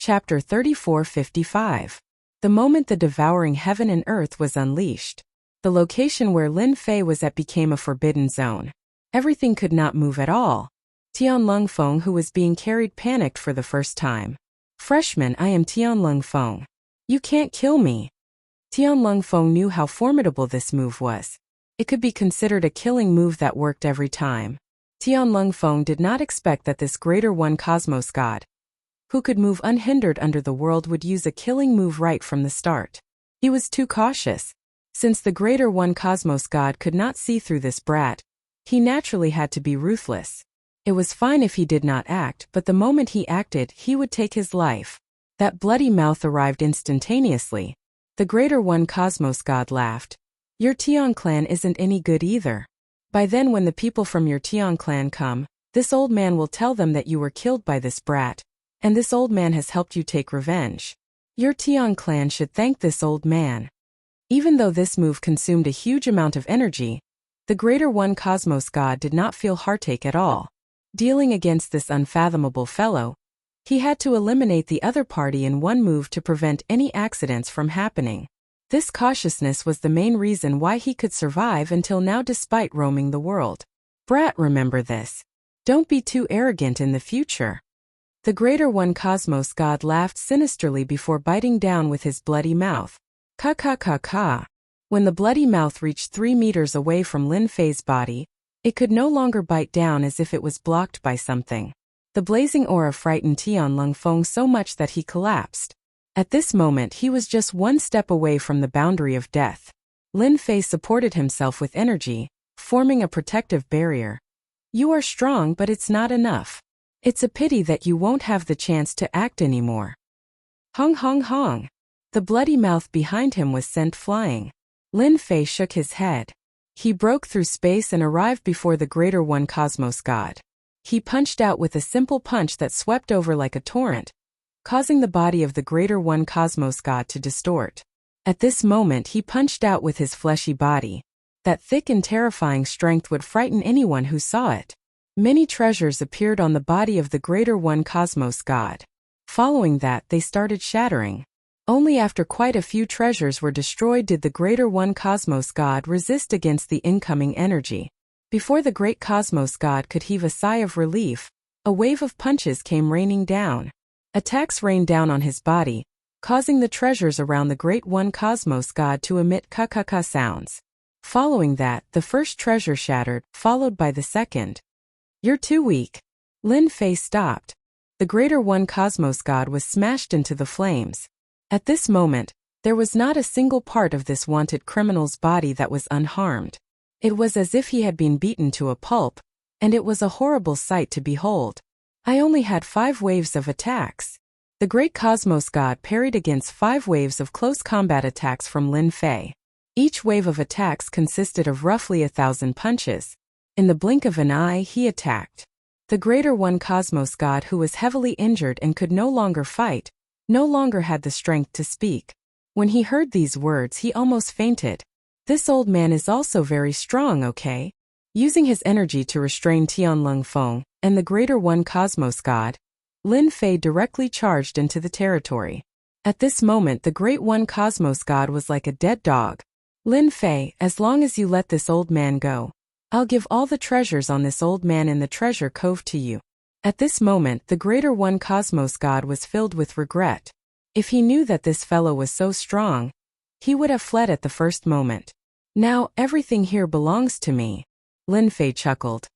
Chapter 3455. The moment the devouring heaven and earth was unleashed, the location where Lin Fei was at became a forbidden zone. Everything could not move at all. Tianlong Feng, who was being carried, panicked for the first time. "Freshman, I am Tianlong Feng. You can't kill me." Tianlong Feng knew how formidable this move was. It could be considered a killing move that worked every time. Tianlong Feng did not expect that this Greater One Cosmos God, who could move unhindered under the world, would use a killing move right from the start. He was too cautious. Since the Greater One Cosmos God could not see through this brat, he naturally had to be ruthless. It was fine if he did not act, but the moment he acted, he would take his life. That bloody mouth arrived instantaneously. The Greater One Cosmos God laughed. "Your Tian clan isn't any good either. By then, when the people from your Tian clan come, this old man will tell them that you were killed by this brat, and this old man has helped you take revenge. Your Tian clan should thank this old man." Even though this move consumed a huge amount of energy, the Greater One Cosmos God did not feel heartache at all. Dealing against this unfathomable fellow, he had to eliminate the other party in one move to prevent any accidents from happening. This cautiousness was the main reason why he could survive until now despite roaming the world. "Brat, remember this. Don't be too arrogant in the future." The Greater One Cosmos God laughed sinisterly before biting down with his bloody mouth. "Ka ka ka ka." When the bloody mouth reached 3 meters away from Lin Fei's body, it could no longer bite down as if it was blocked by something. The blazing aura frightened Tianlong Feng so much that he collapsed. At this moment, he was just one step away from the boundary of death. Lin Fei supported himself with energy, forming a protective barrier. "You are strong, but it's not enough. It's a pity that you won't have the chance to act anymore." Hong hong hong. The bloody mouth behind him was sent flying. Lin Fei shook his head. He broke through space and arrived before the Greater One Cosmos God. He punched out with a simple punch that swept over like a torrent, causing the body of the Greater One Cosmos God to distort. At this moment, he punched out with his fleshy body. That thick and terrifying strength would frighten anyone who saw it. Many treasures appeared on the body of the Greater One Cosmos God. Following that, they started shattering. Only after quite a few treasures were destroyed did the Greater One Cosmos God resist against the incoming energy. Before the Great Cosmos God could heave a sigh of relief, a wave of punches came raining down. Attacks rained down on his body, causing the treasures around the Great One Cosmos God to emit ka-ka-ka sounds. Following that, the first treasure shattered, followed by the second. "You're too weak." Lin Fei stopped. The Greater One Cosmos God was smashed into the flames. At this moment, there was not a single part of this wanted criminal's body that was unharmed. It was as if he had been beaten to a pulp, and it was a horrible sight to behold. "I only had 5 waves of attacks." The Great Cosmos God parried against 5 waves of close combat attacks from Lin Fei. Each wave of attacks consisted of roughly 1,000 punches. In the blink of an eye, he attacked. The Greater One Cosmos God, who was heavily injured and could no longer fight, no longer had the strength to speak. When he heard these words, he almost fainted. "This old man is also very strong, okay?" Using his energy to restrain Tianlong Feng and the Greater One Cosmos God, Lin Fei directly charged into the territory. At this moment, the Great One Cosmos God was like a dead dog. "Lin Fei, as long as you let this old man go, I'll give all the treasures on this old man in the treasure cove to you." At this moment, the Greater One Cosmos God was filled with regret. If he knew that this fellow was so strong, he would have fled at the first moment. "Now, everything here belongs to me." Lin Fei chuckled.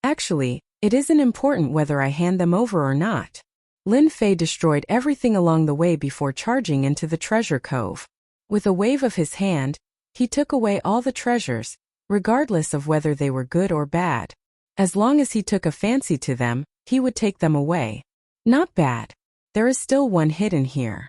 "Actually, it isn't important whether I hand them over or not." Lin Fei destroyed everything along the way before charging into the treasure cove. With a wave of his hand, he took away all the treasures, regardless of whether they were good or bad. As long as he took a fancy to them, he would take them away. "Not bad. There is still one hidden here."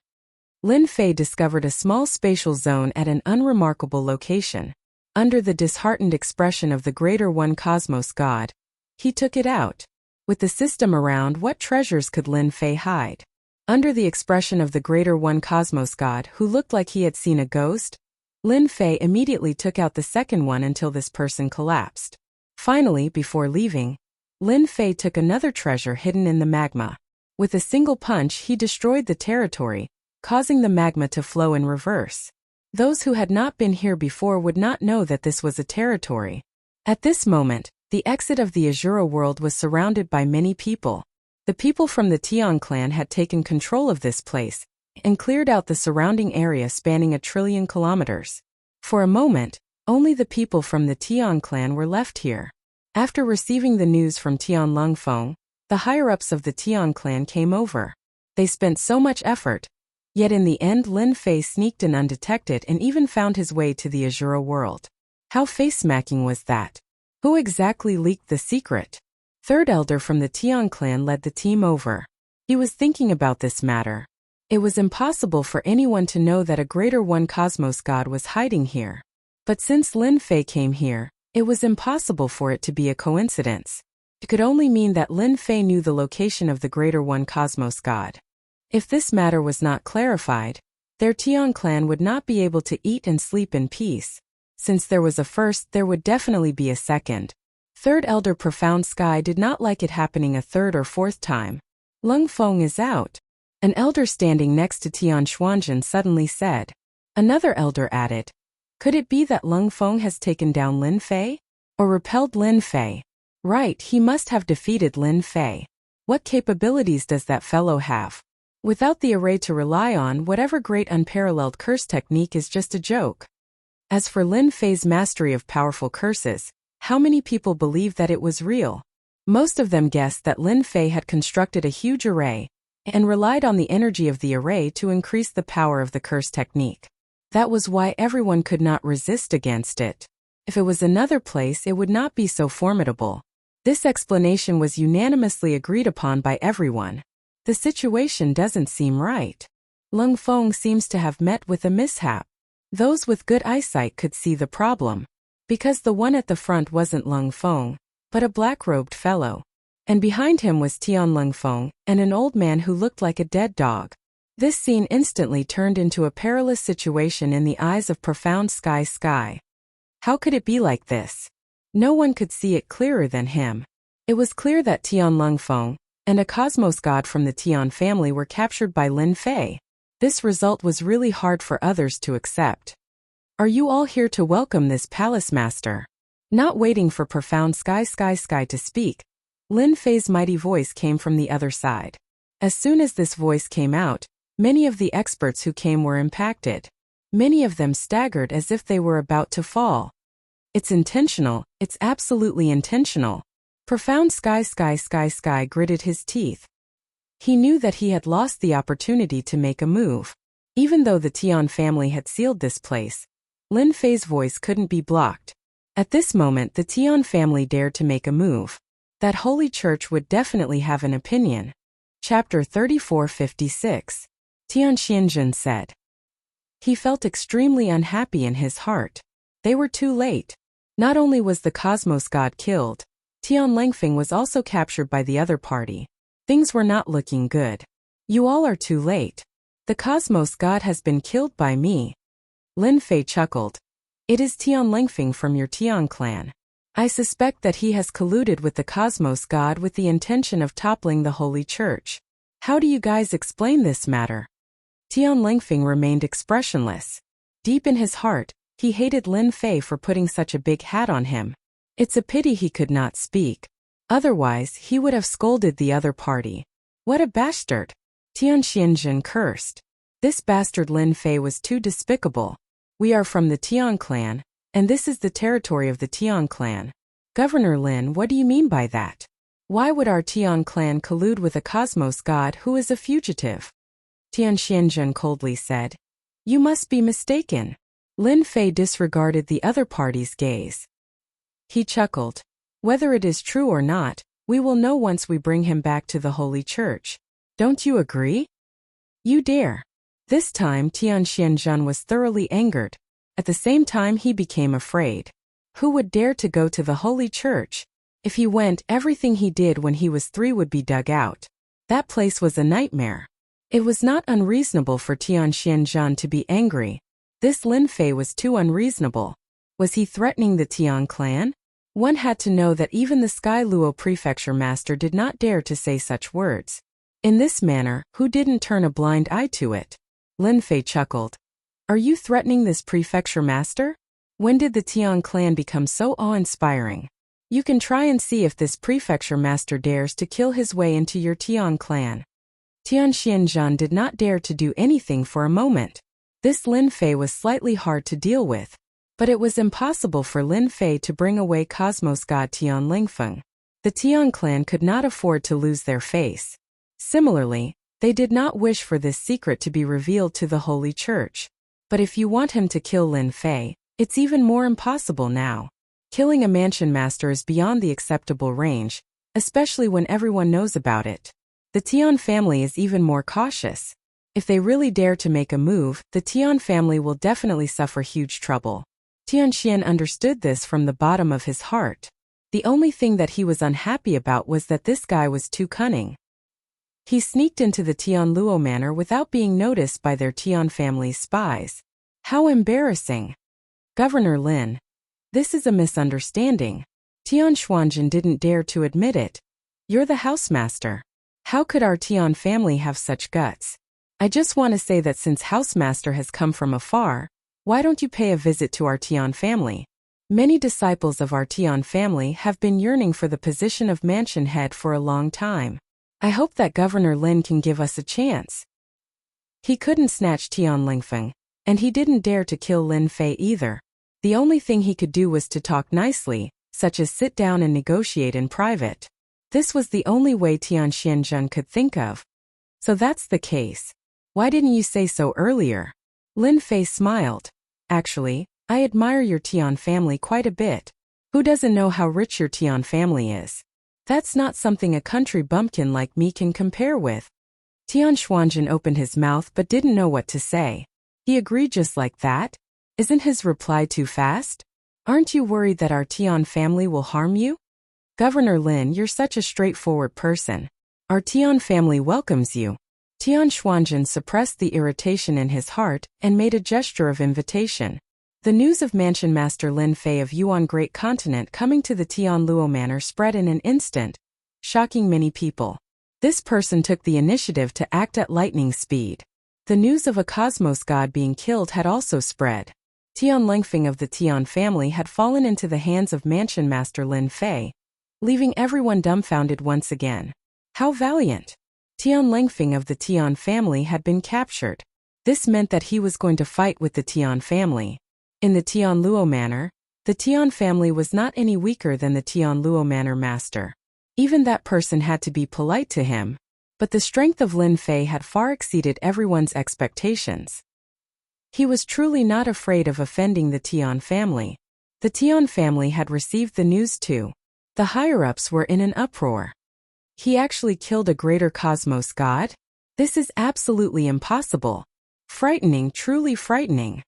Lin Fei discovered a small spatial zone at an unremarkable location. Under the disheartened expression of the Greater One Cosmos God, he took it out. With the system around, what treasures could Lin Fei hide? Under the expression of the Greater One Cosmos God, who looked like he had seen a ghost, Lin Fei immediately took out the second one until this person collapsed. Finally, before leaving, Lin Fei took another treasure hidden in the magma. With a single punch, he destroyed the territory, causing the magma to flow in reverse. Those who had not been here before would not know that this was a territory. At this moment, the exit of the Azura world was surrounded by many people. The people from the Tian clan had taken control of this place and cleared out the surrounding area spanning 1 trillion kilometers. For a moment, only the people from the Tian clan were left here. After receiving the news from Tian Lungfeng, the higher-ups of the Tian clan came over. They spent so much effort, yet in the end Lin Fei sneaked in undetected and even found his way to the Azura world. How face-smacking was that? Who exactly leaked the secret? Third elder from the Tian clan led the team over. He was thinking about this matter. It was impossible for anyone to know that a Greater One Cosmos God was hiding here. But since Lin Fei came here, it was impossible for it to be a coincidence. It could only mean that Lin Fei knew the location of the Greater One Cosmos God. If this matter was not clarified, their Tian clan would not be able to eat and sleep in peace. Since there was a first, there would definitely be a second. Third Elder Profound Sky did not like it happening a third or fourth time. Lung Feng is out. An elder standing next to Tian Xuanzhen suddenly said. Another elder added. Could it be that Lung Feng has taken down Lin Fei? Or repelled Lin Fei? Right, he must have defeated Lin Fei. What capabilities does that fellow have? Without the array to rely on, whatever great unparalleled curse technique is just a joke. As for Lin Fei's mastery of powerful curses, how many people believed that it was real? Most of them guessed that Lin Fei had constructed a huge array and relied on the energy of the array to increase the power of the curse technique. That was why everyone could not resist against it. If it was another place, it would not be so formidable. This explanation was unanimously agreed upon by everyone. The situation doesn't seem right. Lung Feng seems to have met with a mishap. Those with good eyesight could see the problem. Because the one at the front wasn't Lung Feng, but a black-robed fellow. And behind him was Tian Lung Feng and an old man who looked like a dead dog. This scene instantly turned into a perilous situation in the eyes of Profound Sky. How could it be like this? No one could see it clearer than him. It was clear that Tian Lung Feng and a cosmos god from the Tian family were captured by Lin Fei. This result was really hard for others to accept. Are you all here to welcome this palace master? Not waiting for Profound Sky to speak, Lin Fei's mighty voice came from the other side. As soon as this voice came out, many of the experts who came were impacted. Many of them staggered as if they were about to fall. It's intentional, it's absolutely intentional. Profound Sky gritted his teeth. He knew that he had lost the opportunity to make a move. Even though the Tian family had sealed this place, Lin Fei's voice couldn't be blocked. At this moment, the Tian family dared to make a move. That holy church would definitely have an opinion. Chapter 3456. Tian Xuanzhen said. He felt extremely unhappy in his heart. They were too late. Not only was the Cosmos God killed, Tian Lengfeng was also captured by the other party. Things were not looking good. You all are too late. The Cosmos God has been killed by me. Lin Fei chuckled. It is Tian Lengfeng from your Tian clan. I suspect that he has colluded with the Cosmos God with the intention of toppling the Holy Church. How do you guys explain this matter? Tian Lengfeng remained expressionless. Deep in his heart, he hated Lin Fei for putting such a big hat on him. It's a pity he could not speak. Otherwise, he would have scolded the other party. What a bastard! Tian Xuanzhen cursed. This bastard Lin Fei was too despicable. We are from the Tian clan, and this is the territory of the Tian clan. Governor Lin, what do you mean by that? Why would our Tian clan collude with a cosmos god who is a fugitive? Tian Xuanzhen coldly said. You must be mistaken. Lin Fei disregarded the other party's gaze. He chuckled. Whether it is true or not, we will know once we bring him back to the Holy Church. Don't you agree? You dare. This time Tian Xuanzhen was thoroughly angered. At the same time he became afraid. Who would dare to go to the Holy Church? If he went, everything he did when he was 3 would be dug out. That place was a nightmare. It was not unreasonable for Tian Xuanzhen to be angry. This Lin Fei was too unreasonable. Was he threatening the Tian clan? One had to know that even the Sky Luo prefecture master did not dare to say such words. In this manner, who didn't turn a blind eye to it? Lin Fei chuckled. Are you threatening this prefecture master? When did the Tian clan become so awe-inspiring? You can try and see if this prefecture master dares to kill his way into your Tian clan. Tian Xianzhan did not dare to do anything for a moment. This Lin Fei was slightly hard to deal with, but it was impossible for Lin Fei to bring away Cosmos God Tian Lingfeng. The Tian clan could not afford to lose their face. Similarly, they did not wish for this secret to be revealed to the Holy Church. But if you want him to kill Lin Fei, it's even more impossible now. Killing a mansion master is beyond the acceptable range, especially when everyone knows about it. The Tian family is even more cautious. If they really dare to make a move, the Tian family will definitely suffer huge trouble. Tian Xian understood this from the bottom of his heart. The only thing that he was unhappy about was that this guy was too cunning. He sneaked into the Tian Luo manor without being noticed by their Tian family's spies. How embarrassing! Governor Lin. This is a misunderstanding. Tian Xuanjin didn't dare to admit it. You're the housemaster. How could our Tian family have such guts? I just want to say that since housemaster has come from afar, why don't you pay a visit to our Tian family? Many disciples of our Tian family have been yearning for the position of mansion head for a long time. I hope that Governor Lin can give us a chance. He couldn't snatch Tian Lingfeng, and he didn't dare to kill Lin Fei either. The only thing he could do was to talk nicely, such as sit down and negotiate in private. This was the only way Tian Xianzhen could think of. So that's the case. Why didn't you say so earlier? Lin Fei smiled. Actually, I admire your Tian family quite a bit. Who doesn't know how rich your Tian family is? That's not something a country bumpkin like me can compare with. Tian Xuanjin opened his mouth but didn't know what to say. He agreed just like that? Isn't his reply too fast? Aren't you worried that our Tian family will harm you? Governor Lin, you're such a straightforward person. Our Tian family welcomes you. Tian Xuanjin suppressed the irritation in his heart and made a gesture of invitation. The news of Mansion Master Lin Fei of Yuan Great Continent coming to the Tian Luo Manor spread in an instant, shocking many people. This person took the initiative to act at lightning speed. The news of a cosmos god being killed had also spread. Tian Lingfeng of the Tian family had fallen into the hands of Mansion Master Lin Fei, leaving everyone dumbfounded once again. How valiant! Tian Lingfeng of the Tian family had been captured. This meant that he was going to fight with the Tian family. In the Tian Luo Manor, the Tian family was not any weaker than the Tian Luo Manor master. Even that person had to be polite to him, but the strength of Lin Fei had far exceeded everyone's expectations. He was truly not afraid of offending the Tian family. The Tian family had received the news too. The higher-ups were in an uproar. He actually killed a greater cosmos god? This is absolutely impossible. Frightening, truly frightening.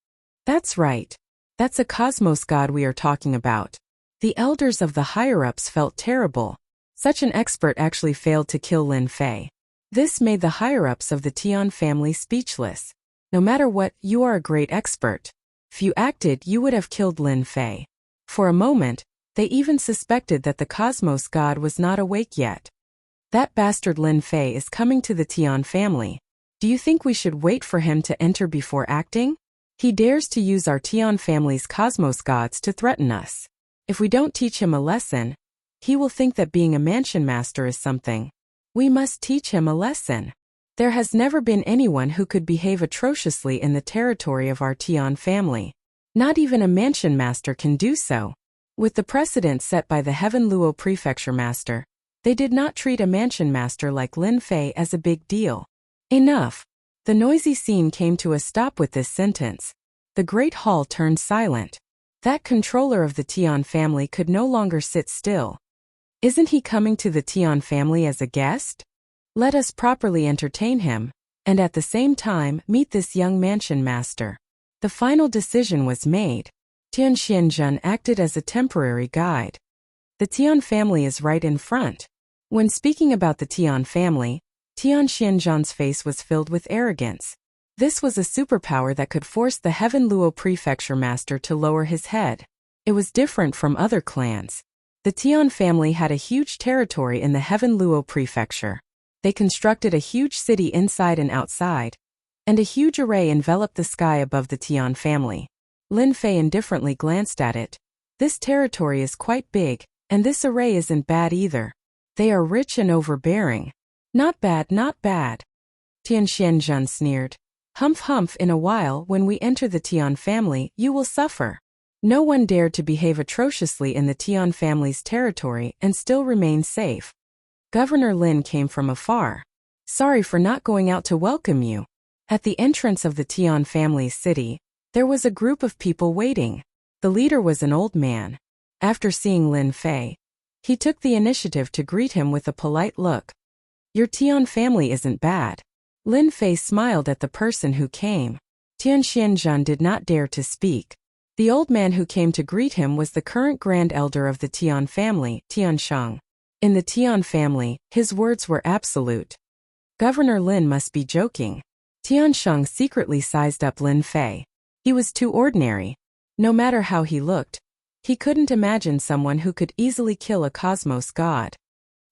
That's right. That's a cosmos god we are talking about. The elders of the higher-ups felt terrible. Such an expert actually failed to kill Lin Fei. This made the higher-ups of the Tian family speechless. No matter what, you are a great expert. If you acted, you would have killed Lin Fei. For a moment, they even suspected that the cosmos god was not awake yet. That bastard Lin Fei is coming to the Tian family. Do you think we should wait for him to enter before acting? He dares to use our Tian family's cosmos gods to threaten us. If we don't teach him a lesson, he will think that being a mansion master is something. We must teach him a lesson. There has never been anyone who could behave atrociously in the territory of our Tian family. Not even a mansion master can do so. With the precedent set by the Heaven Luo Prefecture Master, they did not treat a mansion master like Lin Fei as a big deal. Enough. The noisy scene came to a stop with this sentence. The great hall turned silent. That controller of the Tian family could no longer sit still. Isn't he coming to the Tian family as a guest? Let us properly entertain him, and at the same time meet this young mansion master. The final decision was made. Tian Xianzhen acted as a temporary guide. The Tian family is right in front. When speaking about the Tian family, Tian Xianzhen's face was filled with arrogance. This was a superpower that could force the Heaven Luo Prefecture Master to lower his head. It was different from other clans. The Tian family had a huge territory in the Heaven Luo Prefecture. They constructed a huge city inside and outside, and a huge array enveloped the sky above the Tian family. Lin Fei indifferently glanced at it. This territory is quite big, and this array isn't bad either. They are rich and overbearing. Not bad, not bad. Tian Xianzhen sneered. Humph humph, in a while when we enter the Tian family, you will suffer. No one dared to behave atrociously in the Tian family's territory and still remain safe. Governor Lin came from afar. Sorry for not going out to welcome you. At the entrance of the Tian family's city, there was a group of people waiting. The leader was an old man. After seeing Lin Fei, he took the initiative to greet him with a polite look. Your Tian family isn't bad. Lin Fei smiled at the person who came. Tian Xianzhen did not dare to speak. The old man who came to greet him was the current grand elder of the Tian family, Tian Sheng. In the Tian family, his words were absolute. Governor Lin must be joking. Tian Sheng secretly sized up Lin Fei. He was too ordinary. No matter how he looked, he couldn't imagine someone who could easily kill a cosmos god.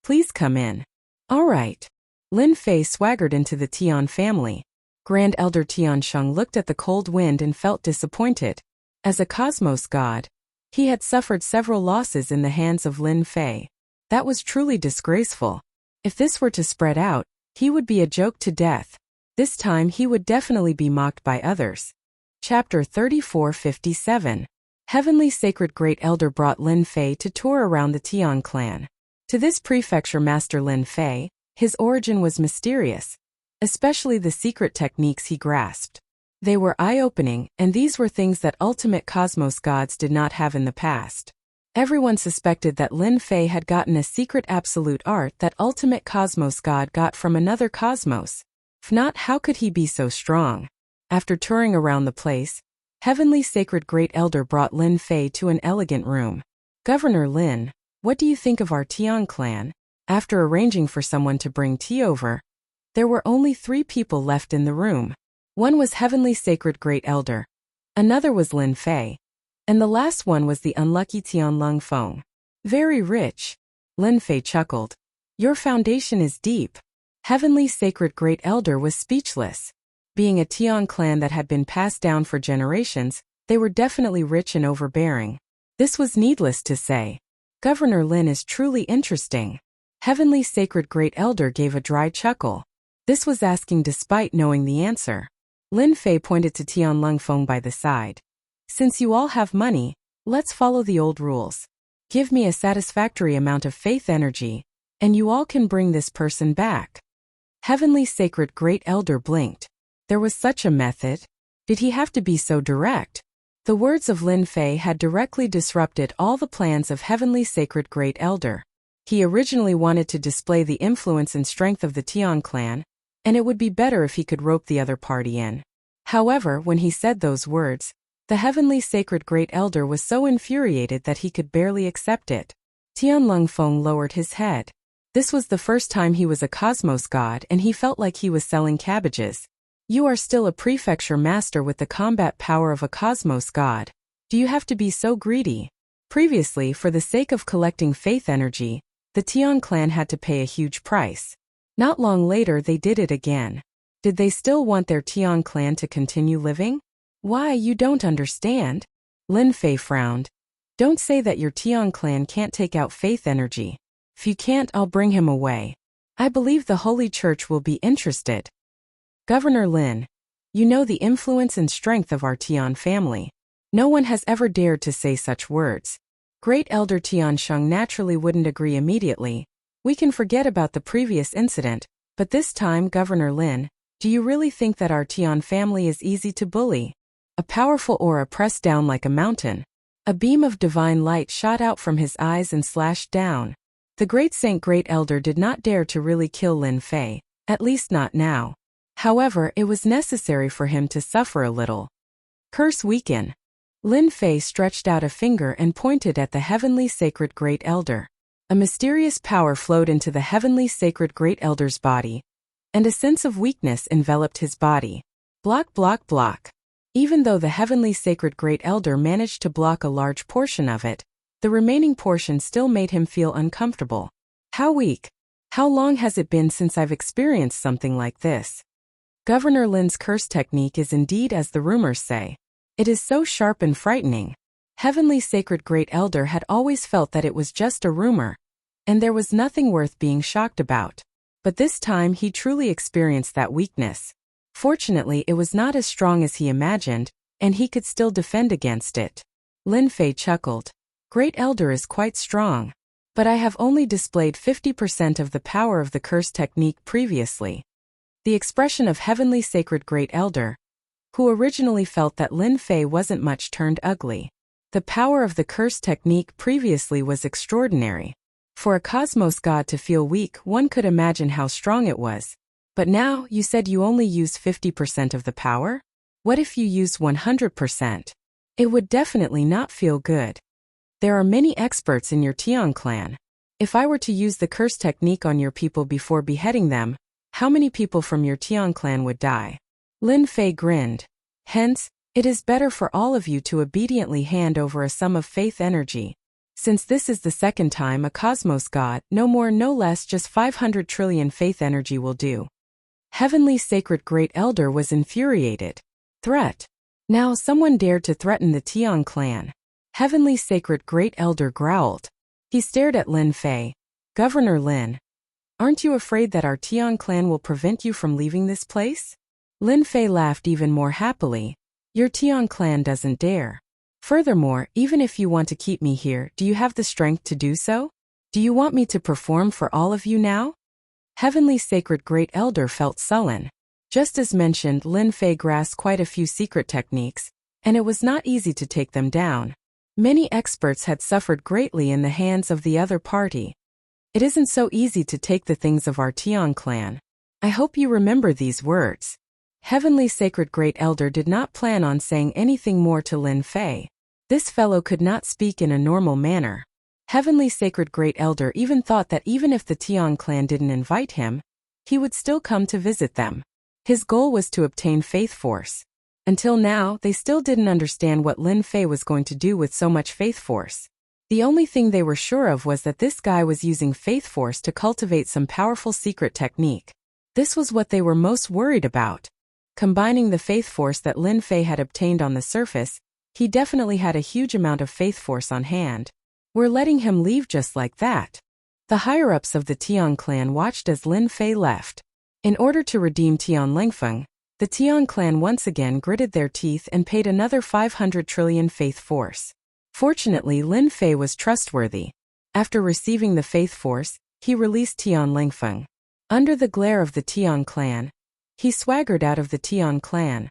Please come in. All right. Lin Fei swaggered into the Tian family. Grand Elder Tian Sheng looked at the cold wind and felt disappointed. As a cosmos god, he had suffered several losses in the hands of Lin Fei. That was truly disgraceful. If this were to spread out, he would be a joke to death. This time he would definitely be mocked by others. Chapter 3457. Heavenly Sacred Great Elder brought Lin Fei to tour around the Tian clan. To this prefecture master Lin Fei, his origin was mysterious, especially the secret techniques he grasped. They were eye-opening, and these were things that ultimate cosmos gods did not have in the past. Everyone suspected that Lin Fei had gotten a secret absolute art that ultimate cosmos god got from another cosmos. If not, how could he be so strong? After touring around the place, Heavenly Sacred Great Elder brought Lin Fei to an elegant room. Governor Lin, what do you think of our Tian clan? After arranging for someone to bring tea over, there were only 3 people left in the room. One was Heavenly Sacred Great Elder. Another was Lin Fei. And the last one was the unlucky Tian Lung Feng. Very rich. Lin Fei chuckled. Your foundation is deep. Heavenly Sacred Great Elder was speechless. Being a Tian clan that had been passed down for generations, they were definitely rich and overbearing. This was needless to say. Governor Lin is truly interesting. Heavenly Sacred Great Elder gave a dry chuckle. This was asking despite knowing the answer. Lin Fei pointed to Tian Lung Feng by the side. Since you all have money, let's follow the old rules. Give me a satisfactory amount of faith energy, and you all can bring this person back. Heavenly Sacred Great Elder blinked. There was such a method? Did he have to be so direct? The words of Lin Fei had directly disrupted all the plans of Heavenly Sacred Great Elder. He originally wanted to display the influence and strength of the Tian clan, and it would be better if he could rope the other party in. However, when he said those words, the Heavenly Sacred Great Elder was so infuriated that he could barely accept it. Tian Lung Feng lowered his head. This was the first time he was a cosmos god, and he felt like he was selling cabbages. You are still a prefecture master with the combat power of a cosmos god. Do you have to be so greedy? Previously, for the sake of collecting faith energy, the Tian clan had to pay a huge price. Not long later they did it again. Did they still want their Tian clan to continue living? Why, you don't understand? Lin Fei frowned. Don't say that your Tian clan can't take out faith energy. If you can't, I'll bring him away. I believe the Holy Church will be interested. Governor Lin, you know the influence and strength of our Tian family. No one has ever dared to say such words. Great Elder Tian Sheng naturally wouldn't agree immediately. We can forget about the previous incident, but this time, Governor Lin, do you really think that our Tian family is easy to bully? A powerful aura pressed down like a mountain. A beam of divine light shot out from his eyes and slashed down. The Great Saint Great Elder did not dare to really kill Lin Fei, at least not now. However, it was necessary for him to suffer a little. Curse weaken. Lin Fei stretched out a finger and pointed at the Heavenly Sacred Great Elder. A mysterious power flowed into the Heavenly Sacred Great Elder's body, and a sense of weakness enveloped his body. Block, block, block. Even though the Heavenly Sacred Great Elder managed to block a large portion of it, the remaining portion still made him feel uncomfortable. How weak? How long has it been since I've experienced something like this? Governor Lin's curse technique is indeed as the rumors say. It is so sharp and frightening. Heavenly Sacred Great Elder had always felt that it was just a rumor, and there was nothing worth being shocked about. But this time he truly experienced that weakness. Fortunately, it was not as strong as he imagined, and he could still defend against it. Lin Fei chuckled. Great Elder is quite strong. But I have only displayed 50% of the power of the curse technique previously. The expression of Heavenly Sacred Great Elder, who originally felt that Lin Fei wasn't much, turned ugly. The power of the curse technique previously was extraordinary. For a cosmos god to feel weak, one could imagine how strong it was. But now, you said you only use 50% of the power? What if you used 100%? It would definitely not feel good. There are many experts in your Tian clan. If I were to use the curse technique on your people before beheading them, how many people from your Tian clan would die? Lin Fei grinned. Hence, it is better for all of you to obediently hand over a sum of faith energy. Since this is the second time a cosmos god, no more no less, just 500 trillion faith energy will do. Heavenly Sacred Great Elder was infuriated. Threat. Now someone dared to threaten the Tian clan. Heavenly Sacred Great Elder growled. He stared at Lin Fei. Governor Lin, aren't you afraid that our Tian clan will prevent you from leaving this place? Lin Fei laughed even more happily. Your Tian clan doesn't dare. Furthermore, even if you want to keep me here, do you have the strength to do so? Do you want me to perform for all of you now? Heavenly Sacred Great Elder felt sullen. Just as mentioned, Lin Fei grasped quite a few secret techniques, and it was not easy to take them down. Many experts had suffered greatly in the hands of the other party. It isn't so easy to take the things of our Tian clan. I hope you remember these words. Heavenly Sacred Great Elder did not plan on saying anything more to Lin Fei. This fellow could not speak in a normal manner. Heavenly Sacred Great Elder even thought that even if the Tian clan didn't invite him, he would still come to visit them. His goal was to obtain faith force. Until now, they still didn't understand what Lin Fei was going to do with so much faith force. The only thing they were sure of was that this guy was using faith force to cultivate some powerful secret technique. This was what they were most worried about. Combining the faith force that Lin Fei had obtained on the surface, he definitely had a huge amount of faith force on hand. We're letting him leave just like that. The higher-ups of the Tian clan watched as Lin Fei left. In order to redeem Tian Lingfeng, the Tian clan once again gritted their teeth and paid another 500 trillion faith force. Fortunately, Lin Fei was trustworthy. After receiving the faith force, he released Tian Lingfeng. Under the glare of the Tian clan, he swaggered out of the Tian clan.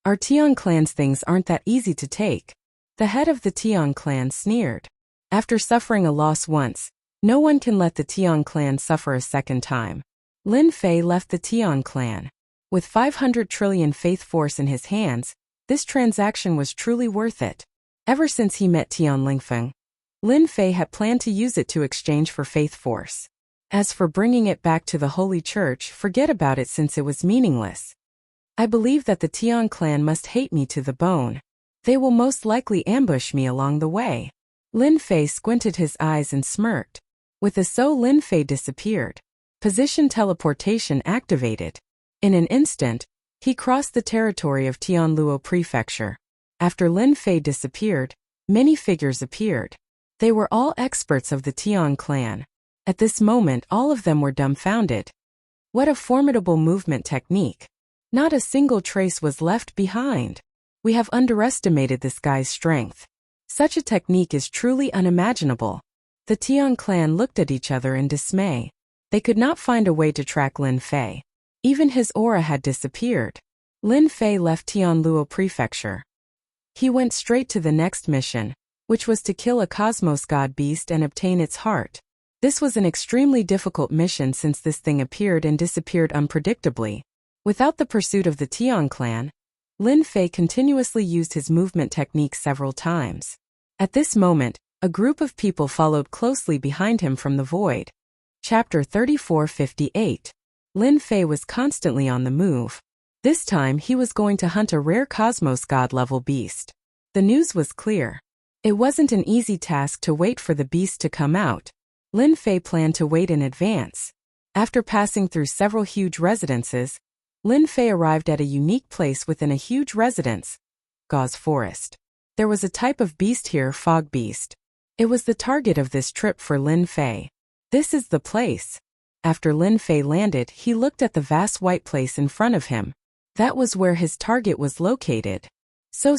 Our Tian clan's things aren't that easy to take. The head of the Tian clan sneered. After suffering a loss once, no one can let the Tian clan suffer a second time. Lin Fei left the Tian clan. With 500 trillion faith force in his hands, this transaction was truly worth it. Ever since he met Tian Lingfeng, Lin Fei had planned to use it to exchange for faith force. As for bringing it back to the Holy Church, forget about it since it was meaningless. I believe that the Tian clan must hate me to the bone. They will most likely ambush me along the way. Lin Fei squinted his eyes and smirked. With a so, Lin Fei disappeared. Position teleportation activated. In an instant, he crossed the territory of Tianluo Prefecture. After Lin Fei disappeared, many figures appeared. They were all experts of the Tian clan. At this moment, all of them were dumbfounded. What a formidable movement technique. Not a single trace was left behind. We have underestimated this guy's strength. Such a technique is truly unimaginable. The Tian clan looked at each other in dismay. They could not find a way to track Lin Fei. Even his aura had disappeared. Lin Fei left Tianluo Prefecture. He went straight to the next mission, which was to kill a cosmos god beast and obtain its heart. This was an extremely difficult mission since this thing appeared and disappeared unpredictably. Without the pursuit of the Tian clan, Lin Fei continuously used his movement technique several times. At this moment, a group of people followed closely behind him from the void. Chapter 3458. Lin Fei was constantly on the move. This time he was going to hunt a rare cosmos god-level beast. The news was clear. It wasn't an easy task to wait for the beast to come out. Lin Fei planned to wait in advance. After passing through several huge residences, Lin Fei arrived at a unique place within a huge residence, Gauze Forest. There was a type of beast here, Fog Beast. It was the target of this trip for Lin Fei. This is the place. After Lin Fei landed, he looked at the vast white place in front of him. That was where his target was located. So.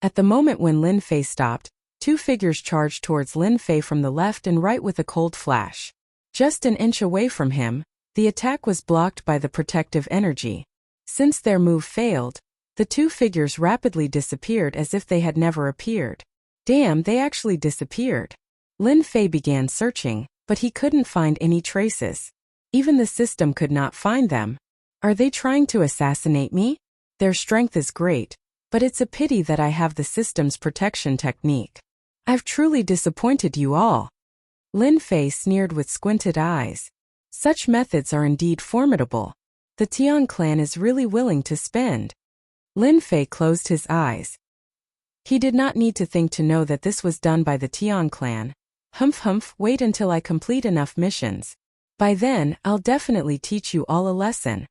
At the moment when Lin Fei stopped, two figures charged towards Lin Fei from the left and right with a cold flash. Just an inch away from him, the attack was blocked by the protective energy. Since their move failed, the two figures rapidly disappeared as if they had never appeared. Damn, they actually disappeared. Lin Fei began searching, but he couldn't find any traces. Even the system could not find them. Are they trying to assassinate me? Their strength is great, but it's a pity that I have the system's protection technique. I've truly disappointed you all. Lin Fei sneered with squinted eyes. Such methods are indeed formidable. The Tian clan is really willing to spend. Lin Fei closed his eyes. He did not need to think to know that this was done by the Tian clan. Humph, wait until I complete enough missions. By then, I'll definitely teach you all a lesson.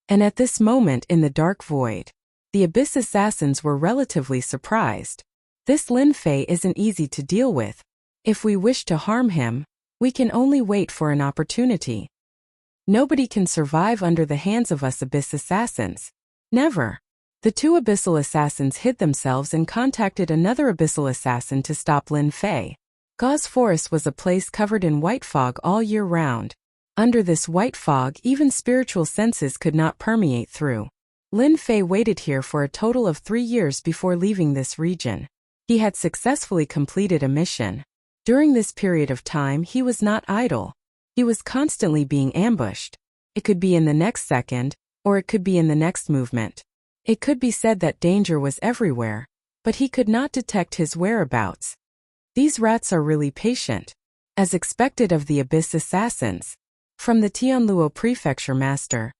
And at this moment in the dark void, the Abyss assassins were relatively surprised. This Lin Fei isn't easy to deal with. If we wish to harm him, we can only wait for an opportunity. Nobody can survive under the hands of us Abyss assassins. Never. The two Abyssal assassins hid themselves and contacted another Abyssal assassin to stop Lin Fei. Gauze Forest was a place covered in white fog all year round. Under this white fog, even spiritual senses could not permeate through. Lin Fei waited here for a total of 3 years before leaving this region. He had successfully completed a mission. During this period of time, he was not idle. He was constantly being ambushed. It could be in the next second, or it could be in the next movement. It could be said that danger was everywhere, but he could not detect his whereabouts. These rats are really patient. As expected of the Abyss assassins. From the Tianluo prefecture master,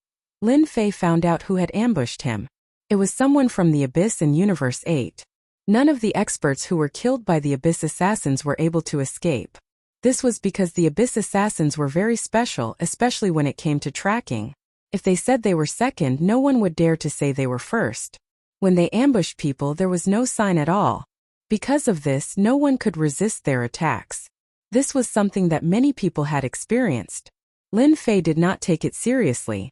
Lin Fei found out who had ambushed him. It was someone from the Abyss in Universe 8. None of the experts who were killed by the Abyss assassins were able to escape. This was because the Abyss assassins were very special, especially when it came to tracking. If they said they were second, no one would dare to say they were first. When they ambushed people, there was no sign at all. Because of this, no one could resist their attacks. This was something that many people had experienced. Lin Fei did not take it seriously.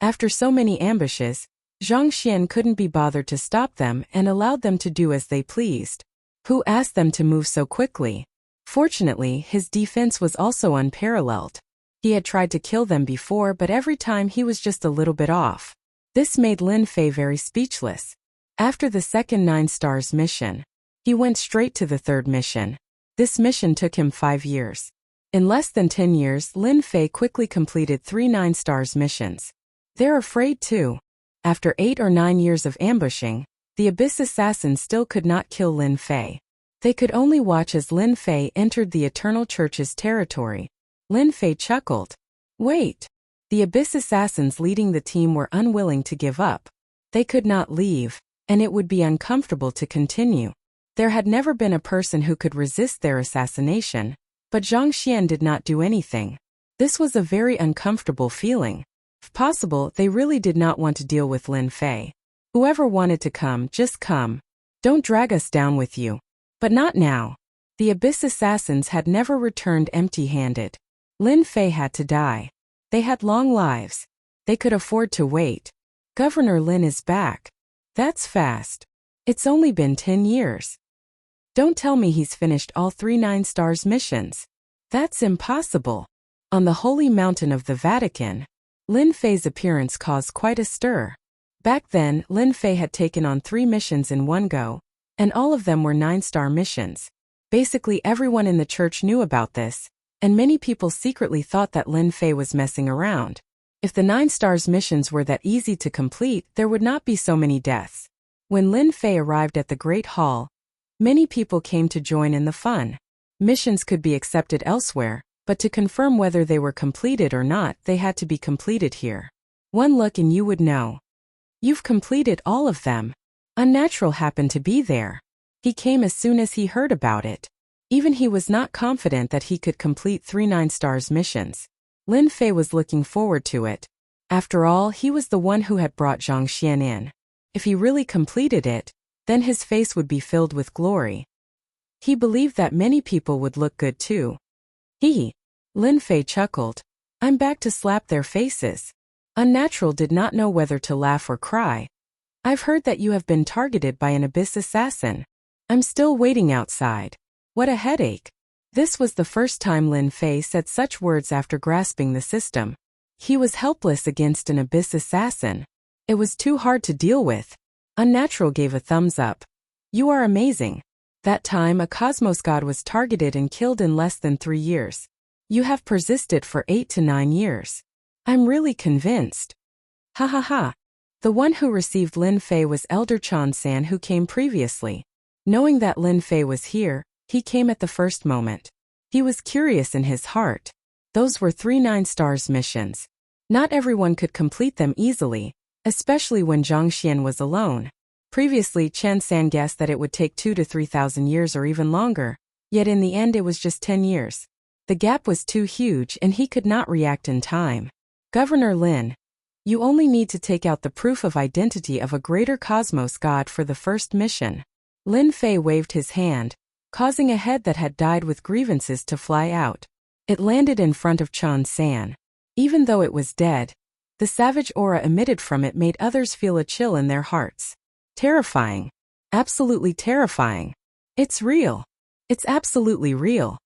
After so many ambushes, Zhang Xian couldn't be bothered to stop them and allowed them to do as they pleased. Who asked them to move so quickly? Fortunately, his defense was also unparalleled. He had tried to kill them before, but every time he was just a little bit off. This made Lin Fei very speechless. After the second 9 stars mission, he went straight to the third mission. This mission took him 5 years. In less than 10 years, Lin Fei quickly completed 3 9 stars missions. They're afraid too. After 8 or 9 years of ambushing, the Abyss assassins still could not kill Lin Fei. They could only watch as Lin Fei entered the Eternal Church's territory. Lin Fei chuckled. Wait. The Abyss assassins leading the team were unwilling to give up. They could not leave, and it would be uncomfortable to continue. There had never been a person who could resist their assassination, but Zhang Xian did not do anything. This was a very uncomfortable feeling. If possible, they really did not want to deal with Lin Fei. Whoever wanted to come, just come. Don't drag us down with you. But not now. The Abyss assassins had never returned empty-handed. Lin Fei had to die. They had long lives. They could afford to wait. Governor Lin is back. That's fast. It's only been 10 years. Don't tell me he's finished all 3 9 stars missions. That's impossible. On the holy mountain of the Vatican, Lin Fei's appearance caused quite a stir. Back then, Lin Fei had taken on 3 missions in one go, and all of them were 9-star missions. Basically everyone in the church knew about this, and many people secretly thought that Lin Fei was messing around. If the 9 stars missions were that easy to complete, there would not be so many deaths. When Lin Fei arrived at the Great Hall, many people came to join in the fun. Missions could be accepted elsewhere, but to confirm whether they were completed or not, they had to be completed here. One look and you would know. You've completed all of them. Unnatural happened to be there. He came as soon as he heard about it. Even he was not confident that he could complete 3 9 stars missions. Lin Fei was looking forward to it. After all, he was the one who had brought Zhang Xian in. If he really completed it, then his face would be filled with glory. He believed that many people would look good too. Lin Fei chuckled. I'm back to slap their faces. Unnatural did not know whether to laugh or cry. I've heard that you have been targeted by an abyss assassin. I'm still waiting outside. What a headache. This was the first time Lin Fei said such words after grasping the system. He was helpless against an abyss assassin. It was too hard to deal with. Unnatural gave a thumbs up. You are amazing. That time a cosmos god was targeted and killed in less than 3 years. You have persisted for 8 to 9 years. I'm really convinced. Ha ha ha. The one who received Lin Fei was Elder Chan San, who came previously. Knowing that Lin Fei was here, he came at the first moment. He was curious in his heart. Those were 3 9-stars missions. Not everyone could complete them easily, especially when Zhang Xian was alone. Previously, Chen San guessed that it would take 2,000 to 3,000 years or even longer, yet in the end it was just 10 years. The gap was too huge and he could not react in time. Governor Lin, you only need to take out the proof of identity of a greater cosmos god for the first mission. Lin Fei waved his hand, causing a head that had died with grievances to fly out. It landed in front of Chan San. Even though it was dead, the savage aura emitted from it made others feel a chill in their hearts. Terrifying. Absolutely terrifying. It's real. It's absolutely real.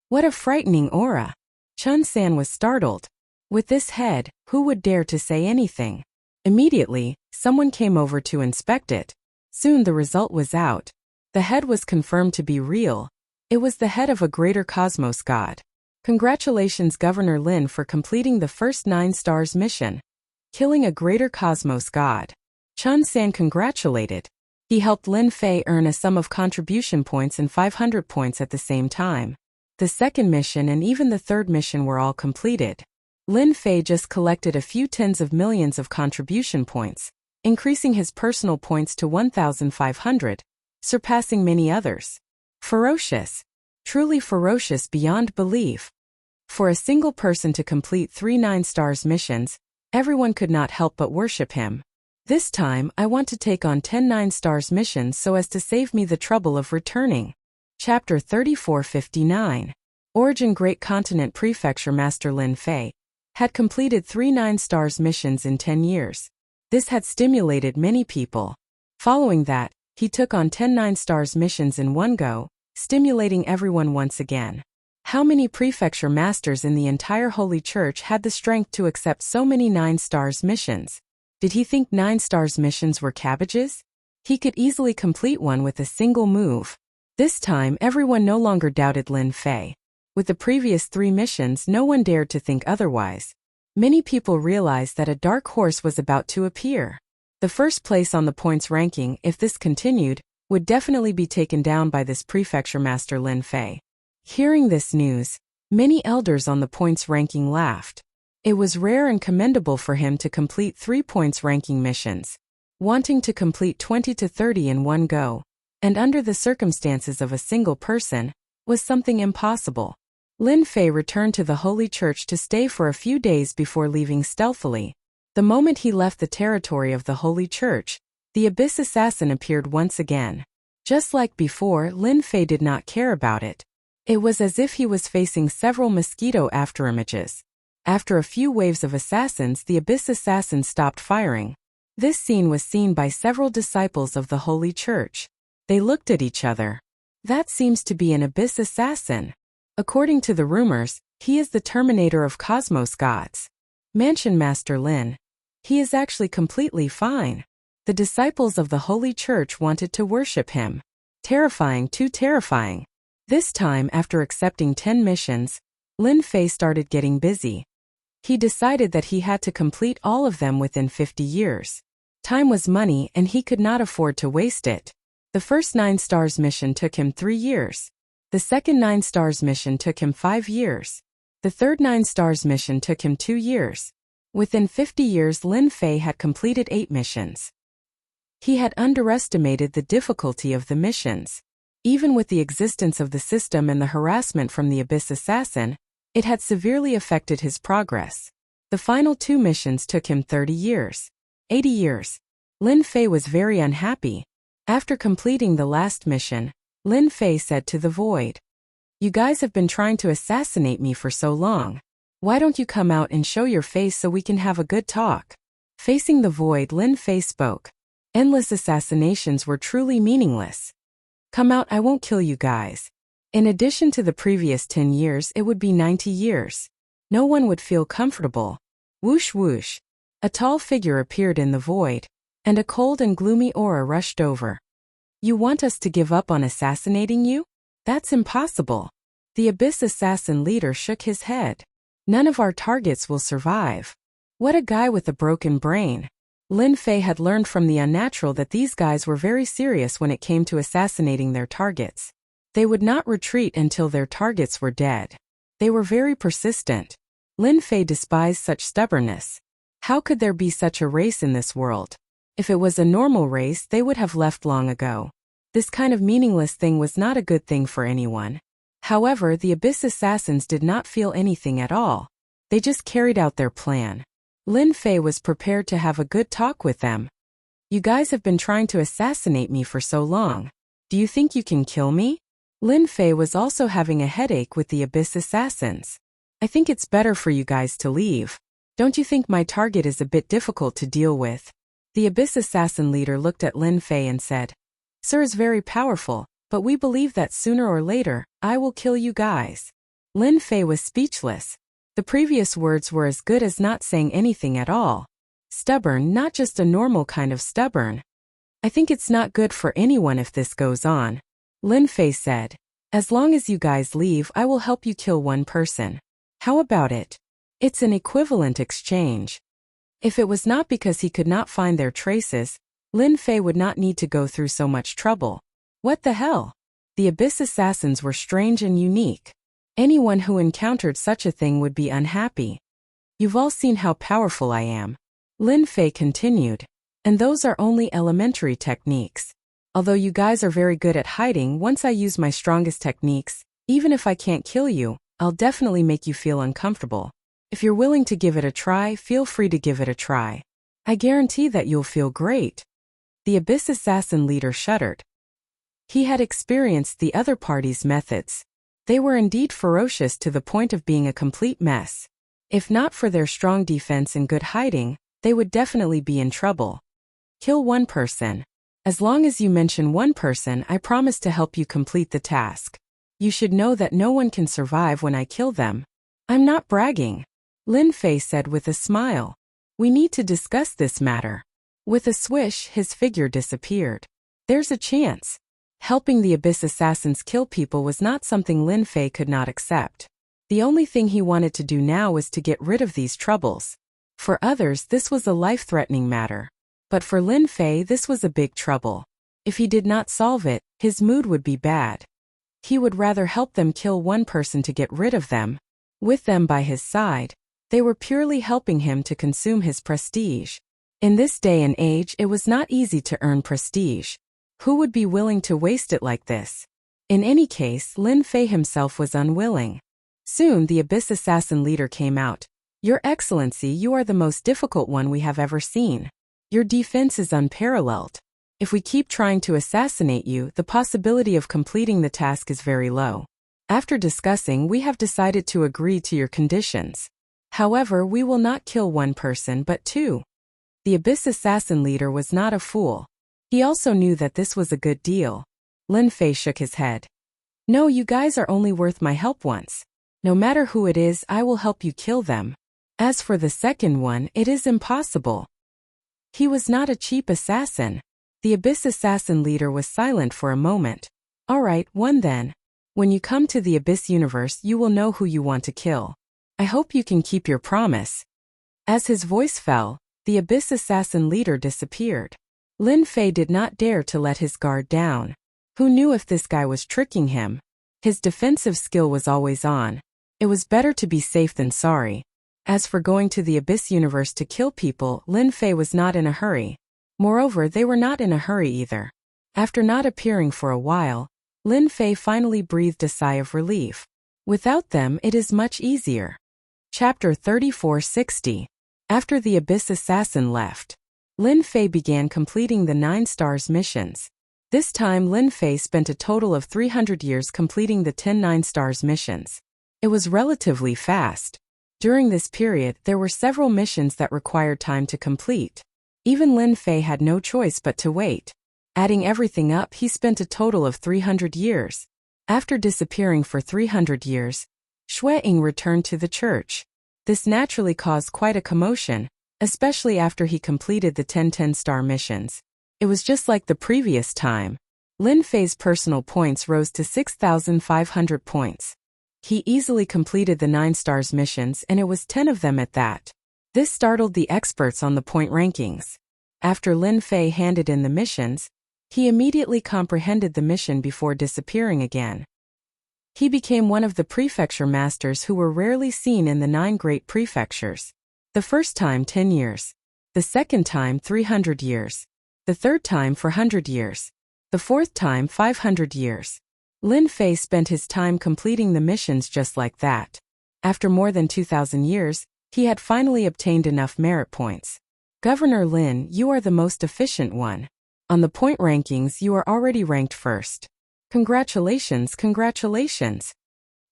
What a frightening aura. Chun San was startled. With this head, who would dare to say anything? Immediately, someone came over to inspect it. Soon the result was out. The head was confirmed to be real. It was the head of a greater cosmos god. Congratulations, Governor Lin, for completing the first 9 stars mission. Killing a greater cosmos god. Chun San congratulated. He helped Lin Fei earn a sum of contribution points and 500 points at the same time. The second mission and even the third mission were all completed. Lin Fei just collected a few tens of millions of contribution points, increasing his personal points to 1,500, surpassing many others. Ferocious. Truly ferocious beyond belief. For a single person to complete 3 9-stars missions, everyone could not help but worship him. This time, I want to take on 10 9-stars missions so as to save me the trouble of returning. Chapter 3459. Origin. Great Continent Prefecture Master Lin Fei had completed 3 9-stars missions in 10 years. This had stimulated many people. Following that, he took on 10 9-stars missions in one go, stimulating everyone once again. How many prefecture masters in the entire Holy Church had the strength to accept so many 9-stars missions? Did he think 9-stars missions were cabbages? He could easily complete one with a single move. This time, everyone no longer doubted Lin Fei. With the previous 3 missions, no one dared to think otherwise. Many people realized that a dark horse was about to appear. The first place on the points ranking, if this continued, would definitely be taken down by this prefecture master Lin Fei. Hearing this news, many elders on the points ranking laughed. It was rare and commendable for him to complete 3 points ranking missions. Wanting to complete 20 to 30 in one go, and under the circumstances of a single person, was something impossible. Lin Fei returned to the Holy Church to stay for a few days before leaving stealthily. The moment he left the territory of the Holy Church, the Abyss Assassin appeared once again. Just like before, Lin Fei did not care about it. It was as if he was facing several mosquito afterimages. After a few waves of assassins, the Abyss Assassin stopped firing. This scene was seen by several disciples of the Holy Church. They looked at each other. That seems to be an Abyss Assassin. According to the rumors, he is the terminator of cosmos gods. Mansion Master Lin. He is actually completely fine. The disciples of the Holy Church wanted to worship him. Terrifying, too terrifying. This time, after accepting 10 missions, Lin Fei started getting busy. He decided that he had to complete all of them within 50 years. Time was money and he could not afford to waste it. The first 9-stars mission took him 3 years. The second 9-stars mission took him 5 years. The third 9-stars mission took him 2 years. Within 50 years, Lin Fei had completed 8 missions. He had underestimated the difficulty of the missions. Even with the existence of the system and the harassment from the Abyss Assassin, It had severely affected his progress. The final 2 missions took him 30 years. 80 years. Lin Fei was very unhappy. After completing the last mission, Lin Fei said to the void, "You guys have been trying to assassinate me for so long. Why don't you come out and show your face so we can have a good talk?" Facing the void, Lin Fei spoke. Endless assassinations were truly meaningless. "Come out, I won't kill you guys." In addition to the previous 10 years, it would be 90 years. No one would feel comfortable. Whoosh whoosh. A tall figure appeared in the void, and a cold and gloomy aura rushed over. "You want us to give up on assassinating you? That's impossible." The Abyss Assassin leader shook his head. "None of our targets will survive." What a guy with a broken brain. Lin Fei had learned from the Unnatural that these guys were very serious when it came to assassinating their targets. They would not retreat until their targets were dead. They were very persistent. Lin Fei despised such stubbornness. How could there be such a race in this world? If it was a normal race, they would have left long ago. This kind of meaningless thing was not a good thing for anyone. However, the Abyss Assassins did not feel anything at all. They just carried out their plan. Lin Fei was prepared to have a good talk with them. "You guys have been trying to assassinate me for so long. Do you think you can kill me?" Lin Fei was also having a headache with the Abyss Assassins. "I think it's better for you guys to leave. Don't you think my target is a bit difficult to deal with?" The Abyss Assassin leader looked at Lin Fei and said, "Sir is very powerful, but we believe that sooner or later, I will kill you guys." Lin Fei was speechless. The previous words were as good as not saying anything at all. Stubborn, not just a normal kind of stubborn. "I think it's not good for anyone if this goes on," Lin Fei said. "As long as you guys leave, I will help you kill one person. How about it? It's an equivalent exchange." If it was not because he could not find their traces, Lin Fei would not need to go through so much trouble. What the hell? The Abyss Assassins were strange and unique. Anyone who encountered such a thing would be unhappy. "You've all seen how powerful I am," Lin Fei continued. "And those are only elementary techniques. Although you guys are very good at hiding, once I use my strongest techniques, even if I can't kill you, I'll definitely make you feel uncomfortable. If you're willing to give it a try, feel free to give it a try. I guarantee that you'll feel great." The Abyss Assassin leader shuddered. He had experienced the other party's methods. They were indeed ferocious to the point of being a complete mess. If not for their strong defense and good hiding, they would definitely be in trouble. "Kill one person. As long as you mention one person, I promise to help you complete the task. You should know that no one can survive when I kill them." "I'm not bragging," Lin Fei said with a smile. "We need to discuss this matter." With a swish, his figure disappeared. There's a chance. Helping the Abyss Assassins kill people was not something Lin Fei could not accept. The only thing he wanted to do now was to get rid of these troubles. For others, this was a life-threatening matter. But for Lin Fei, this was a big trouble. If he did not solve it, his mood would be bad. He would rather help them kill one person to get rid of them. With them by his side, they were purely helping him to consume his prestige. In this day and age, it was not easy to earn prestige. Who would be willing to waste it like this? In any case, Lin Fei himself was unwilling. Soon the Abyss Assassin leader came out. "Your Excellency, you are the most difficult one we have ever seen. Your defense is unparalleled. If we keep trying to assassinate you, the possibility of completing the task is very low. After discussing, we have decided to agree to your conditions. However, we will not kill one person but 2. The Abyss Assassin leader was not a fool. He also knew that this was a good deal. Lin Fei shook his head. "No, you guys are only worth my help once. No matter who it is, I will help you kill them. As for the second one, it is impossible." He was not a cheap assassin. The Abyss Assassin leader was silent for a moment. "All right, one then. When you come to the Abyss universe, you will know who you want to kill. I hope you can keep your promise." As his voice fell, the Abyss Assassin leader disappeared. Lin Fei did not dare to let his guard down. Who knew if this guy was tricking him? His defensive skill was always on. It was better to be safe than sorry. As for going to the Abyss universe to kill people, Lin Fei was not in a hurry. Moreover, they were not in a hurry either. After not appearing for a while, Lin Fei finally breathed a sigh of relief. Without them it is much easier. Chapter 3460. After the Abyss Assassin left, Lin Fei began completing the 9 stars missions. This time Lin Fei spent a total of 300 years completing the 10 9 stars missions. It was relatively fast. During this period there were several missions that required time to complete. Even Lin Fei had no choice but to wait. Adding everything up, he spent a total of 300 years. After disappearing for 300 years, Xue Ying returned to the church. This naturally caused quite a commotion, especially after he completed the 10 10-star missions. It was just like the previous time. Lin Fei's personal points rose to 6,500 points. He easily completed the 9 stars missions, and it was 10 of them at that. This startled the experts on the point rankings. After Lin Fei handed in the missions, he immediately comprehended the mission before disappearing again. He became one of the prefecture masters who were rarely seen in the 9 great prefectures. The first time 10 years. The second time 300 years. The third time 400 years. The fourth time 500 years. Lin Fei spent his time completing the missions just like that. After more than 2,000 years, he had finally obtained enough merit points. Governor Lin, you are the most efficient one. On the point rankings you are already ranked first. Congratulations, congratulations.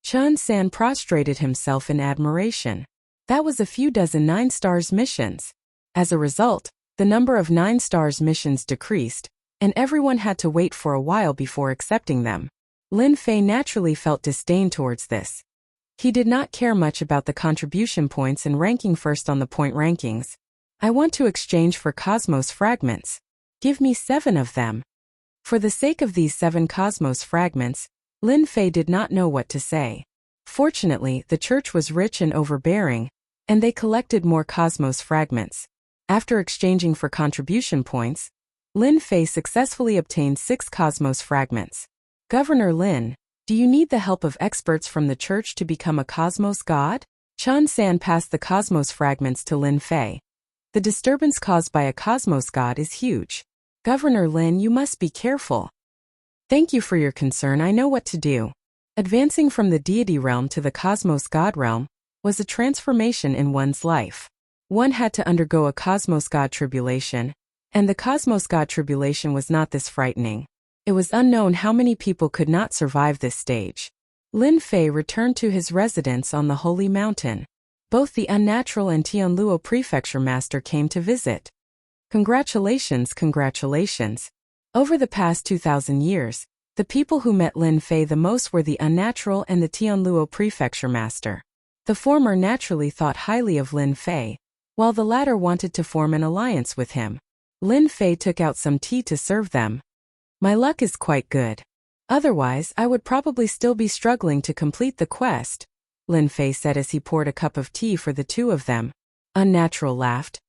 Chen San prostrated himself in admiration. That was a few dozen 9 stars missions. As a result, the number of 9 stars missions decreased, and everyone had to wait for a while before accepting them. Lin Fei naturally felt disdain towards this. He did not care much about the contribution points and ranking first on the point rankings. I want to exchange for cosmos fragments. Give me 7 of them. For the sake of these 7 cosmos fragments, Lin Fei did not know what to say. Fortunately, the church was rich and overbearing, and they collected more cosmos fragments. After exchanging for contribution points, Lin Fei successfully obtained 6 cosmos fragments. Governor Lin, do you need the help of experts from the church to become a cosmos god? Chen San passed the cosmos fragments to Lin Fei. The disturbance caused by a cosmos god is huge. Governor Lin, you must be careful. Thank you for your concern, I know what to do. Advancing from the deity realm to the cosmos god realm was a transformation in one's life. One had to undergo a cosmos god tribulation, and the cosmos god tribulation was not this frightening. It was unknown how many people could not survive this stage. Lin Fei returned to his residence on the Holy Mountain. Both the Unnatural and Tianluo Prefecture Master came to visit. Congratulations, congratulations. Over the past 2,000 years, the people who met Lin Fei the most were the Unnatural and the Tianluo Prefecture Master. The former naturally thought highly of Lin Fei, while the latter wanted to form an alliance with him. Lin Fei took out some tea to serve them. My luck is quite good. Otherwise, I would probably still be struggling to complete the quest, Lin Fei said as he poured a cup of tea for the 2 of them. Unnatural laughed.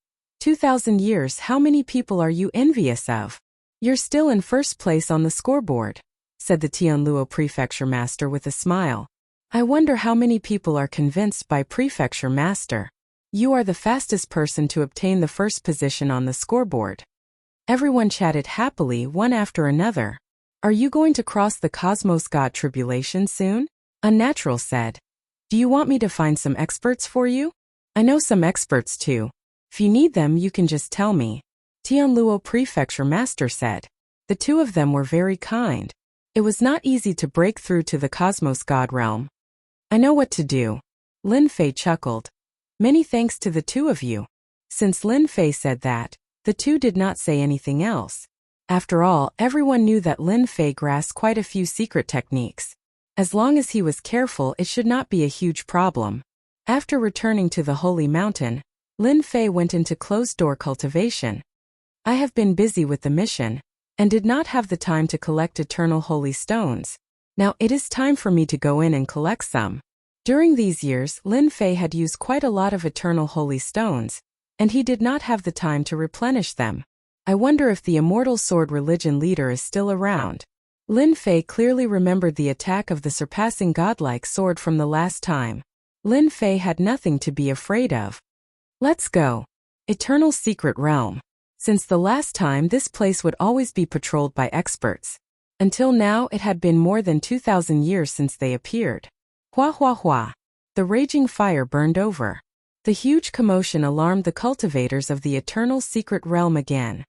2,000 years, how many people are you envious of? You're still in first place on the scoreboard, said the Tianluo Prefecture Master with a smile. I wonder how many people are convinced by Prefecture Master. You are the fastest person to obtain the first position on the scoreboard. Everyone chatted happily one after another. Are you going to cross the Cosmos God tribulation soon? Unnatural said. Do you want me to find some experts for you? I know some experts too. If you need them, you can just tell me. Tianluo Prefecture Master said. The 2 of them were very kind. It was not easy to break through to the Cosmos God realm. I know what to do. Lin Fei chuckled. Many thanks to the 2 of you. Since Lin Fei said that, the 2 did not say anything else. After all, everyone knew that Lin Fei grasped quite a few secret techniques. As long as he was careful, it should not be a huge problem. After returning to the Holy Mountain, Lin Fei went into closed-door cultivation. I have been busy with the mission, and did not have the time to collect eternal holy stones. Now it is time for me to go in and collect some. During these years, Lin Fei had used quite a lot of eternal holy stones, and he did not have the time to replenish them. I wonder if the immortal sword religion leader is still around. Lin Fei clearly remembered the attack of the surpassing godlike sword from the last time. Lin Fei had nothing to be afraid of. Let's go. Eternal Secret Realm. Since the last time, this place would always be patrolled by experts. Until now, it had been more than 2,000 years since they appeared. Hua hua hua. The raging fire burned over. The huge commotion alarmed the cultivators of the eternal secret realm again.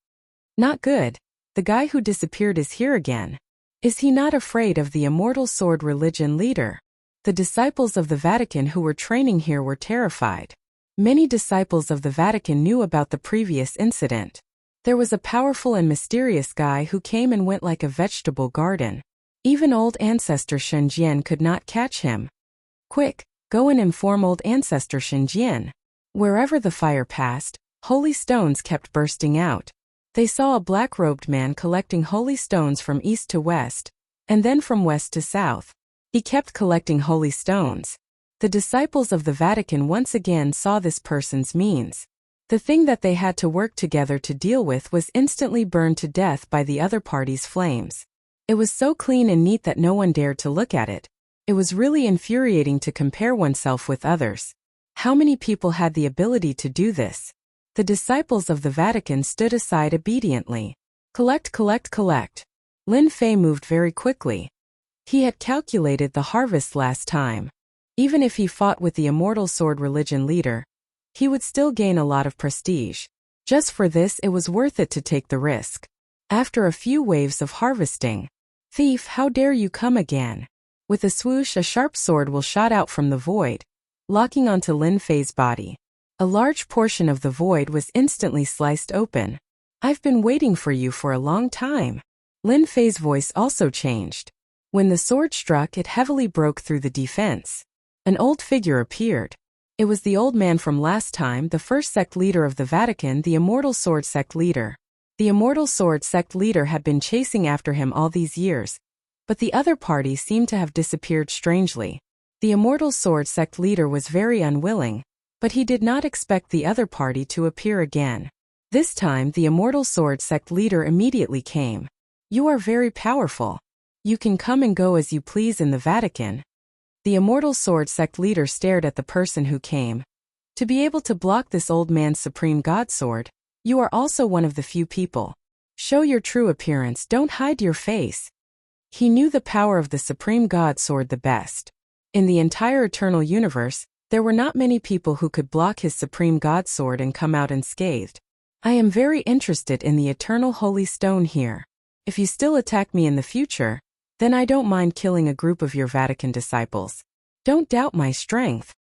Not good. The guy who disappeared is here again. Is he not afraid of the immortal sword religion leader? The disciples of the Vatican who were training here were terrified. Many disciples of the Vatican knew about the previous incident. There was a powerful and mysterious guy who came and went like a vegetable garden. Even old ancestor Shenjian could not catch him. Quick, go and inform old ancestor Shenjian. Wherever the fire passed, holy stones kept bursting out. They saw a black-robed man collecting holy stones from east to west, and then from west to south. He kept collecting holy stones. The disciples of the Vatican once again saw this person's means. The thing that they had to work together to deal with was instantly burned to death by the other party's flames. It was so clean and neat that no one dared to look at it. It was really infuriating to compare oneself with others. How many people had the ability to do this? The disciples of the Vatican stood aside obediently. Collect, collect, collect. Lin Fei moved very quickly. He had calculated the harvest last time. Even if he fought with the immortal sword religion leader, he would still gain a lot of prestige. Just for this, it was worth it to take the risk. After a few waves of harvesting, "Thief, how dare you come again?" With a swoosh, a sharp sword will shot out from the void, locking onto Lin Fei's body. A large portion of the void was instantly sliced open. "I've been waiting for you for a long time." Lin Fei's voice also changed. When the sword struck, it heavily broke through the defense. An old figure appeared. It was the old man from last time, the first sect leader of the Vatican, the Immortal Sword Sect leader. The Immortal Sword Sect leader had been chasing after him all these years, but the other party seemed to have disappeared strangely. The Immortal Sword Sect leader was very unwilling, but he did not expect the other party to appear again. This time the Immortal Sword Sect leader immediately came. "You are very powerful. You can come and go as you please in the Vatican." The Immortal Sword Sect leader stared at the person who came. To be able to block this old man's supreme god sword, you are also one of the few people. Show your true appearance, don't hide your face. He knew the power of the supreme god sword the best. In the entire eternal universe, there were not many people who could block his supreme god sword and come out unscathed. "I am very interested in the eternal holy stone here. If you still attack me in the future, then I don't mind killing a group of your Vatican disciples. Don't doubt my strength."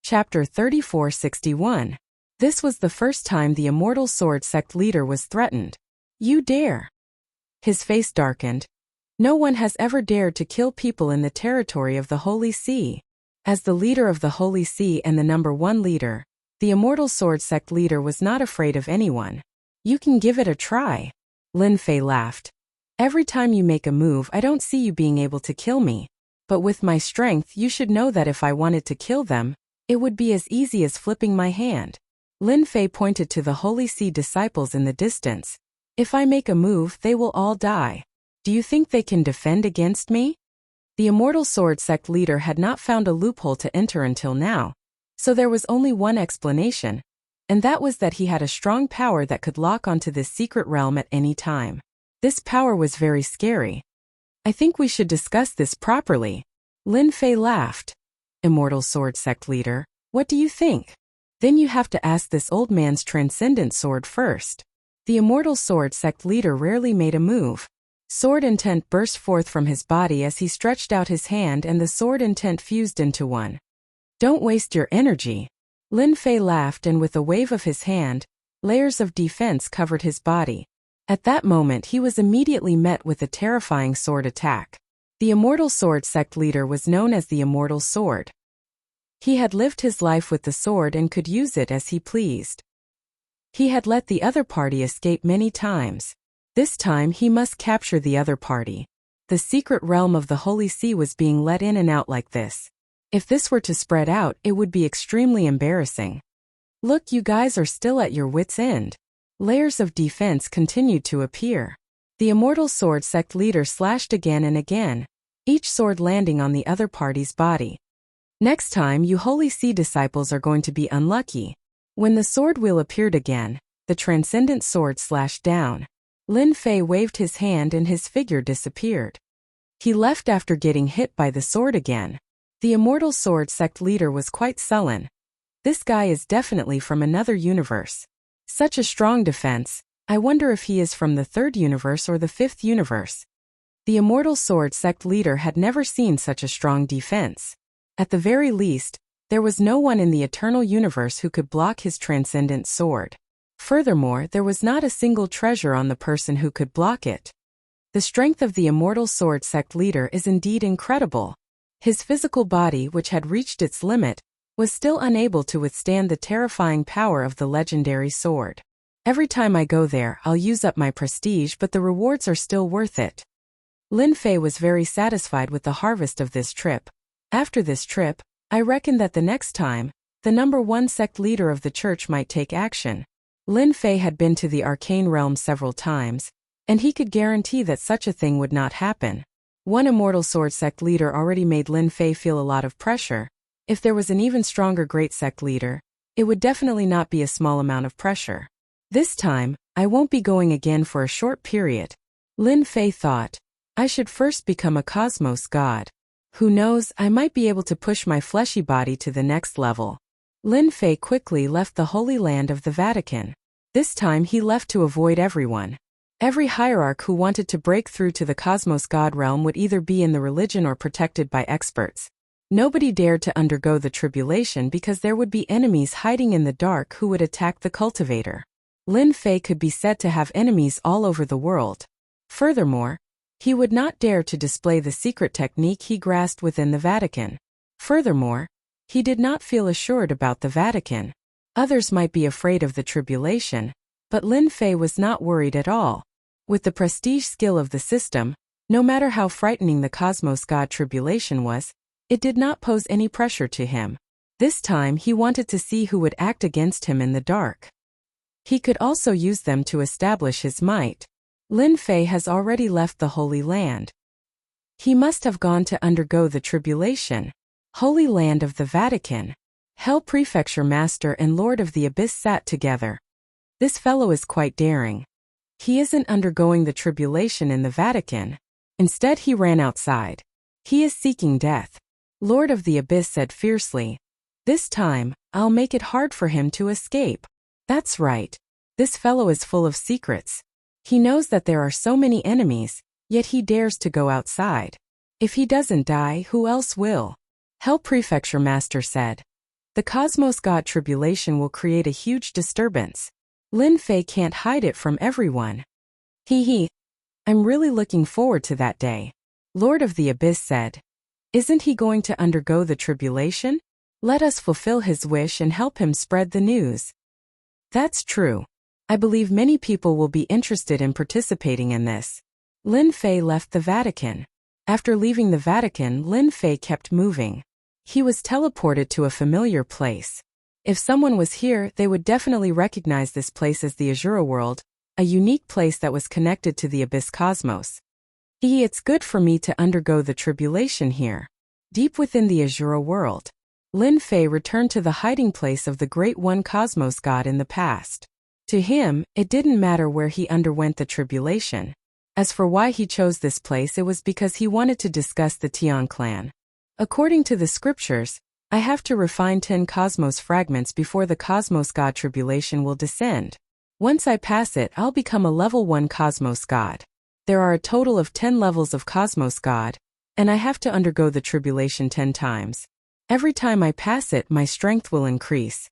Chapter 3461. This was the first time the Immortal Sword Sect leader was threatened. "You dare?" His face darkened. No one has ever dared to kill people in the territory of the Holy See. As the leader of the Holy See and the #1 leader, the Immortal Sword Sect leader was not afraid of anyone. "You can give it a try." Lin Fei laughed. "Every time you make a move, I don't see you being able to kill me. But with my strength, you should know that if I wanted to kill them, it would be as easy as flipping my hand." Lin Fei pointed to the Holy See disciples in the distance. "If I make a move, they will all die. Do you think they can defend against me?" The Immortal Sword Sect leader had not found a loophole to enter until now, so there was only one explanation, and that was that he had a strong power that could lock onto this secret realm at any time. This power was very scary. "I think we should discuss this properly." Lin Fei laughed. "Immortal Sword Sect leader, what do you think?" "Then you have to ask this old man's transcendent sword first." The Immortal Sword Sect leader rarely made a move. Sword intent burst forth from his body as he stretched out his hand, and the sword intent fused into one. "Don't waste your energy." Lin Fei laughed, and with a wave of his hand, layers of defense covered his body. At that moment he was immediately met with a terrifying sword attack. The Immortal Sword Sect leader was known as the Immortal Sword. He had lived his life with the sword and could use it as he pleased. He had let the other party escape many times. This time he must capture the other party. The secret realm of the Holy See was being let in and out like this. If this were to spread out, it would be extremely embarrassing. "Look, you guys are still at your wits' end." Layers of defense continued to appear. The Immortal Sword Sect leader slashed again and again, each sword landing on the other party's body. "Next time, you Holy See disciples are going to be unlucky." When the sword wheel appeared again, the transcendent sword slashed down. Lin Fei waved his hand and his figure disappeared. He left after getting hit by the sword again. The Immortal Sword sect leader was quite sullen. This guy is definitely from another universe. Such a strong defense, I wonder if he is from the 3rd universe or the 5th universe. The Immortal Sword sect leader had never seen such a strong defense. At the very least, there was no one in the eternal universe who could block his transcendent sword. Furthermore, there was not a single treasure on the person who could block it. The strength of the Immortal Sword sect leader is indeed incredible. His physical body, which had reached its limit, was still unable to withstand the terrifying power of the legendary sword. Every time I go there, I'll use up my prestige, but the rewards are still worth it. Lin Fei was very satisfied with the harvest of this trip. After this trip, I reckon that the next time, the number 1 sect leader of the church might take action. Lin Fei had been to the arcane realm several times, and he could guarantee that such a thing would not happen. One Immortal Sword sect leader already made Lin Fei feel a lot of pressure. If there was an even stronger great sect leader, it would definitely not be a small amount of pressure. This time, I won't be going again for a short period. Lin Fei thought, I should first become a cosmos god. Who knows, I might be able to push my fleshy body to the next level. Lin Fei quickly left the Holy Land of the Vatican. This time he left to avoid everyone. Every hierarch who wanted to break through to the cosmos god realm would either be in the religion or protected by experts. Nobody dared to undergo the tribulation because there would be enemies hiding in the dark who would attack the cultivator. Lin Fei could be said to have enemies all over the world. Furthermore, he would not dare to display the secret technique he grasped within the Vatican. Furthermore, he did not feel assured about the Vatican. Others might be afraid of the tribulation, but Lin Fei was not worried at all. With the prestige skill of the system, no matter how frightening the cosmos god tribulation was, it did not pose any pressure to him. This time he wanted to see who would act against him in the dark. He could also use them to establish his might. Lin Fei has already left the Holy Land. He must have gone to undergo the tribulation. Holy Land of the Vatican. Hell Prefecture Master and Lord of the Abyss sat together. This fellow is quite daring. He isn't undergoing the tribulation in the Vatican. Instead he ran outside. He is seeking death. Lord of the Abyss said fiercely. This time, I'll make it hard for him to escape. That's right. This fellow is full of secrets. He knows that there are so many enemies, yet he dares to go outside. If he doesn't die, who else will? Hell Prefecture Master said. The Cosmos God tribulation will create a huge disturbance. Lin Fei can't hide it from everyone. I'm really looking forward to that day. Lord of the Abyss said. Isn't he going to undergo the tribulation? Let us fulfill his wish and help him spread the news. That's true. I believe many people will be interested in participating in this. Lin Fei left the Vatican. After leaving the Vatican, Lin Fei kept moving. He was teleported to a familiar place. If someone was here, they would definitely recognize this place as the Azura world, a unique place that was connected to the Abyss cosmos. It's good for me to undergo the tribulation here. Deep within the Azura world, Lin Fei returned to the hiding place of the Great One Cosmos God in the past. To him, it didn't matter where he underwent the tribulation. As for why he chose this place, it was because he wanted to discuss the Tian clan. According to the scriptures, I have to refine 10 cosmos fragments before the Cosmos God tribulation will descend. Once I pass it, I'll become a level 1 Cosmos God. There are a total of 10 levels of Cosmos God, and I have to undergo the tribulation 10 times. Every time I pass it, my strength will increase.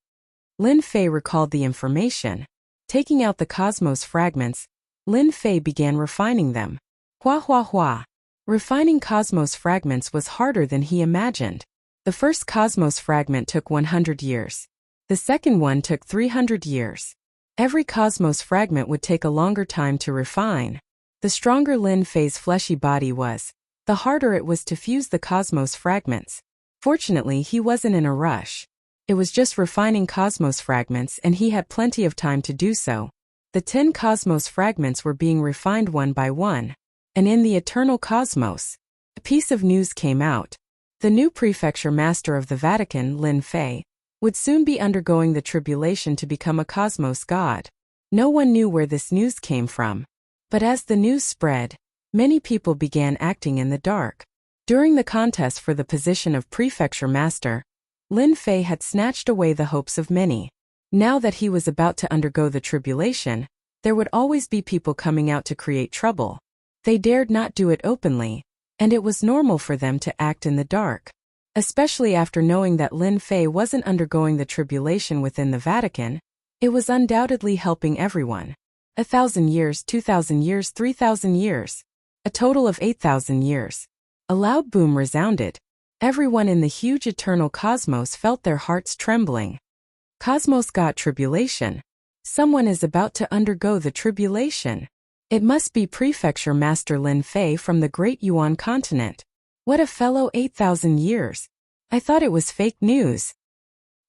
Lin Fei recalled the information. Taking out the cosmos fragments, Lin Fei began refining them. Hua. Refining cosmos fragments was harder than he imagined. The first cosmos fragment took 100 years. The second one took 300 years. Every cosmos fragment would take a longer time to refine. The stronger Lin Fei's fleshy body was, the harder it was to fuse the cosmos fragments. Fortunately, he wasn't in a rush. It was just refining cosmos fragments and he had plenty of time to do so. The 10 cosmos fragments were being refined one by one. And in the eternal cosmos, a piece of news came out. The new prefecture master of the Vatican, Lin Fei, would soon be undergoing the tribulation to become a cosmos god. No one knew where this news came from. But as the news spread, many people began acting in the dark. During the contest for the position of prefecture master, Lin Fei had snatched away the hopes of many. Now that he was about to undergo the tribulation, there would always be people coming out to create trouble. They dared not do it openly, and it was normal for them to act in the dark. Especially after knowing that Lin Fei wasn't undergoing the tribulation within the Vatican, it was undoubtedly helping everyone. 1,000 years, 2,000 years, 3,000 years. A total of 8,000 years. A loud boom resounded. Everyone in the huge eternal cosmos felt their hearts trembling. Cosmos got tribulation. Someone is about to undergo the tribulation. It must be Prefecture Master Lin Fei from the Great Yuan continent. What a fellow 8,000 years. I thought it was fake news.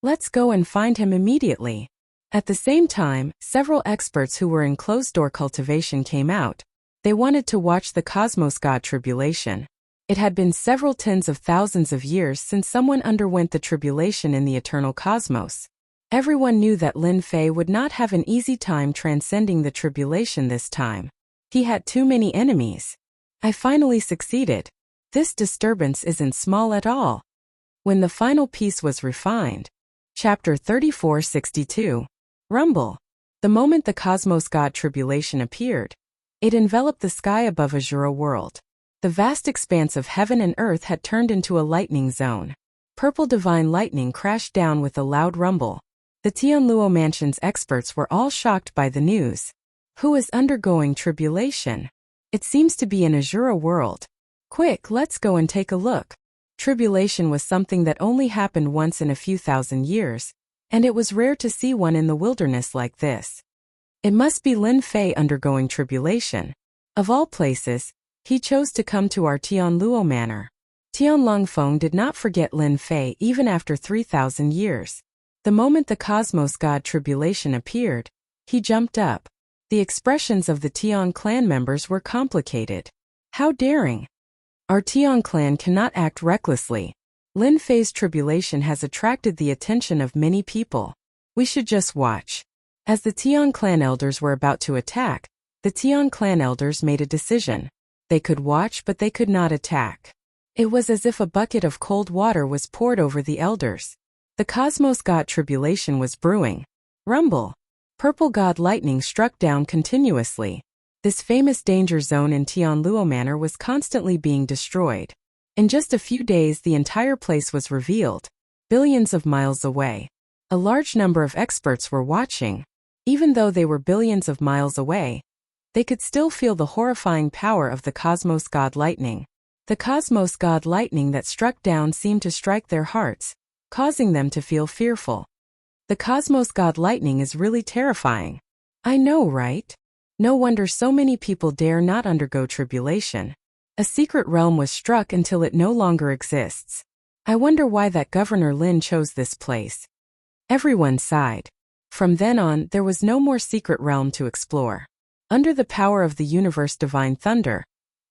Let's go and find him immediately. At the same time, several experts who were in closed-door cultivation came out. They wanted to watch the Cosmos God tribulation. It had been several tens of thousands of years since someone underwent the tribulation in the eternal cosmos. Everyone knew that Lin Fei would not have an easy time transcending the tribulation this time. He had too many enemies. I finally succeeded. This disturbance isn't small at all. When the final piece was refined. Chapter 3462. Rumble. The moment the Cosmos God tribulation appeared, it enveloped the sky above Azura world. The vast expanse of heaven and earth had turned into a lightning zone. Purple divine lightning crashed down with a loud rumble. The Tianluo Mansion's experts were all shocked by the news. Who is undergoing tribulation? It seems to be an Azura world. Quick, let's go and take a look. Tribulation was something that only happened once in a few thousand years, and it was rare to see one in the wilderness like this. It must be Lin Fei undergoing tribulation. Of all places, he chose to come to our Tianluo Manor. Tian Longfeng did not forget Lin Fei even after 3,000 years. The moment the Cosmos God tribulation appeared, he jumped up. The expressions of the Tian clan members were complicated. How daring! Our Tian clan cannot act recklessly. Lin Fei's tribulation has attracted the attention of many people. We should just watch. As the Tian clan elders were about to attack, the Tian clan elders made a decision. They could watch but they could not attack. It was as if a bucket of cold water was poured over the elders. The Cosmos God tribulation was brewing. Rumble. Purple God lightning struck down continuously. This famous danger zone in Tianluo Manor was constantly being destroyed. In just a few days the entire place was revealed. Billions of miles away. A large number of experts were watching. Even though they were billions of miles away, they could still feel the horrifying power of the Cosmos God lightning. The Cosmos God lightning that struck down seemed to strike their hearts, causing them to feel fearful. The Cosmos God lightning is really terrifying. I know, right? No wonder so many people dare not undergo tribulation. A secret realm was struck until it no longer exists. I wonder why that Governor Lin chose this place. Everyone sighed. From then on, there was no more secret realm to explore. Under the power of the universe divine thunder,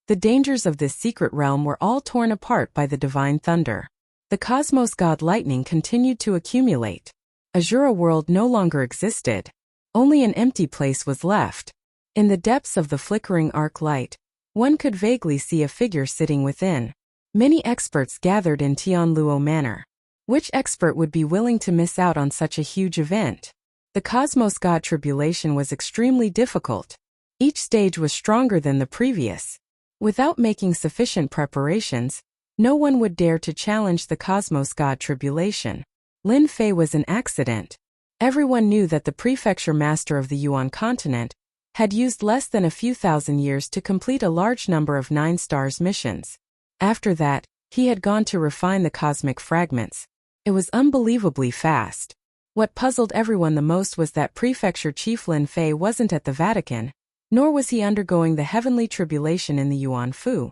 the dangers of this secret realm were all torn apart by the divine thunder. The Cosmos God lightning continued to accumulate. Azura world no longer existed. Only an empty place was left. In the depths of the flickering arc light, one could vaguely see a figure sitting within. Many experts gathered in Tianluo Manor. Which expert would be willing to miss out on such a huge event? The Cosmos God tribulation was extremely difficult. Each stage was stronger than the previous. Without making sufficient preparations, no one would dare to challenge the Cosmos God tribulation. Lin Fei was an accident. Everyone knew that the prefecture master of the Yuan continent had used less than a few thousand years to complete a large number of 9 stars missions. After that, he had gone to refine the cosmic fragments. It was unbelievably fast. What puzzled everyone the most was that prefecture chief Lin Fei wasn't at the Vatican, nor was he undergoing the heavenly tribulation in the Yuan Fu.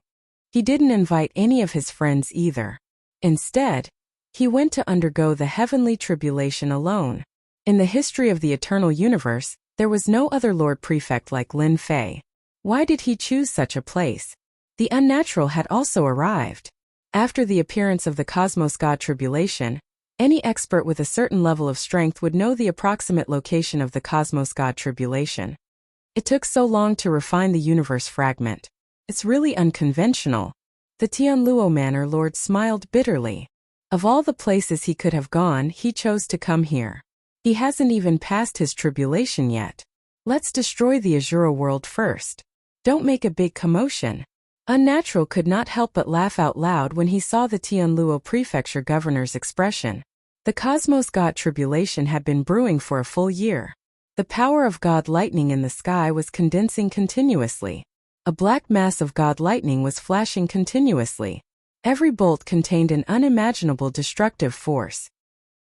He didn't invite any of his friends either. Instead, he went to undergo the heavenly tribulation alone. In the history of the eternal universe, there was no other Lord Prefect like Lin Fei. Why did he choose such a place? The unnatural had also arrived. After the appearance of the Cosmos God tribulation, any expert with a certain level of strength would know the approximate location of the Cosmos God tribulation. It took so long to refine the universe fragment. It's really unconventional. The Tianluo Manor Lord smiled bitterly. Of all the places he could have gone, he chose to come here. He hasn't even passed his tribulation yet. Let's destroy the Azura world first. Don't make a big commotion. Unnatural could not help but laugh out loud when he saw the Tianluo Prefecture governor's expression. The Cosmos God tribulation had been brewing for a full year. The power of God lightning in the sky was condensing continuously. A black mass of God lightning was flashing continuously. Every bolt contained an unimaginable destructive force.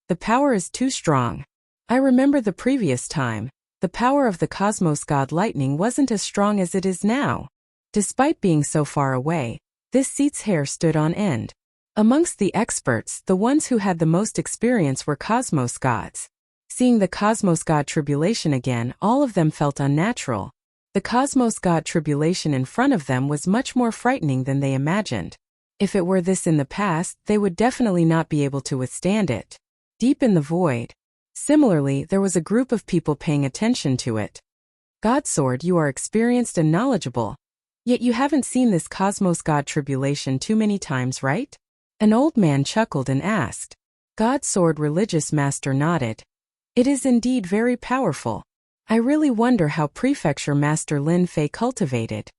The power is too strong. I remember the previous time. The power of the Cosmos God lightning wasn't as strong as it is now. Despite being so far away, this seat's hair stood on end. Amongst the experts, the ones who had the most experience were Cosmos gods. Seeing the Cosmos God tribulation again, all of them felt unnatural. The Cosmos God tribulation in front of them was much more frightening than they imagined. If it were this in the past, they would definitely not be able to withstand it. Deep in the void. Similarly, there was a group of people paying attention to it. Godsword, you are experienced and knowledgeable. Yet you haven't seen this Cosmos God tribulation too many times, right? An old man chuckled and asked. Godsword religious master nodded. It is indeed very powerful. I really wonder how Prefecture Master Lin Fei cultivated.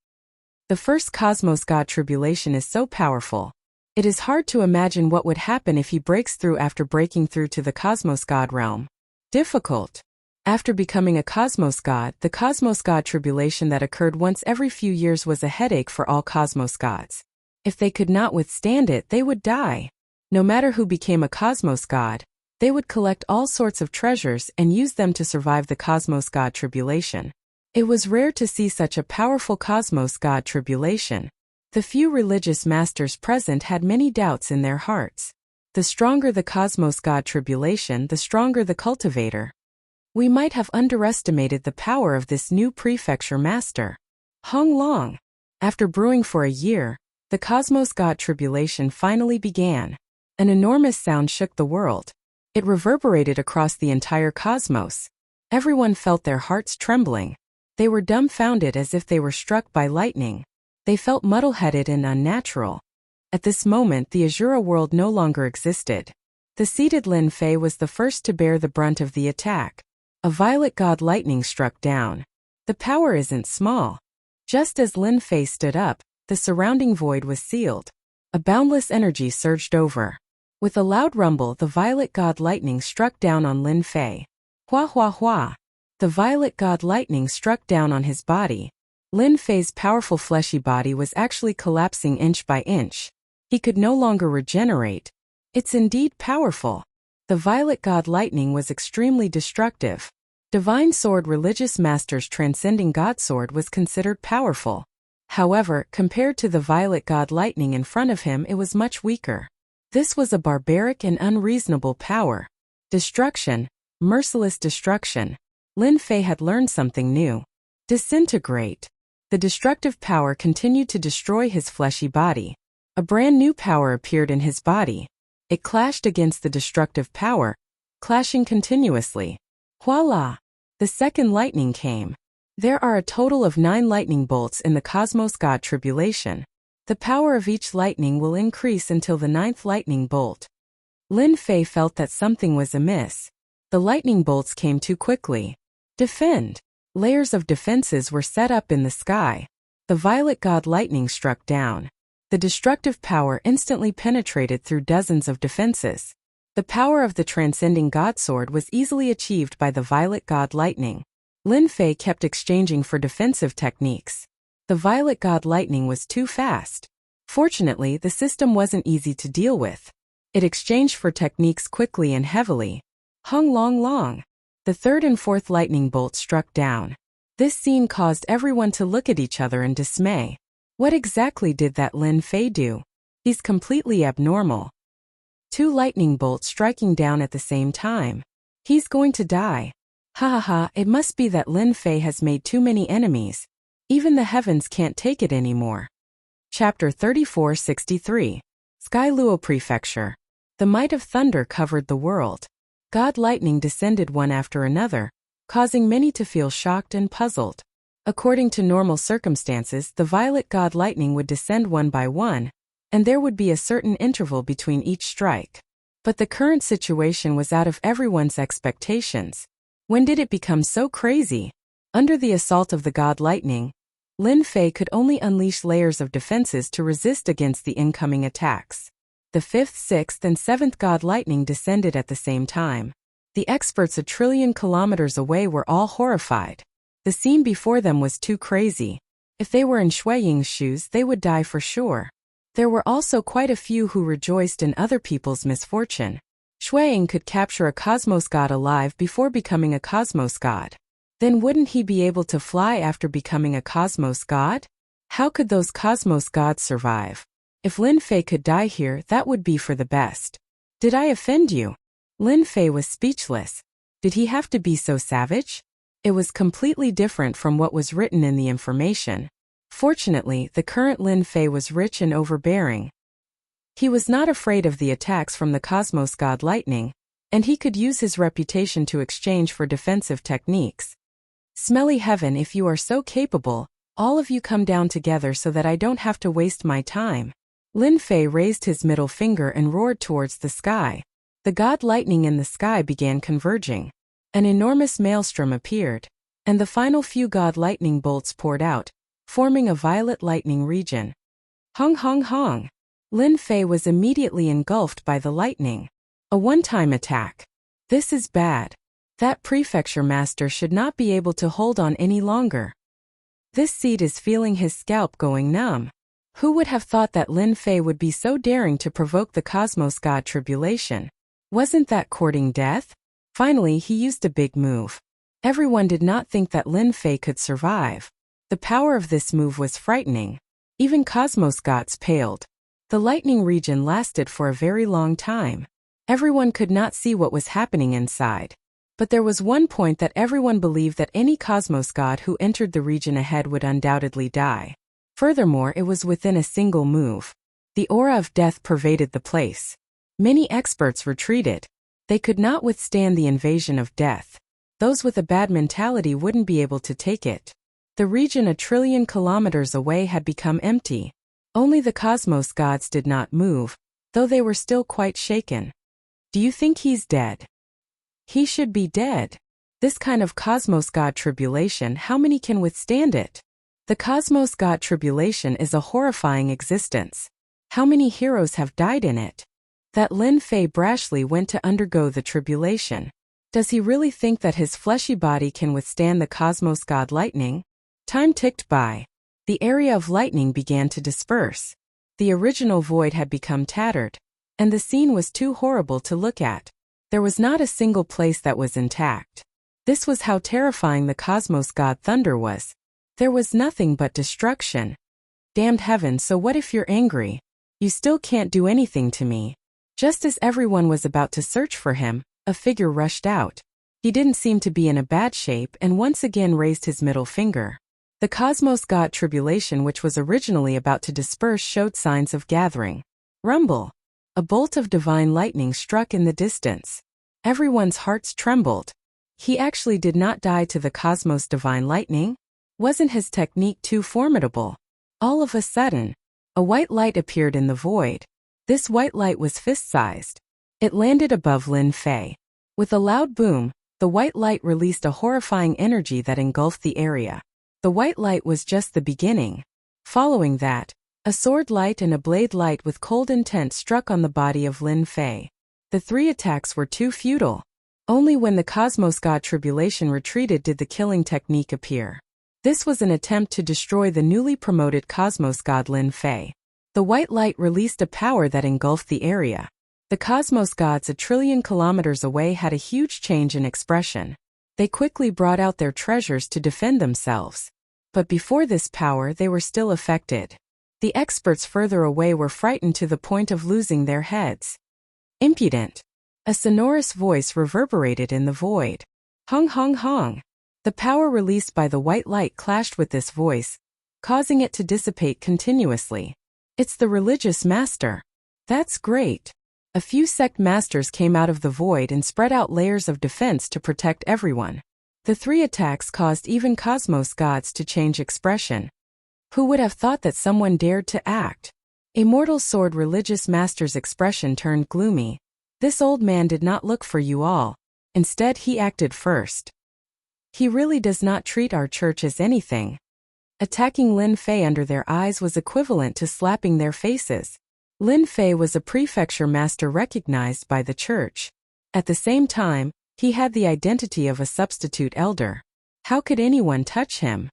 The first Cosmos God tribulation is so powerful. It is hard to imagine what would happen if he breaks through after breaking through to the Cosmos God realm. Difficult. After becoming a Cosmos God, the Cosmos God tribulation that occurred once every few years was a headache for all Cosmos gods. If they could not withstand it, they would die. No matter who became a Cosmos God, they would collect all sorts of treasures and use them to survive the Cosmos God tribulation. It was rare to see such a powerful Cosmos God tribulation. The few religious masters present had many doubts in their hearts. The stronger the Cosmos God tribulation, the stronger the cultivator. We might have underestimated the power of this new prefecture master. Hung Long. After brewing for a year, the Cosmos God tribulation finally began. An enormous sound shook the world. It reverberated across the entire cosmos. Everyone felt their hearts trembling. They were dumbfounded as if they were struck by lightning. They felt muddle-headed and unnatural. At this moment, the Azura world no longer existed. The seated Lin Fei was the first to bear the brunt of the attack. A violet god lightning struck down. The power isn't small. Just as Lin Fei stood up, the surrounding void was sealed. A boundless energy surged over. With a loud rumble, the violet god lightning struck down on Lin Fei. Hua hua hua. The violet god lightning struck down on his body. Lin Fei's powerful fleshy body was actually collapsing inch by inch. He could no longer regenerate. It's indeed powerful. The violet god lightning was extremely destructive. Divine Sword Religious Master's Transcending God Sword was considered powerful. However, compared to the violet god lightning in front of him, it was much weaker. This was a barbaric and unreasonable power. Destruction. Merciless destruction. Lin Fei had learned something new. Disintegrate. The destructive power continued to destroy his fleshy body. A brand new power appeared in his body. It clashed against the destructive power, clashing continuously. Voila! The second lightning came. There are a total of 9 lightning bolts in the Cosmos God Tribulation. The power of each lightning will increase until the 9th lightning bolt. Lin Fei felt that something was amiss. The lightning bolts came too quickly. Defend! Layers of defenses were set up in the sky. The violet god lightning struck down. The destructive power instantly penetrated through dozens of defenses. The power of the transcending god sword was easily achieved by the violet god lightning. Lin Fei kept exchanging for defensive techniques. The violet god lightning was too fast. Fortunately, the system wasn't easy to deal with. It exchanged for techniques quickly and heavily. Hung long long. The 3rd and 4th lightning bolts struck down. This scene caused everyone to look at each other in dismay. What exactly did that Lin Fei do? He's completely abnormal. 2 lightning bolts striking down at the same time. He's going to die. Ha ha ha, it must be that Lin Fei has made too many enemies. Even the heavens can't take it anymore. Chapter 3463. Sky Luo Prefecture. The might of thunder covered the world. God lightning descended one after another, causing many to feel shocked and puzzled. According to normal circumstances, the violet god lightning would descend one by one, and there would be a certain interval between each strike. But the current situation was out of everyone's expectations. When did it become so crazy? Under the assault of the god lightning, Lin Fei could only unleash layers of defenses to resist against the incoming attacks. The 5th, 6th, and 7th god lightning descended at the same time. The experts a trillion kilometers away were all horrified. The scene before them was too crazy. If they were in Shui Ying's shoes, they would die for sure. There were also quite a few who rejoiced in other people's misfortune. Shui Ying could capture a cosmos god alive before becoming a cosmos god. Then wouldn't he be able to fly after becoming a cosmos god? How could those cosmos gods survive? If Lin Fei could die here, that would be for the best. Did I offend you? Lin Fei was speechless. Did he have to be so savage? It was completely different from what was written in the information. Fortunately, the current Lin Fei was rich and overbearing. He was not afraid of the attacks from the cosmos god lightning, and he could use his reputation to exchange for defensive techniques. Smelly heaven, if you are so capable, all of you come down together so that I don't have to waste my time. Lin Fei raised his middle finger and roared towards the sky. The god lightning in the sky began converging. An enormous maelstrom appeared, and the final few god lightning bolts poured out, forming a violet lightning region. Hong hong hong! Lin Fei was immediately engulfed by the lightning. A one-time attack. This is bad. That prefecture master should not be able to hold on any longer. This seed is feeling his scalp going numb. Who would have thought that Lin Fei would be so daring to provoke the cosmos god tribulation? Wasn't that courting death? Finally, he used a big move. Everyone did not think that Lin Fei could survive. The power of this move was frightening. Even cosmos gods paled. The lightning region lasted for a very long time. Everyone could not see what was happening inside. But there was one point that everyone believed, that any cosmos god who entered the region ahead would undoubtedly die. Furthermore, it was within a single move. The aura of death pervaded the place. Many experts retreated. They could not withstand the invasion of death. Those with a bad mentality wouldn't be able to take it. The region a trillion kilometers away had become empty. Only the cosmos gods did not move, though they were still quite shaken. Do you think he's dead? He should be dead. This kind of cosmos god tribulation, how many can withstand it? The cosmos god tribulation is a horrifying existence. How many heroes have died in it? That Lin Fei brashly went to undergo the tribulation. Does he really think that his fleshy body can withstand the cosmos god lightning? Time ticked by. The area of lightning began to disperse. The original void had become tattered, and the scene was too horrible to look at. There was not a single place that was intact. This was how terrifying the cosmos god thunder was. There was nothing but destruction. Damned heaven, so what if you're angry? You still can't do anything to me. Just as everyone was about to search for him, a figure rushed out. He didn't seem to be in a bad shape and once again raised his middle finger. The cosmos god tribulation, which was originally about to disperse, showed signs of gathering. Rumble! A bolt of divine lightning struck in the distance. Everyone's hearts trembled. He actually did not die to the cosmos divine lightning? Wasn't his technique too formidable? All of a sudden, a white light appeared in the void. This white light was fist-sized. It landed above Lin Fei. With a loud boom, the white light released a horrifying energy that engulfed the area. The white light was just the beginning. Following that, a sword light and a blade light with cold intent struck on the body of Lin Fei. The three attacks were too futile. Only when the cosmos god tribulation retreated did the killing technique appear. This was an attempt to destroy the newly promoted cosmos god Lin Fei. The white light released a power that engulfed the area. The cosmos gods a trillion kilometers away had a huge change in expression. They quickly brought out their treasures to defend themselves. But before this power, they were still affected. The experts further away were frightened to the point of losing their heads. Impudent! A sonorous voice reverberated in the void. Hong hong hong! The power released by the white light clashed with this voice, causing it to dissipate continuously. It's the religious master. That's great. A few sect masters came out of the void and spread out layers of defense to protect everyone. The three attacks caused even cosmos gods to change expression. Who would have thought that someone dared to act? Immortal Sword Religious Master's expression turned gloomy. This old man did not look for you all. Instead, he acted first. He really does not treat our church as anything. Attacking Lin Fei under their eyes was equivalent to slapping their faces. Lin Fei was a prefecture master recognized by the church. At the same time, he had the identity of a substitute elder. How could anyone touch him?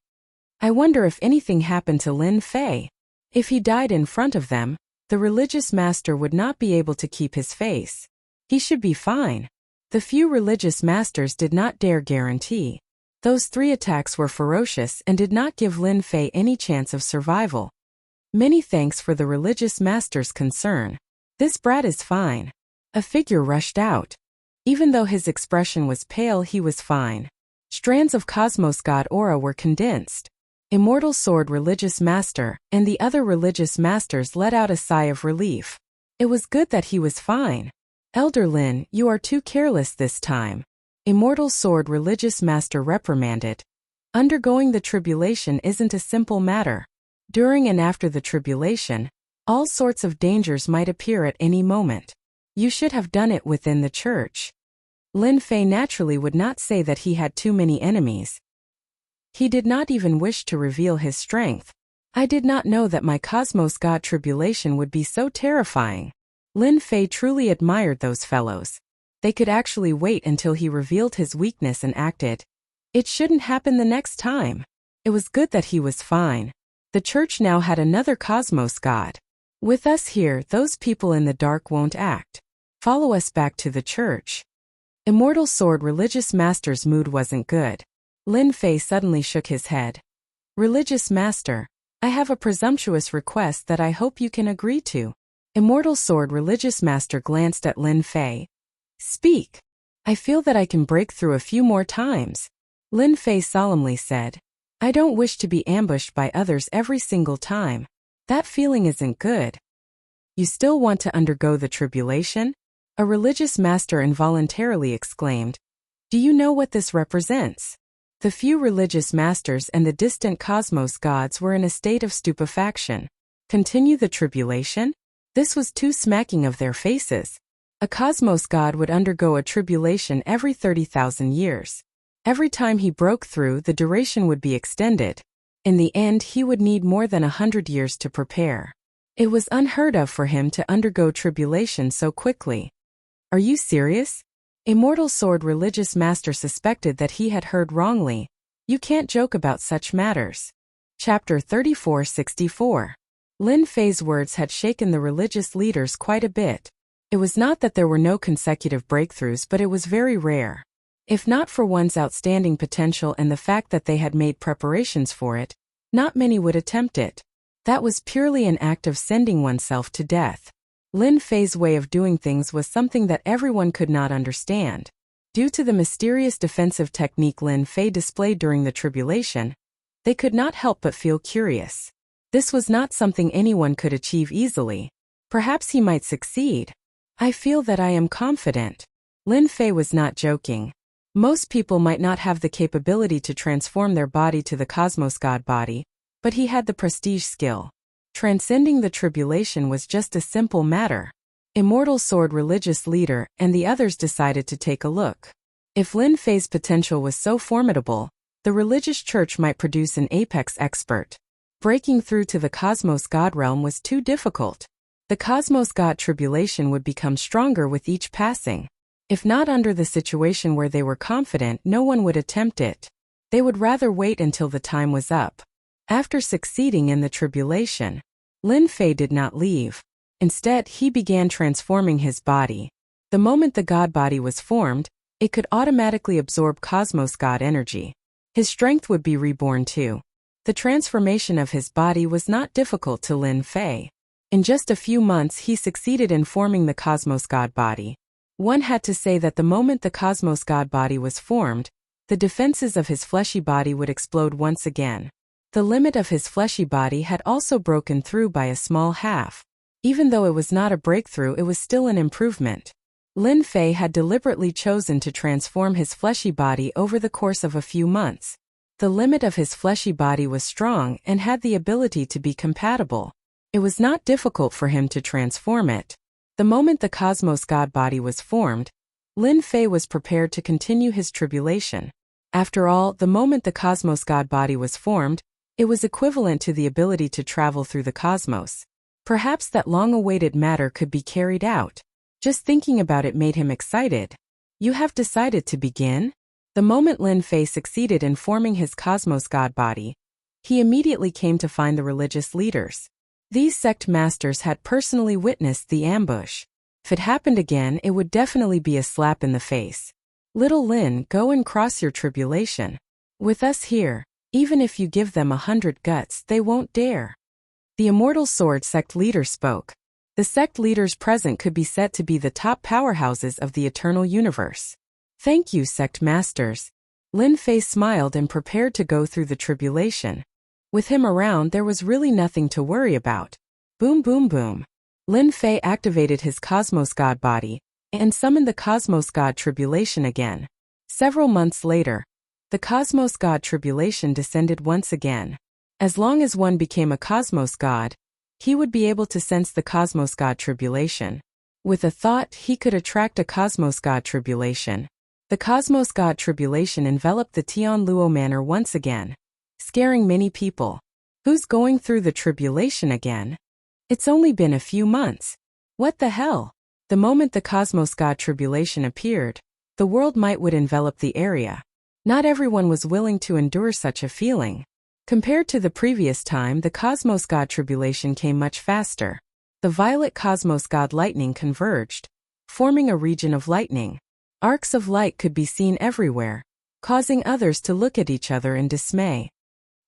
I wonder if anything happened to Lin Fei. If he died in front of them, the religious master would not be able to keep his face. He should be fine. The few religious masters did not dare guarantee. Those 3 attacks were ferocious and did not give Lin Fei any chance of survival. Many thanks for the religious master's concern. This brat is fine. A figure rushed out. Even though his expression was pale, he was fine. Strands of Cosmos God aura were condensed. Immortal Sword Religious Master and the other religious masters let out a sigh of relief. It was good that he was fine. Elder Lin, you are too careless this time. Immortal Sword Religious Master reprimanded. Undergoing the tribulation isn't a simple matter. During and after the tribulation, all sorts of dangers might appear at any moment. You should have done it within the church. Lin Fei naturally would not say that he had too many enemies. He did not even wish to reveal his strength. I did not know that my Cosmos God tribulation would be so terrifying. Lin Fei truly admired those fellows. They could actually wait until he revealed his weakness and acted. It shouldn't happen the next time. It was good that he was fine. The church now had another Cosmos God. With us here, those people in the dark won't act. Follow us back to the church. Immortal Sword Religious Master's mood wasn't good. Lin Fei suddenly shook his head. Religious Master, I have a presumptuous request that I hope you can agree to. Immortal Sword Religious Master glanced at Lin Fei. Speak. I feel that I can break through a few more times. Lin Fei solemnly said. I don't wish to be ambushed by others every single time. That feeling isn't good. You still want to undergo the tribulation? A religious master involuntarily exclaimed. Do you know what this represents? The few religious masters and the distant cosmos gods were in a state of stupefaction. Continue the tribulation? This was too smacking of their faces. A cosmos god would undergo a tribulation every 30,000 years. Every time he broke through, the duration would be extended. In the end, he would need more than 100 years to prepare. It was unheard of for him to undergo tribulation so quickly. Are you serious? Immortal Sword Religious Master suspected that he had heard wrongly. You can't joke about such matters. Chapter 3464. Lin Fei's words had shaken the religious leaders quite a bit. It was not that there were no consecutive breakthroughs, but it was very rare. If not for one's outstanding potential and the fact that they had made preparations for it, not many would attempt it. That was purely an act of sending oneself to death. Lin Fei's way of doing things was something that everyone could not understand. Due to the mysterious defensive technique Lin Fei displayed during the tribulation, they could not help but feel curious. This was not something anyone could achieve easily. Perhaps he might succeed. I feel that I am confident. Lin Fei was not joking. Most people might not have the capability to transform their body to the Cosmos God body, but he had the prestige skill. Transcending the tribulation was just a simple matter. Immortal Sword Religious Leader and the others decided to take a look. If Lin Fei's potential was so formidable, the religious church might produce an apex expert. Breaking through to the Cosmos God realm was too difficult. The Cosmos God tribulation would become stronger with each passing. If not under the situation where they were confident, no one would attempt it. They would rather wait until the time was up. After succeeding in the tribulation, Lin Fei did not leave. Instead, he began transforming his body. The moment the God body was formed, it could automatically absorb Cosmos God energy. His strength would be reborn too. The transformation of his body was not difficult to Lin Fei. In just a few months, he succeeded in forming the Cosmos God body. One had to say that the moment the Cosmos God body was formed, the defenses of his fleshy body would explode once again. The limit of his fleshy body had also broken through by a small half. Even though it was not a breakthrough, it was still an improvement. Lin Fei had deliberately chosen to transform his fleshy body over the course of a few months. The limit of his fleshy body was strong and had the ability to be compatible. It was not difficult for him to transform it. The moment the Cosmos God body was formed, Lin Fei was prepared to continue his tribulation. After all, the moment the Cosmos God body was formed, it was equivalent to the ability to travel through the cosmos. Perhaps that long-awaited matter could be carried out. Just thinking about it made him excited. You have decided to begin? The moment Lin Fei succeeded in forming his Cosmos God body, he immediately came to find the religious leaders. These sect masters had personally witnessed the ambush. If it happened again, it would definitely be a slap in the face. Little Lin, go and cross your tribulation. With us here, even if you give them 100 guts, they won't dare. The Immortal Sword sect leader spoke. The sect leaders present could be said to be the top powerhouses of the eternal universe. Thank you, sect masters. Lin Fei smiled and prepared to go through the tribulation. With him around, there was really nothing to worry about. Boom boom boom. Lin Fei activated his Cosmos God body and summoned the Cosmos God tribulation again. Several months later, the Cosmos God tribulation descended once again. As long as one became a Cosmos God, he would be able to sense the Cosmos God tribulation. With a thought, he could attract a Cosmos God tribulation. The Cosmos God tribulation enveloped the Tian Luo Manor once again, scaring many people. Who's going through the tribulation again? It's only been a few months. What the hell? The moment the Cosmos God tribulation appeared, the world might would envelop the area. Not everyone was willing to endure such a feeling. Compared to the previous time, the Cosmos God tribulation came much faster. The violet Cosmos God lightning converged, forming a region of lightning. Arcs of light could be seen everywhere, causing others to look at each other in dismay.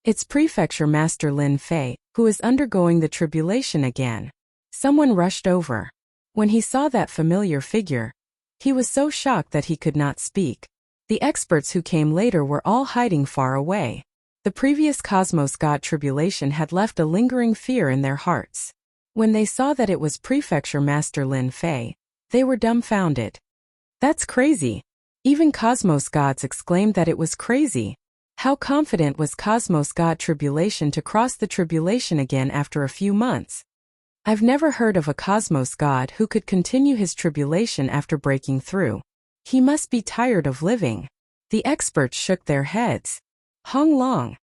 It's Prefecture Master Lin Fei, who is undergoing the tribulation again. Someone rushed over. When he saw that familiar figure, he was so shocked that he could not speak. The experts who came later were all hiding far away. The previous Cosmos God tribulation had left a lingering fear in their hearts. When they saw that it was Prefecture Master Lin Fei, they were dumbfounded. That's crazy. Even Cosmos Gods exclaimed that it was crazy. How confident was Cosmos God tribulation to cross the tribulation again after a few months? I've never heard of a Cosmos God who could continue his tribulation after breaking through. He must be tired of living. The experts shook their heads. Hong Long.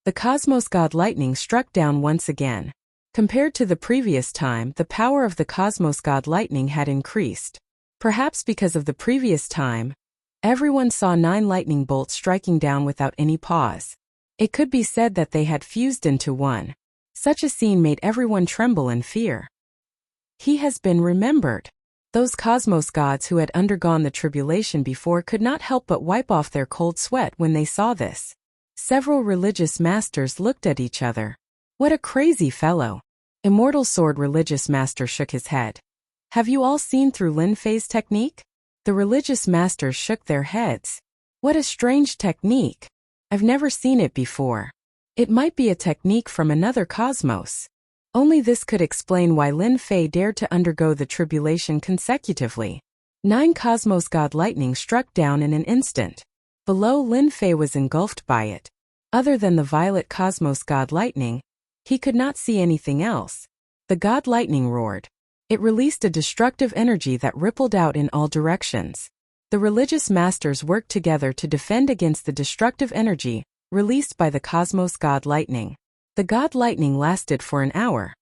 The Cosmos God lightning struck down once again. Compared to the previous time, the power of the Cosmos God lightning had increased. Perhaps because of the previous time, everyone saw 9 lightning bolts striking down without any pause. It could be said that they had fused into one. Such a scene made everyone tremble in fear. He has been remembered. Those Cosmos Gods who had undergone the tribulation before could not help but wipe off their cold sweat when they saw this. Several religious masters looked at each other. What a crazy fellow. Immortal Sword Religious Master shook his head. Have you all seen through Lin Fei's technique? The religious masters shook their heads. What a strange technique. I've never seen it before. It might be a technique from another cosmos. Only this could explain why Lin Fei dared to undergo the tribulation consecutively. 9 Cosmos God lightning struck down in an instant. Below, Lin Fei was engulfed by it. Other than the violet Cosmos God lightning, he could not see anything else. The God lightning roared. It released a destructive energy that rippled out in all directions. The religious masters worked together to defend against the destructive energy released by the Cosmos God lightning. The God lightning lasted for an hour.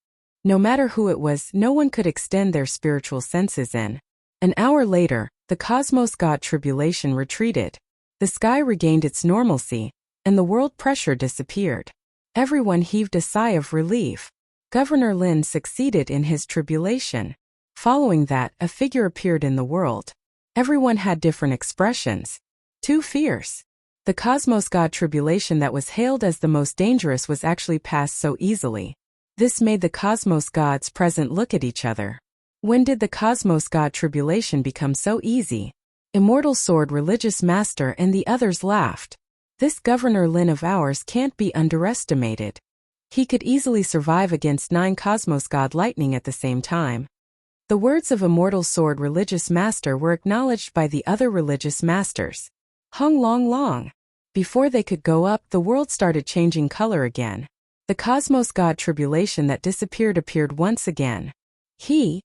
No matter who it was, no one could extend their spiritual senses in. An hour later, the Cosmos God tribulation retreated. The sky regained its normalcy, and the world pressure disappeared. Everyone heaved a sigh of relief. Governor Lin succeeded in his tribulation. Following that, a figure appeared in the world. Everyone had different expressions. Too fierce. The Cosmos God tribulation that was hailed as the most dangerous was actually passed so easily. This made the Cosmos Gods present look at each other. When did the Cosmos God tribulation become so easy? Immortal Sword Religious Master and the others laughed. This Governor Lin of ours can't be underestimated. He could easily survive against 9 Cosmos God lightning at the same time. The words of Immortal Sword Religious Master were acknowledged by the other religious masters. Hung long long. Before they could go up, the world started changing color again. The cosmos god tribulation that disappeared appeared once again. He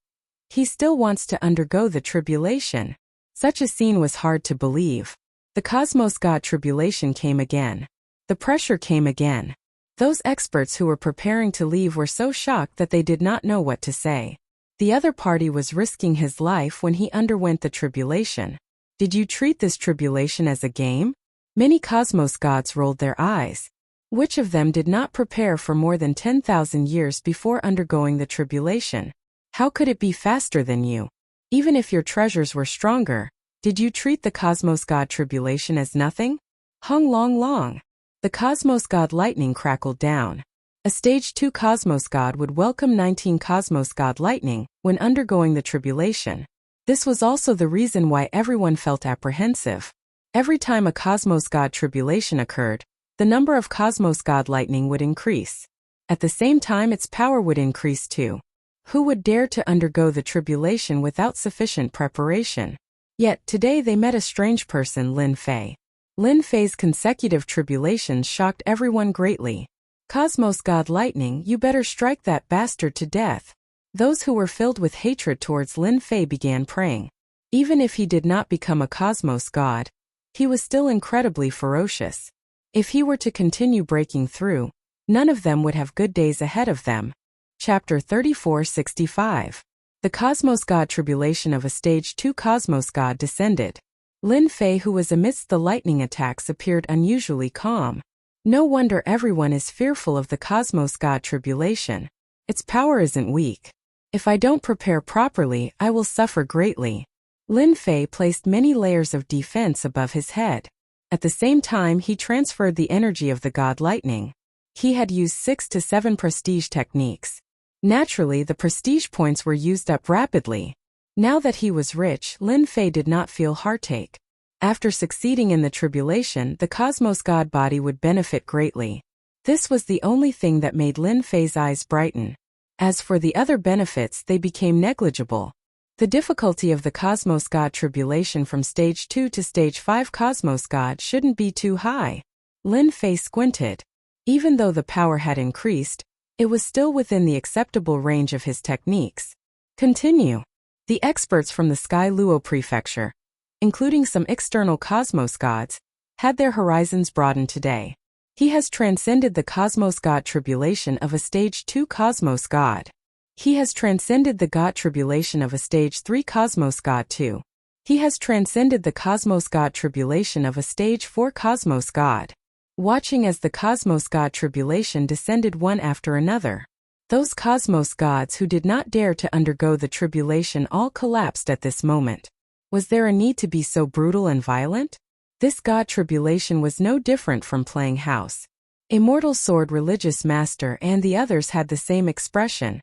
still wants to undergo the tribulation. Such a scene was hard to believe. The cosmos god tribulation came again. The pressure came again. Those experts who were preparing to leave were so shocked that they did not know what to say. The other party was risking his life when he underwent the tribulation. Did you treat this tribulation as a game? Many cosmos gods rolled their eyes. Which of them did not prepare for more than 10,000 years before undergoing the tribulation? How could it be faster than you? Even if your treasures were stronger, did you treat the cosmos god tribulation as nothing? Hung long. The cosmos god lightning crackled down. A stage 2 cosmos god would welcome 19 cosmos god lightning when undergoing the tribulation. This was also the reason why everyone felt apprehensive. Every time a cosmos god tribulation occurred, the number of cosmos god lightning would increase. At the same time, its power would increase too. Who would dare to undergo the tribulation without sufficient preparation? Yet today they met a strange person, Lin Fei. Lin Fei's consecutive tribulations shocked everyone greatly. Cosmos god lightning, you better strike that bastard to death. Those who were filled with hatred towards Lin Fei began praying. Even if he did not become a cosmos god, he was still incredibly ferocious. If he were to continue breaking through, none of them would have good days ahead of them. Chapter 34:65. The cosmos god tribulation of a stage 2 cosmos god descended. Lin Fei, who was amidst the lightning attacks, appeared unusually calm. No wonder everyone is fearful of the cosmos god tribulation. Its power isn't weak. If I don't prepare properly, I will suffer greatly. Lin Fei placed many layers of defense above his head. At the same time, he transferred the energy of the god lightning. He had used 6 to 7 prestige techniques. Naturally, the prestige points were used up rapidly. Now that he was rich, Lin Fei did not feel heartache. After succeeding in the tribulation, the cosmos god body would benefit greatly. This was the only thing that made Lin Fei's eyes brighten. As for the other benefits, they became negligible. The difficulty of the cosmos god tribulation from stage 2 to stage 5 cosmos god shouldn't be too high. Lin Fei squinted. Even though the power had increased, it was still within the acceptable range of his techniques. Continue. The experts from the Sky Luo Prefecture, including some external cosmos gods, had their horizons broadened today. He has transcended the cosmos god tribulation of a stage 2 cosmos god. He has transcended the god tribulation of a stage 3 cosmos god too. He has transcended the cosmos god tribulation of a stage 4 cosmos god. Watching as the cosmos god tribulation descended one after another. Those cosmos gods who did not dare to undergo the tribulation all collapsed at this moment. Was there a need to be so brutal and violent? This god tribulation was no different from playing house. Immortal Sword Religious Master and the others had the same expression.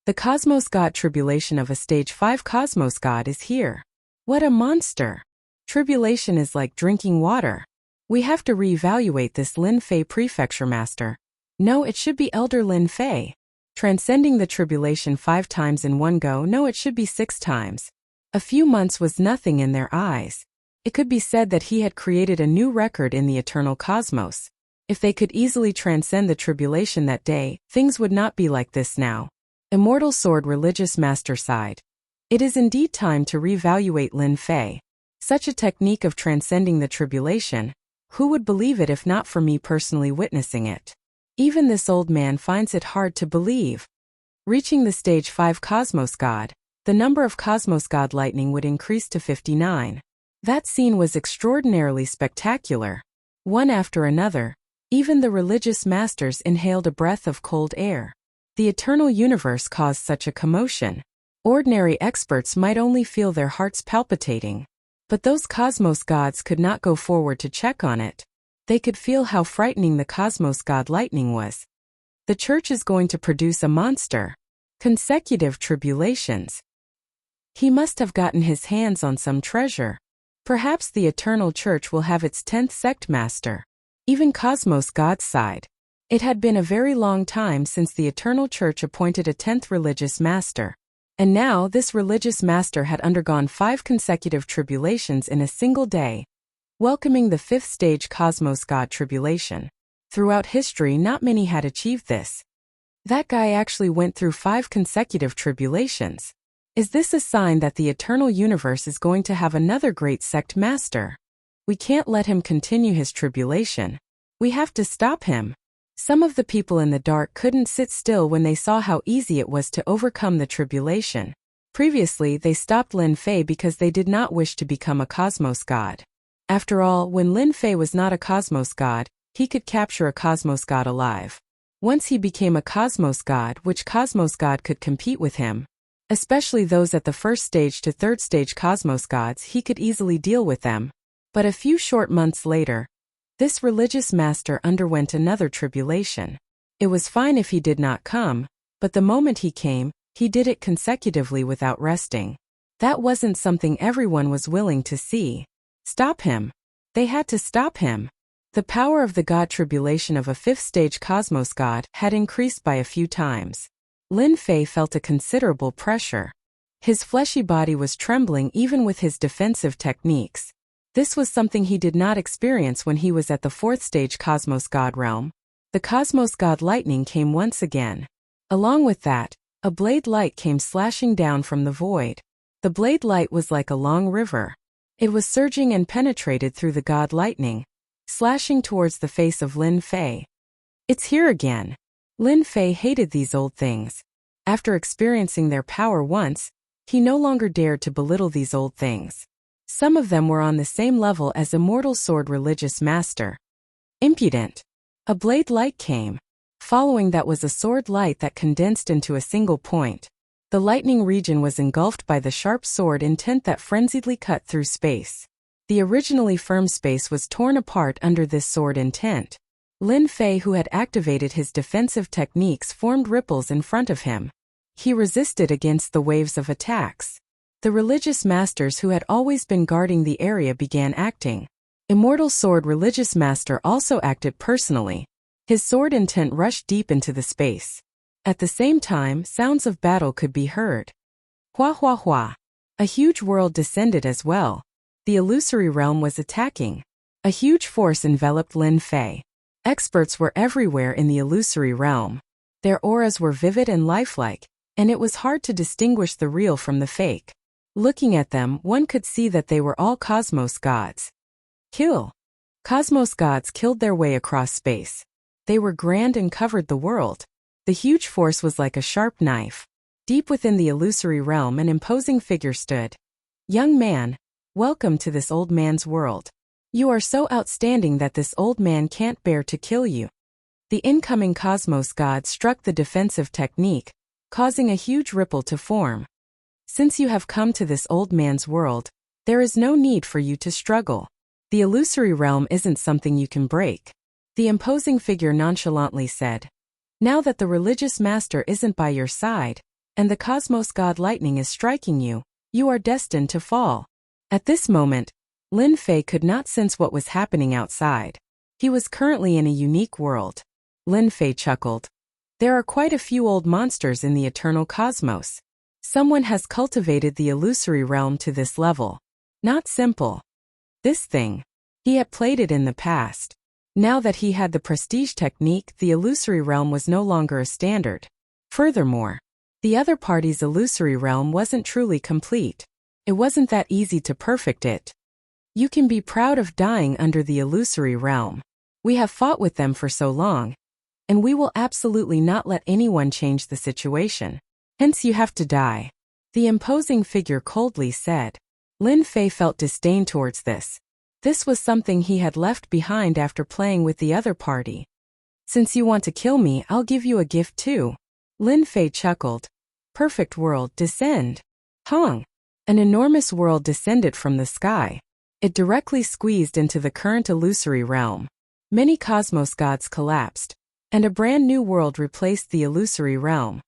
The cosmos god tribulation of a stage 5 cosmos god is here. What a monster! Tribulation is like drinking water. We have to reevaluate this Lin Fei Prefecture Master. No, it should be Elder Lin Fei. Transcending the tribulation 5 times in one go. No, it should be 6 times. A few months was nothing in their eyes. It could be said that he had created a new record in the eternal cosmos. If they could easily transcend the tribulation that day, things would not be like this now. Immortal Sword Religious Master sighed. It is indeed time to reevaluate Lin Fei. Such a technique of transcending the tribulation, who would believe it if not for me personally witnessing it? Even this old man finds it hard to believe. Reaching the stage 5 cosmos god, the number of cosmos god lightning would increase to 59. That scene was extraordinarily spectacular. One after another, even the religious masters inhaled a breath of cold air. The eternal universe caused such a commotion. Ordinary experts might only feel their hearts palpitating. But those cosmos gods could not go forward to check on it. They could feel how frightening the cosmos god lightning was. The church is going to produce a monster. Consecutive tribulations. He must have gotten his hands on some treasure. Perhaps the eternal church will have its 10th sect master. Even cosmos gods sighed. It had been a very long time since the eternal church appointed a 10th religious master. And now this religious master had undergone 5 consecutive tribulations in a single day, welcoming the 5th stage cosmos god tribulation. Throughout history, not many had achieved this. That guy actually went through 5 consecutive tribulations. Is this a sign that the eternal universe is going to have another great sect master? We can't let him continue his tribulation. We have to stop him. Some of the people in the dark couldn't sit still when they saw how easy it was to overcome the tribulation. Previously, they stopped Lin Fei because they did not wish to become a cosmos god. After all, when Lin Fei was not a cosmos god, he could capture a cosmos god alive. Once he became a cosmos god, which cosmos god could compete with him, especially those at the first stage to third stage cosmos gods, he could easily deal with them. But a few short months later, this religious master underwent another tribulation. It was fine if he did not come, but the moment he came, he did it consecutively without resting. That wasn't something everyone was willing to see. Stop him. They had to stop him. The power of the god tribulation of a 5th stage cosmos god had increased by a few times. Lin Fei felt a considerable pressure. His fleshy body was trembling even with his defensive techniques. This was something he did not experience when he was at the 4th stage cosmos god realm. The cosmos god lightning came once again. Along with that, a blade light came slashing down from the void. The blade light was like a long river. It was surging and penetrated through the god lightning, slashing towards the face of Lin Fei. It's here again. Lin Fei hated these old things. After experiencing their power once, he no longer dared to belittle these old things. Some of them were on the same level as Immortal Sword Religious Master. Impudent. A blade light came. Following that was a sword light that condensed into a single point. The lightning region was engulfed by the sharp sword intent that frenziedly cut through space. The originally firm space was torn apart under this sword intent. Lin Fei, who had activated his defensive techniques, formed ripples in front of him. He resisted against the waves of attacks. The religious masters who had always been guarding the area began acting. Immortal Sword Religious Master also acted personally. His sword intent rushed deep into the space. At the same time, sounds of battle could be heard. Hua hua hua. A huge world descended as well. The illusory realm was attacking. A huge force enveloped Lin Fei. Experts were everywhere in the illusory realm. Their auras were vivid and lifelike, and it was hard to distinguish the real from the fake. Looking at them, one could see that they were all cosmos gods. Kill. Cosmos gods killed their way across space. They were grand and covered the world. The huge force was like a sharp knife. Deep within the illusory realm, an imposing figure stood. Young man, welcome to this old man's world. You are so outstanding that this old man can't bear to kill you. The incoming cosmos god struck the defensive technique, causing a huge ripple to form. Since you have come to this old man's world, there is no need for you to struggle. The illusory realm isn't something you can break. The imposing figure nonchalantly said. Now that the religious master isn't by your side, and the cosmos god lightning is striking you, you are destined to fall. At this moment, Lin Fei could not sense what was happening outside. He was currently in a unique world. Lin Fei chuckled. There are quite a few old monsters in the eternal cosmos. Someone has cultivated the illusory realm to this level. Not simple. This thing. He had played it in the past. Now that he had the prestige technique, the illusory realm was no longer a standard. Furthermore, the other party's illusory realm wasn't truly complete. It wasn't that easy to perfect it. You can be proud of dying under the illusory realm. We have fought with them for so long, and we will absolutely not let anyone change the situation. Hence you have to die. The imposing figure coldly said. Lin Fei felt disdain towards this. This was something he had left behind after playing with the other party. Since you want to kill me, I'll give you a gift too. Lin Fei chuckled. Perfect world, descend. Hong. An enormous world descended from the sky. It directly squeezed into the current illusory realm. Many cosmos gods collapsed, and a brand new world replaced the illusory realm.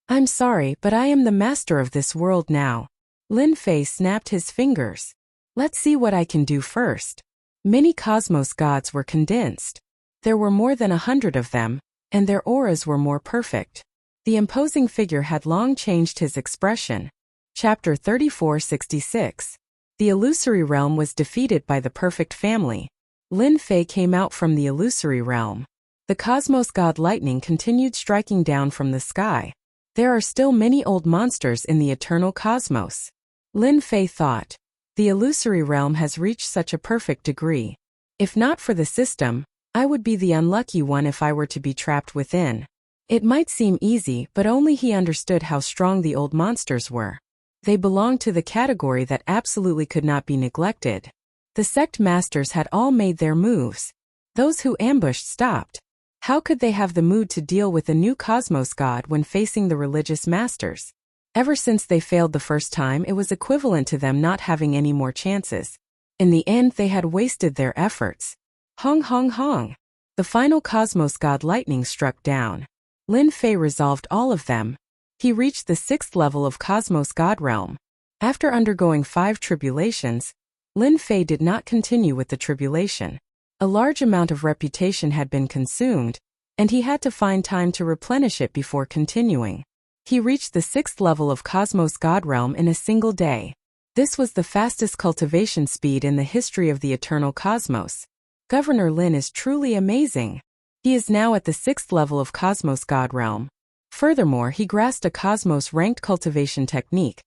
I'm sorry, but I am the master of this world now. Lin Fei snapped his fingers. Let's see what I can do first. Many cosmos gods were condensed. There were more than 100 of them, and their auras were more perfect. The imposing figure had long changed his expression. Chapter 3466. The illusory realm was defeated by the perfect family. Lin Fei came out from the illusory realm. The cosmos god lightning continued striking down from the sky. There are still many old monsters in the eternal cosmos. Lin Fei thought. The illusory realm has reached such a perfect degree. If not for the system, I would be the unlucky one if I were to be trapped within. It might seem easy, but only he understood how strong the old monsters were. They belonged to the category that absolutely could not be neglected. The sect masters had all made their moves. Those who ambushed stopped. How could they have the mood to deal with a new cosmos god when facing the religious masters? Ever since they failed the first time, it was equivalent to them not having any more chances. In the end, they had wasted their efforts. Hong hong hong. The final cosmos god lightning struck down. Lin Fei resolved all of them. He reached the 6th level of cosmos god realm. After undergoing 5 tribulations, Lin Fei did not continue with the tribulation. A large amount of reputation had been consumed, and he had to find time to replenish it before continuing. He reached the 6th level of Cosmos God Realm in a single day. This was the fastest cultivation speed in the history of the eternal cosmos. Governor Lin is truly amazing. He is now at the 6th level of Cosmos God Realm. Furthermore, he grasped a cosmos-ranked cultivation technique,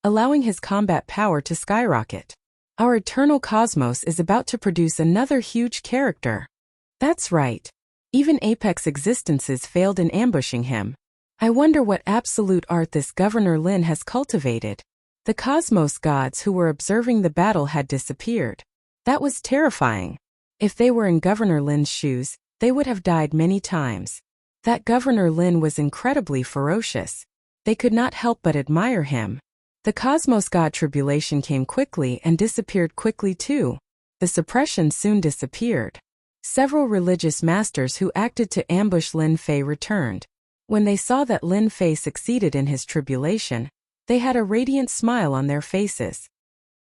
allowing his combat power to skyrocket. Our eternal cosmos is about to produce another huge character. That's right. Even apex existences failed in ambushing him. I wonder what absolute art this Governor Lin has cultivated. The cosmos gods who were observing the battle had disappeared. That was terrifying. If they were in Governor Lin's shoes, they would have died many times. That Governor Lin was incredibly ferocious. They could not help but admire him. The cosmos god tribulation came quickly and disappeared quickly too. The suppression soon disappeared. Several religious masters who acted to ambush Lin Fei returned. When they saw that Lin Fei succeeded in his tribulation, they had a radiant smile on their faces.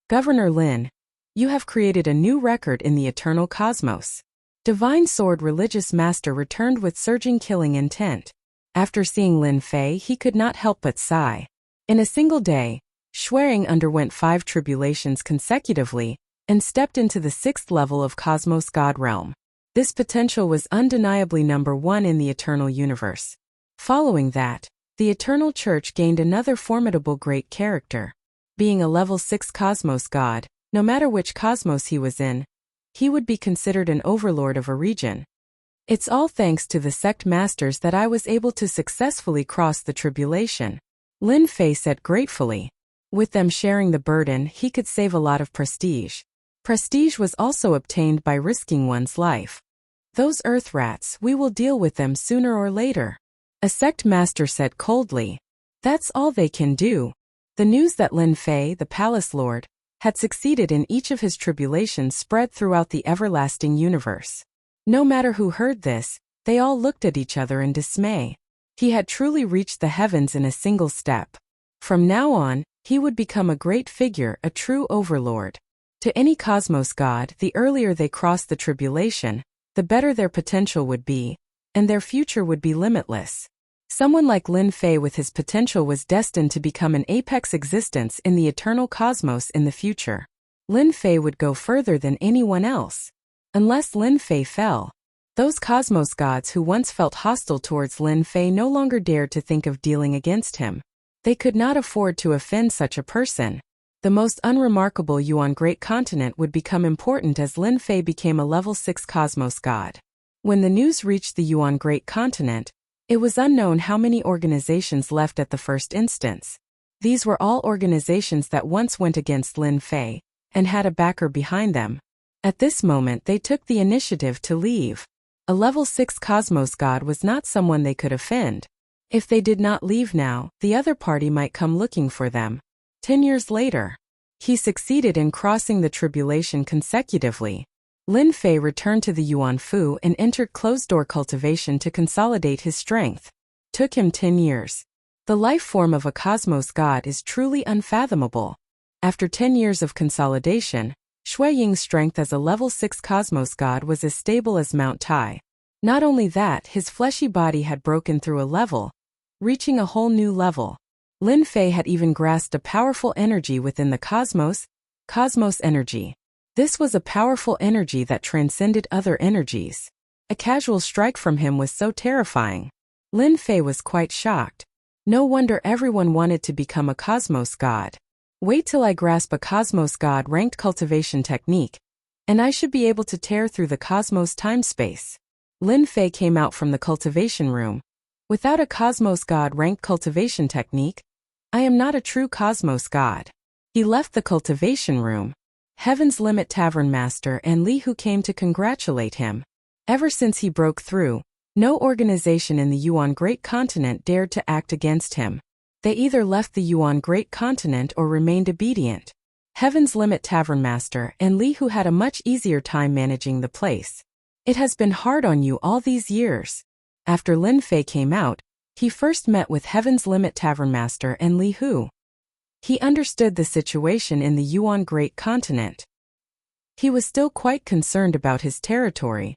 Governor Lin, you have created a new record in the eternal cosmos. Divine Sword Religious Master returned with surging killing intent. After seeing Lin Fei, he could not help but sigh. In a single day, Xuering underwent 5 tribulations consecutively and stepped into the 6th level of Cosmos God Realm. This potential was undeniably number 1 in the eternal universe. Following that, the Eternal Church gained another formidable great character. Being a level 6 Cosmos God, no matter which cosmos he was in, he would be considered an overlord of a region. It's all thanks to the sect masters that I was able to successfully cross the tribulation, Lin Fei said gratefully. With them sharing the burden, he could save a lot of prestige. Prestige was also obtained by risking one's life. Those earth rats, we will deal with them sooner or later. A sect master said coldly. That's all they can do. The news that Lin Fei, the palace lord, had succeeded in each of his tribulations spread throughout the everlasting universe. No matter who heard this, they all looked at each other in dismay. He had truly reached the heavens in a single step. From now on, he would become a great figure, a true overlord. To any cosmos god, the earlier they crossed the tribulation, the better their potential would be, and their future would be limitless. Someone like Lin Fei with his potential was destined to become an apex existence in the eternal cosmos in the future. Lin Fei would go further than anyone else. Unless Lin Fei fell, those cosmos gods who once felt hostile towards Lin Fei no longer dared to think of dealing against him. They could not afford to offend such a person. The most unremarkable Yuan Great Continent would become important as Lin Fei became a level 6 cosmos god. When the news reached the Yuan Great Continent, it was unknown how many organizations left at the first instance. These were all organizations that once went against Lin Fei and had a backer behind them. At this moment they took the initiative to leave. A level 6 cosmos god was not someone they could offend. If they did not leave now, the other party might come looking for them. 10 years later, he succeeded in crossing the tribulation consecutively. Lin Fei returned to the Yuan Fu and entered closed-door cultivation to consolidate his strength. Took him 10 years. The life form of a cosmos god is truly unfathomable. After 10 years of consolidation, Shui Ying's strength as a level 6 cosmos god was as stable as Mount Tai. Not only that, his fleshy body had broken through a level, reaching a whole new level. Lin Fei had even grasped a powerful energy within the cosmos energy. This was a powerful energy that transcended other energies. A casual strike from him was so terrifying. Lin Fei was quite shocked. No wonder everyone wanted to become a cosmos god. Wait till I grasp a cosmos god ranked cultivation technique, and I should be able to tear through the cosmos time-space. Lin Fei came out from the cultivation room. Without a cosmos god ranked cultivation technique, I am not a true cosmos god. He left the cultivation room. Heaven's Limit Tavern Master and Li Hu came to congratulate him. Ever since he broke through, no organization in the Yuan Great Continent dared to act against him. They either left the Yuan Great Continent or remained obedient. Heaven's Limit Tavern Master and Li Hu had a much easier time managing the place. It has been hard on you all these years. After Lin Fei came out, he first met with Heaven's Limit Tavern Master and Li Hu. He understood the situation in the Yuan Great Continent. He was still quite concerned about his territory.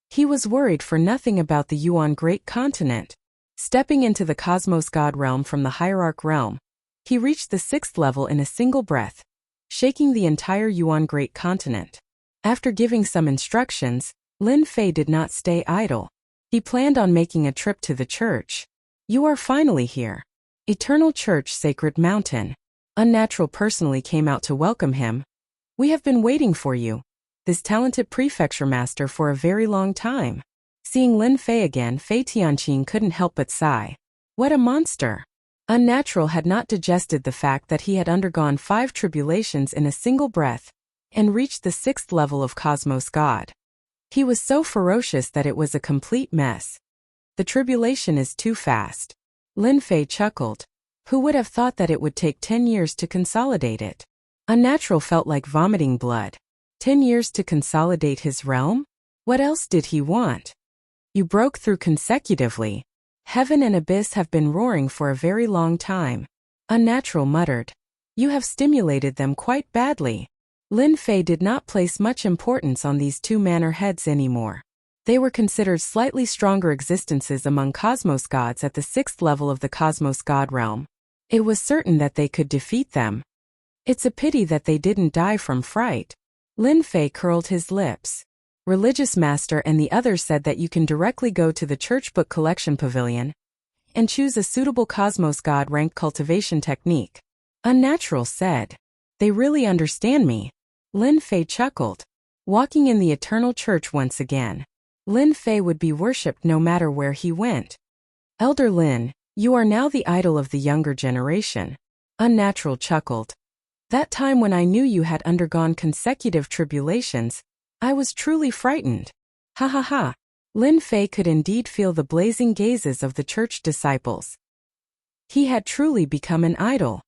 He was worried for nothing about the Yuan Great Continent. Stepping into the Cosmos God realm from the Hierarch realm, he reached the 6th level in a single breath, shaking the entire Yuan Great Continent. After giving some instructions, Lin Fei did not stay idle. He planned on making a trip to the church. You are finally here. Eternal Church Sacred Mountain. Unnatural personally came out to welcome him. We have been waiting for you, this talented prefecture master, for a very long time. Seeing Lin Fei again, Fei Tianqing couldn't help but sigh. What a monster! Unnatural had not digested the fact that he had undergone 5 tribulations in a single breath and reached the 6th level of Cosmos God. He was so ferocious that it was a complete mess. The tribulation is too fast. Lin Fei chuckled. Who would have thought that it would take 10 years to consolidate it? Unnatural felt like vomiting blood. 10 years to consolidate his realm? What else did he want? You broke through consecutively. Heaven and Abyss have been roaring for a very long time. Unnatural muttered. You have stimulated them quite badly. Lin Fei did not place much importance on these 2 manor heads anymore. They were considered slightly stronger existences among cosmos gods at the 6th level of the cosmos god realm. It was certain that they could defeat them. It's a pity that they didn't die from fright. Lin Fei curled his lips. Religious Master and the others said that you can directly go to the Church Book Collection Pavilion and choose a suitable cosmos god ranked cultivation technique. Unnatural said. They really understand me. Lin Fei chuckled. Walking in the Eternal Church once again, Lin Fei would be worshipped no matter where he went. Elder Lin, you are now the idol of the younger generation. Unnatural chuckled. That time when I knew you had undergone consecutive tribulations, I was truly frightened. Ha ha ha. Lin Fei could indeed feel the blazing gazes of the church disciples. He had truly become an idol.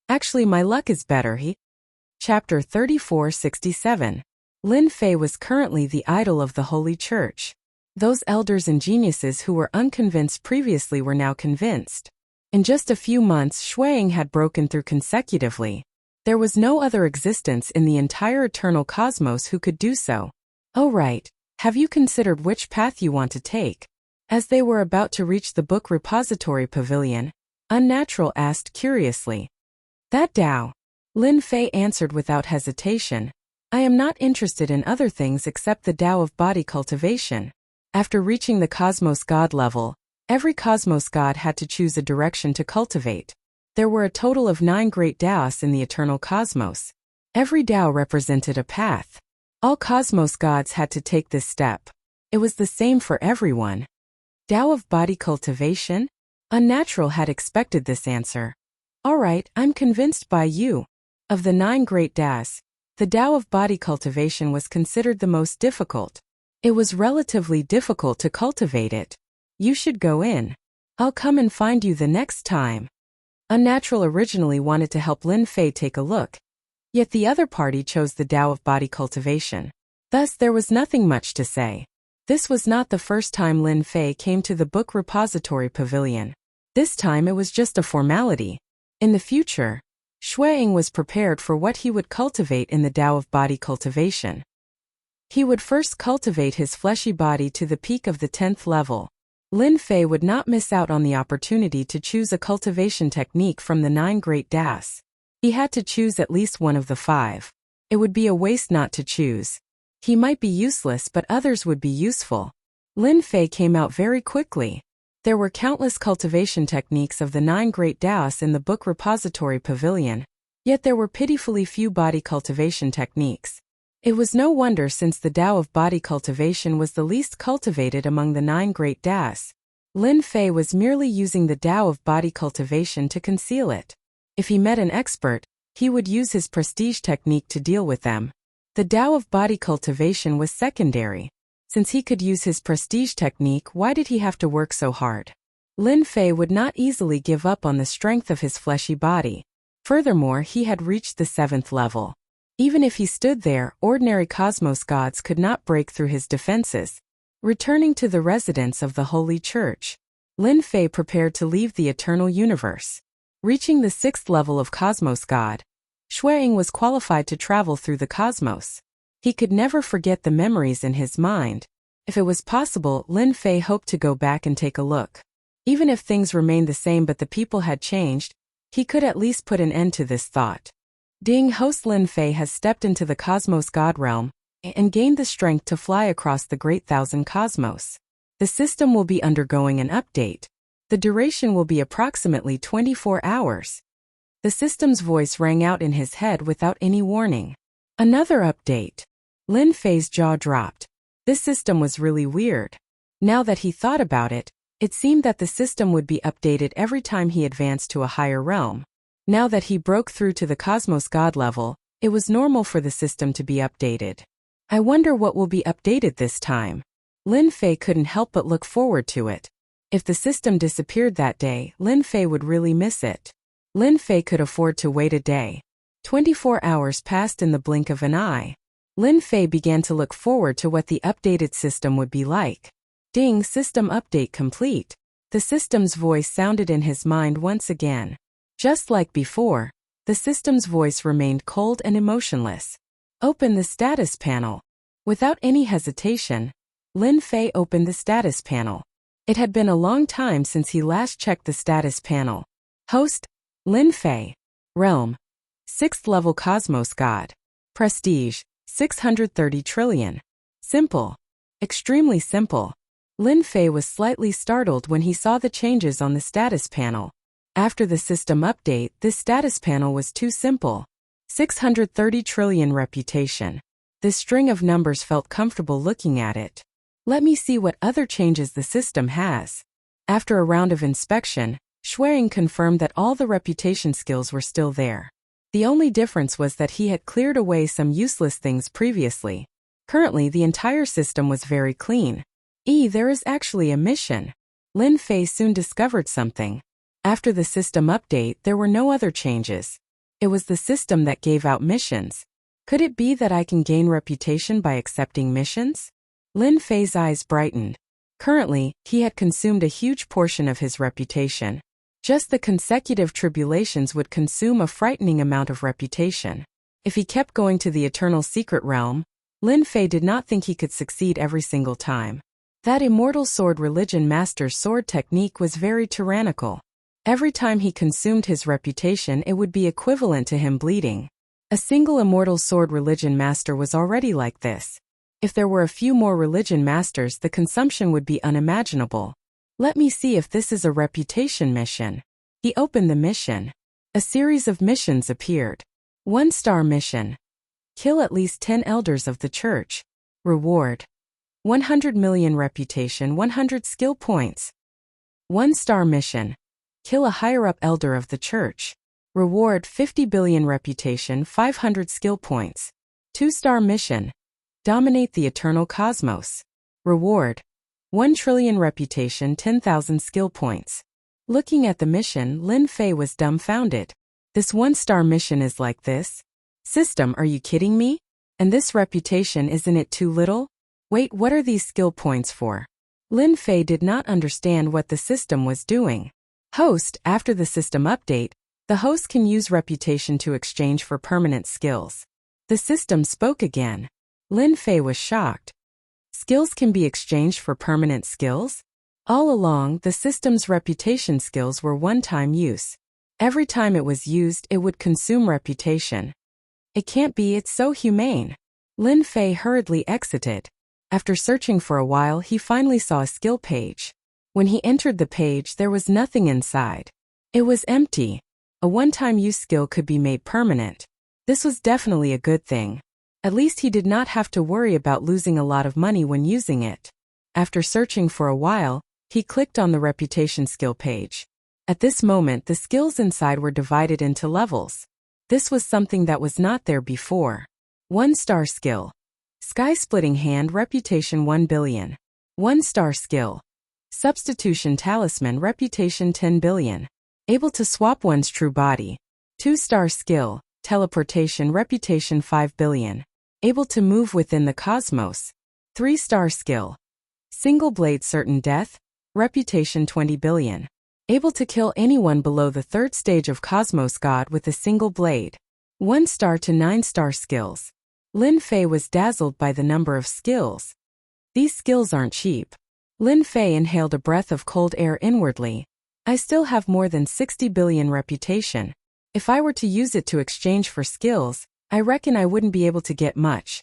Actually, my luck is better. Chapter 3467. Lin Fei was currently the idol of the Holy Church. Those elders and geniuses who were unconvinced previously were now convinced. In just a few months, Shuang had broken through consecutively. There was no other existence in the entire eternal cosmos who could do so. Oh right, have you considered which path you want to take? As they were about to reach the book repository pavilion, Unnatural asked curiously. That Tao. Lin Fei answered without hesitation. I am not interested in other things except the Tao of body cultivation. After reaching the cosmos god level, every cosmos god had to choose a direction to cultivate. There were a total of 9 great Taos in the eternal cosmos. Every Tao represented a path. All cosmos gods had to take this step. It was the same for everyone. Tao of body cultivation? Unnatural had expected this answer. Alright, I'm convinced by you. Of the 9 great Taos, the Tao of body cultivation was considered the most difficult. It was relatively difficult to cultivate it. You should go in. I'll come and find you the next time. Unnatural originally wanted to help Lin Fei take a look. Yet the other party chose the Tao of body cultivation. Thus there was nothing much to say. This was not the first time Lin Fei came to the book repository pavilion. This time it was just a formality. In the future, Shuang was prepared for what he would cultivate in the Tao of body cultivation. He would first cultivate his fleshy body to the peak of the 10th level. Lin Fei would not miss out on the opportunity to choose a cultivation technique from the 9 great Taos. He had to choose at least one of the 5. It would be a waste not to choose. He might be useless, but others would be useful. Lin Fei came out very quickly. There were countless cultivation techniques of the 9 great Taoists in the book repository pavilion, yet there were pitifully few body cultivation techniques. It was no wonder, since the Tao of body cultivation was the least cultivated among the 9 great Taoists. Lin Fei was merely using the Tao of body cultivation to conceal it. If he met an expert, he would use his prestige technique to deal with them. The Tao of body cultivation was secondary. Since he could use his prestige technique, why did he have to work so hard? Lin Fei would not easily give up on the strength of his fleshy body. Furthermore, he had reached the 7th level. Even if he stood there, ordinary cosmos gods could not break through his defenses. Returning to the residence of the Holy Church, Lin Fei prepared to leave the eternal universe. Reaching the 6th level of cosmos god, Shueying was qualified to travel through the cosmos. He could never forget the memories in his mind. If it was possible, Lin Fei hoped to go back and take a look. Even if things remained the same but the people had changed, he could at least put an end to this thought. Ding, host Lin Fei has stepped into the cosmos god realm and gained the strength to fly across the great thousand cosmos. The system will be undergoing an update. The duration will be approximately 24 hours. The system's voice rang out in his head without any warning. Another update. Lin Fei's jaw dropped. This system was really weird. Now that he thought about it, it seemed that the system would be updated every time he advanced to a higher realm. Now that he broke through to the cosmos god level, it was normal for the system to be updated. I wonder what will be updated this time. Lin Fei couldn't help but look forward to it. If the system disappeared that day, Lin Fei would really miss it. Lin Fei could afford to wait a day. 24 hours passed in the blink of an eye. Lin Fei began to look forward to what the updated system would be like. Ding, system update complete. The system's voice sounded in his mind once again. Just like before, the system's voice remained cold and emotionless. Open the status panel. Without any hesitation, Lin Fei opened the status panel. It had been a long time since he last checked the status panel. Host, Lin Fei. Realm, 6th level cosmos god. Prestige, 630 trillion. Simple. Extremely simple. Lin Fei was slightly startled when he saw the changes on the status panel. After the system update, this status panel was too simple. 630 trillion reputation. This string of numbers felt comfortable looking at it. Let me see what other changes the system has. After a round of inspection, Shueying confirmed that all the reputation skills were still there. The only difference was that he had cleared away some useless things previously. Currently, the entire system was very clean. There is actually a mission. Lin Fei soon discovered something. After the system update, there were no other changes. It was the system that gave out missions. Could it be that I can gain reputation by accepting missions? Lin Fei's eyes brightened. Currently, he had consumed a huge portion of his reputation. Just the consecutive tribulations would consume a frightening amount of reputation. If he kept going to the eternal secret realm, Lin Fei did not think he could succeed every single time. That immortal sword religion master's sword technique was very tyrannical. Every time he consumed his reputation, it would be equivalent to him bleeding. A single immortal sword religion master was already like this. If there were a few more religion masters, the consumption would be unimaginable. Let me see if this is a reputation mission. He opened the mission. A series of missions appeared. 1-star mission. Kill at least 10 elders of the church. Reward. 100 million reputation, 100 skill points. 1-star mission. Kill a higher-up elder of the church. Reward 50 billion reputation, 500 skill points. 2-star mission. Dominate the eternal cosmos. Reward 1 trillion reputation, 10,000 skill points. Looking at the mission, Lin Fei was dumbfounded. This 1-star mission is like this? System, are you kidding me? And this reputation, isn't it too little? Wait, what are these skill points for? Lin Fei did not understand what the system was doing. Host, after the system update, the host can use reputation to exchange for permanent skills. The system spoke again. Lin Fei was shocked. Skills can be exchanged for permanent skills? All along, the system's reputation skills were one-time use. Every time it was used, it would consume reputation. It can't be, it's so humane. Lin Fei hurriedly exited. After searching for a while, he finally saw a skill page. When he entered the page, there was nothing inside. It was empty. A one-time use skill could be made permanent. This was definitely a good thing. At least he did not have to worry about losing a lot of money when using it. After searching for a while, he clicked on the reputation skill page. At this moment, the skills inside were divided into levels. This was something that was not there before. 1-star skill. Sky-splitting hand, reputation 1 billion. 1-star skill. Substitution talisman, reputation 10 billion. Able to swap one's true body. 2-star skill. Teleportation, reputation 5 billion. Able to move within the cosmos. 3-star skill. Single blade, certain death, reputation 20 billion. Able to kill anyone below the 3rd stage of Cosmos God with a single blade. 1-star to 9-star skills. Lin Fei was dazzled by the number of skills. These skills aren't cheap. Lin Fei inhaled a breath of cold air inwardly. I still have more than 60 billion reputation. If I were to use it to exchange for skills, I reckon I wouldn't be able to get much.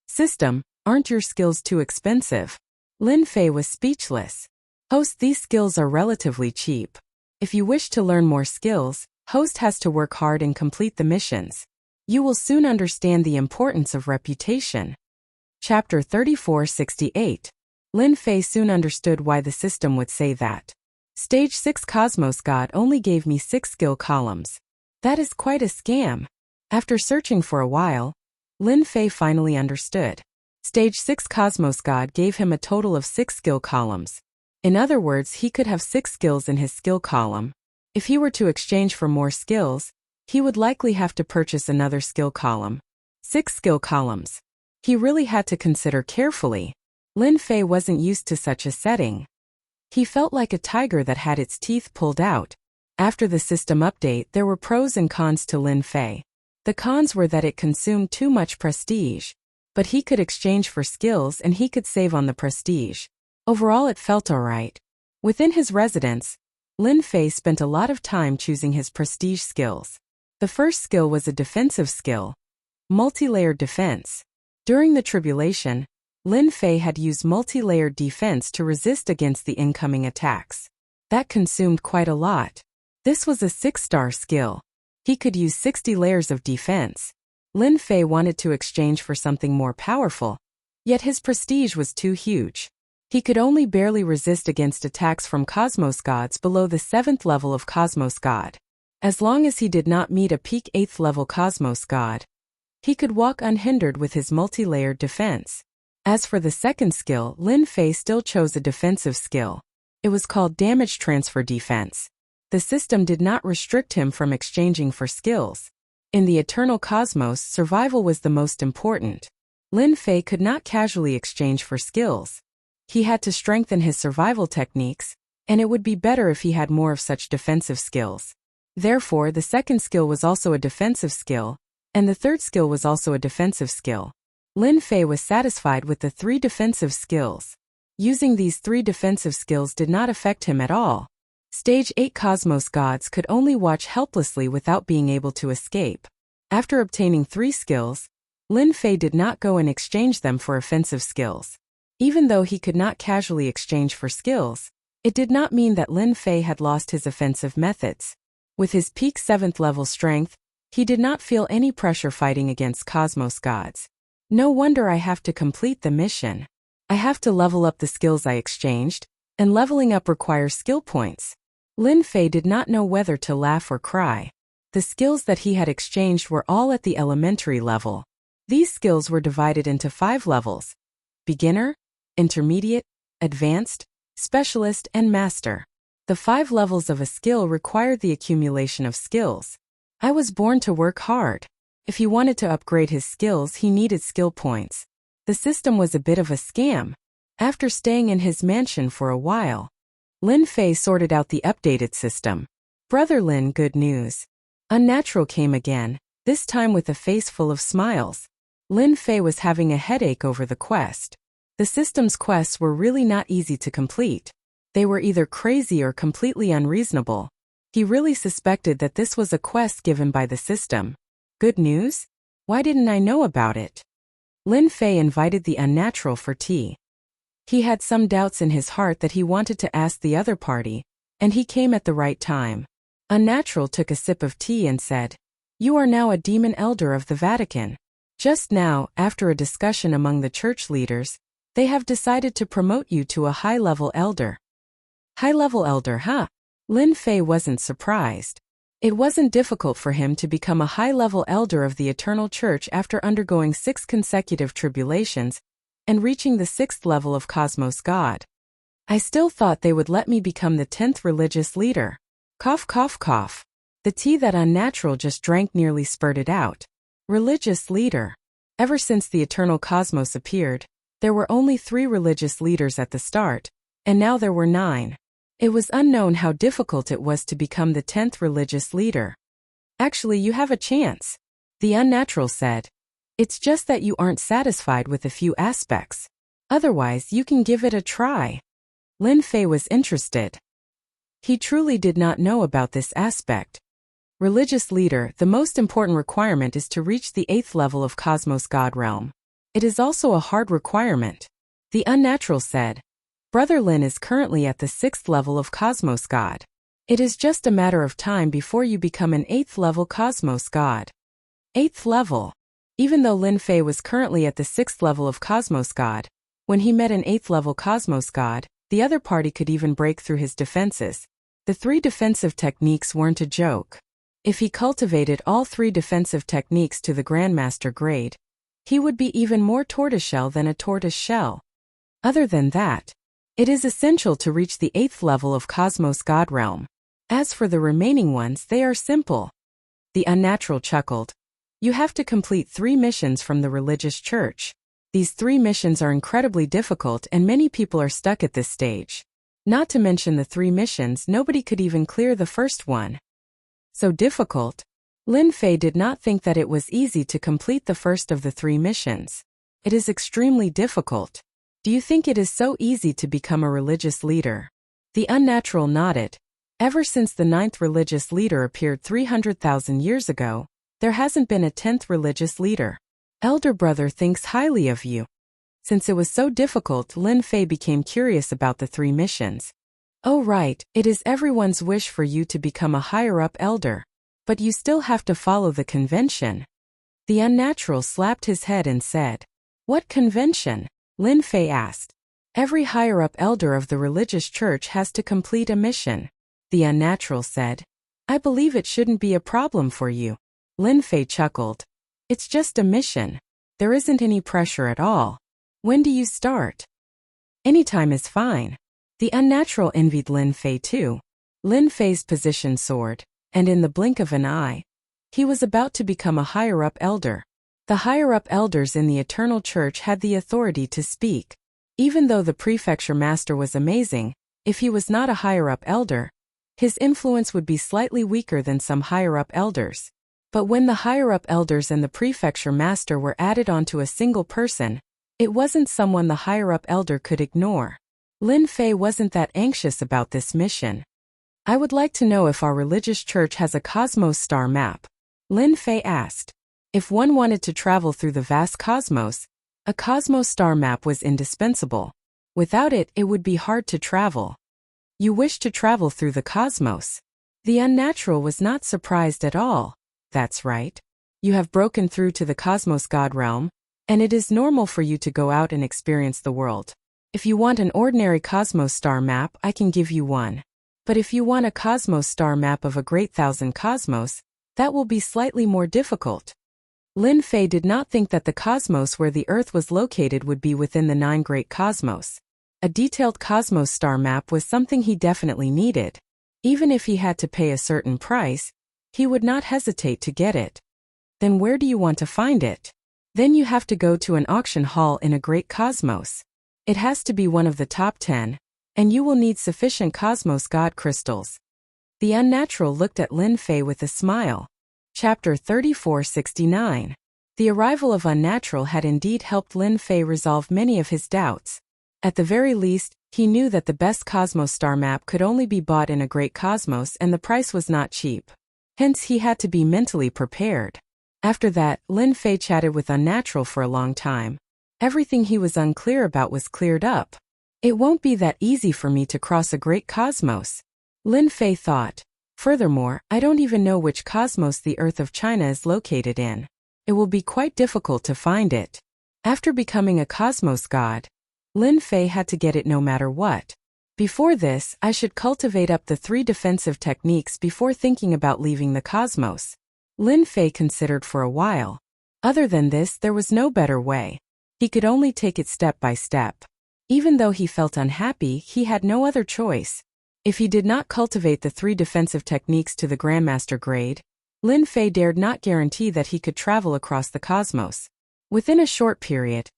System, aren't your skills too expensive? Lin Fei was speechless. Host, these skills are relatively cheap. If you wish to learn more skills, host has to work hard and complete the missions. You will soon understand the importance of reputation. Chapter 3468. Lin Fei soon understood why the system would say that. Stage 6 Cosmos God only gave me 6 skill columns. That is quite a scam. After searching for a while, Lin Fei finally understood. Stage 6 Cosmos God gave him a total of 6 skill columns. In other words, he could have 6 skills in his skill column. If he were to exchange for more skills, he would likely have to purchase another skill column. 6 skill columns. He really had to consider carefully. Lin Fei wasn't used to such a setting. He felt like a tiger that had its teeth pulled out. After the system update, there were pros and cons to Lin Fei. The cons were that it consumed too much prestige. But he could exchange for skills and he could save on the prestige. Overall, it felt alright. Within his residence, Lin Fei spent a lot of time choosing his prestige skills. The first skill was a defensive skill. Multi-layered defense. During the tribulation, Lin Fei had used multi-layered defense to resist against the incoming attacks. That consumed quite a lot. This was a 6-star skill. He could use 60 layers of defense. Lin Fei wanted to exchange for something more powerful, yet his prestige was too huge. He could only barely resist against attacks from Cosmos Gods below the 7th level of Cosmos God. As long as he did not meet a peak 8th level Cosmos God, he could walk unhindered with his multi-layered defense. As for the second skill, Lin Fei still chose a defensive skill. It was called damage transfer defense. The system did not restrict him from exchanging for skills. In the eternal cosmos, survival was the most important. Lin Fei could not casually exchange for skills. He had to strengthen his survival techniques, and it would be better if he had more of such defensive skills. Therefore, the second skill was also a defensive skill, and the third skill was also a defensive skill. Lin Fei was satisfied with the 3 defensive skills. Using these 3 defensive skills did not affect him at all. Stage 8 Cosmos Gods could only watch helplessly without being able to escape. After obtaining 3 skills, Lin Fei did not go and exchange them for offensive skills. Even though he could not casually exchange for skills, it did not mean that Lin Fei had lost his offensive methods. With his peak 7th level strength, he did not feel any pressure fighting against Cosmos Gods. No wonder I have to complete the mission. I have to level up the skills I exchanged, and leveling up requires skill points. Lin Fei did not know whether to laugh or cry. The skills that he had exchanged were all at the elementary level. These skills were divided into 5 levels: beginner, intermediate, advanced, specialist, and master. The 5 levels of a skill required the accumulation of skills. I was born to work hard. If he wanted to upgrade his skills, he needed skill points. The system was a bit of a scam. After staying in his mansion for a while, Lin Fei sorted out the updated system. Brother Lin, good news. Unnatural came again, this time with a face full of smiles. Lin Fei was having a headache over the quest. The system's quests were really not easy to complete. They were either crazy or completely unreasonable. He really suspected that this was a quest given by the system. Good news? Why didn't I know about it? Lin Fei invited the unnatural for tea. He had some doubts in his heart that he wanted to ask the other party, and he came at the right time. Unnatural took a sip of tea and said, "You are now a demon elder of the Vatican. Just now, after a discussion among the church leaders, they have decided to promote you to a high-level elder." High-level elder, huh? Lin Fei wasn't surprised. It wasn't difficult for him to become a high-level elder of the Eternal Church after undergoing 6 consecutive tribulations and reaching the 6th level of Cosmos God. "I still thought they would let me become the 10th religious leader." Cough, cough, cough. The tea that Unnatural just drank nearly spurted out. Religious leader. Ever since the Eternal Cosmos appeared, there were only 3 religious leaders at the start, and now there were 9. It was unknown how difficult it was to become the 10th religious leader. "Actually, you have a chance," the Unnatural said. "It's just that you aren't satisfied with a few aspects. Otherwise, you can give it a try." Lin Fei was interested. He truly did not know about this aspect. Religious leader, the most important requirement is to reach the 8th level of Cosmos God realm. It is also a hard requirement. The Unnatural said, "Brother Lin is currently at the 6th level of Cosmos God. It is just a matter of time before you become an 8th level Cosmos God." 8th level. Even though Lin Fei was currently at the 6th level of Cosmos God, when he met an 8th level Cosmos God, the other party could even break through his defenses. The 3 defensive techniques weren't a joke. If he cultivated all 3 defensive techniques to the Grandmaster grade, he would be even more tortoiseshell than a tortoise shell. Other than that, it is essential to reach the 8th level of Cosmos God realm. As for the remaining ones, they are simple. The Unnatural chuckled. "You have to complete 3 missions from the religious church. These 3 missions are incredibly difficult and many people are stuck at this stage. Not to mention the 3 missions, nobody could even clear the first one." So difficult? Lin Fei did not think that it was easy to complete the first of the 3 missions. It is extremely difficult. "Do you think it is so easy to become a religious leader?" The Unnatural nodded. "Ever since the 9th religious leader appeared 300,000 years ago, there hasn't been a 10th religious leader. Elder brother thinks highly of you." Since it was so difficult, Lin Fei became curious about the 3 missions. "Oh right, it is everyone's wish for you to become a higher-up elder. But you still have to follow the convention." The Unnatural slapped his head and said, "What convention?" Lin Fei asked. "Every higher-up elder of the religious church has to complete a mission." The Unnatural said, "I believe it shouldn't be a problem for you." Lin Fei chuckled. "It's just a mission. There isn't any pressure at all. When do you start?" "Anytime is fine." The Unnatural envied Lin Fei too. Lin Fei's position soared, and in the blink of an eye, he was about to become a higher-up elder. The higher-up elders in the Eternal Church had the authority to speak. Even though the prefecture master was amazing, if he was not a higher-up elder, his influence would be slightly weaker than some higher-up elders. But when the higher-up elders and the prefecture master were added onto a single person, it wasn't someone the higher-up elder could ignore. Lin Fei wasn't that anxious about this mission. "I would like to know if our religious church has a cosmos star map," Lin Fei asked. If one wanted to travel through the vast cosmos, a cosmos star map was indispensable. Without it, it would be hard to travel. "You wish to travel through the cosmos?" The Unnatural was not surprised at all. "That's right. You have broken through to the Cosmos God realm, and it is normal for you to go out and experience the world. If you want an ordinary cosmos star map, I can give you one. But if you want a cosmos star map of a great thousand cosmos, that will be slightly more difficult." Lin Fei did not think that the cosmos where the Earth was located would be within the 9 great cosmos. A detailed cosmos star map was something he definitely needed. Even if he had to pay a certain price, he would not hesitate to get it. "Then where do you want to find it?" "Then you have to go to an auction hall in a great cosmos. It has to be one of the top 10, and you will need sufficient Cosmos God crystals." The Unnatural looked at Lin Fei with a smile. Chapter 3469. The arrival of Unnatural had indeed helped Lin Fei resolve many of his doubts. At the very least, he knew that the best Cosmos star map could only be bought in a great cosmos and the price was not cheap. Hence he had to be mentally prepared. After that, Lin Fei chatted with Unnatural for a long time. Everything he was unclear about was cleared up. It won't be that easy for me to cross a great cosmos, Lin Fei thought. Furthermore, I don't even know which cosmos the Earth of China is located in. It will be quite difficult to find it. After becoming a cosmos god, Lin Fei had to get it no matter what. Before this, I should cultivate up the 3 defensive techniques before thinking about leaving the cosmos. Lin Fei considered for a while. Other than this, there was no better way. He could only take it step by step. Even though he felt unhappy, he had no other choice. If he did not cultivate the 3 defensive techniques to the Grandmaster grade, Lin Fei dared not guarantee that he could travel across the cosmos. Within a short period,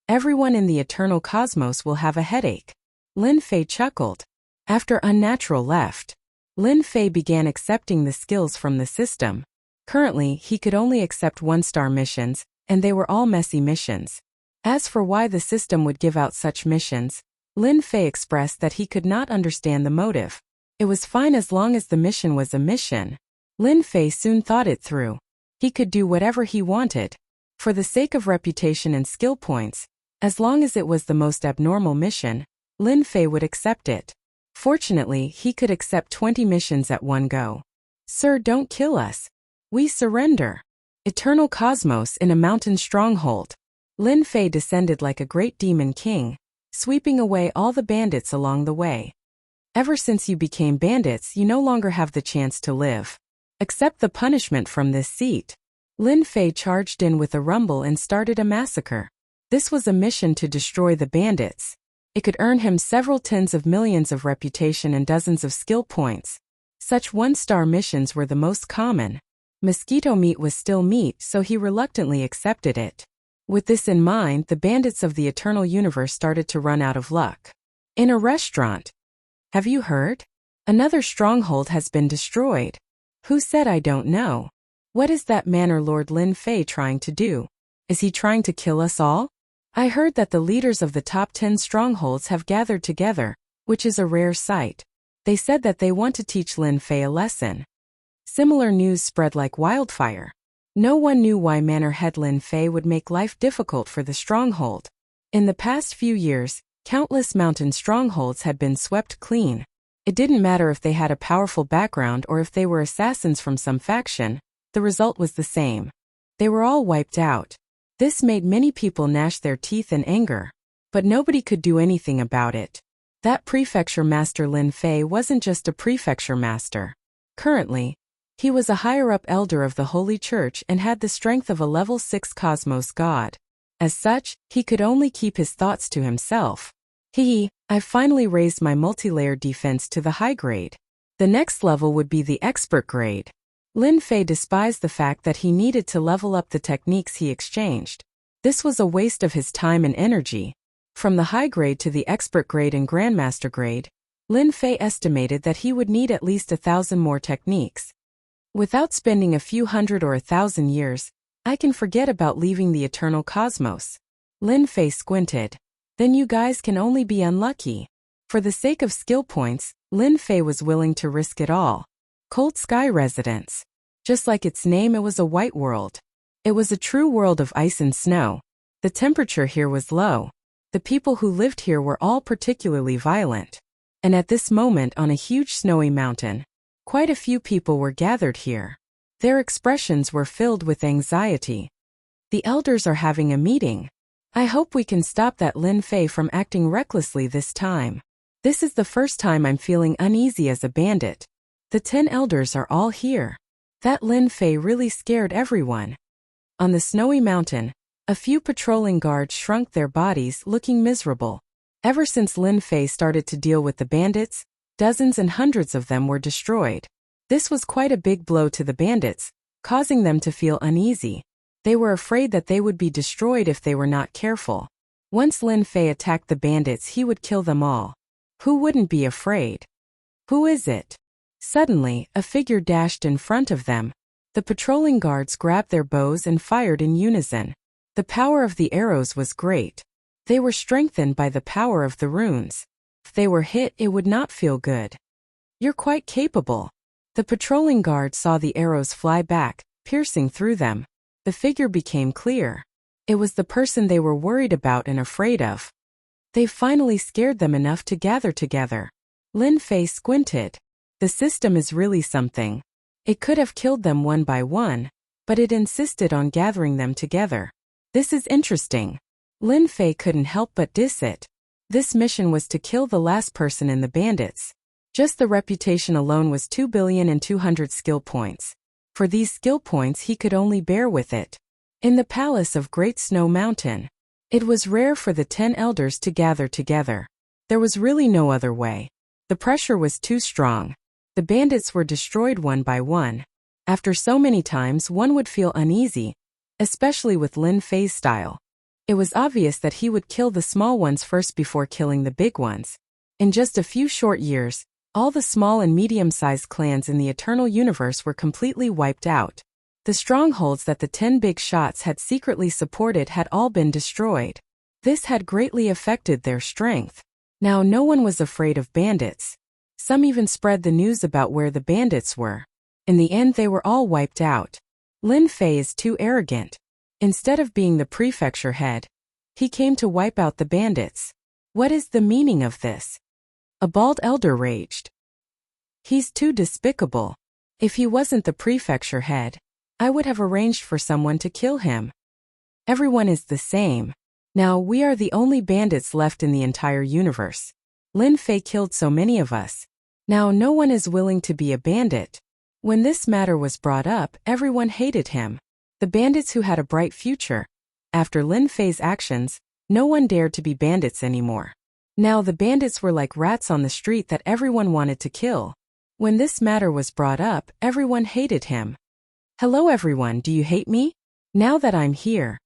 everyone in the eternal cosmos will have a headache. Lin Fei chuckled. After Unnatural left, Lin Fei began accepting the skills from the system. Currently, he could only accept 1-star missions, and they were all messy missions. As for why the system would give out such missions, Lin Fei expressed that he could not understand the motive. It was fine as long as the mission was a mission. Lin Fei soon thought it through. He could do whatever he wanted. For the sake of reputation and skill points, as long as it was the most abnormal mission, Lin Fei would accept it. Fortunately, he could accept 20 missions at one go. Sir, don't kill us. We surrender. Eternal cosmos in a mountain stronghold. Lin Fei descended like a great demon king, sweeping away all the bandits along the way. Ever since you became bandits, you no longer have the chance to live. Accept the punishment from this seat. Lin Fei charged in with a rumble and started a massacre. This was a mission to destroy the bandits. It could earn him several tens of millions of reputation and dozens of skill points. Such 1-star missions were the most common. Mosquito meat was still meat, so he reluctantly accepted it. With this in mind, the bandits of the Eternal Universe started to run out of luck. In a restaurant. Have you heard? Another stronghold has been destroyed. Who said? I don't know. What is that Manor Lord Lin Fei trying to do? Is he trying to kill us all? I heard that the leaders of the top 10 strongholds have gathered together, which is a rare sight. They said that they want to teach Lin Fei a lesson. Similar news spread like wildfire. No one knew why Manor Head Lin Fei would make life difficult for the stronghold. In the past few years, countless mountain strongholds had been swept clean. It didn't matter if they had a powerful background or if they were assassins from some faction, the result was the same. They were all wiped out. This made many people gnash their teeth in anger. But nobody could do anything about it. That prefecture master Lin Fei wasn't just a prefecture master. Currently, he was a higher-up elder of the Holy Church and had the strength of a level 6 cosmos god. As such, he could only keep his thoughts to himself. I finally raised my multi-layered defense to the high grade. The next level would be the expert grade. Lin Fei despised the fact that he needed to level up the techniques he exchanged. This was a waste of his time and energy. From the high grade to the expert grade and grandmaster grade, Lin Fei estimated that he would need at least 1,000 more techniques. Without spending a few hundred or 1,000 years, I can forget about leaving the eternal cosmos. Lin Fei squinted. Then you guys can only be unlucky. For the sake of skill points, Lin Fei was willing to risk it all. Cold Sky Residence. Just like its name, it was a white world. It was a true world of ice and snow. The temperature here was low. The people who lived here were all particularly violent. And at this moment on a huge snowy mountain, quite a few people were gathered here. Their expressions were filled with anxiety. The elders are having a meeting. I hope we can stop that Lin Fei from acting recklessly this time. This is the first time I'm feeling uneasy as a bandit. The 10 elders are all here. That Lin Fei really scared everyone. On the snowy mountain, a few patrolling guards shrunk their bodies, looking miserable. Ever since Lin Fei started to deal with the bandits, dozens and hundreds of them were destroyed. This was quite a big blow to the bandits, causing them to feel uneasy. They were afraid that they would be destroyed if they were not careful. Once Lin Fei attacked the bandits, he would kill them all. Who wouldn't be afraid? Who is it? Suddenly, a figure dashed in front of them. The patrolling guards grabbed their bows and fired in unison. The power of the arrows was great. They were strengthened by the power of the runes. If they were hit, it would not feel good. You're quite capable. The patrolling guard saw the arrows fly back, piercing through them. The figure became clear. It was the person they were worried about and afraid of. They've finally scared them enough to gather together. Lin Fei squinted. The system is really something. It could have killed them one by one, but it insisted on gathering them together. This is interesting. Lin Fei couldn't help but diss it. This mission was to kill the last person in the bandits. Just the reputation alone was 2,200,000,000 skill points. For these skill points he could only bear with it. In the palace of Great Snow Mountain, it was rare for the 10 elders to gather together. There was really no other way. The pressure was too strong. The bandits were destroyed one by one. After so many times one would feel uneasy, especially with Lin Fei's style. It was obvious that he would kill the small ones first before killing the big ones. In just a few short years, all the small and medium-sized clans in the Eternal Universe were completely wiped out. The strongholds that the 10 big shots had secretly supported had all been destroyed. This had greatly affected their strength. Now no one was afraid of bandits. Some even spread the news about where the bandits were. In the end they were all wiped out. Lin Fei is too arrogant. Instead of being the prefecture head, he came to wipe out the bandits. What is the meaning of this? A bald elder raged. He's too despicable. If he wasn't the prefecture head, I would have arranged for someone to kill him. Everyone is the same. Now we are the only bandits left in the entire universe. Lin Fei killed so many of us. Now no one is willing to be a bandit. When this matter was brought up, everyone hated him. The bandits who had a bright future. After Lin Fei's actions, no one dared to be bandits anymore. Now the bandits were like rats on the street that everyone wanted to kill. When this matter was brought up, everyone hated him. Hello everyone, do you hate me? Now that I'm here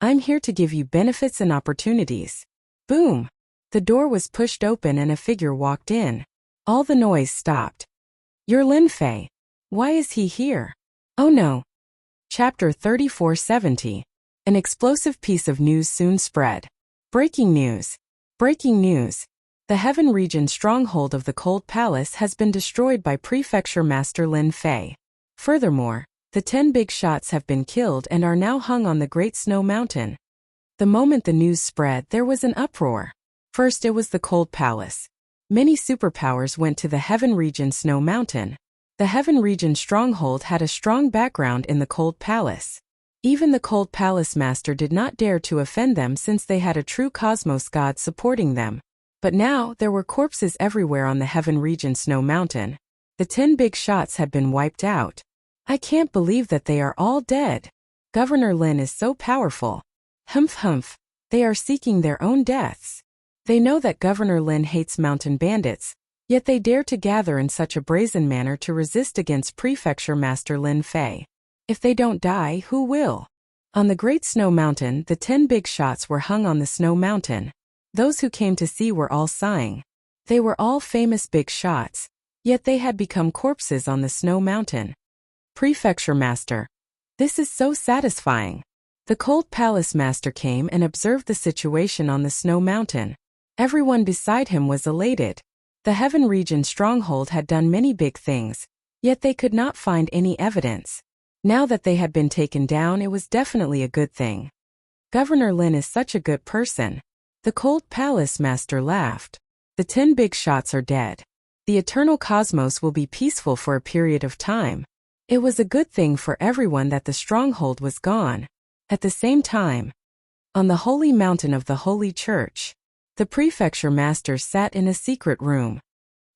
to give you benefits and opportunities. Boom! The door was pushed open and a figure walked in. All the noise stopped. You're Lin Fei. Why is he here? Oh no. Chapter 3470. An explosive piece of news soon spread. Breaking news. Breaking news. The Heaven Region stronghold of the Cold Palace has been destroyed by Prefecture Master Lin Fei. Furthermore, the 10 big shots have been killed and are now hung on the Great Snow Mountain. The moment the news spread, there was an uproar. First it was the Cold Palace. Many superpowers went to the Heaven Region Snow Mountain. The Heaven Region stronghold had a strong background in the Cold Palace. Even the Cold Palace Master did not dare to offend them since they had a true cosmos god supporting them. But now there were corpses everywhere on the Heaven Region Snow Mountain. The 10 big shots had been wiped out. I can't believe that they are all dead. Governor Lin is so powerful. Humph humph. They are seeking their own deaths. They know that Governor Lin hates mountain bandits, yet they dare to gather in such a brazen manner to resist against Prefecture Master Lin Fei. If they don't die, who will? On the Great Snow Mountain, the 10 big shots were hung on the Snow Mountain. Those who came to see were all sighing. They were all famous big shots, yet they had become corpses on the Snow Mountain. Prefecture Master. This is so satisfying. The Cold Palace Master came and observed the situation on the Snow Mountain. Everyone beside him was elated. The Heaven Region stronghold had done many big things, yet they could not find any evidence. Now that they had been taken down, it was definitely a good thing. Governor Lin is such a good person. The Cold Palace Master laughed. The 10 big shots are dead. The eternal cosmos will be peaceful for a period of time. It was a good thing for everyone that the stronghold was gone. At the same time, on the holy mountain of the Holy Church, the Prefecture Master sat in a secret room.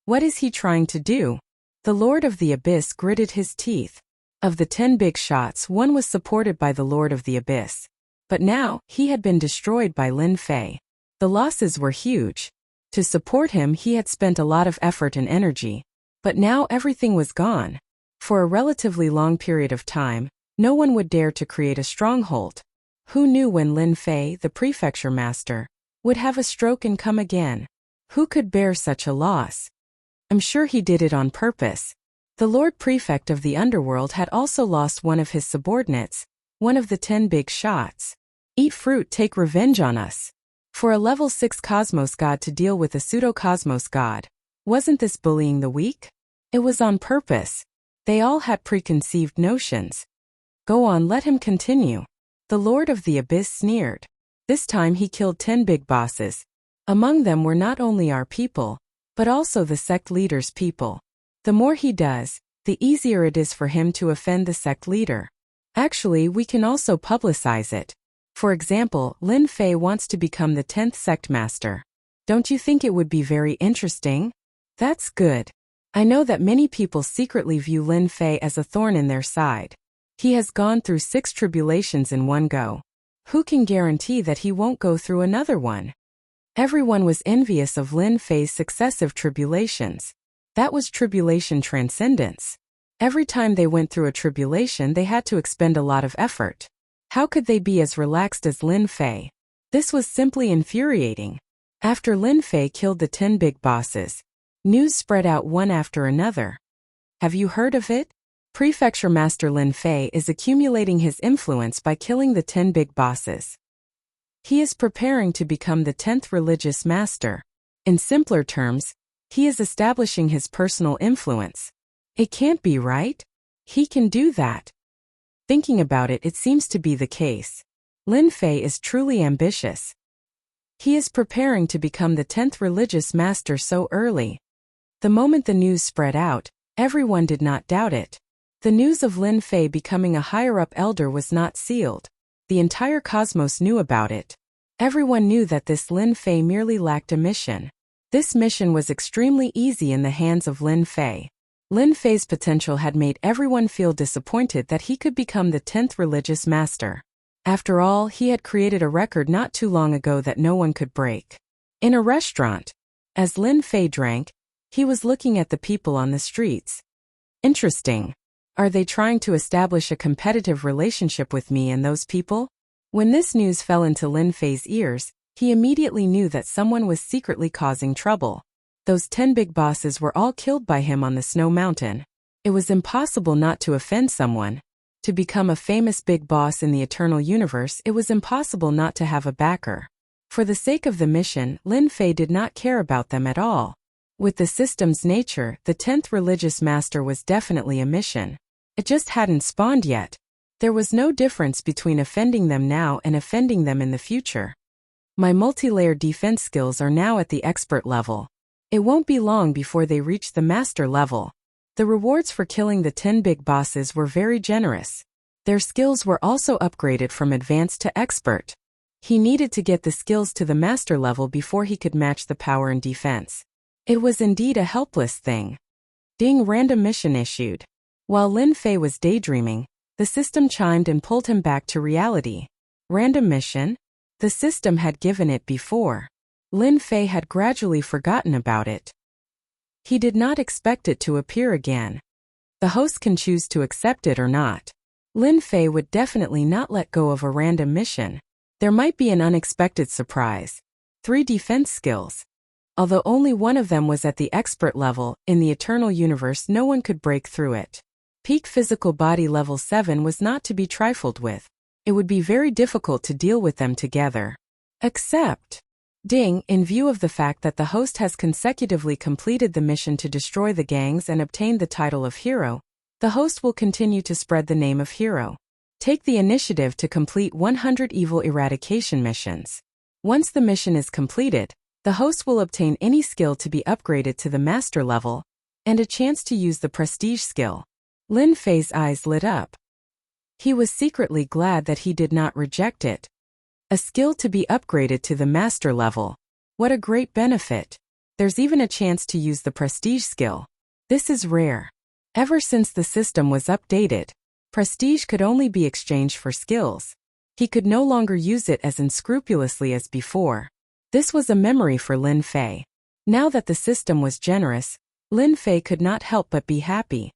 What is he trying to do? The Lord of the Abyss gritted his teeth. Of the 10 big shots, one was supported by the Lord of the Abyss. But now, he had been destroyed by Lin Fei. The losses were huge. To support him, he had spent a lot of effort and energy. But now everything was gone. For a relatively long period of time, no one would dare to create a stronghold. Who knew when Lin Fei, the Prefecture Master, would have a stroke and come again? Who could bear such a loss? I'm sure he did it on purpose. The Lord Prefect of the Underworld had also lost one of his subordinates, one of the 10 big shots. Eat fruit, take revenge on us. For a level 6 cosmos god to deal with a pseudo-cosmos god, wasn't this bullying the weak? It was on purpose. They all had preconceived notions. Go on, let him continue. The Lord of the Abyss sneered. This time he killed 10 big bosses. Among them were not only our people, but also the sect leader's people. The more he does, the easier it is for him to offend the sect leader. Actually, we can also publicize it. For example, Lin Fei wants to become the 10th sect master. Don't you think it would be very interesting? That's good. I know that many people secretly view Lin Fei as a thorn in their side. He has gone through 6 tribulations in one go. Who can guarantee that he won't go through another one? Everyone was envious of Lin Fei's successive tribulations. That was tribulation transcendence. Every time they went through a tribulation, they had to expend a lot of effort. How could they be as relaxed as Lin Fei? This was simply infuriating. After Lin Fei killed the 10 big bosses, news spread out one after another. Have you heard of it? Prefecture Master Lin Fei is accumulating his influence by killing the 10 big bosses. He is preparing to become the 10th religious master. In simpler terms, he is establishing his personal influence. It can't be right? He can do that. Thinking about it, it seems to be the case. Lin Fei is truly ambitious. He is preparing to become the 10th religious master so early. The moment the news spread out, everyone did not doubt it. The news of Lin Fei becoming a higher-up elder was not sealed. The entire cosmos knew about it. Everyone knew that this Lin Fei merely lacked a mission. This mission was extremely easy in the hands of Lin Fei. Lin Fei's potential had made everyone feel disappointed that he could become the 10th religious master. After all, he had created a record not too long ago that no one could break. In a restaurant, as Lin Fei drank, he was looking at the people on the streets. Interesting. Are they trying to establish a competitive relationship with me and those people? When this news fell into Lin Fei's ears, he immediately knew that someone was secretly causing trouble. Those 10 big bosses were all killed by him on the snow mountain. It was impossible not to offend someone. To become a famous big boss in the eternal universe, it was impossible not to have a backer. For the sake of the mission, Lin Fei did not care about them at all. With the system's nature, the 10th religious master was definitely a mission. It just hadn't spawned yet. There was no difference between offending them now and offending them in the future. My multi-layer defense skills are now at the expert level. It won't be long before they reach the master level. The rewards for killing the 10 big bosses were very generous. Their skills were also upgraded from advanced to expert. He needed to get the skills to the master level before he could match the power and defense. It was indeed a helpless thing. Ding, random mission issued. While Lin Fei was daydreaming, the system chimed and pulled him back to reality. Random mission? The system had given it before. Lin Fei had gradually forgotten about it. He did not expect it to appear again. The host can choose to accept it or not. Lin Fei would definitely not let go of a random mission. There might be an unexpected surprise. 3 defense skills. Although only one of them was at the expert level, in the eternal universe no one could break through it. Peak physical body level 7 was not to be trifled with. It would be very difficult to deal with them together. Except, ding, in view of the fact that the host has consecutively completed the mission to destroy the gangs and obtain the title of hero, the host will continue to spread the name of hero. Take the initiative to complete 100 evil eradication missions. Once the mission is completed, the host will obtain any skill to be upgraded to the master level, and a chance to use the prestige skill. Lin Fei's eyes lit up. He was secretly glad that he did not reject it. A skill to be upgraded to the master level. What a great benefit. There's even a chance to use the prestige skill. This is rare. Ever since the system was updated, prestige could only be exchanged for skills. He could no longer use it as unscrupulously as before. This was a memory for Lin Fei. Now that the system was generous, Lin Fei could not help but be happy.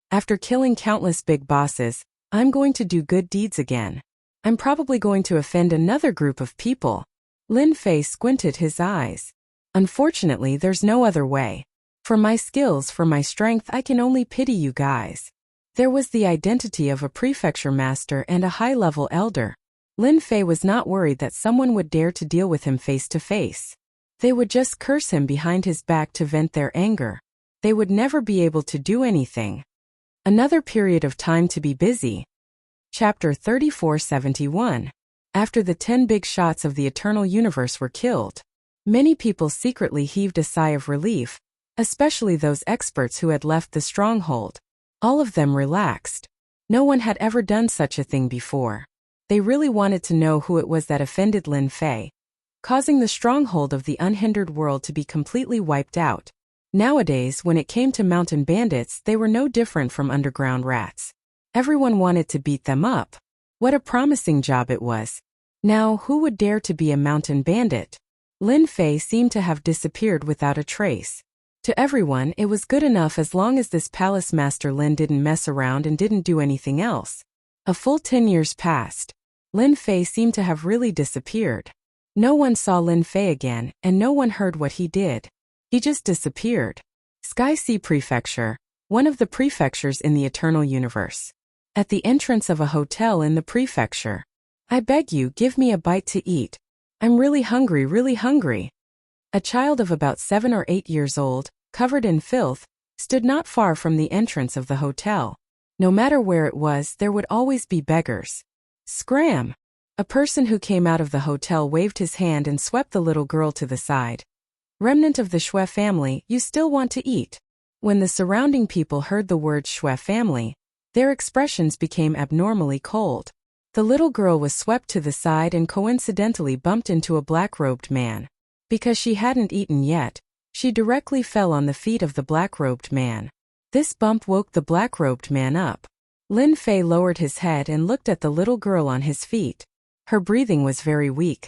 After killing countless big bosses, I'm going to do good deeds again. I'm probably going to offend another group of people. Lin Fei squinted his eyes. Unfortunately, there's no other way. For my skills, for my strength, I can only pity you guys. There was the identity of a prefecture master and a high-level elder. Lin Fei was not worried that someone would dare to deal with him face to face. They would just curse him behind his back to vent their anger. They would never be able to do anything. Another period of time to be busy. Chapter 3471. After the 10 big shots of the eternal universe were killed, many people secretly heaved a sigh of relief, especially those experts who had left the stronghold. All of them relaxed. No one had ever done such a thing before. They really wanted to know who it was that offended Lin Fei, causing the stronghold of the unhindered world to be completely wiped out. Nowadays, when it came to mountain bandits, they were no different from underground rats. Everyone wanted to beat them up. What a promising job it was. Now, who would dare to be a mountain bandit? Lin Fei seemed to have disappeared without a trace. To everyone, it was good enough as long as this palace master Lin didn't mess around and didn't do anything else. A full 10 years passed. Lin Fei seemed to have really disappeared. No one saw Lin Fei again, and no one heard what he did. He just disappeared. Sky Sea Prefecture, one of the prefectures in the Eternal Universe. At the entrance of a hotel in the prefecture. I beg you, give me a bite to eat. I'm really hungry, really hungry. A child of about 7 or 8 years old, covered in filth, stood not far from the entrance of the hotel. No matter where it was, there would always be beggars. Scram! A person who came out of the hotel waved his hand and swept the little girl to the side. Remnant of the Shui family, you still want to eat? When the surrounding people heard the word Shui family, their expressions became abnormally cold. The little girl was swept to the side and coincidentally bumped into a black-robed man. Because she hadn't eaten yet, she directly fell on the feet of the black-robed man. This bump woke the black-robed man up. Lin Fei lowered his head and looked at the little girl on his feet. Her breathing was very weak.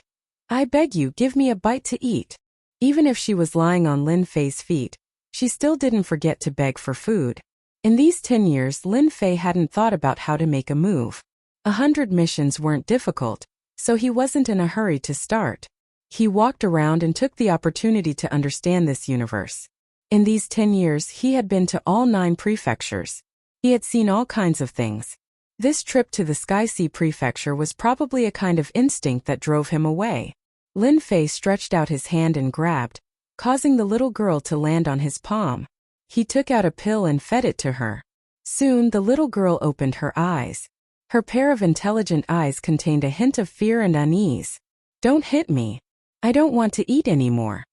I beg you, give me a bite to eat. Even if she was lying on Lin Fei's feet, she still didn't forget to beg for food. In these 10 years, Lin Fei hadn't thought about how to make a move. 100 missions weren't difficult, so he wasn't in a hurry to start. He walked around and took the opportunity to understand this universe. In these 10 years, he had been to all 9 prefectures. He had seen all kinds of things. This trip to the Sky Sea Prefecture was probably a kind of instinct that drove him away. Lin Fei stretched out his hand and grabbed, causing the little girl to land on his palm. He took out a pill and fed it to her. Soon, the little girl opened her eyes. Her pair of intelligent eyes contained a hint of fear and unease. Don't hit me. I don't want to eat anymore.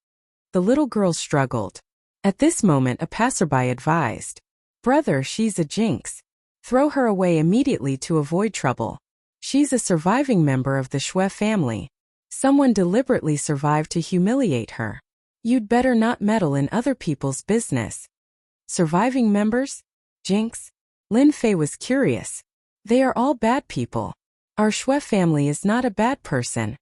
The little girl struggled. At this moment, a passerby advised, Brother, she's a jinx. Throw her away immediately to avoid trouble. She's a surviving member of the Shui family. Someone deliberately survived to humiliate her. You'd better not meddle in other people's business. Surviving members? Jinx? Lin Fei was curious. They are all bad people. Our Shui family is not a bad person.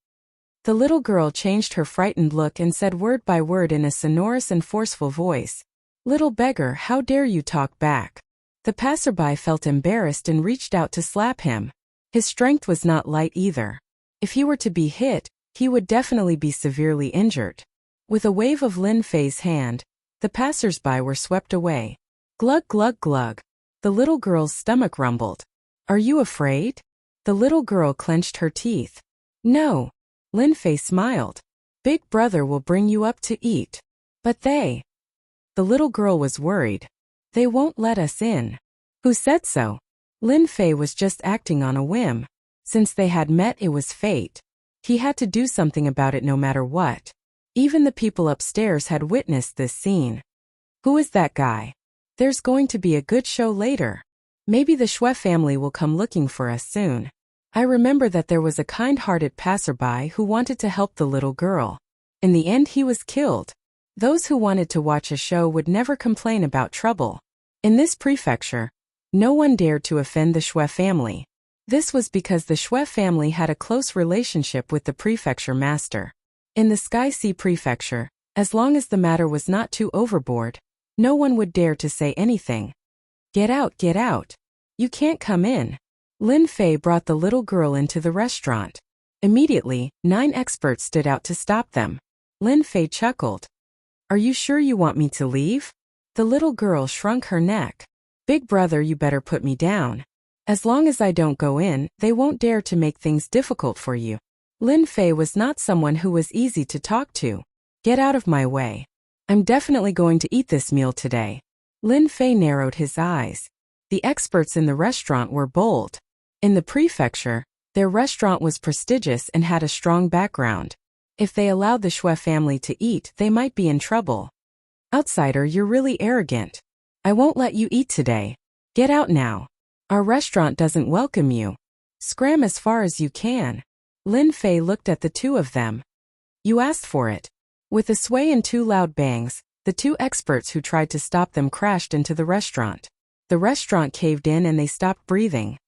The little girl changed her frightened look and said word by word in a sonorous and forceful voice, Little beggar, how dare you talk back? The passerby felt embarrassed and reached out to slap him. His strength was not light either. If he were to be hit, he would definitely be severely injured. With a wave of Lin Fei's hand, the passers-by were swept away. Glug glug glug. The little girl's stomach rumbled. Are you afraid? The little girl clenched her teeth. No. Lin Fei smiled. Big brother will bring you up to eat. But they. The little girl was worried. They won't let us in. Who said so? Lin Fei was just acting on a whim. Since they had met, it was fate. He had to do something about it no matter what. Even the people upstairs had witnessed this scene. Who is that guy? There's going to be a good show later. Maybe the Shui family will come looking for us soon. I remember that there was a kind-hearted passerby who wanted to help the little girl. In the end, he was killed. Those who wanted to watch a show would never complain about trouble. In this prefecture, no one dared to offend the Shui family. This was because the Shui family had a close relationship with the prefecture master. In the Sky Sea Prefecture, as long as the matter was not too overboard, no one would dare to say anything. Get out, get out. You can't come in. Lin Fei brought the little girl into the restaurant. Immediately, 9 experts stood out to stop them. Lin Fei chuckled. Are you sure you want me to leave? The little girl shrunk her neck. Big brother, you better put me down. As long as I don't go in, they won't dare to make things difficult for you. Lin Fei was not someone who was easy to talk to. Get out of my way. I'm definitely going to eat this meal today. Lin Fei narrowed his eyes. The experts in the restaurant were bold. In the prefecture, their restaurant was prestigious and had a strong background. If they allowed the Shui family to eat, they might be in trouble. Outsider, you're really arrogant. I won't let you eat today. Get out now. Our restaurant doesn't welcome you. Scram as far as you can. Lin Fei looked at the two of them. You asked for it. With a sway and two loud bangs, the two experts who tried to stop them crashed into the restaurant. The restaurant caved in and they stopped breathing.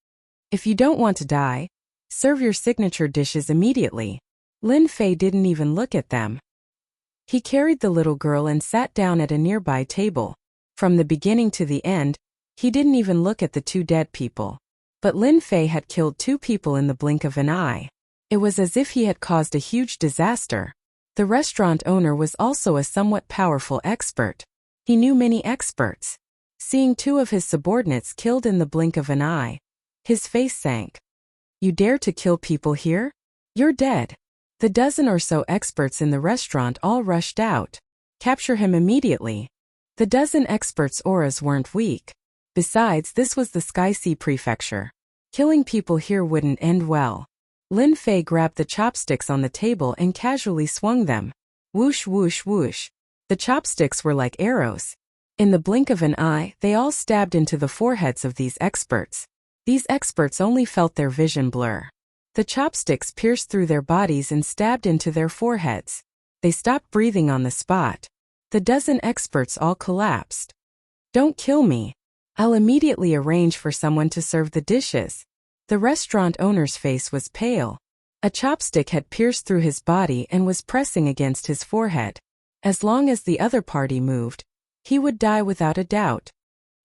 If you don't want to die, serve your signature dishes immediately. Lin Fei didn't even look at them. He carried the little girl and sat down at a nearby table. From the beginning to the end, he didn't even look at the two dead people. But Lin Fei had killed two people in the blink of an eye. It was as if he had caused a huge disaster. The restaurant owner was also a somewhat powerful expert. He knew many experts. Seeing two of his subordinates killed in the blink of an eye, his face sank. You dare to kill people here? You're dead. The dozen or so experts in the restaurant all rushed out. Capture him immediately. The dozen experts' auras weren't weak. Besides, this was the Sky Sea Prefecture. Killing people here wouldn't end well. Lin Fei grabbed the chopsticks on the table and casually swung them. Whoosh, whoosh, whoosh. The chopsticks were like arrows. In the blink of an eye, they all stabbed into the foreheads of these experts. These experts only felt their vision blur. The chopsticks pierced through their bodies and stabbed into their foreheads. They stopped breathing on the spot. The dozen experts all collapsed. Don't kill me. I'll immediately arrange for someone to serve the dishes. The restaurant owner's face was pale. A chopstick had pierced through his body and was pressing against his forehead. As long as the other party moved, he would die without a doubt.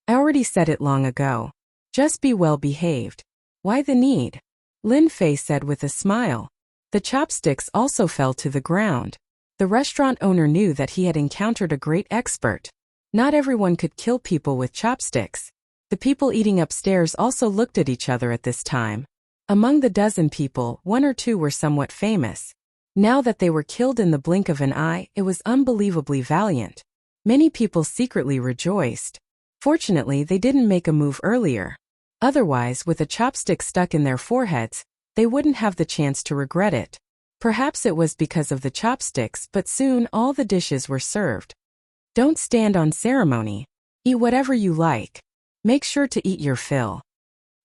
I already said it long ago. Just be well behaved. Why the need? Lin Fei said with a smile. The chopsticks also fell to the ground. The restaurant owner knew that he had encountered a great expert. Not everyone could kill people with chopsticks. The people eating upstairs also looked at each other at this time. Among the dozen people, one or two were somewhat famous. Now that they were killed in the blink of an eye, it was unbelievably valiant. Many people secretly rejoiced. Fortunately, they didn't make a move earlier. Otherwise, with a chopstick stuck in their foreheads, they wouldn't have the chance to regret it. Perhaps it was because of the chopsticks, but soon all the dishes were served. Don't stand on ceremony. Eat whatever you like. Make sure to eat your fill.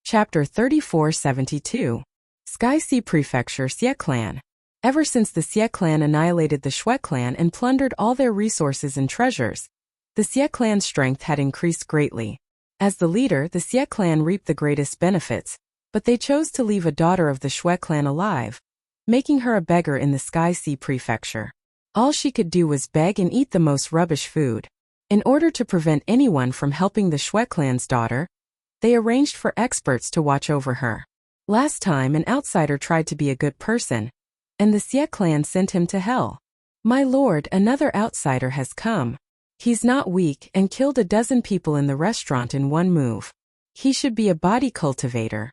Chapter 3472. Sky Sea Prefecture Xie Clan. Ever since the Xie Clan annihilated the Shui Clan and plundered all their resources and treasures, the Xie Clan's strength had increased greatly. As the leader, the Xie Clan reaped the greatest benefits, but they chose to leave a daughter of the Shui Clan alive, making her a beggar in the Sky Sea Prefecture. All she could do was beg and eat the most rubbish food. In order to prevent anyone from helping the Shui Clan's daughter, they arranged for experts to watch over her. Last time, an outsider tried to be a good person, and the Xie Clan sent him to hell. My lord, another outsider has come. He's not weak and killed a dozen people in the restaurant in one move. He should be a body cultivator.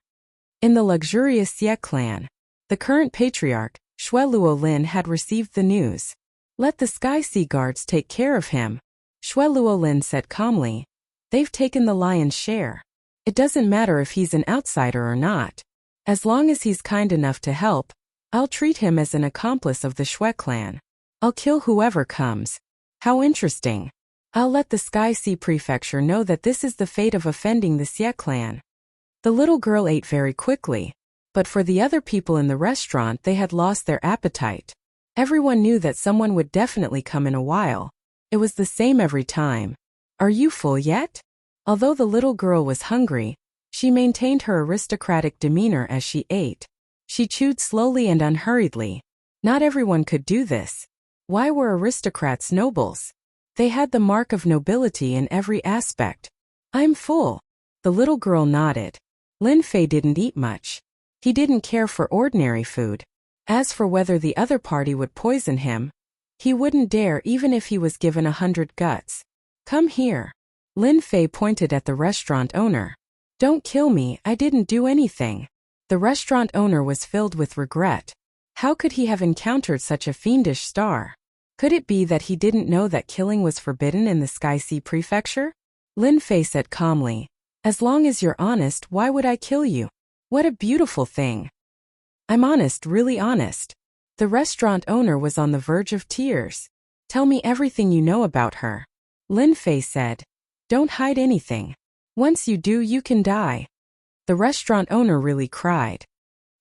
In the luxurious Xie Clan, the current patriarch, Shui Luolin, had received the news. Let the Sky Sea Guards take care of him, Shui Luolin said calmly. They've taken the lion's share. It doesn't matter if he's an outsider or not. As long as he's kind enough to help, I'll treat him as an accomplice of the Shui Clan. I'll kill whoever comes. How interesting. I'll let the Sky Sea Prefecture know that this is the fate of offending the Xie Clan. The little girl ate very quickly, but for the other people in the restaurant, they had lost their appetite. Everyone knew that someone would definitely come in a while. It was the same every time. Are you full yet? Although the little girl was hungry, she maintained her aristocratic demeanor as she ate. She chewed slowly and unhurriedly. Not everyone could do this. Why were aristocrats nobles? They had the mark of nobility in every aspect. I'm full. The little girl nodded. Lin Fei didn't eat much. He didn't care for ordinary food. As for whether the other party would poison him, he wouldn't dare even if he was given 100 guts. Come here. Lin Fei pointed at the restaurant owner. Don't kill me, I didn't do anything. The restaurant owner was filled with regret. How could he have encountered such a fiendish star? Could it be that he didn't know that killing was forbidden in the Sky Sea Prefecture? Lin Fei said calmly. As long as you're honest, why would I kill you? What a beautiful thing. I'm honest, really honest. The restaurant owner was on the verge of tears. Tell me everything you know about her. Lin Fei said. Don't hide anything. Once you do, you can die. The restaurant owner really cried.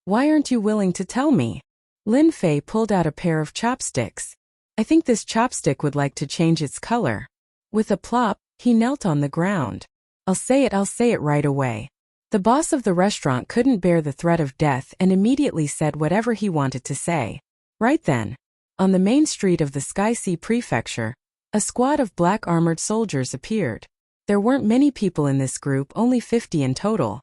Why aren't you willing to tell me? Lin Fei pulled out a pair of chopsticks. I think this chopstick would like to change its color. With a plop, he knelt on the ground. I'll say it right away. The boss of the restaurant couldn't bear the threat of death and immediately said whatever he wanted to say. Right then, on the main street of the Sky-Sea Prefecture, a squad of black armored soldiers appeared. There weren't many people in this group, only 50 in total.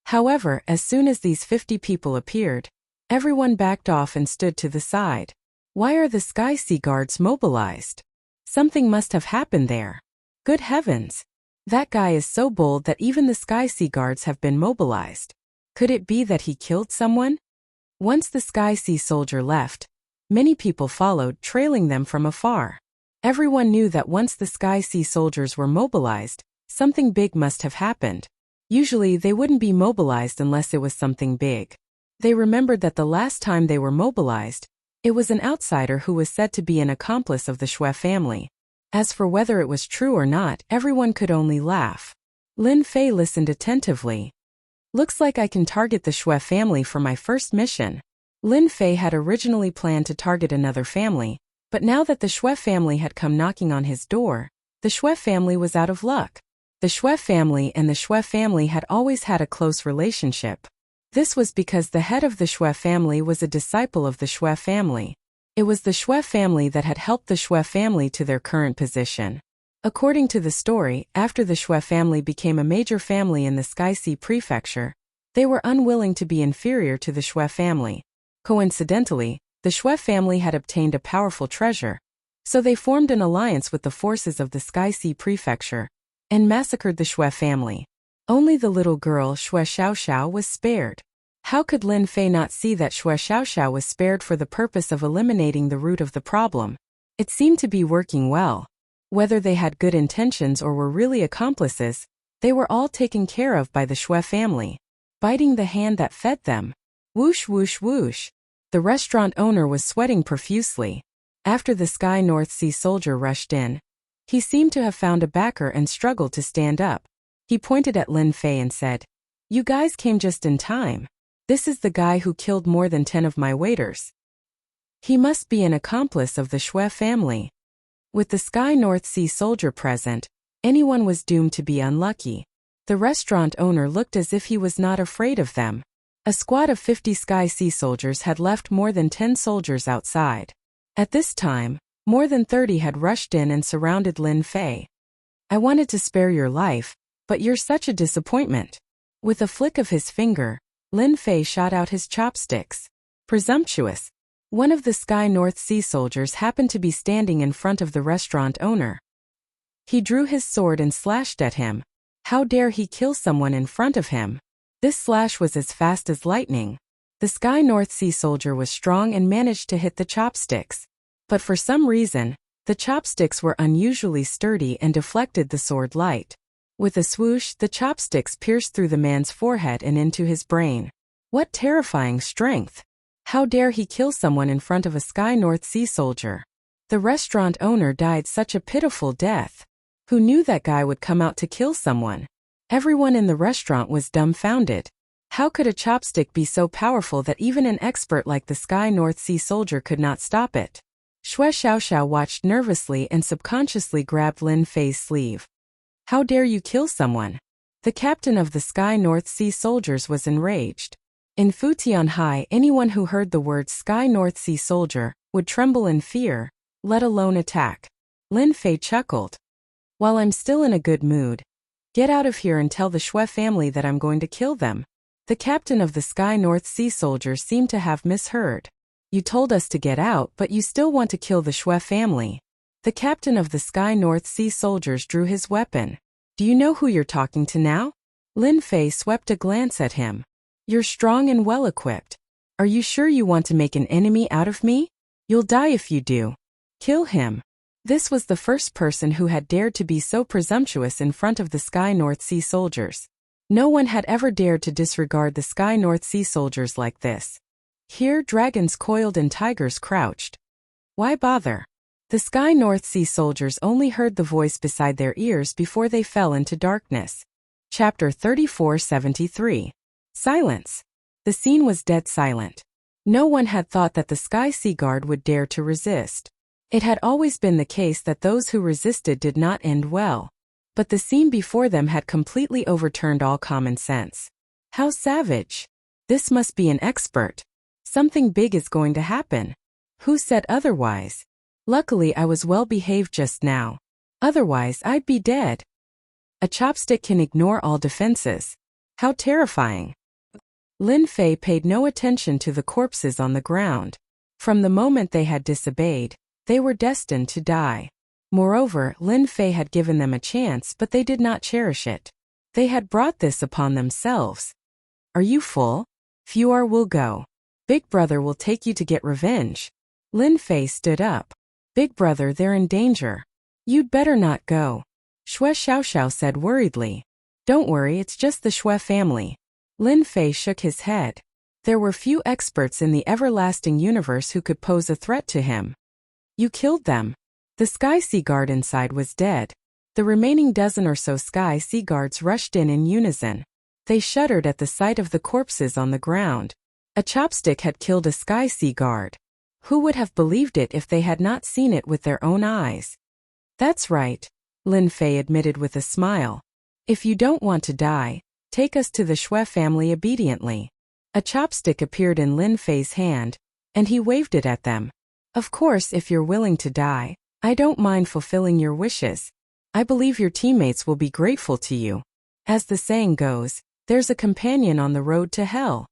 However, as soon as these 50 people appeared, everyone backed off and stood to the side. Why are the Sky-Sea guards mobilized? Something must have happened there. Good heavens! That guy is so bold that even the Sky-Sea guards have been mobilized. Could it be that he killed someone? Once the Sky-Sea soldier left, many people followed, trailing them from afar. Everyone knew that once the Sky-Sea soldiers were mobilized, something big must have happened. Usually they wouldn't be mobilized unless it was something big. They remembered that the last time they were mobilized, it was an outsider who was said to be an accomplice of the Shui family. As for whether it was true or not, everyone could only laugh. Lin Fei listened attentively. Looks like I can target the Shui family for my first mission. Lin Fei had originally planned to target another family, but now that the Shui family had come knocking on his door, the Shui family was out of luck. The Shui family and the Shui family had always had a close relationship. This was because the head of the Shui family was a disciple of the Shui family. It was the Shui family that had helped the Shui family to their current position. According to the story, after the Shui family became a major family in the Sky-Sea Prefecture, they were unwilling to be inferior to the Shui family. Coincidentally, the Shui family had obtained a powerful treasure, so they formed an alliance with the forces of the Sky-Sea Prefecture and massacred the Shui family. Only the little girl Shui Xiaoxiao was spared. How could Lin Fei not see that Shui Xiaoxiao was spared for the purpose of eliminating the root of the problem? It seemed to be working well. Whether they had good intentions or were really accomplices, they were all taken care of by the Shui family, biting the hand that fed them. Whoosh whoosh whoosh. The restaurant owner was sweating profusely. After the Sky North Sea soldier rushed in, he seemed to have found a backer and struggled to stand up. He pointed at Lin Fei and said, "You guys came just in time. This is the guy who killed more than 10 of my waiters. He must be an accomplice of the Shui family." With the Sky North Sea soldier present, anyone was doomed to be unlucky. The restaurant owner looked as if he was not afraid of them. A squad of 50 Sky-Sea soldiers had left more than 10 soldiers outside. At this time, more than 30 had rushed in and surrounded Lin Fei. "I wanted to spare your life, but you're such a disappointment." With a flick of his finger, Lin Fei shot out his chopsticks. Presumptuous. One of the Sky North Sea soldiers happened to be standing in front of the restaurant owner. He drew his sword and slashed at him. How dare he kill someone in front of him? This slash was as fast as lightning. The Sky North Sea soldier was strong and managed to hit the chopsticks. But for some reason, the chopsticks were unusually sturdy and deflected the sword light. With a swoosh, the chopsticks pierced through the man's forehead and into his brain. What terrifying strength! How dare he kill someone in front of a Sky North Sea soldier? The restaurant owner died such a pitiful death. Who knew that guy would come out to kill someone? Everyone in the restaurant was dumbfounded. How could a chopstick be so powerful that even an expert like the Sky North Sea soldier could not stop it? Shui Xiaoxiao watched nervously and subconsciously grabbed Lin Fei's sleeve. "How dare you kill someone?" The captain of the Sky North Sea soldiers was enraged. In Futianhai, anyone who heard the word Sky North Sea soldier would tremble in fear, let alone attack. Lin Fei chuckled. "While I'm still in a good mood, get out of here and tell the Shui family that I'm going to kill them." The captain of the Sky North Sea soldiers seemed to have misheard. "You told us to get out, but you still want to kill the Shui family." The captain of the Sky North Sea soldiers drew his weapon. "Do you know who you're talking to now?" Lin Fei swept a glance at him. "You're strong and well-equipped. Are you sure you want to make an enemy out of me? You'll die if you do. Kill him." This was the first person who had dared to be so presumptuous in front of the Sky North Sea soldiers. No one had ever dared to disregard the Sky North Sea soldiers like this. Here dragons coiled and tigers crouched. Why bother? The Sky North Sea soldiers only heard the voice beside their ears before they fell into darkness. Chapter 3473. Silence. The scene was dead silent. No one had thought that the Sky Sea Guard would dare to resist. It had always been the case that those who resisted did not end well. But the scene before them had completely overturned all common sense. How savage! This must be an expert. Something big is going to happen. Who said otherwise? Luckily I was well behaved just now. Otherwise I'd be dead. A chopstick can ignore all defenses. How terrifying. Lin Fei paid no attention to the corpses on the ground. From the moment they had disobeyed, they were destined to die. Moreover, Lin Fei had given them a chance, but they did not cherish it. They had brought this upon themselves. Are you full? Few are will go. Big brother will take you to get revenge. Lin Fei stood up. Big brother, they're in danger. You'd better not go. Xue Xiaoxiao said worriedly. Don't worry, it's just the Xue family. Lin Fei shook his head. There were few experts in the everlasting universe who could pose a threat to him. You killed them. The Sky Sea Guard inside was dead. The remaining dozen or so Sky Sea Guards rushed in unison. They shuddered at the sight of the corpses on the ground. A chopstick had killed a Sky Sea Guard. Who would have believed it if they had not seen it with their own eyes? That's right, Lin Fei admitted with a smile. If you don't want to die, take us to the Xue family obediently. A chopstick appeared in Lin Fei's hand, and he waved it at them. Of course, if you're willing to die, I don't mind fulfilling your wishes. I believe your teammates will be grateful to you. As the saying goes, there's a companion on the road to hell.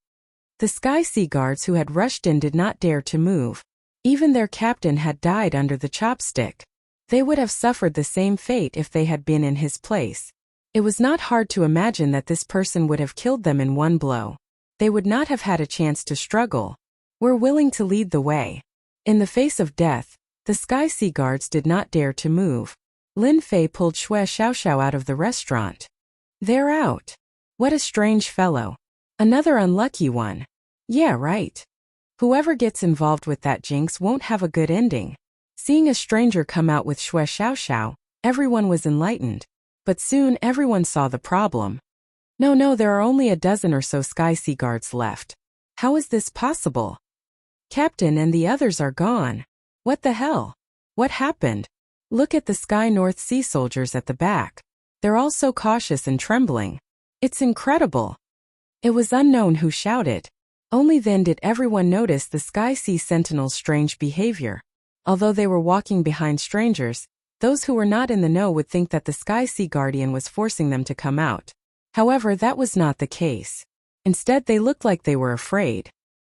The Sky Sea Guards who had rushed in did not dare to move. Even their captain had died under the chopstick. They would have suffered the same fate if they had been in his place. It was not hard to imagine that this person would have killed them in one blow. They would not have had a chance to struggle. We're willing to lead the way. In the face of death, the Sky Sea Guards did not dare to move. Lin Fei pulled Xue Xiaoxiao out of the restaurant. They're out. What a strange fellow. Another unlucky one. Yeah, right. Whoever gets involved with that jinx won't have a good ending. Seeing a stranger come out with Xue Xiaoxiao, everyone was enlightened. But soon everyone saw the problem. No, there are only a dozen or so Sky Sea Guards left. How is this possible? Captain and the others are gone. What the hell? What happened? Look at the Sky North Sea soldiers at the back. They're all so cautious and trembling. It's incredible. It was unknown who shouted. Only then did everyone notice the Sky Sea Sentinel's strange behavior. Although they were walking behind strangers, those who were not in the know would think that the Sky Sea Guardian was forcing them to come out. However, that was not the case. Instead, they looked like they were afraid.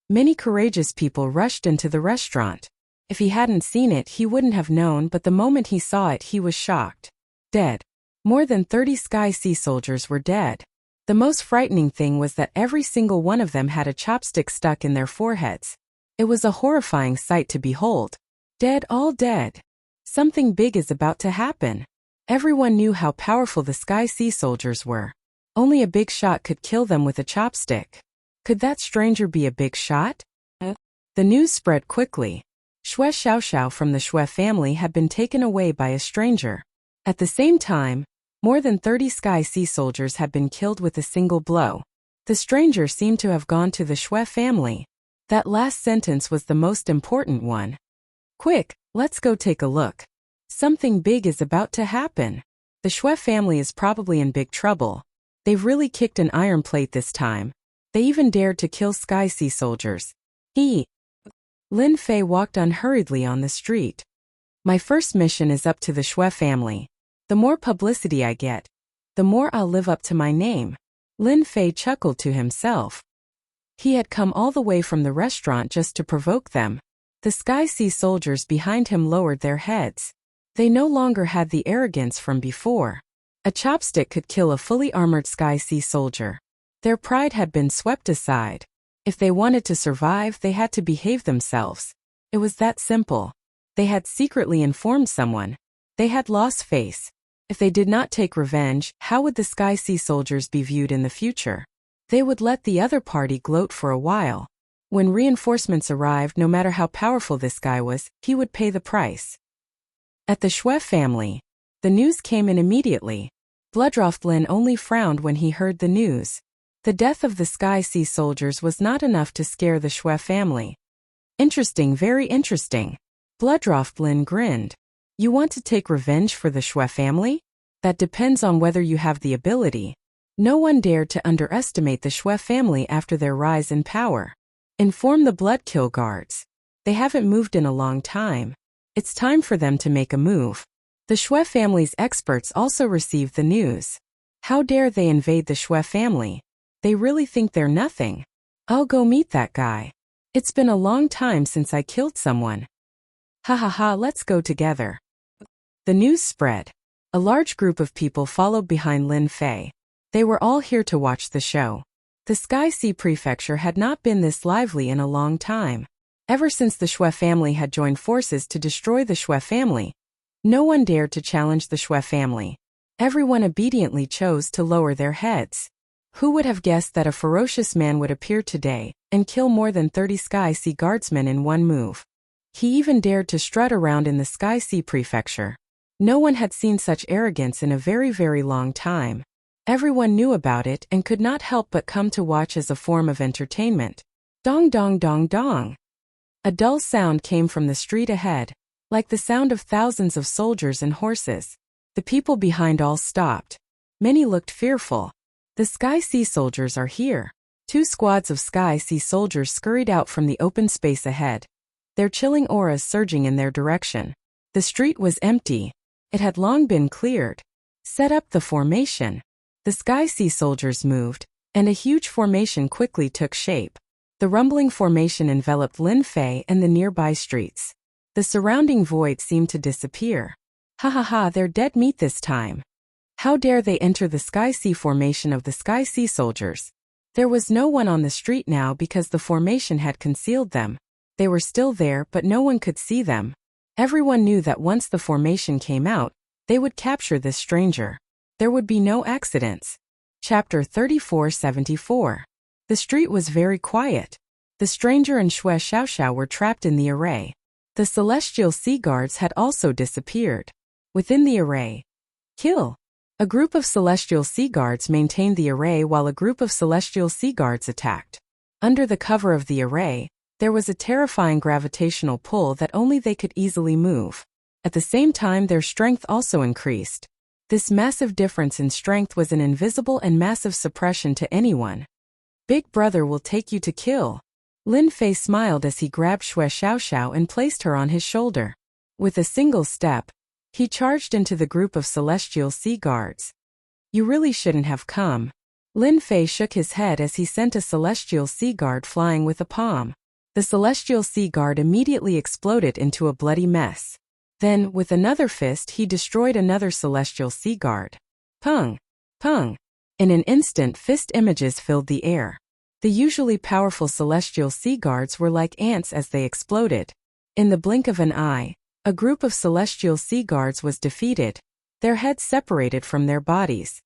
Many courageous people rushed into the restaurant. If he hadn't seen it, he wouldn't have known, but the moment he saw it, he was shocked. Dead. More than 30 Sky Sea soldiers were dead. The most frightening thing was that every single one of them had a chopstick stuck in their foreheads. It was a horrifying sight to behold. Dead, all dead. Something big is about to happen. Everyone knew how powerful the Sky Sea soldiers were. Only a big shot could kill them with a chopstick. Could that stranger be a big shot? The news spread quickly. Xue Xiaoxiao from the Xue family had been taken away by a stranger. At the same time, more than 30 Sky Sea soldiers had been killed with a single blow. The stranger seemed to have gone to the Xue family. That last sentence was the most important one. Quick, let's go take a look. Something big is about to happen. The Xue family is probably in big trouble. They've really kicked an iron plate this time. They even dared to kill Sky Sea soldiers. Lin Fei walked unhurriedly on the street. My first mission is up to the Xue family. The more publicity I get, the more I'll live up to my name. Lin Fei chuckled to himself. He had come all the way from the restaurant just to provoke them. The Sky Sea soldiers behind him lowered their heads. They no longer had the arrogance from before. A chopstick could kill a fully armored Sky Sea soldier. Their pride had been swept aside. If they wanted to survive, they had to behave themselves. It was that simple. They had secretly informed someone. They had lost face. If they did not take revenge, how would the Sky Sea soldiers be viewed in the future? They would let the other party gloat for a while. When reinforcements arrived, no matter how powerful this guy was, he would pay the price. At the Shui family, the news came in immediately. Bloodroft Lin only frowned when he heard the news. The death of the Sky Sea soldiers was not enough to scare the Shui family. Interesting, very interesting. Bloodroft Lin grinned. You want to take revenge for the Shui family? That depends on whether you have the ability. No one dared to underestimate the Shui family after their rise in power. Inform the Bloodkill guards. They haven't moved in a long time. It's time for them to make a move. The Shui family's experts also received the news. How dare they invade the Shui family? They really think they're nothing. I'll go meet that guy. It's been a long time since I killed someone. Ha ha ha, let's go together. The news spread. A large group of people followed behind Lin Fei. They were all here to watch the show. The Sky Sea Prefecture had not been this lively in a long time. Ever since the Shui family had joined forces to destroy the Shui family, no one dared to challenge the Shui family. Everyone obediently chose to lower their heads. Who would have guessed that a ferocious man would appear today and kill more than 30 Sky Sea guardsmen in one move? He even dared to strut around in the Sky Sea Prefecture. No one had seen such arrogance in a very, very long time. Everyone knew about it and could not help but come to watch as a form of entertainment. Dong dong dong dong. A dull sound came from the street ahead, like the sound of thousands of soldiers and horses. The people behind all stopped. Many looked fearful. The Sky Sea soldiers are here. 2 squads of Sky Sea soldiers scurried out from the open space ahead, their chilling auras surging in their direction. The street was empty. It had long been cleared. Set up the formation. The Sky Sea soldiers moved, and a huge formation quickly took shape. The rumbling formation enveloped Lin Fei and the nearby streets. The surrounding void seemed to disappear. Ha ha ha, they're dead meat this time. How dare they enter the Sky Sea formation of the Sky Sea soldiers? There was no one on the street now because the formation had concealed them. They were still there, but no one could see them. Everyone knew that once the formation came out, they would capture this stranger. There would be no accidents. Chapter 3474. The street was very quiet. The stranger and Shui Xiaoxiao were trapped in the array. The celestial sea guards had also disappeared. Within the array, kill. A group of celestial sea guards maintained the array while a group of celestial sea guards attacked. Under the cover of the array, there was a terrifying gravitational pull that only they could easily move. At the same time, their strength also increased. This massive difference in strength was an invisible and massive suppression to anyone. Big brother will take you to kill. Lin Fei smiled as he grabbed Shui Xiaoxiao and placed her on his shoulder. With a single step, he charged into the group of celestial sea guards. You really shouldn't have come. Lin Fei shook his head as he sent a celestial sea guard flying with a palm. The celestial sea guard immediately exploded into a bloody mess. Then, with another fist, he destroyed another celestial sea guard. Pung! Pung! In an instant, fist images filled the air. The usually powerful celestial sea guards were like ants as they exploded. In the blink of an eye, a group of celestial sea guards was defeated, their heads separated from their bodies.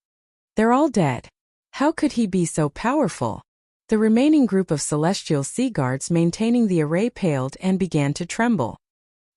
They're all dead. How could he be so powerful? The remaining group of celestial sea guards maintaining the array paled and began to tremble.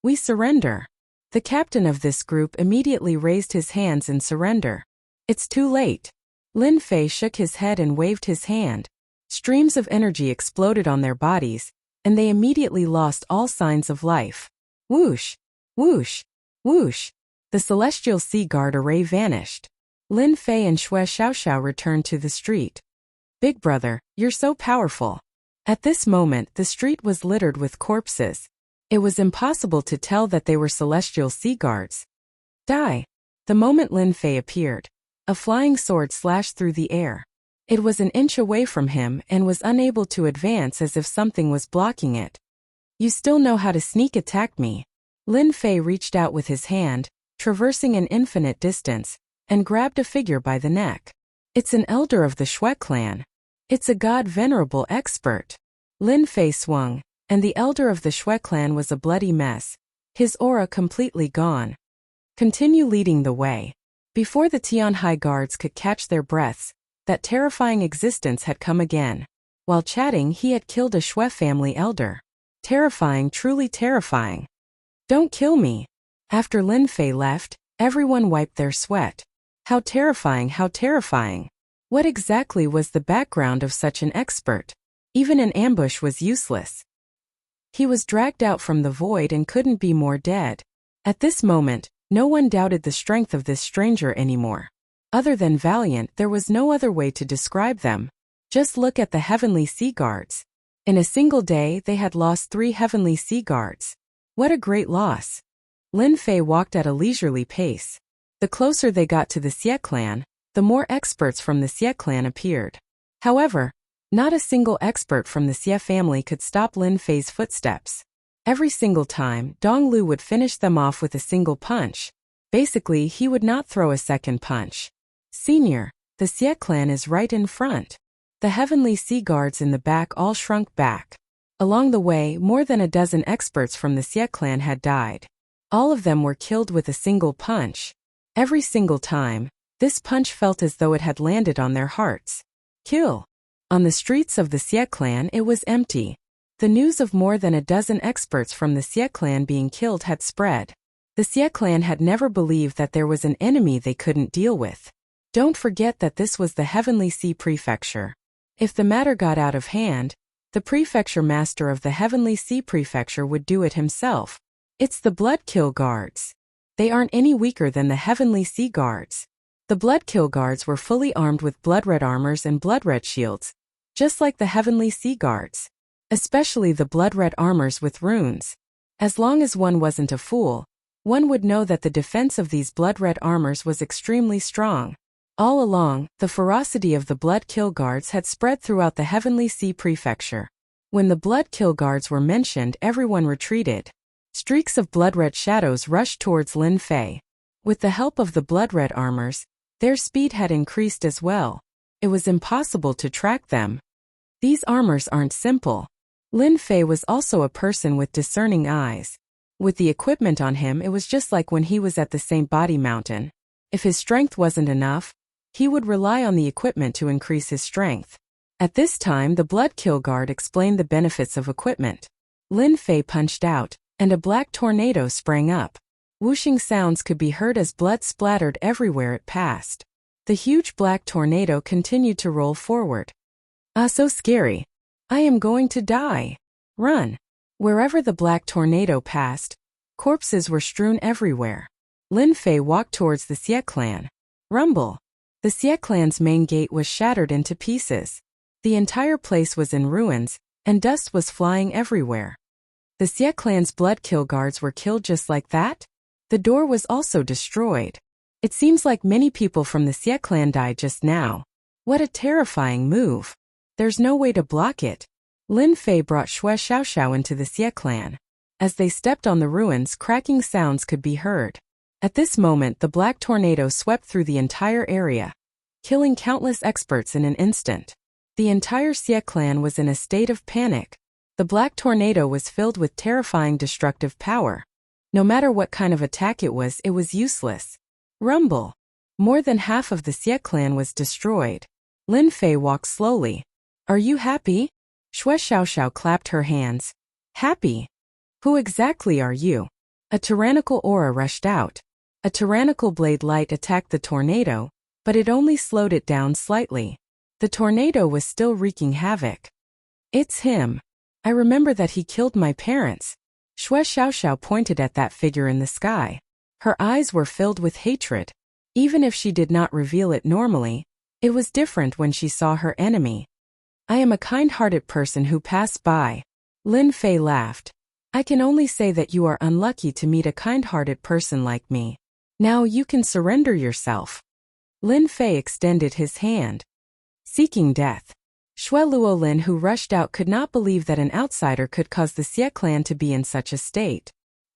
We surrender. The captain of this group immediately raised his hands in surrender. It's too late. Lin Fei shook his head and waved his hand. Streams of energy exploded on their bodies, and they immediately lost all signs of life. Whoosh! Whoosh! Whoosh! The celestial sea guard array vanished. Lin Fei and Shui Xiaoxiao returned to the street. Big brother, you're so powerful. At this moment, the street was littered with corpses. It was impossible to tell that they were celestial sea guards. Die! The moment Lin Fei appeared, a flying sword slashed through the air. It was an inch away from him and was unable to advance as if something was blocking it. You still know how to sneak attack me. Lin Fei reached out with his hand, traversing an infinite distance, and grabbed a figure by the neck. It's an elder of the Shui clan. It's a god-venerable expert. Lin Fei swung, and the elder of the Shui clan was a bloody mess, his aura completely gone. Continue leading the way. Before the Tianhai guards could catch their breaths, that terrifying existence had come again. While chatting, he had killed a Shui family elder. Terrifying, truly terrifying. Don't kill me. After Lin Fei left, everyone wiped their sweat. How terrifying, how terrifying. What exactly was the background of such an expert? Even an ambush was useless. He was dragged out from the void and couldn't be more dead. At this moment, no one doubted the strength of this stranger anymore. Other than valiant, there was no other way to describe them. Just look at the Heavenly Sea Guards. In a single day, they had lost 3 Heavenly Sea Guards. What a great loss. Lin Fei walked at a leisurely pace. The closer they got to the Xie clan, the more experts from the Xie clan appeared. However, not a single expert from the Xie family could stop Lin Fei's footsteps. Every single time, Dong Lu would finish them off with a single punch. Basically, he would not throw a second punch. Senior, the Xie clan is right in front. The Heavenly Sea Guards in the back all shrunk back. Along the way, more than a dozen experts from the Xie clan had died. All of them were killed with a single punch. Every single time, this punch felt as though it had landed on their hearts. Kill. On the streets of the Xie clan, it was empty. The news of more than a dozen experts from the Xie clan being killed had spread. The Xie clan had never believed that there was an enemy they couldn't deal with. Don't forget that this was the Heavenly Sea Prefecture. If the matter got out of hand, the prefecture master of the Heavenly Sea Prefecture would do it himself. It's the Bloodkill Guards. They aren't any weaker than the Heavenly Sea Guards. The Bloodkill Guards were fully armed with blood-red armors and blood-red shields, just like the Heavenly Sea Guards. Especially the blood-red armors with runes. As long as one wasn't a fool, one would know that the defense of these blood-red armors was extremely strong. All along, the ferocity of the Bloodkill Guards had spread throughout the Heavenly Sea Prefecture. When the Bloodkill Guards were mentioned, everyone retreated. Streaks of blood-red shadows rushed towards Lin Fei. With the help of the blood-red armors, their speed had increased as well. It was impossible to track them. These armors aren't simple. Lin Fei was also a person with discerning eyes. With the equipment on him, it was just like when he was at the St. Body Mountain. If his strength wasn't enough, he would rely on the equipment to increase his strength. At this time, the Bloodkill Guard explained the benefits of equipment. Lin Fei punched out, and a black tornado sprang up. Whooshing sounds could be heard as blood splattered everywhere it passed. The huge black tornado continued to roll forward. Ah, so scary. I am going to die. Run. Wherever the black tornado passed, corpses were strewn everywhere. Lin Fei walked towards the Xie clan. Rumble. The Xie clan's main gate was shattered into pieces. The entire place was in ruins, and dust was flying everywhere. The Xie clan's Bloodkill Guards were killed just like that? The door was also destroyed. It seems like many people from the Xie clan died just now. What a terrifying move. There's no way to block it. Lin Fei brought Shui Xiaoxiao into the Xie clan. As they stepped on the ruins, cracking sounds could be heard. At this moment, the black tornado swept through the entire area, killing countless experts in an instant. The entire Xie clan was in a state of panic. The black tornado was filled with terrifying destructive power. No matter what kind of attack it was useless. Rumble. More than half of the Xie clan was destroyed. Lin Fei walked slowly. Are you happy? Shui Xiaoxiao clapped her hands. Happy? Who exactly are you? A tyrannical aura rushed out. A tyrannical blade light attacked the tornado, but it only slowed it down slightly. The tornado was still wreaking havoc. It's him. I remember that he killed my parents. Shui Xiaoxiao pointed at that figure in the sky. Her eyes were filled with hatred. Even if she did not reveal it normally, it was different when she saw her enemy. I am a kind-hearted person who passed by. Lin Fei laughed. I can only say that you are unlucky to meet a kind-hearted person like me. Now you can surrender yourself. Lin Fei extended his hand. Seeking death. Shui Luolin, who rushed out, could not believe that an outsider could cause the Xie clan to be in such a state.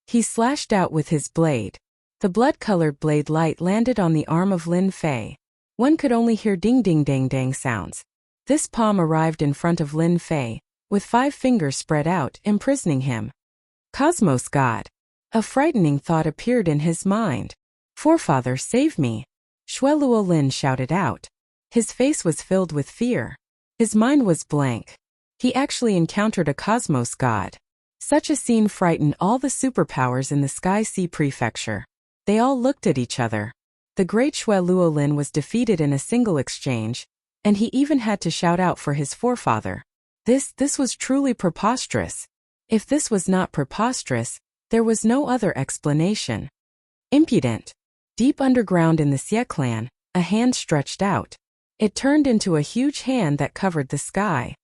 He slashed out with his blade. The blood-colored blade light landed on the arm of Lin Fei. One could only hear ding-ding-dang-dang sounds. This palm arrived in front of Lin Fei, with 5 fingers spread out, imprisoning him. Cosmos God. A frightening thought appeared in his mind. Forefather, save me. Shui Luolin shouted out. His face was filled with fear. His mind was blank. He actually encountered a cosmos god. Such a scene frightened all the superpowers in the Sky Sea Prefecture. They all looked at each other. The great Shui Luolin was defeated in a single exchange, and he even had to shout out for his forefather. This was truly preposterous. If this was not preposterous, there was no other explanation. Impudent. Deep underground in the Xie clan, a hand stretched out. It turned into a huge hand that covered the sky.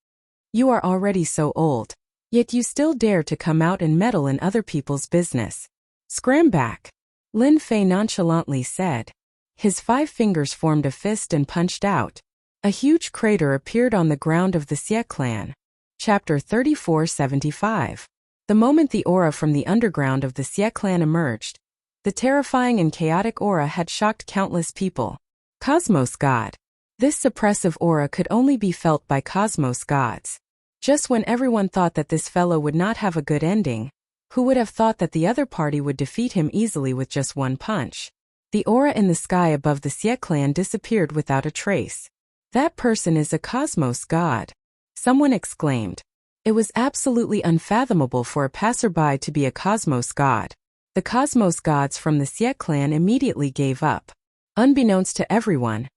You are already so old, yet you still dare to come out and meddle in other people's business. Scram back, Lin Fei nonchalantly said. His 5 fingers formed a fist and punched out. A huge crater appeared on the ground of the Xie clan. Chapter 3475. The moment the aura from the underground of the Xie clan emerged, the terrifying and chaotic aura had shocked countless people. Cosmos God. This suppressive aura could only be felt by cosmos gods. Just when everyone thought that this fellow would not have a good ending, who would have thought that the other party would defeat him easily with just one punch? The aura in the sky above the Xie clan disappeared without a trace. That person is a cosmos god. Someone exclaimed. It was absolutely unfathomable for a passerby to be a cosmos god. The cosmos gods from the Xie clan immediately gave up. Unbeknownst to everyone,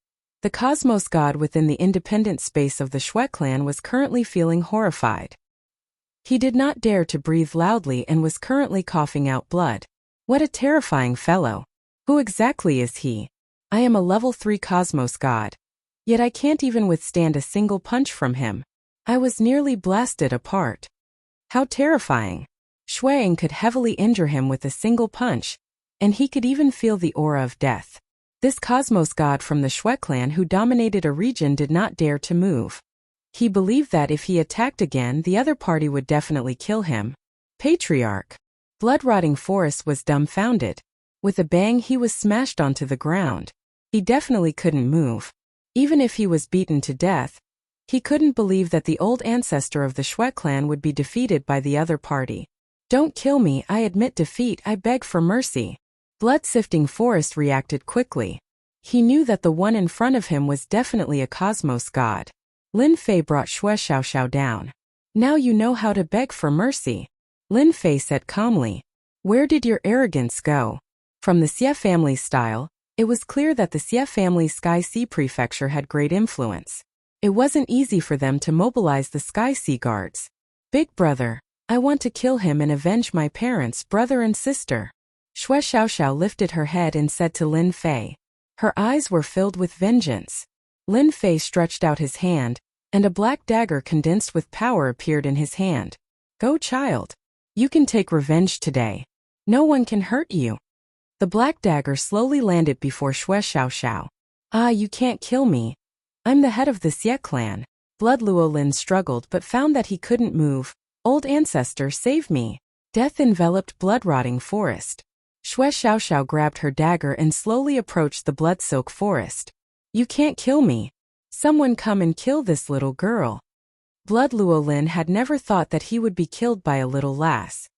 the cosmos god within the independent space of the Shui clan was currently feeling horrified. He did not dare to breathe loudly and was currently coughing out blood. What a terrifying fellow. Who exactly is he? I am a level 3 cosmos god. Yet I can't even withstand a single punch from him. I was nearly blasted apart. How terrifying. Shuang could heavily injure him with a single punch, and he could even feel the aura of death. This cosmos god from the Shui clan who dominated a region did not dare to move. He believed that if he attacked again, the other party would definitely kill him. Patriarch. Blood-rotting Forest was dumbfounded. With a bang he was smashed onto the ground. He definitely couldn't move. Even if he was beaten to death, he couldn't believe that the old ancestor of the Shui clan would be defeated by the other party. Don't kill me, I admit defeat, I beg for mercy. Blood-sifting Forest reacted quickly. He knew that the one in front of him was definitely a cosmos god. Lin Fei brought Shui Xiaoxiao down. Now you know how to beg for mercy. Lin Fei said calmly. Where did your arrogance go? From the Xie family style, it was clear that the Xie family Sky Sea Prefecture had great influence. It wasn't easy for them to mobilize the Sky Sea Guards. Big brother, I want to kill him and avenge my parents, brother and sister. Shui Xiaoxiao lifted her head and said to Lin Fei. Her eyes were filled with vengeance. Lin Fei stretched out his hand, and a black dagger condensed with power appeared in his hand. Go, child. You can take revenge today. No one can hurt you. The black dagger slowly landed before Shui Xiaoxiao. Ah, you can't kill me. I'm the head of the Xie clan. Blood Luolin struggled but found that he couldn't move. Old ancestor, save me. Death enveloped blood-rotting forest. Shui Xiaoxiao grabbed her dagger and slowly approached the blood-soaked forest. You can't kill me. Someone come and kill this little girl. Blood Luolin had never thought that he would be killed by a little lass.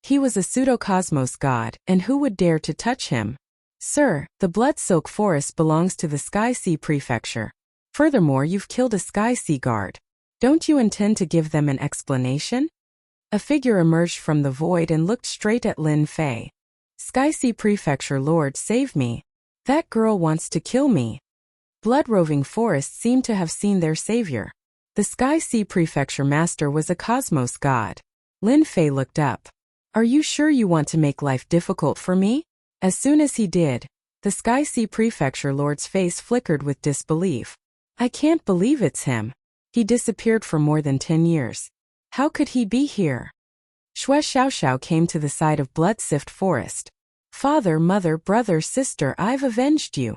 He was a pseudo-cosmos god, and who would dare to touch him? Sir, the blood-soaked forest belongs to the Sky Sea Prefecture. Furthermore, you've killed a Sky Sea guard. Don't you intend to give them an explanation? A figure emerged from the void and looked straight at Lin Fei. Sky Sea Prefecture Lord, save me. That girl wants to kill me. Blood-roving Forest seemed to have seen their savior. The Sky Sea Prefecture Master was a cosmos god. Lin Fei looked up. Are you sure you want to make life difficult for me? As soon as he did, the Sky Sea Prefecture Lord's face flickered with disbelief. I can't believe it's him. He disappeared for more than 10 years. How could he be here? Shui Xiaoxiao came to the side of Blood-Sift Forest. Father, mother, brother, sister, I've avenged you.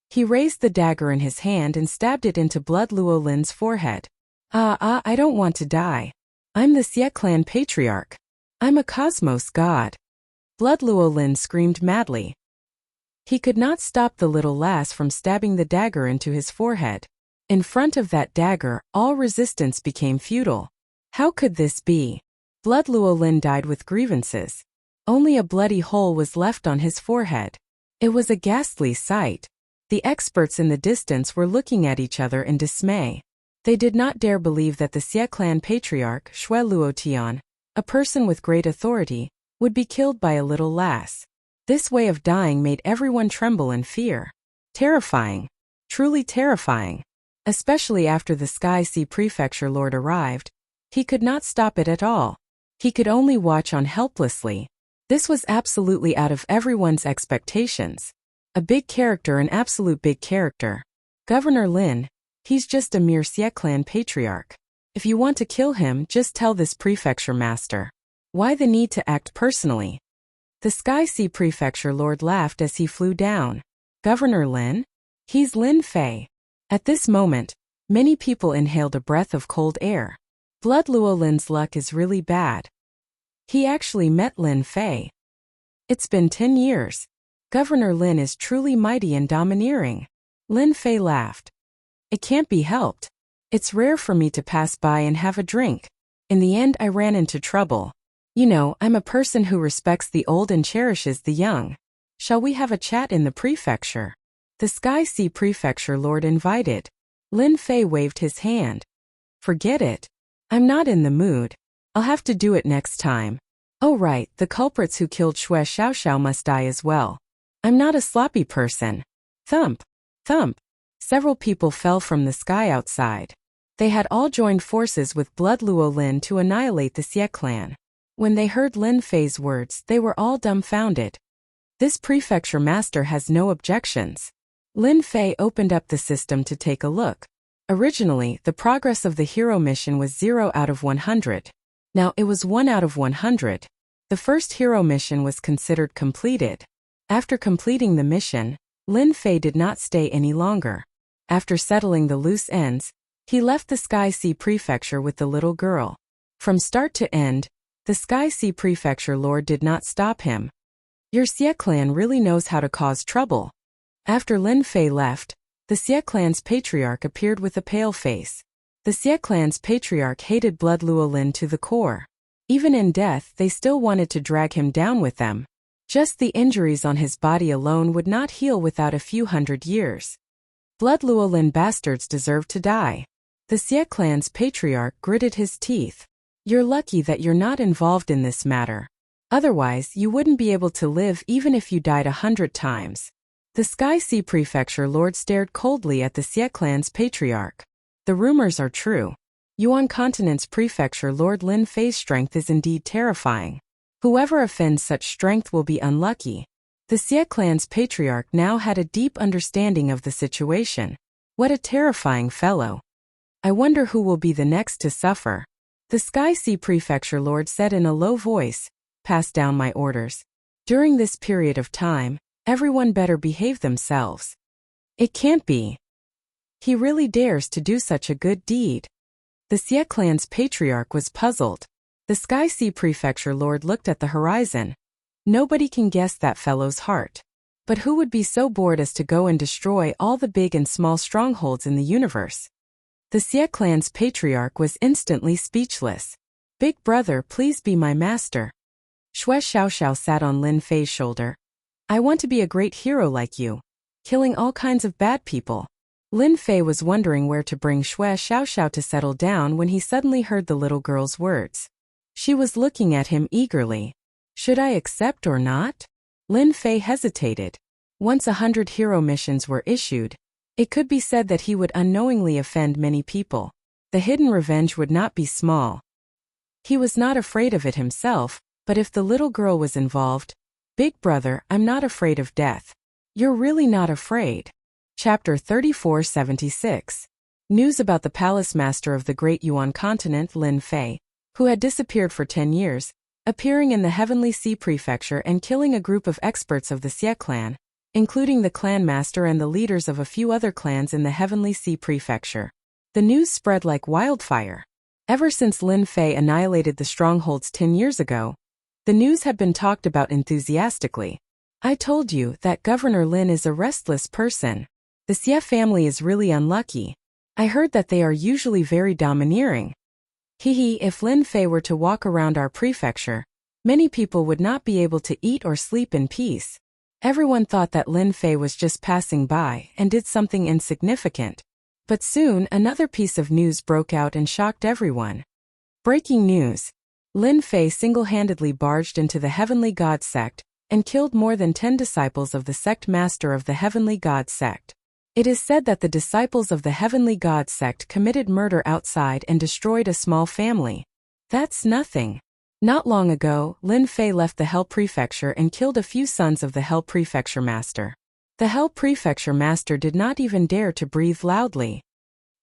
He raised the dagger in his hand and stabbed it into Blood Luolin's forehead. I don't want to die. I'm the Xie clan patriarch. I'm a cosmos god. Blood Luolin screamed madly. He could not stop the little lass from stabbing the dagger into his forehead. In front of that dagger, all resistance became futile. How could this be? Blood Luolin died with grievances. Only a bloody hole was left on his forehead. It was a ghastly sight. The experts in the distance were looking at each other in dismay. They did not dare believe that the Xie clan patriarch, Shui Luotian, a person with great authority, would be killed by a little lass. This way of dying made everyone tremble in fear. Terrifying. Truly terrifying. Especially after the Sky Sea Prefecture Lord arrived. He could not stop it at all. He could only watch on helplessly. This was absolutely out of everyone's expectations. A big character, an absolute big character. Governor Lin, he's just a mere Xie clan patriarch. If you want to kill him, just tell this prefecture master. Why the need to act personally? The Sky Sea Prefecture Lord laughed as he flew down. Governor Lin? He's Lin Fei. At this moment, many people inhaled a breath of cold air. Blood Luo Lin's luck is really bad. He actually met Lin Fei. It's been 10 years. Governor Lin is truly mighty and domineering. Lin Fei laughed. It can't be helped. It's rare for me to pass by and have a drink. In the end, I ran into trouble. You know, I'm a person who respects the old and cherishes the young. Shall we have a chat in the prefecture? The Sky Sea Prefecture Lord invited. Lin Fei waved his hand. Forget it. I'm not in the mood. I'll have to do it next time. Oh right, the culprits who killed Shui Xiaoxiao must die as well. I'm not a sloppy person. Thump. Thump. Several people fell from the sky outside. They had all joined forces with Blood Luo Lin to annihilate the Xie clan. When they heard Lin Fei's words, they were all dumbfounded. This prefecture master has no objections. Lin Fei opened up the system to take a look. Originally, the progress of the hero mission was 0 out of 100. Now it was 1 out of 100. The first hero mission was considered completed. After completing the mission, Lin Fei did not stay any longer. After settling the loose ends, he left the Sky Sea Prefecture with the little girl. From start to end, the Sky Sea Prefecture Lord did not stop him. Your Xie clan really knows how to cause trouble. After Lin Fei left, the Xie clan's patriarch appeared with a pale face. The Xie clan's patriarch hated Blood Luo Lin to the core. Even in death, they still wanted to drag him down with them. Just the injuries on his body alone would not heal without a few hundred years. Blood Luo Lin bastards deserve to die. The Xie clan's patriarch gritted his teeth. You're lucky that you're not involved in this matter. Otherwise, you wouldn't be able to live even if you died 100 times. The Sky Sea Prefecture Lord stared coldly at the Xie clan's patriarch. The rumors are true. Yuan Continent's Prefecture Lord Lin Fei's strength is indeed terrifying. Whoever offends such strength will be unlucky. The Xie clan's patriarch now had a deep understanding of the situation. What a terrifying fellow. I wonder who will be the next to suffer. The Sky Sea Prefecture Lord said in a low voice, pass down my orders. During this period of time, everyone better behave themselves. It can't be. He really dares to do such a good deed. The Xie clan's patriarch was puzzled. The Sky Sea Prefecture Lord looked at the horizon. Nobody can guess that fellow's heart. But who would be so bored as to go and destroy all the big and small strongholds in the universe? The Xie clan's patriarch was instantly speechless. Big brother, please be my master. Shui Xiaoxiao sat on Lin Fei's shoulder. I want to be a great hero like you, killing all kinds of bad people. Lin Fei was wondering where to bring Shui Xiaoxiao to settle down when he suddenly heard the little girl's words. She was looking at him eagerly. Should I accept or not? Lin Fei hesitated. Once 100 hero missions were issued, it could be said that he would unknowingly offend many people. The hidden revenge would not be small. He was not afraid of it himself, but if the little girl was involved, Big brother, I'm not afraid of death. You're really not afraid. Chapter 3476. News about the palace master of the Great Yuan Continent, Lin Fei, who had disappeared for 10 years, appearing in the Heavenly Sea Prefecture and killing a group of experts of the Xie clan, including the clan master and the leaders of a few other clans in the Heavenly Sea Prefecture. The news spread like wildfire. Ever since Lin Fei annihilated the strongholds 10 years ago, the news had been talked about enthusiastically. I told you that Governor Lin is a restless person. The Xie family is really unlucky. I heard that they are usually very domineering. If Lin Fei were to walk around our prefecture, many people would not be able to eat or sleep in peace. Everyone thought that Lin Fei was just passing by and did something insignificant. But soon another piece of news broke out and shocked everyone. Breaking news. Lin Fei single-handedly barged into the Heavenly God sect and killed more than 10 disciples of the sect master of the Heavenly God sect. It is said that the disciples of the Heavenly God sect committed murder outside and destroyed a small family. That's nothing. Not long ago, Lin Fei left the Hell Prefecture and killed a few sons of the Hell Prefecture Master. The Hell Prefecture Master did not even dare to breathe loudly.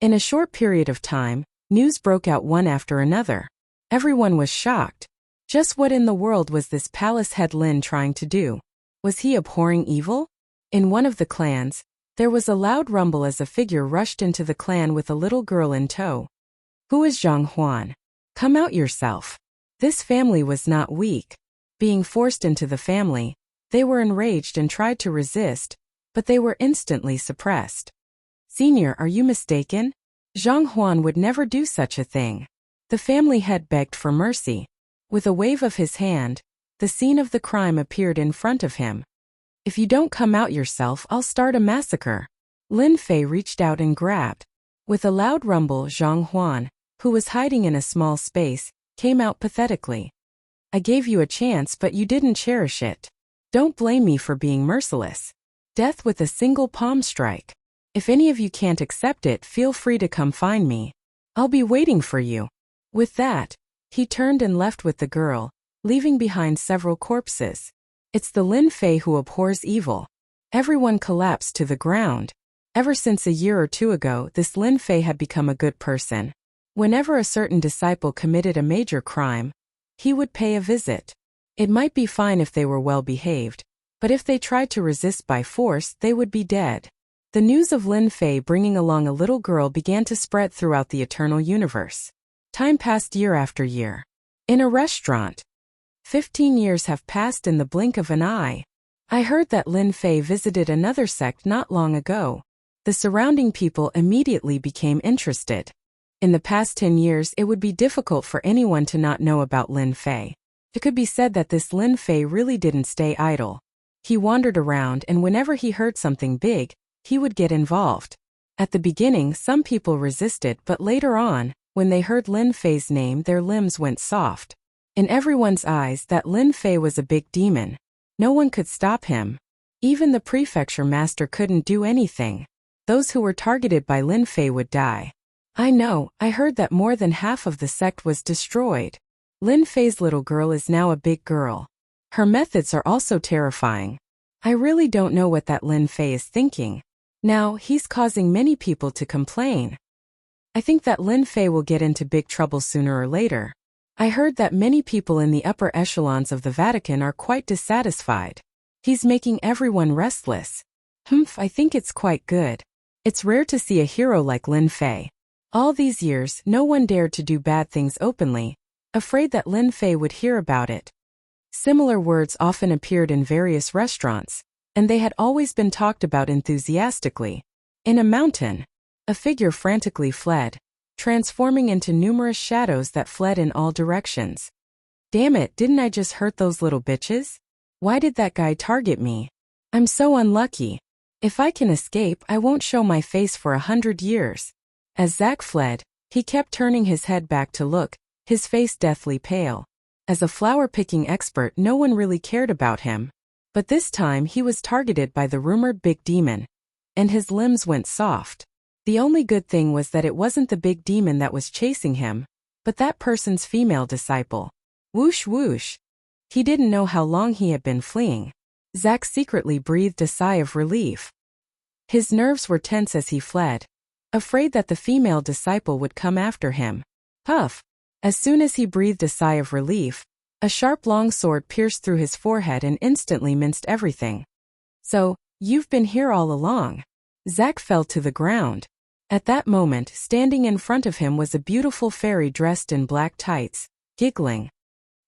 In a short period of time, news broke out one after another. Everyone was shocked. Just what in the world was this palace head Lin trying to do? Was he abhorring evil? In one of the clans, there was a loud rumble as a figure rushed into the clan with a little girl in tow. Who is Zhang Huan? Come out yourself. This family was not weak. Being forced into the family, they were enraged and tried to resist, but they were instantly suppressed. Senior, are you mistaken? Zhang Huan would never do such a thing. The family head begged for mercy. With a wave of his hand, the scene of the crime appeared in front of him. If you don't come out yourself, I'll start a massacre. Lin Fei reached out and grabbed. With a loud rumble, Zhang Huan, who was hiding in a small space, came out pathetically. I gave you a chance, but you didn't cherish it. Don't blame me for being merciless. Death with a single palm strike. If any of you can't accept it, feel free to come find me. I'll be waiting for you. With that, he turned and left with the girl, leaving behind several corpses. It's the Lin Fei who abhors evil. Everyone collapsed to the ground. Ever since a year or two ago, this Lin Fei had become a good person. Whenever a certain disciple committed a major crime, he would pay a visit. It might be fine if they were well behaved, but if they tried to resist by force, they would be dead. The news of Lin Fei bringing along a little girl began to spread throughout the eternal universe. Time passed year after year. In a restaurant. 15 years have passed in the blink of an eye. I heard that Lin Fei visited another sect not long ago. The surrounding people immediately became interested. In the past 10 years, it would be difficult for anyone to not know about Lin Fei. It could be said that this Lin Fei really didn't stay idle. He wandered around, and whenever he heard something big, he would get involved. At the beginning, some people resisted, but later on, when they heard Lin Fei's name, their limbs went soft. In everyone's eyes, that Lin Fei was a big demon. No one could stop him. Even the prefecture master couldn't do anything. Those who were targeted by Lin Fei would die. I heard that more than half of the sect was destroyed. Lin Fei's little girl is now a big girl. Her methods are also terrifying. I really don't know what that Lin Fei is thinking. Now, he's causing many people to complain. I think that Lin Fei will get into big trouble sooner or later. I heard that many people in the upper echelons of the Vatican are quite dissatisfied. He's making everyone restless. I think it's quite good. It's rare to see a hero like Lin Fei. All these years, no one dared to do bad things openly, afraid that Lin Fei would hear about it. Similar words often appeared in various restaurants, and they had always been talked about enthusiastically. In a mountain, a figure frantically fled, transforming into numerous shadows that fled in all directions. Damn it, didn't I just hurt those little bitches? Why did that guy target me? I'm so unlucky. If I can escape, I won't show my face for 100 years. As Zack fled, he kept turning his head back to look, his face deathly pale. As a flower-picking expert, no one really cared about him. But this time he was targeted by the rumored big demon, and his limbs went soft. The only good thing was that it wasn't the big demon that was chasing him, but that person's female disciple. Whoosh whoosh. He didn't know how long he had been fleeing. Zack secretly breathed a sigh of relief. His nerves were tense as he fled, afraid that the female disciple would come after him. Puff! As soon as he breathed a sigh of relief, a sharp long sword pierced through his forehead and instantly minced everything. So, you've been here all along. Zack fell to the ground. At that moment, standing in front of him was a beautiful fairy dressed in black tights, giggling.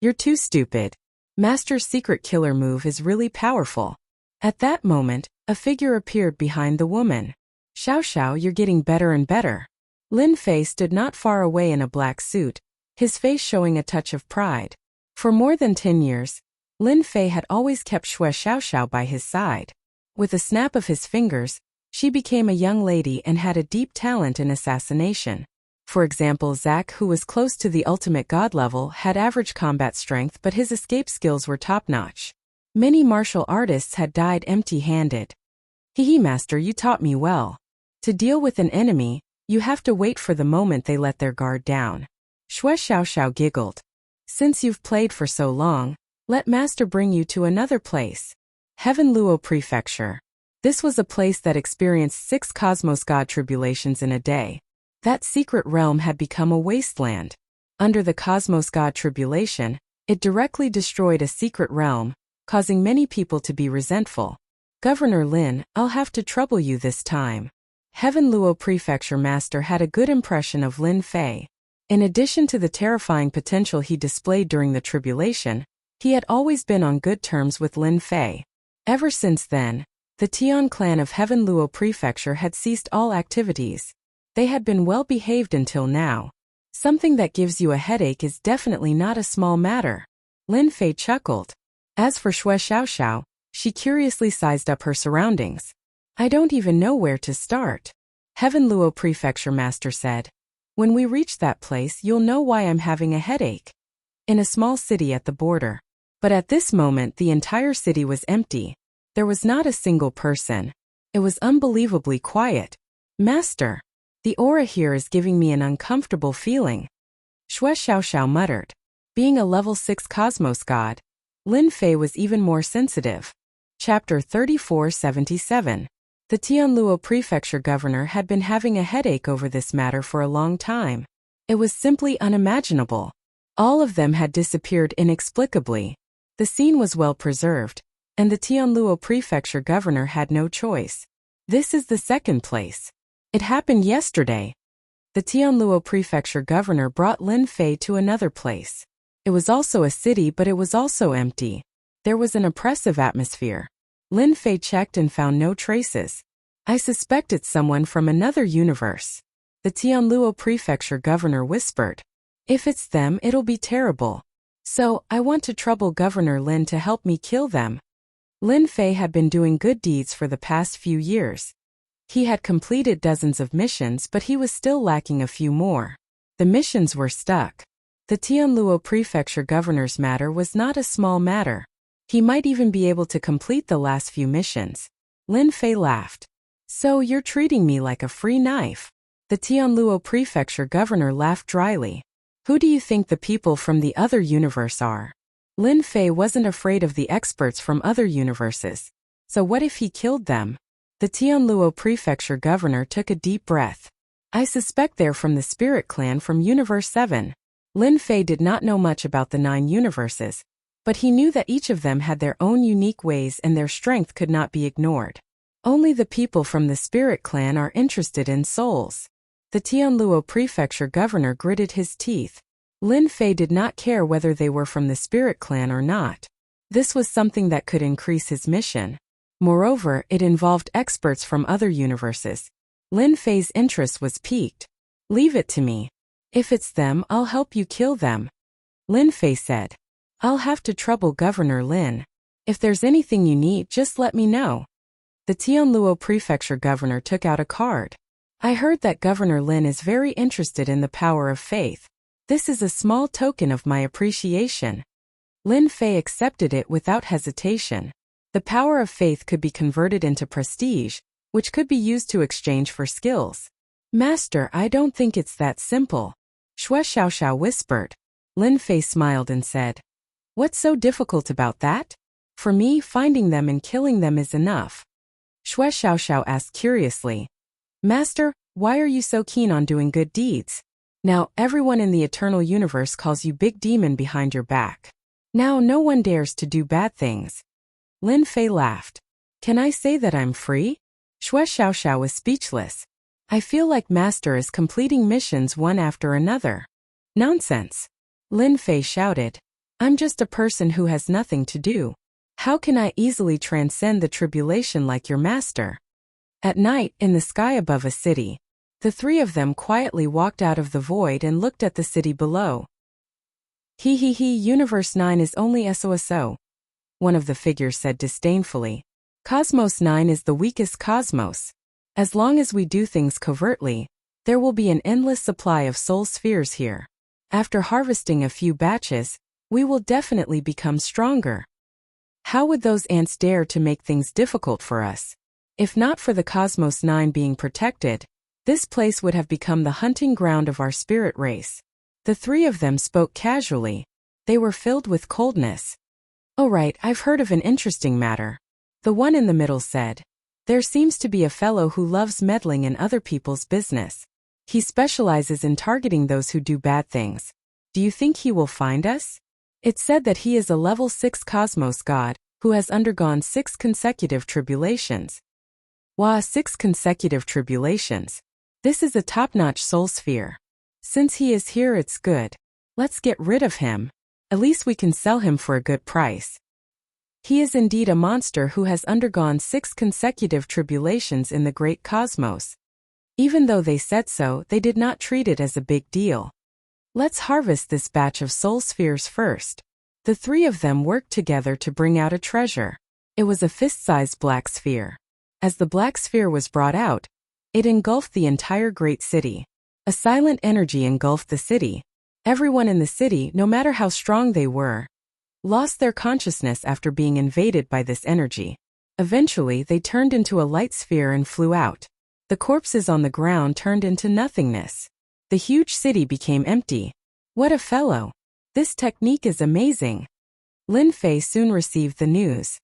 You're too stupid. Master's secret killer move is really powerful. At that moment, a figure appeared behind the woman. Xiao Xiao, you're getting better and better. Lin Fei stood not far away in a black suit, his face showing a touch of pride. For more than 10 years, Lin Fei had always kept Xue Xiaoxiao by his side. With a snap of his fingers, she became a young lady and had a deep talent in assassination. For example, Zack, who was close to the ultimate god level, had average combat strength, but his escape skills were top-notch. Many martial artists had died empty-handed. Hehe, master, you taught me well. To deal with an enemy, you have to wait for the moment they let their guard down. Xue Xiaoxiao giggled. Since you've played for so long, let master bring you to another place. Heaven Luo Prefecture. This was a place that experienced 6 cosmos god tribulations in a day. That secret realm had become a wasteland. Under the cosmos god tribulation, it directly destroyed a secret realm, causing many people to be resentful. Governor Lin, I'll have to trouble you this time. Heaven Luo Prefecture Master had a good impression of Lin Fei. In addition to the terrifying potential he displayed during the tribulation, he had always been on good terms with Lin Fei. Ever since then, the Tian clan of Heaven Luo Prefecture had ceased all activities. They had been well behaved until now. Something that gives you a headache is definitely not a small matter. Lin Fei chuckled. As for Xue Xiaoxiao, she curiously sized up her surroundings. I don't even know where to start. Heaven Luo Prefecture Master said. When we reach that place, you'll know why I'm having a headache. In a small city at the border. But at this moment, the entire city was empty. There was not a single person. It was unbelievably quiet. Master, the aura here is giving me an uncomfortable feeling. Xue Xiaoxiao muttered. Being a level 6 cosmos god, Lin Fei was even more sensitive. Chapter 3477. The Tianluo Prefecture governor had been having a headache over this matter for a long time. It was simply unimaginable. All of them had disappeared inexplicably. The scene was well preserved, and the Tianluo Prefecture governor had no choice. This is the second place. It happened yesterday. The Tianluo Prefecture governor brought Lin Fei to another place. It was also a city, but it was also empty. There was an oppressive atmosphere. Lin Fei checked and found no traces. I suspect it's someone from another universe. The Tianluo Prefecture governor whispered. If it's them, it'll be terrible. So, I want to trouble Governor Lin to help me kill them. Lin Fei had been doing good deeds for the past few years. He had completed dozens of missions, but he was still lacking a few more. The missions were stuck. The Tianluo Prefecture governor's matter was not a small matter. He might even be able to complete the last few missions. Lin Fei laughed. So you're treating me like a free knife. The Tianluo Prefecture governor laughed dryly. Who do you think the people from the other universe are? Lin Fei wasn't afraid of the experts from other universes. So what if he killed them? The Tianluo Prefecture governor took a deep breath. I suspect they're from the Spirit Clan from Universe 7. Lin Fei did not know much about the 9 universes, but he knew that each of them had their own unique ways and their strength could not be ignored. Only the people from the Spirit Clan are interested in souls. The Tianluo Prefecture governor gritted his teeth. Lin Fei did not care whether they were from the Spirit Clan or not. This was something that could increase his mission. Moreover, it involved experts from other universes. Lin Fei's interest was piqued. Leave it to me. If it's them, I'll help you kill them. Lin Fei said. I'll have to trouble Governor Lin. If there's anything you need, just let me know. The Tianluo Prefecture governor took out a card. I heard that Governor Lin is very interested in the power of faith. This is a small token of my appreciation. Lin Fei accepted it without hesitation. The power of faith could be converted into prestige, which could be used to exchange for skills. Master, I don't think it's that simple. Xue Xiaoxiao whispered. Lin Fei smiled and said, What's so difficult about that? For me, finding them and killing them is enough. Xue Xiaoxiao asked curiously. Master, why are you so keen on doing good deeds? Now, everyone in the Eternal Universe calls you Big Demon behind your back. Now no one dares to do bad things. Lin Fei laughed. Can I say that I'm free? Xue Xiaoxiao was speechless. I feel like Master is completing missions one after another. Nonsense. Lin Fei shouted. I'm just a person who has nothing to do. How can I easily transcend the tribulation like your master? At night, in the sky above a city, the three of them quietly walked out of the void and looked at the city below. Universe 9 is only SOSO. one of the figures said disdainfully. Cosmos 9 is the weakest cosmos. As long as we do things covertly, there will be an endless supply of soul spheres here. After harvesting a few batches, we will definitely become stronger. How would those ants dare to make things difficult for us? If not for the Cosmos 9 being protected, this place would have become the hunting ground of our spirit race. The three of them spoke casually. They were filled with coldness. Oh right, I've heard of an interesting matter. The one in the middle said. There seems to be a fellow who loves meddling in other people's business. He specializes in targeting those who do bad things. Do you think he will find us? It's said that he is a level 6 cosmos god, who has undergone 6 consecutive tribulations. Wow, 6 consecutive tribulations. This is a top-notch soul sphere. Since he is here, it's good. Let's get rid of him. At least we can sell him for a good price. He is indeed a monster who has undergone 6 consecutive tribulations in the great cosmos. Even though they said so, they did not treat it as a big deal. Let's harvest this batch of soul spheres first. The three of them worked together to bring out a treasure. It was a fist-sized black sphere. As the black sphere was brought out, it engulfed the entire great city. A silent energy engulfed the city. Everyone in the city, no matter how strong they were, lost their consciousness after being invaded by this energy. Eventually, they turned into a light sphere and flew out. The corpses on the ground turned into nothingness. The huge city became empty. What a fellow! This technique is amazing. Lin Fei soon received the news.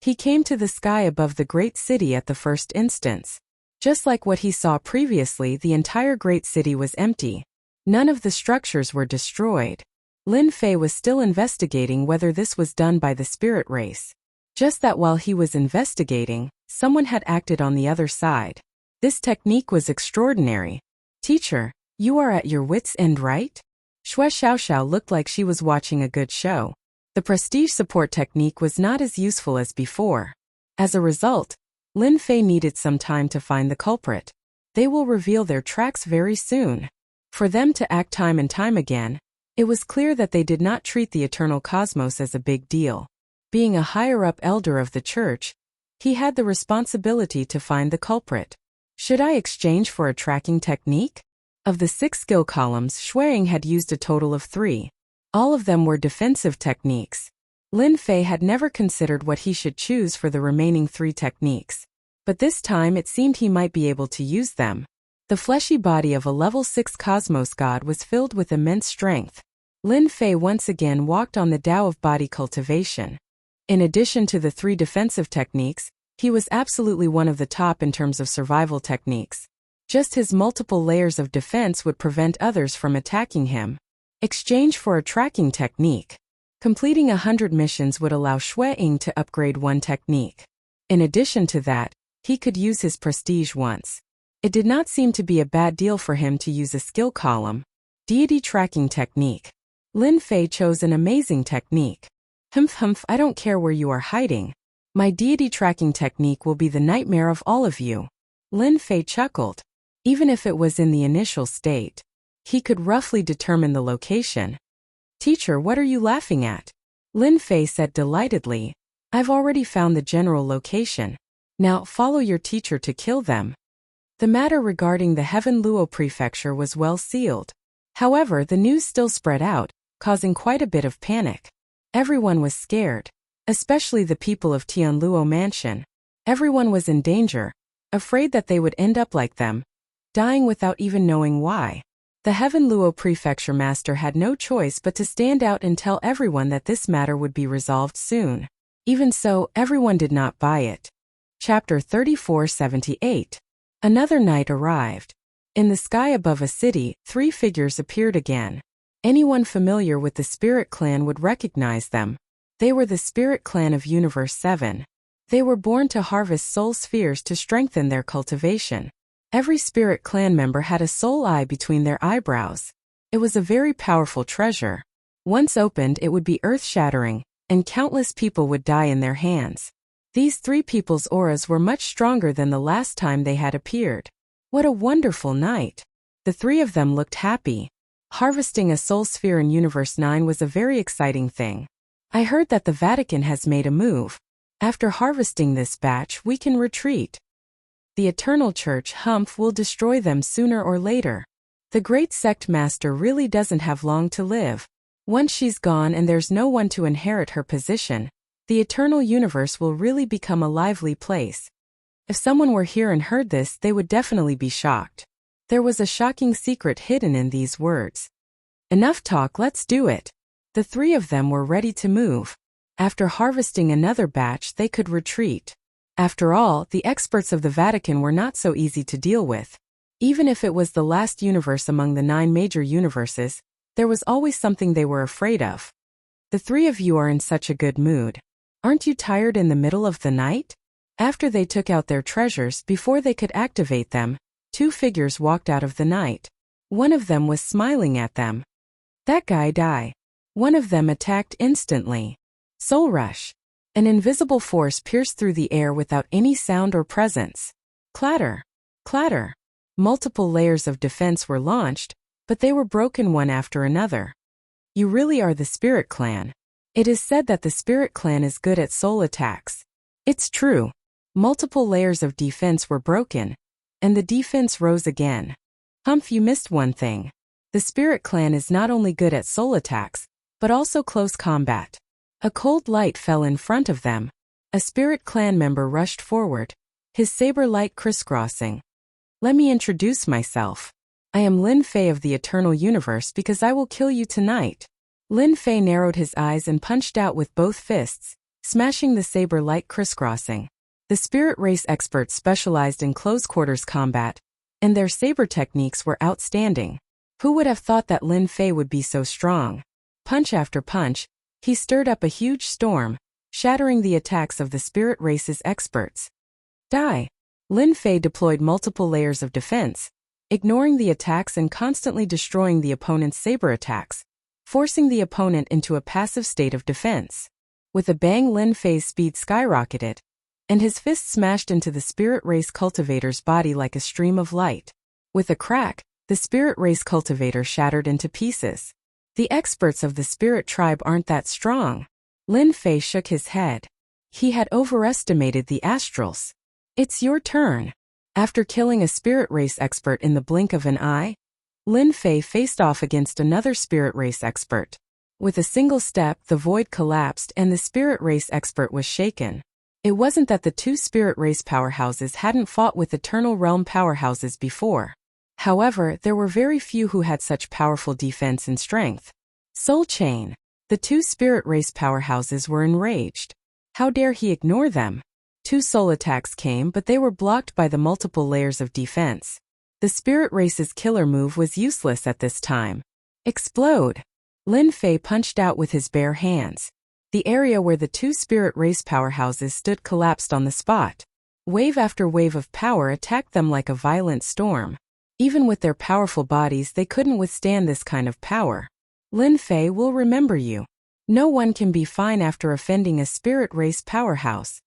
He came to the sky above the great city at the first instance. Just like what he saw previously, the entire great city was empty. None of the structures were destroyed. Lin Fei was still investigating whether this was done by the spirit race. Just that while he was investigating, someone had acted on the other side. This technique was extraordinary. Teacher, you are at your wits' end, right? Xue Xiaoxiao looked like she was watching a good show. The prestige support technique was not as useful as before. As a result, Lin Fei needed some time to find the culprit. They will reveal their tracks very soon. For them to act time and time again, it was clear that they did not treat the eternal cosmos as a big deal. Being a higher-up elder of the church, he had the responsibility to find the culprit. Should I exchange for a tracking technique? Of the 6 skill columns, Xueying had used a total of 3. All of them were defensive techniques. Lin Fei had never considered what he should choose for the remaining 3 techniques. But this time it seemed he might be able to use them. The fleshy body of a level 6 cosmos god was filled with immense strength. Lin Fei once again walked on the Tao of body cultivation. In addition to the 3 defensive techniques, he was absolutely one of the top in terms of survival techniques. Just his multiple layers of defense would prevent others from attacking him. Exchange for a tracking technique. Completing 100 missions would allow Xueying to upgrade 1 technique. In addition to that, he could use his prestige once. It did not seem to be a bad deal for him to use a skill column. Deity tracking technique. Lin Fei chose an amazing technique. Humph, I don't care where you are hiding. My deity tracking technique will be the nightmare of all of you. Lin Fei chuckled. Even if it was in the initial state, he could roughly determine the location. Teacher, what are you laughing at? Lin Fei said delightedly. I've already found the general location. Now follow your teacher to kill them. The matter regarding the Heaven Luo prefecture was well sealed. However, the news still spread out, causing quite a bit of panic. Everyone was scared. Especially the people of Tianluo Mansion. Everyone was in danger, afraid that they would end up like them, dying without even knowing why. The Heaven Luo Prefecture Master had no choice but to stand out and tell everyone that this matter would be resolved soon. Even so, everyone did not buy it. Chapter 3478. Another night arrived. In the sky above a city, 3 figures appeared again. Anyone familiar with the Spirit Clan would recognize them. They were the Spirit Clan of Universe 7. They were born to harvest soul spheres to strengthen their cultivation. Every Spirit Clan member had a soul eye between their eyebrows. It was a very powerful treasure. Once opened, it would be earth-shattering, and countless people would die in their hands. These 3 people's auras were much stronger than the last time they had appeared. What a wonderful night! The 3 of them looked happy. Harvesting a soul sphere in Universe 9 was a very exciting thing. I heard that the Vatican has made a move. After harvesting this batch, we can retreat. The Eternal Church will destroy them sooner or later. The great sect master really doesn't have long to live. Once she's gone and there's no one to inherit her position, the eternal universe will really become a lively place. If someone were here and heard this, they would definitely be shocked. There was a shocking secret hidden in these words. Enough talk, let's do it. The three of them were ready to move. After harvesting another batch, they could retreat. After all, the experts of the Vatican were not so easy to deal with. Even if it was the last universe among the 9 major universes, there was always something they were afraid of. The three of you are in such a good mood. Aren't you tired in the middle of the night? After they took out their treasures, before they could activate them, 2 figures walked out of the night. One of them was smiling at them. That guy die. One of them attacked instantly. Soul rush. An invisible force pierced through the air without any sound or presence. Clatter. Clatter. Multiple layers of defense were launched, but they were broken one after another. You really are the Spirit Clan. It is said that the Spirit Clan is good at soul attacks. It's true. Multiple layers of defense were broken, and the defense rose again. You missed one thing. The Spirit Clan is not only good at soul attacks, but also close combat. A cold light fell in front of them. A Spirit Clan member rushed forward, his saber light crisscrossing. Let me introduce myself. I am Lin Fei of the Eternal Universe because I will kill you tonight. Lin Fei narrowed his eyes and punched out with both fists, smashing the saber light crisscrossing. The spirit race experts specialized in close-quarters combat, and their saber techniques were outstanding. Who would have thought that Lin Fei would be so strong? Punch after punch, he stirred up a huge storm, shattering the attacks of the spirit race's experts. Die! Lin Fei deployed multiple layers of defense, ignoring the attacks and constantly destroying the opponent's saber attacks, forcing the opponent into a passive state of defense. With a bang, Lin Fei's speed skyrocketed, and his fist smashed into the spirit race cultivator's body like a stream of light. With a crack, the spirit race cultivator shattered into pieces. The experts of the spirit tribe aren't that strong. Lin Fei shook his head. He had overestimated the astrals. It's your turn. After killing a spirit race expert in the blink of an eye, Lin Fei faced off against another spirit race expert. With a single step, the void collapsed and the spirit race expert was shaken. It wasn't that the 2 spirit race powerhouses hadn't fought with Eternal Realm powerhouses before. However, there were very few who had such powerful defense and strength. Soul Chain. The 2 spirit race powerhouses were enraged. How dare he ignore them? 2 soul attacks came, but they were blocked by the multiple layers of defense. The spirit race's killer move was useless at this time. Explode! Lin Fei punched out with his bare hands. The area where the 2 spirit race powerhouses stood collapsed on the spot. Wave after wave of power attacked them like a violent storm. Even with their powerful bodies, they couldn't withstand this kind of power. Lin Fei will remember you. No one can be fine after offending a spirit race powerhouse.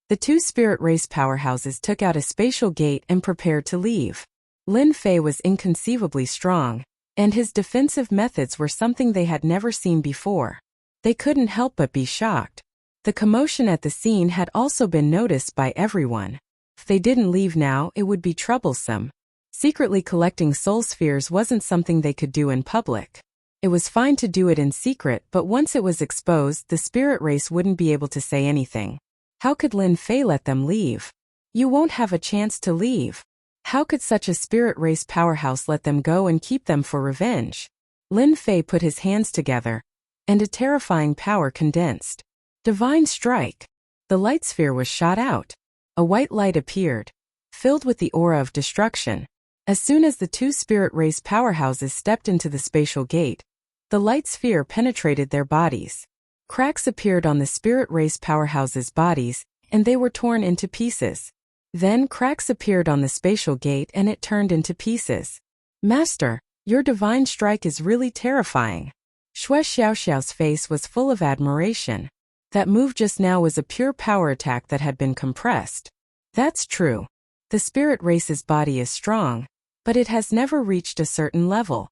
The 2 spirit race powerhouses took out a spatial gate and prepared to leave. Lin Fei was inconceivably strong, and his defensive methods were something they had never seen before. They couldn't help but be shocked. The commotion at the scene had also been noticed by everyone. If they didn't leave now, it would be troublesome. Secretly collecting soul spheres wasn't something they could do in public. It was fine to do it in secret, but once it was exposed, the spirit race wouldn't be able to say anything. How could Lin Fei let them leave? You won't have a chance to leave. How could such a spirit race powerhouse let them go and keep them for revenge? Lin Fei put his hands together, and a terrifying power condensed. Divine Strike. The light sphere was shot out. A white light appeared, filled with the aura of destruction. As soon as the 2 spirit race powerhouses stepped into the spatial gate, the light sphere penetrated their bodies. Cracks appeared on the spirit race powerhouses' bodies, and they were torn into pieces. Then cracks appeared on the spatial gate and it turned into pieces. Master, your divine strike is really terrifying. Xue Xiaoxiao's face was full of admiration. That move just now was a pure power attack that had been compressed. That's true. The spirit race's body is strong, but it has never reached a certain level.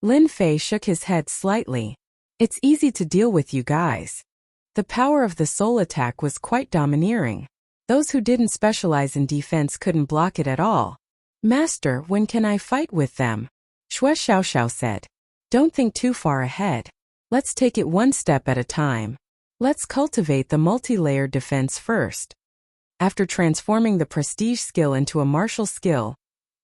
Lin Fei shook his head slightly. It's easy to deal with you guys. The power of the soul attack was quite domineering. Those who didn't specialize in defense couldn't block it at all. Master, when can I fight with them? Shui Xiaoxiao said. Don't think too far ahead. Let's take it one step at a time. Let's cultivate the multi-layered defense first. After transforming the prestige skill into a martial skill,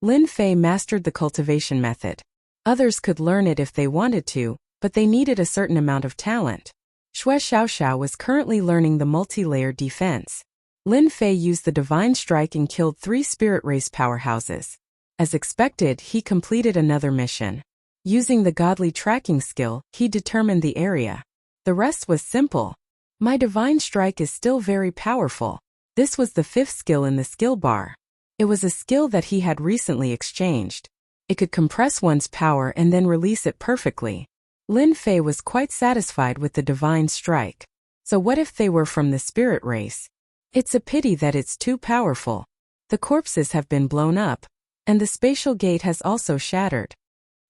Lin Fei mastered the cultivation method. Others could learn it if they wanted to, but they needed a certain amount of talent. Shui Xiaoxiao was currently learning the multi-layered defense. Lin Fei used the divine strike and killed 3 spirit race powerhouses. As expected, he completed another mission. Using the godly tracking skill, he determined the area. The rest was simple. My divine strike is still very powerful. This was the 5th skill in the skill bar. It was a skill that he had recently exchanged. It could compress one's power and then release it perfectly. Lin Fei was quite satisfied with the divine strike. So what if they were from the spirit race? It's a pity that it's too powerful. The corpses have been blown up, and the spatial gate has also shattered.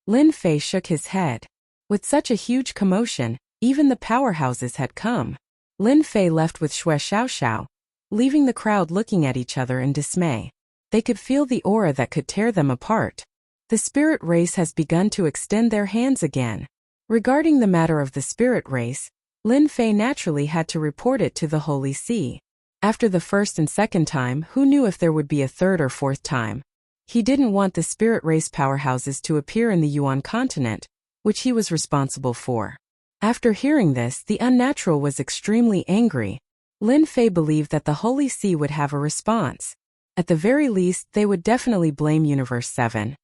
Lin Fei shook his head. With such a huge commotion, even the powerhouses had come. Lin Fei left with Shui Xiaoxiao, leaving the crowd looking at each other in dismay. They could feel the aura that could tear them apart. The spirit race has begun to extend their hands again. Regarding the matter of the spirit race, Lin Fei naturally had to report it to the Holy See. After the first and second time, who knew if there would be a third or fourth time? He didn't want the spirit race powerhouses to appear in the Yuan continent, which he was responsible for. After hearing this, the unnatural was extremely angry. Lin Fei believed that the Holy See would have a response. At the very least, they would definitely blame Universe 7.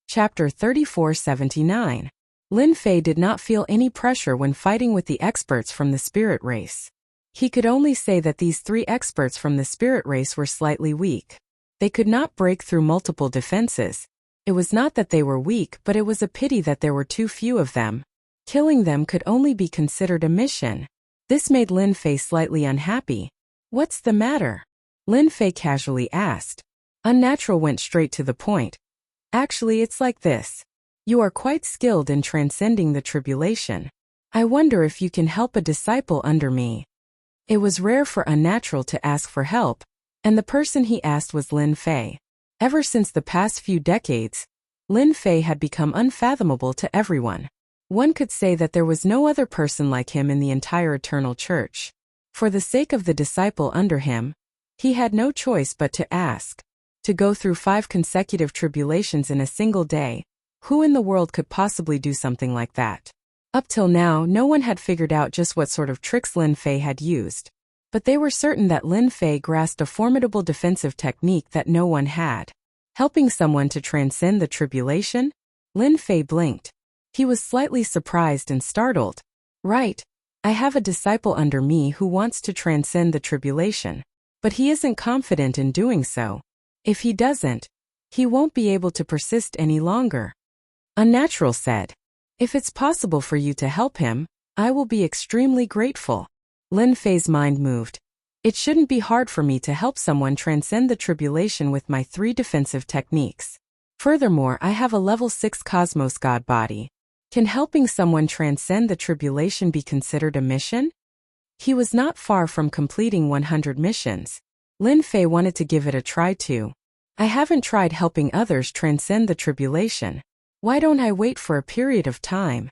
Chapter 3479. Lin Fei did not feel any pressure when fighting with the experts from the spirit race. He could only say that these 3 experts from the spirit race were slightly weak. They could not break through multiple defenses. It was not that they were weak, but it was a pity that there were too few of them. Killing them could only be considered a mission. This made Lin Fei slightly unhappy. What's the matter? Lin Fei casually asked. Unnatural went straight to the point. Actually, it's like this. You are quite skilled in transcending the tribulation. I wonder if you can help a disciple under me. It was rare for Unnatural to ask for help, and the person he asked was Lin Fei. Ever since the past few decades, Lin Fei had become unfathomable to everyone. One could say that there was no other person like him in the entire Eternal Church. For the sake of the disciple under him, he had no choice but to ask. To go through 5 consecutive tribulations in a single day, who in the world could possibly do something like that? Up till now, no one had figured out just what sort of tricks Lin Fei had used. But they were certain that Lin Fei grasped a formidable defensive technique that no one had. Helping someone to transcend the tribulation? Lin Fei blinked. He was slightly surprised and startled. Right. I have a disciple under me who wants to transcend the tribulation. But he isn't confident in doing so. If he doesn't, he won't be able to persist any longer. Unnatural said. If it's possible for you to help him, I will be extremely grateful. Lin Fei's mind moved. It shouldn't be hard for me to help someone transcend the tribulation with my 3 defensive techniques. Furthermore, I have a level 6 Cosmos God body. Can helping someone transcend the tribulation be considered a mission? He was not far from completing 100 missions. Lin Fei wanted to give it a try too. I haven't tried helping others transcend the tribulation. Why don't I wait for a period of time?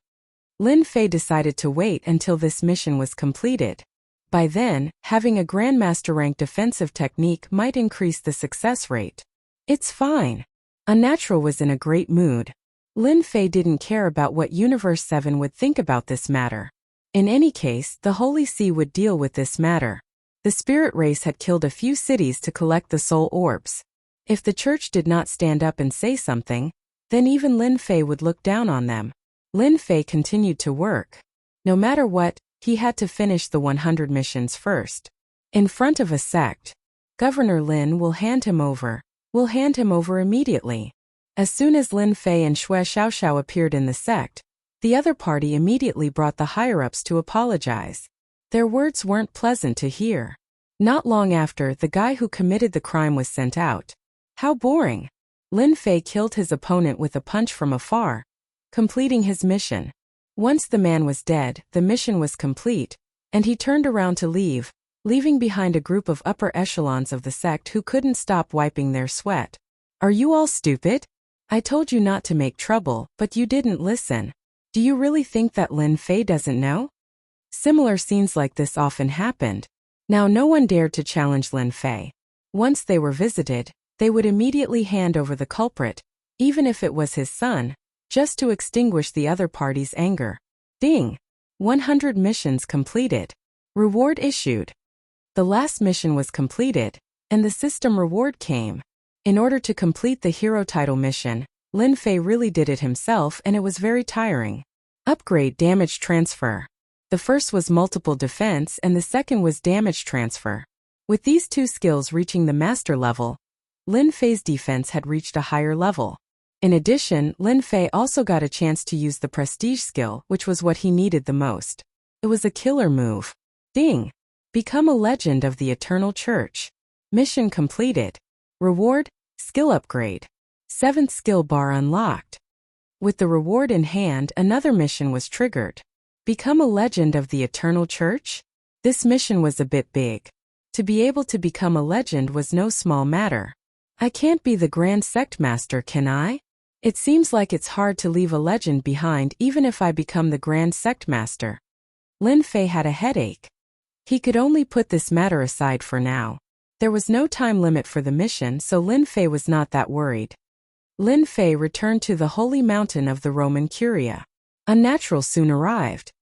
Lin Fei decided to wait until this mission was completed. By then, having a Grandmaster rank defensive technique might increase the success rate. It's fine. Unnatural was in a great mood. Lin Fei didn't care about what Universe 7 would think about this matter. In any case, the Holy See would deal with this matter. The spirit race had killed a few cities to collect the soul orbs. If the church did not stand up and say something, then even Lin Fei would look down on them. Lin Fei continued to work. No matter what, he had to finish the 100 missions first. In front of a sect, Governor Lin will hand him over. Will hand him over immediately. As soon as Lin Fei and Shui Xiaoxiao appeared in the sect, the other party immediately brought the higher-ups to apologize. Their words weren't pleasant to hear. Not long after, the guy who committed the crime was sent out. How boring. Lin Fei killed his opponent with a punch from afar, completing his mission. Once the man was dead, the mission was complete, And he turned around to leave, leaving behind a group of upper echelons of the sect who couldn't stop wiping their sweat. Are you all stupid? I told you not to make trouble, but you didn't listen. Do you really think that Lin Fei doesn't know? Similar scenes like this often happened. Now no one dared to challenge Lin Fei. Once they were visited, they would immediately hand over the culprit, even if it was his son, just to extinguish the other party's anger. Ding! 100 missions completed. Reward issued. The last mission was completed, and the system reward came. In order to complete the hero title mission, Lin Fei really did it himself, and it was very tiring. Upgrade damage transfer. The first was multiple defense and the second was damage transfer. With these two skills reaching the master level, Lin Fei's defense had reached a higher level. In addition, Lin Fei also got a chance to use the prestige skill, which was what he needed the most. It was a killer move. Ding! Become a legend of the Eternal Church. Mission completed. Reward, skill upgrade. 7th skill bar unlocked. With the reward in hand, another mission was triggered. Become a legend of the Eternal Church? This mission was a bit big. To be able to become a legend was no small matter. I can't be the Grand Sect Master, can I? It seems like it's hard to leave a legend behind even if I become the Grand Sect Master. Lin Fei had a headache. He could only put this matter aside for now. There was no time limit for the mission, so Lin Fei was not that worried. Lin Fei returned to the holy mountain of the Roman Curia. Unnatural soon arrived.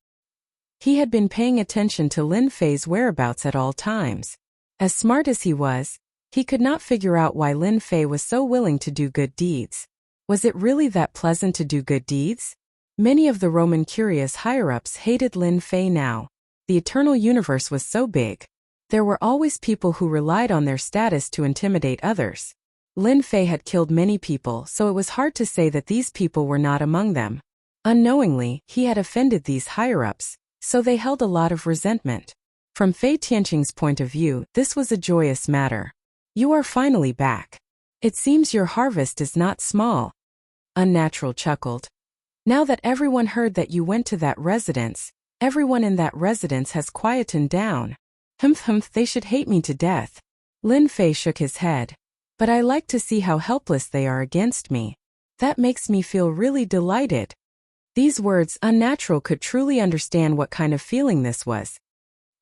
He had been paying attention to Lin Fei's whereabouts at all times. As smart as he was, he could not figure out why Lin Fei was so willing to do good deeds. Was it really that pleasant to do good deeds? Many of the Roman Curia's higher-ups hated Lin Fei now. The eternal universe was so big. There were always people who relied on their status to intimidate others. Lin Fei had killed many people, so it was hard to say that these people were not among them. Unknowingly, he had offended these higher-ups, so they held a lot of resentment. From Fei Tianqing's point of view, this was a joyous matter. You are finally back. It seems your harvest is not small. Unnatural chuckled. Now that everyone heard that you went to that residence, everyone in that residence has quietened down. Humph, they should hate me to death. Lin Fei shook his head. But I like to see how helpless they are against me. That makes me feel really delighted. These words, Unnatural could truly understand what kind of feeling this was.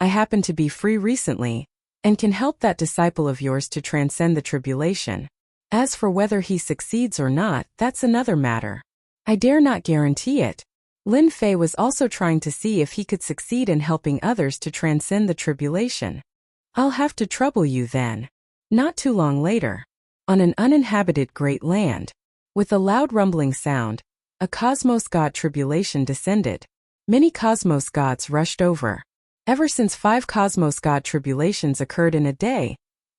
I happen to be free recently, and can help that disciple of yours to transcend the tribulation. As for whether he succeeds or not, that's another matter. I dare not guarantee it. Lin Fei was also trying to see if he could succeed in helping others to transcend the tribulation. I'll have to trouble you then. Not too long later, on an uninhabited great land, with a loud rumbling sound, a cosmos god tribulation descended. Many cosmos gods rushed over. Ever since 5 cosmos god tribulations occurred in a day,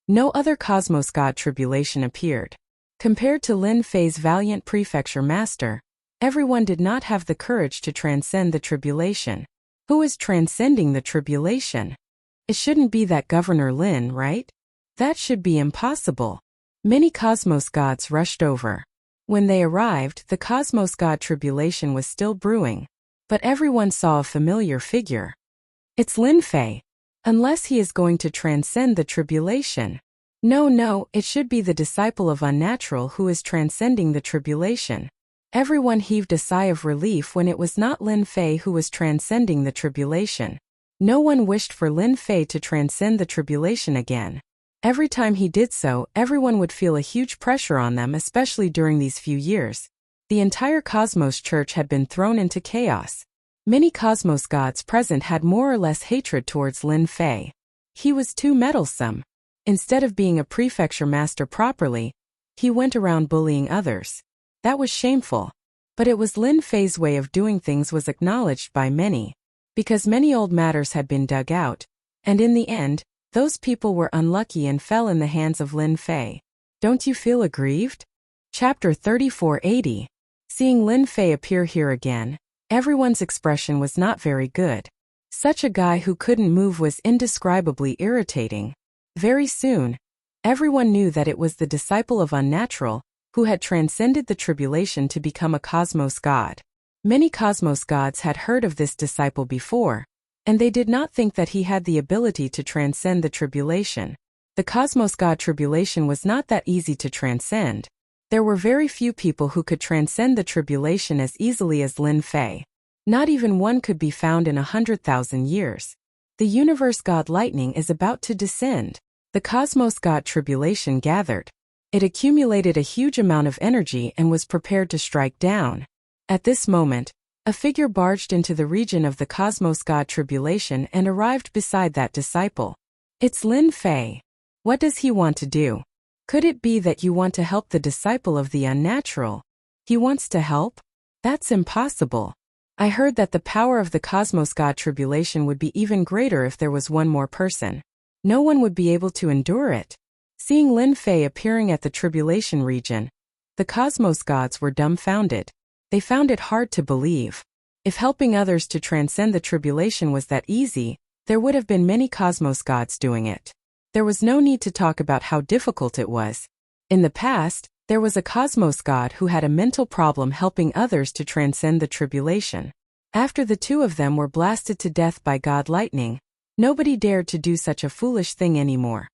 no other cosmos god tribulation appeared. Compared to Lin Fei's valiant prefecture master, everyone did not have the courage to transcend the tribulation. Who is transcending the tribulation? It shouldn't be that Governor Lin, right? That should be impossible. Many cosmos gods rushed over. When they arrived, the cosmos god tribulation was still brewing. But everyone saw a familiar figure. It's Lin Fei. Unless he is going to transcend the tribulation. No, it should be the disciple of Unnatural who is transcending the tribulation. Everyone heaved a sigh of relief when it was not Lin Fei who was transcending the tribulation. No one wished for Lin Fei to transcend the tribulation again. Every time he did so, everyone would feel a huge pressure on them, especially during these few years. The entire Cosmos Church had been thrown into chaos. Many Cosmos gods present had more or less hatred towards Lin Fei. He was too meddlesome. Instead of being a prefecture master properly, he went around bullying others. That was shameful. But it was Lin Fei's way of doing things was acknowledged by many. Because many old matters had been dug out, and in the end, those people were unlucky and fell in the hands of Lin Fei. Don't you feel aggrieved? Chapter 3480. Seeing Lin Fei appear here again, everyone's expression was not very good. Such a guy who couldn't move was indescribably irritating. Very soon, everyone knew that it was the disciple of Unnatural, who had transcended the tribulation to become a cosmos god. Many cosmos gods had heard of this disciple before, and they did not think that he had the ability to transcend the tribulation. The Cosmos God tribulation was not that easy to transcend. There were very few people who could transcend the tribulation as easily as Lin Fei. Not even one could be found in 100,000 years. The universe God lightning is about to descend. The Cosmos God tribulation gathered. It accumulated a huge amount of energy and was prepared to strike down. At this moment, a figure barged into the region of the Cosmos God tribulation and arrived beside that disciple. It's Lin Fei. What does he want to do? Could it be that you want to help the disciple of the unnatural? He wants to help? That's impossible. I heard that the power of the Cosmos God tribulation would be even greater if there was one more person. No one would be able to endure it. Seeing Lin Fei appearing at the tribulation region, the Cosmos Gods were dumbfounded. They found it hard to believe. If helping others to transcend the tribulation was that easy, there would have been many Cosmos Gods doing it. There was no need to talk about how difficult it was. In the past, there was a Cosmos God who had a mental problem helping others to transcend the tribulation. After the two of them were blasted to death by God lightning, nobody dared to do such a foolish thing anymore.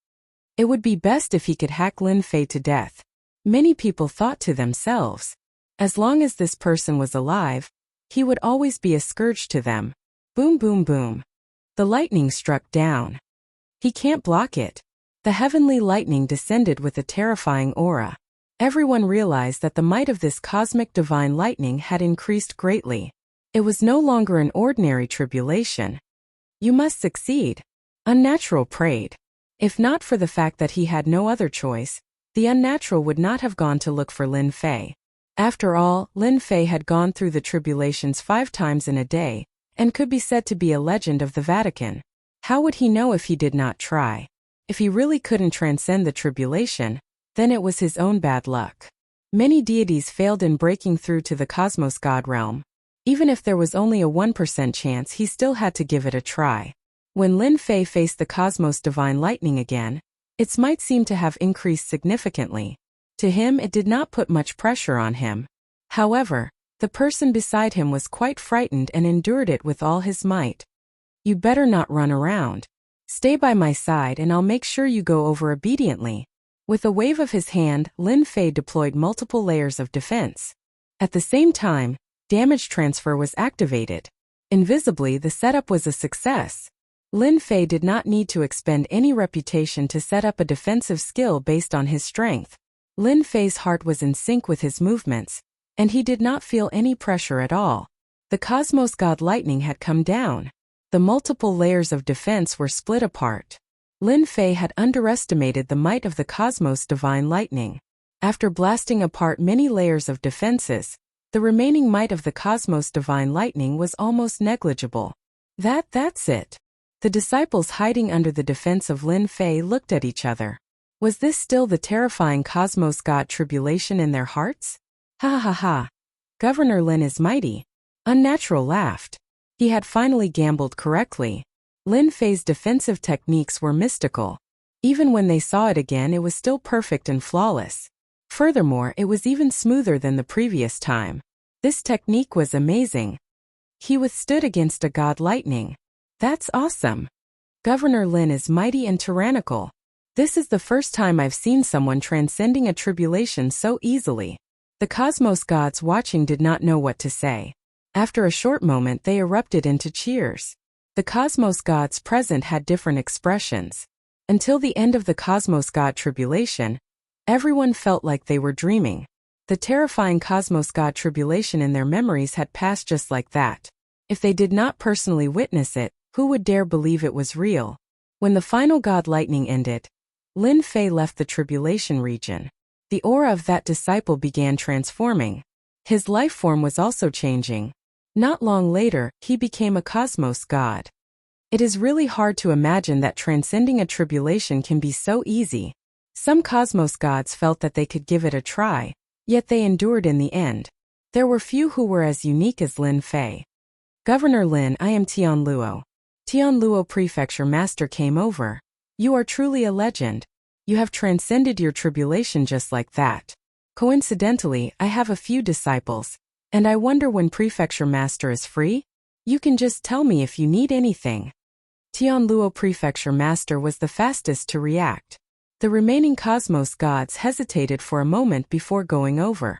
It would be best if he could hack Lin Fei to death. Many people thought to themselves, as long as this person was alive, he would always be a scourge to them. Boom, boom, boom. The lightning struck down. He can't block it. The heavenly lightning descended with a terrifying aura. Everyone realized that the might of this cosmic divine lightning had increased greatly. It was no longer an ordinary tribulation. You must succeed. Unnatural prayed. If not for the fact that he had no other choice, the unnatural would not have gone to look for Lin Fei. After all, Lin Fei had gone through the tribulations 5 times in a day, and could be said to be a legend of the Vatican. How would he know if he did not try? If he really couldn't transcend the tribulation, then it was his own bad luck. Many deities failed in breaking through to the Cosmos God realm. Even if there was only a 1% chance, he still had to give it a try. When Lin Fei faced the Cosmos divine lightning again, its might seemed to have increased significantly. To him, it did not put much pressure on him. However, the person beside him was quite frightened and endured it with all his might. You better not run around. Stay by my side and I'll make sure you go over obediently. With a wave of his hand, Lin Fei deployed multiple layers of defense. At the same time, damage transfer was activated. Invisibly, the setup was a success. Lin Fei did not need to expend any reputation to set up a defensive skill based on his strength. Lin Fei's heart was in sync with his movements, and he did not feel any pressure at all. The Cosmos God lightning had come down. The multiple layers of defense were split apart. Lin Fei had underestimated the might of the Cosmos divine lightning. After blasting apart many layers of defenses, the remaining might of the Cosmos divine lightning was almost negligible. That's it. The disciples hiding under the defense of Lin Fei looked at each other. Was this still the terrifying Cosmos God tribulation in their hearts? Ha ha ha. Governor Lin is mighty. Unnatural laughed. He had finally gambled correctly. Lin Fei's defensive techniques were mystical. Even when they saw it again, it was still perfect and flawless. Furthermore, it was even smoother than the previous time. This technique was amazing. He withstood against a god lightning. That's awesome. Governor Lin is mighty and tyrannical. This is the first time I've seen someone transcending a tribulation so easily. The Cosmos Gods watching did not know what to say. After a short moment, they erupted into cheers. The Cosmos Gods present had different expressions. Until the end of the Cosmos God tribulation, everyone felt like they were dreaming. The terrifying Cosmos God tribulation in their memories had passed just like that. If they did not personally witness it, who would dare believe it was real? When the final God lightning ended, Lin Fei left the tribulation region. The aura of that disciple began transforming. His life form was also changing. Not long later, he became a Cosmos God. It is really hard to imagine that transcending a tribulation can be so easy. Some Cosmos Gods felt that they could give it a try, yet they endured in the end. There were few who were as unique as Lin Fei. Governor Lin, I am Tianluo. Tianluo Prefecture Master came over. You are truly a legend. You have transcended your tribulation just like that. Coincidentally, I have a few disciples, and I wonder when Prefecture Master is free? You can just tell me if you need anything. Tianluo Prefecture Master was the fastest to react. The remaining Cosmos gods hesitated for a moment before going over.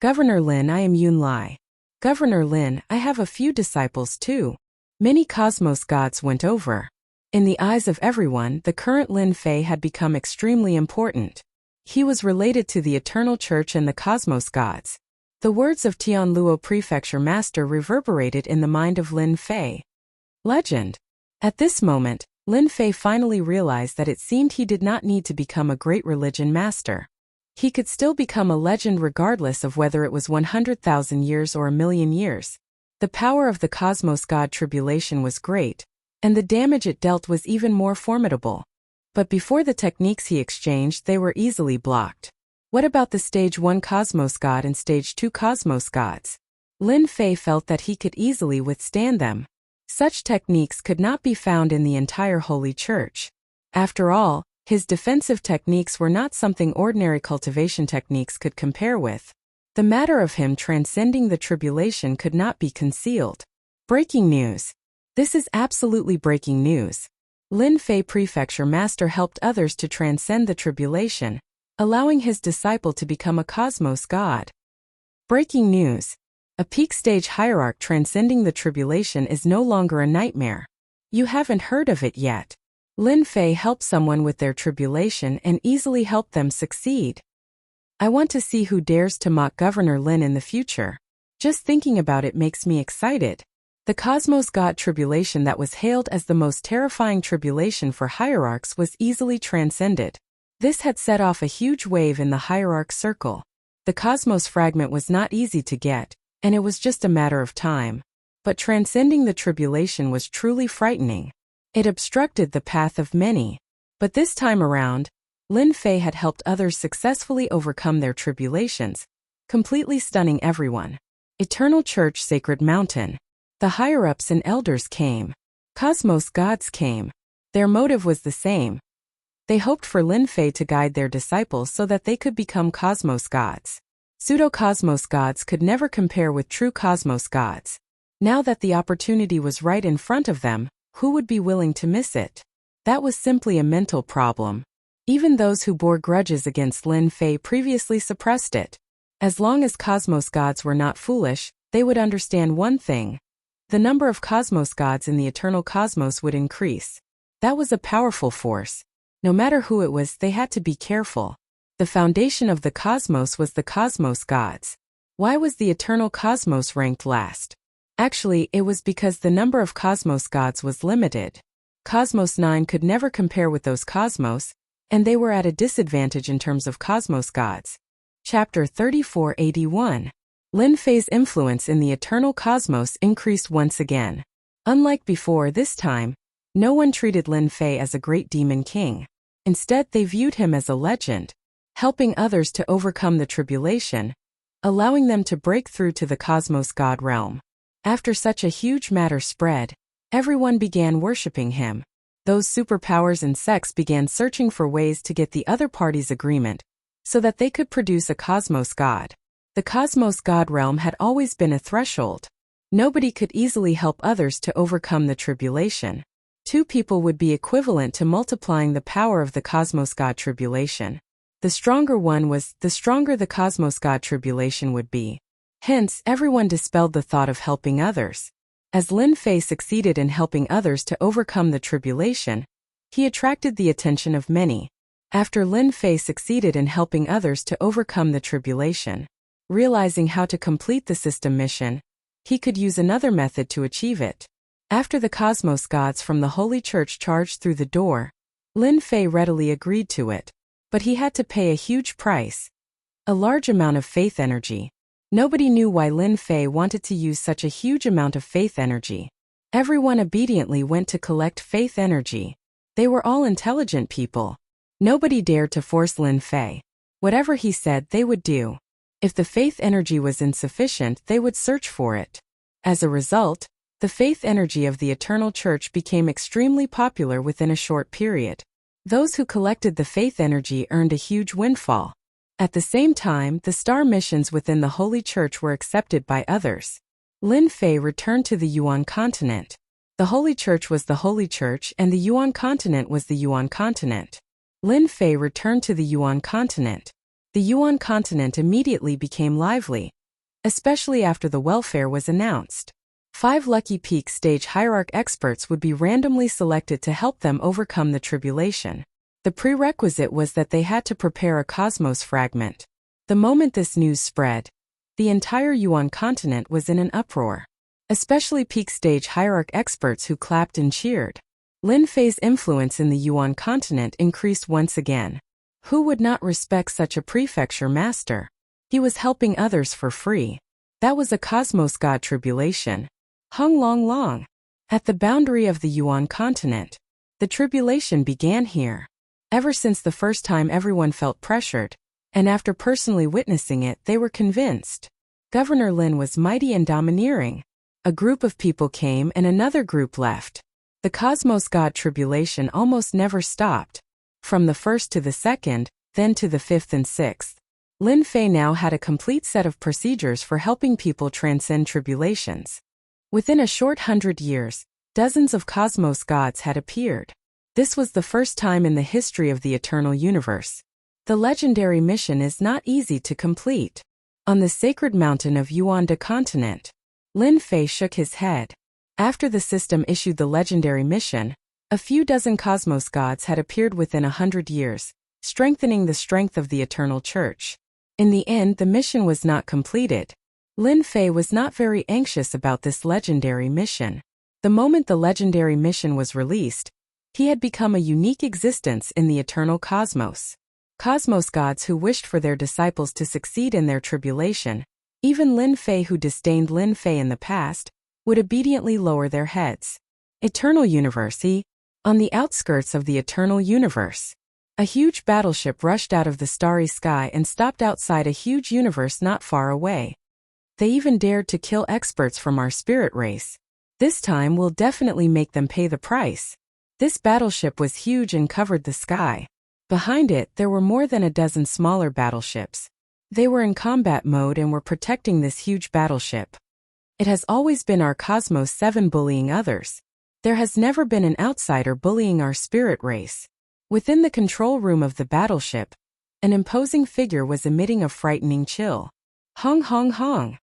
Governor Lin, I am Yun Lai. Governor Lin, I have a few disciples too. Many Cosmos gods went over. In the eyes of everyone, the current Lin Fei had become extremely important. He was related to the Eternal Church and the Cosmos gods. The words of Tianluo Prefecture Master reverberated in the mind of Lin Fei. Legend. At this moment, Lin Fei finally realized that it seemed he did not need to become a great religion master. He could still become a legend regardless of whether it was 100,000 years or a million years. The power of the Cosmos God Tribulation was great, and the damage it dealt was even more formidable. But before the techniques he exchanged, they were easily blocked. What about the Stage 1 Cosmos God and Stage 2 Cosmos Gods? Lin Fei felt that he could easily withstand them. Such techniques could not be found in the entire Holy Church. After all, his defensive techniques were not something ordinary cultivation techniques could compare with. The matter of him transcending the tribulation could not be concealed. Breaking news. This is absolutely breaking news. Lin Fei Prefecture Master helped others to transcend the tribulation, allowing his disciple to become a Cosmos God. Breaking news. A peak stage hierarch transcending the tribulation is no longer a nightmare. You haven't heard of it yet. Lin Fei helped someone with their tribulation and easily helped them succeed. I want to see who dares to mock Governor Lin in the future. Just thinking about it makes me excited. The Cosmos God tribulation that was hailed as the most terrifying tribulation for hierarchs was easily transcended. This had set off a huge wave in the hierarch circle. The Cosmos fragment was not easy to get, and it was just a matter of time. But transcending the tribulation was truly frightening. It obstructed the path of many. But this time around, Lin Fei had helped others successfully overcome their tribulations, completely stunning everyone. Eternal Church Sacred Mountain. The higher-ups and elders came. Cosmos gods came. Their motive was the same. They hoped for Lin Fei to guide their disciples so that they could become Cosmos gods. Pseudo-Cosmos gods could never compare with true Cosmos gods. Now that the opportunity was right in front of them, who would be willing to miss it? That was simply a mental problem. Even those who bore grudges against Lin Fei previously suppressed it. As long as Cosmos gods were not foolish, they would understand one thing. The number of Cosmos gods in the eternal cosmos would increase. That was a powerful force. No matter who it was, they had to be careful. The foundation of the cosmos was the Cosmos gods. Why was the eternal cosmos ranked last? Actually, it was because the number of Cosmos gods was limited. Cosmos 9 could never compare with those cosmos, and they were at a disadvantage in terms of Cosmos gods. Chapter 3481. Lin Fei's influence in the eternal cosmos increased once again. Unlike before, this time, no one treated Lin Fei as a great demon king. Instead, they viewed him as a legend, helping others to overcome the tribulation, allowing them to break through to the Cosmos God realm. After such a huge matter spread, everyone began worshipping him. Those superpowers and sects began searching for ways to get the other party's agreement, so that they could produce a Cosmos God. The Cosmos God realm had always been a threshold. Nobody could easily help others to overcome the tribulation. Two people would be equivalent to multiplying the power of the Cosmos God tribulation. The stronger one was, the stronger the Cosmos God tribulation would be. Hence, everyone dispelled the thought of helping others. As Lin Fei succeeded in helping others to overcome the tribulation, he attracted the attention of many. After Lin Fei succeeded in helping others to overcome the tribulation, realizing how to complete the system mission, he could use another method to achieve it. After the Cosmos gods from the Holy Church charged through the door, Lin Fei readily agreed to it. But he had to pay a huge price. A large amount of faith energy. Nobody knew why Lin Fei wanted to use such a huge amount of faith energy. Everyone obediently went to collect faith energy. They were all intelligent people. Nobody dared to force Lin Fei. Whatever he said, they would do. If the faith energy was insufficient, they would search for it. As a result, the faith energy of the Eternal Church became extremely popular within a short period. Those who collected the faith energy earned a huge windfall. At the same time, the star missions within the Holy Church were accepted by others. Lin Fei returned to the Yuan continent. The Holy Church was the Holy Church and the Yuan continent was the Yuan continent. Lin Fei returned to the Yuan continent. The Yuan continent immediately became lively, especially after the welfare was announced. 5 Lucky Peak stage hierarch experts would be randomly selected to help them overcome the tribulation. The prerequisite was that they had to prepare a cosmos fragment. The moment this news spread, the entire Yuan continent was in an uproar, especially peak stage hierarch experts who clapped and cheered. Lin Fei's influence in the Yuan continent increased once again. Who would not respect such a prefecture master? He was helping others for free. That was a cosmos god tribulation. Hung long long. At the boundary of the Yuan continent, the tribulation began here. Ever since the first time everyone felt pressured, and after personally witnessing it they were convinced. Governor Lin was mighty and domineering. A group of people came and another group left. The cosmos god tribulation almost never stopped. From the first to the second, then to the 5th and 6th. Lin Fei now had a complete set of procedures for helping people transcend tribulations. Within a short 100 years, dozens of cosmos gods had appeared. This was the first time in the history of the eternal universe. The legendary mission is not easy to complete. On the sacred mountain of Yuan continent, Lin Fei shook his head. After the system issued the legendary mission, a few dozen cosmos gods had appeared within 100 years, strengthening the strength of the eternal church. In the end, the mission was not completed. Lin Fei was not very anxious about this legendary mission. The moment the legendary mission was released, he had become a unique existence in the eternal cosmos. Cosmos gods who wished for their disciples to succeed in their tribulation, even Lin Fei who disdained Lin Fei in the past, would obediently lower their heads. Eternal Universe. On the outskirts of the eternal universe, a huge battleship rushed out of the starry sky and stopped outside a huge universe not far away. They even dared to kill experts from our spirit race. This time we'll definitely make them pay the price. This battleship was huge and covered the sky. Behind it, there were more than a dozen smaller battleships. They were in combat mode and were protecting this huge battleship. It has always been our Cosmos 7 bullying others. There has never been an outsider bullying our spirit race. Within the control room of the battleship, an imposing figure was emitting a frightening chill. Hong hong hong.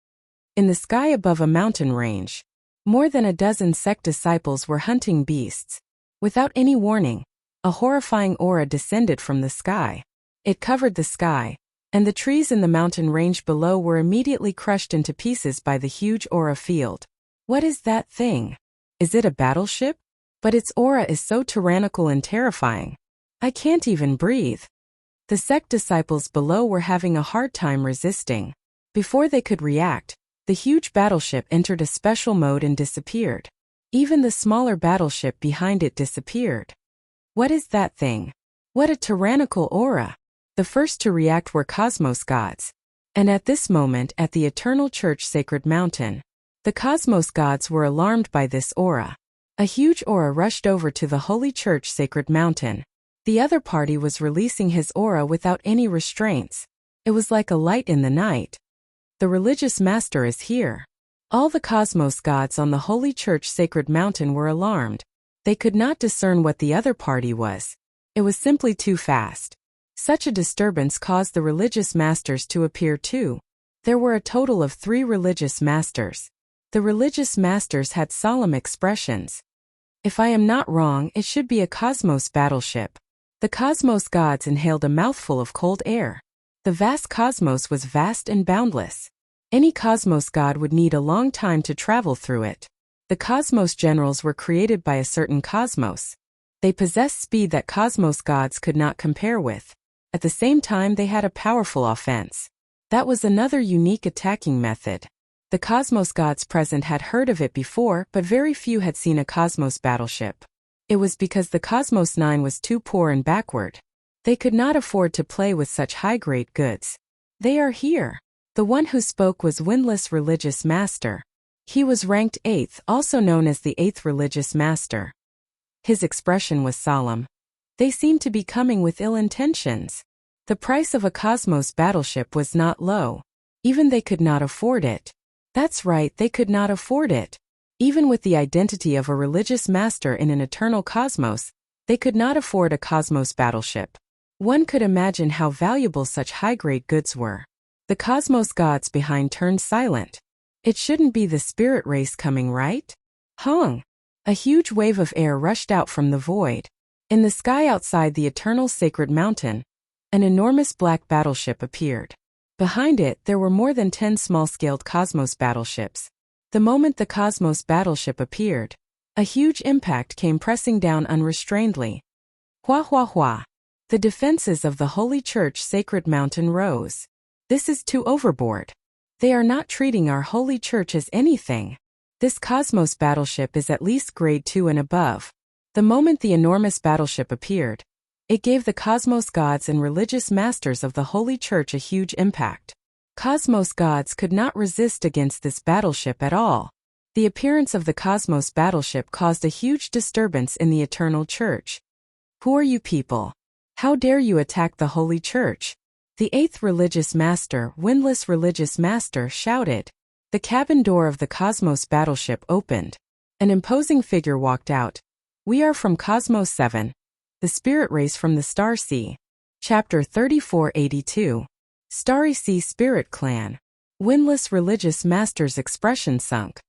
In the sky above a mountain range, more than a dozen sect disciples were hunting beasts. Without any warning, a horrifying aura descended from the sky. It covered the sky, and the trees in the mountain range below were immediately crushed into pieces by the huge aura field. What is that thing? Is it a battleship? But its aura is so tyrannical and terrifying. I can't even breathe. The sect disciples below were having a hard time resisting. Before they could react, the huge battleship entered a special mode and disappeared. Even the smaller battleship behind it disappeared. What is that thing? What a tyrannical aura! The first to react were cosmos gods. And at this moment at the Eternal Church Sacred Mountain, the cosmos gods were alarmed by this aura. A huge aura rushed over to the Holy Church Sacred Mountain. The other party was releasing his aura without any restraints. It was like a light in the night. The religious master is here. All the cosmos gods on the Holy Church Sacred Mountain were alarmed. They could not discern what the other party was. It was simply too fast. Such a disturbance caused the religious masters to appear too. There were a total of 3 religious masters. The religious masters had solemn expressions. If I am not wrong, it should be a cosmos battleship. The cosmos gods inhaled a mouthful of cold air. The vast cosmos was vast and boundless. Any cosmos god would need a long time to travel through it. The cosmos generals were created by a certain cosmos. They possessed speed that cosmos gods could not compare with. At the same time they had a powerful offense. That was another unique attacking method. The cosmos gods present had heard of it before, but very few had seen a cosmos battleship. It was because the Cosmos 9 was too poor and backward. They could not afford to play with such high-grade goods. They are here. The one who spoke was Windless Religious Master. He was ranked 8th, also known as the 8th Religious Master. His expression was solemn. They seemed to be coming with ill intentions. The price of a cosmos battleship was not low. Even they could not afford it. That's right, they could not afford it. Even with the identity of a religious master in an eternal cosmos, they could not afford a cosmos battleship. One could imagine how valuable such high-grade goods were. The cosmos gods behind turned silent. It shouldn't be the spirit race coming, right? Hong! A huge wave of air rushed out from the void. In the sky outside the eternal sacred mountain, an enormous black battleship appeared. Behind it, there were more than 10 small-scaled cosmos battleships. The moment the cosmos battleship appeared, a huge impact came pressing down unrestrainedly. Hua hua hua. The defenses of the Holy Church Sacred Mountain rose. This is too overboard. They are not treating our Holy Church as anything. This cosmos battleship is at least grade 2 and above. The moment the enormous battleship appeared, it gave the cosmos gods and religious masters of the Holy Church a huge impact. Cosmos gods could not resist against this battleship at all. The appearance of the cosmos battleship caused a huge disturbance in the Eternal Church. Who are you people? How dare you attack the Holy Church? The 8th religious master, Windless Religious Master, shouted. The cabin door of the cosmos battleship opened. An imposing figure walked out. We are from Cosmos 7. The spirit race from the Star Sea. Chapter 3482. Starry Sea Spirit Clan. Windless Religious Master's expression sunk.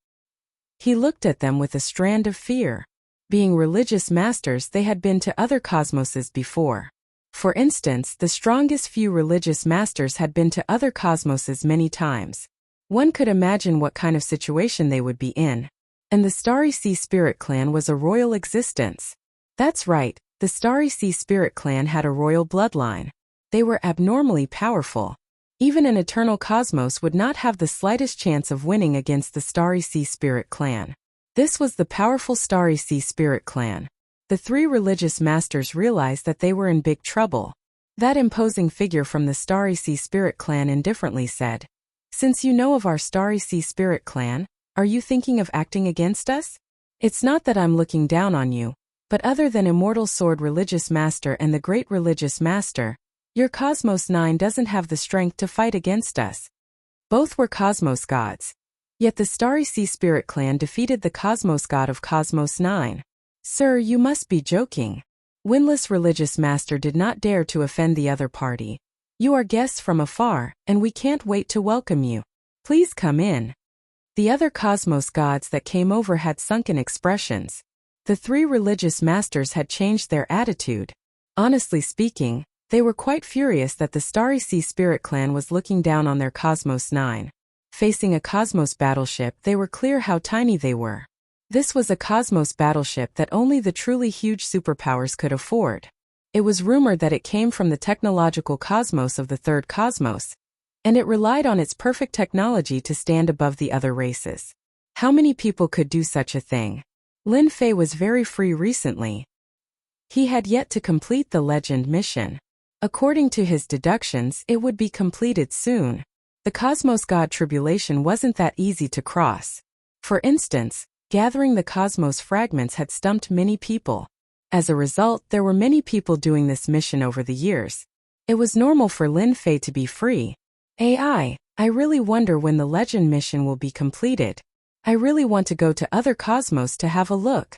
He looked at them with a strand of fear. Being religious masters, they had been to other cosmoses before. For instance, the strongest few religious masters had been to other cosmoses many times. One could imagine what kind of situation they would be in. And the Starry Sea Spirit Clan was a royal existence. That's right, the Starry Sea Spirit Clan had a royal bloodline. They were abnormally powerful. Even an eternal cosmos would not have the slightest chance of winning against the Starry Sea Spirit Clan. This was the powerful Starry Sea Spirit Clan. The 3 religious masters realized that they were in big trouble. That imposing figure from the Starry Sea Spirit Clan indifferently said, Since you know of our Starry Sea Spirit Clan, are you thinking of acting against us? It's not that I'm looking down on you, but other than Immortal Sword Religious Master and the Great Religious Master, your Cosmos 9 doesn't have the strength to fight against us. Both were Cosmos gods. Yet the Starry Sea Spirit Clan defeated the Cosmos god of Cosmos 9. Sir, you must be joking. Windless Religious Master did not dare to offend the other party. You are guests from afar, and we can't wait to welcome you. Please come in. The other cosmos gods that came over had sunken expressions. The 3 religious masters had changed their attitude. Honestly speaking, they were quite furious that the Starry Sea Spirit Clan was looking down on their Cosmos 9. Facing a cosmos battleship, they were clear how tiny they were. This was a cosmos battleship that only the truly huge superpowers could afford. It was rumored that it came from the technological cosmos of the 3rd cosmos, and it relied on its perfect technology to stand above the other races. How many people could do such a thing? Lin Fei was very free recently. He had yet to complete the legend mission. According to his deductions, it would be completed soon. The cosmos god tribulation wasn't that easy to cross. For instance, gathering the cosmos fragments had stumped many people. As a result, there were many people doing this mission over the years. It was normal for Lin Fei to be free. I really wonder when the legend mission will be completed. I really want to go to other cosmos to have a look.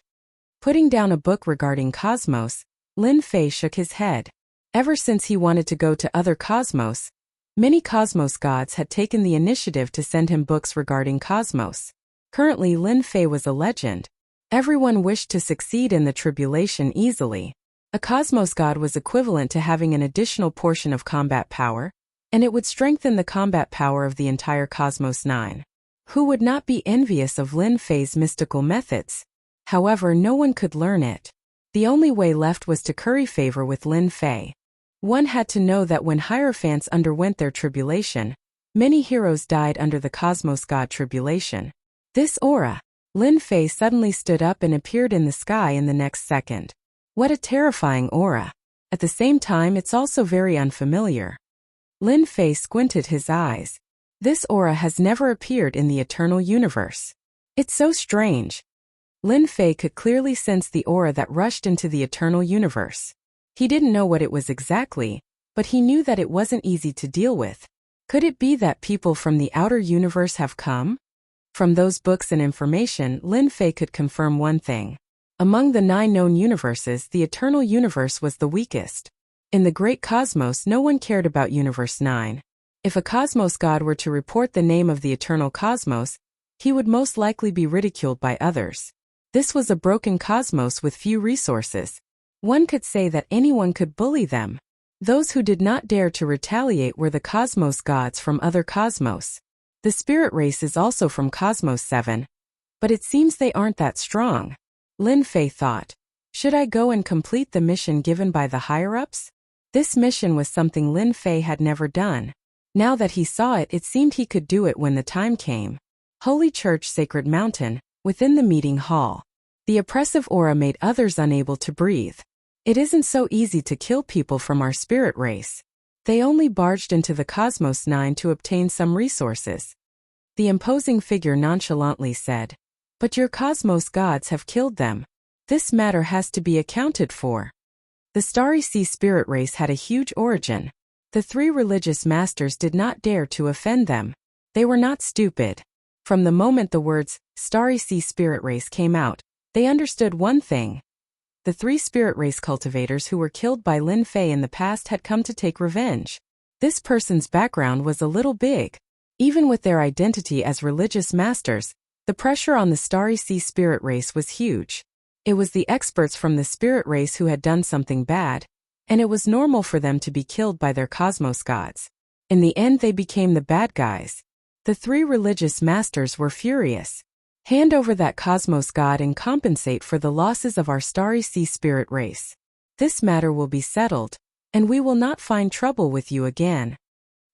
Putting down a book regarding cosmos, Lin Fei shook his head. Ever since he wanted to go to other cosmos, many cosmos gods had taken the initiative to send him books regarding cosmos. Currently, Lin Fei was a legend. Everyone wished to succeed in the tribulation easily. A cosmos god was equivalent to having an additional portion of combat power, and it would strengthen the combat power of the entire Cosmos 9. Who would not be envious of Lin Fei's mystical methods? However, no one could learn it. The only way left was to curry favor with Lin Fei. One had to know that when Hierophants underwent their tribulation, many heroes died under the Cosmos God tribulation. This aura. Lin Fei suddenly stood up and appeared in the sky in the next second. What a terrifying aura. At the same time, it's also very unfamiliar. Lin Fei squinted his eyes. This aura has never appeared in the eternal universe. It's so strange. Lin Fei could clearly sense the aura that rushed into the eternal universe. He didn't know what it was exactly, but he knew that it wasn't easy to deal with. Could it be that people from the outer universe have come? From those books and information, Lin Fei could confirm one thing. Among the 9 known universes, the eternal universe was the weakest. In the great cosmos, no one cared about Universe 9. If a cosmos god were to report the name of the eternal cosmos, he would most likely be ridiculed by others. This was a broken cosmos with few resources. One could say that anyone could bully them. Those who did not dare to retaliate were the cosmos gods from other cosmos. The spirit race is also from Cosmos 7. But it seems they aren't that strong. Lin Fei thought. Should I go and complete the mission given by the higher-ups? This mission was something Lin Fei had never done. Now that he saw it, it seemed he could do it when the time came. Holy Church, Sacred Mountain, within the meeting hall. The oppressive aura made others unable to breathe. It isn't so easy to kill people from our spirit race. They only barged into the Cosmos 9 to obtain some resources. The imposing figure nonchalantly said. But your cosmos gods have killed them. This matter has to be accounted for. The Starry Sea spirit race had a huge origin. The 3 religious masters did not dare to offend them. They were not stupid. From the moment the words, Starry Sea spirit race came out, they understood one thing. The 3 spirit race cultivators who were killed by Lin Fei in the past had come to take revenge. This person's background was a little big. Even with their identity as religious masters, the pressure on the Starry Sea spirit race was huge. It was the experts from the spirit race who had done something bad, and it was normal for them to be killed by their cosmos gods. In the end, they became the bad guys. The 3 religious masters were furious. Hand over that cosmos god and compensate for the losses of our Starry Sea spirit race. This matter will be settled, and we will not find trouble with you again.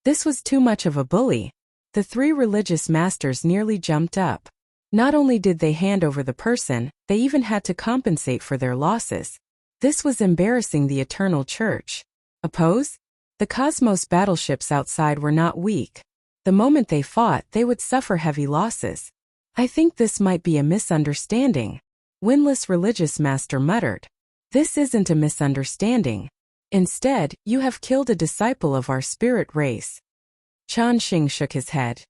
This was too much of a bully. The 3 religious masters nearly jumped up. Not only did they hand over the person, they even had to compensate for their losses. This was embarrassing the Eternal Church. Oppose? The cosmos battleships outside were not weak. The moment they fought, they would suffer heavy losses. I think this might be a misunderstanding. Windless religious master muttered. This isn't a misunderstanding. Instead, you have killed a disciple of our spirit race. Chan Xing shook his head.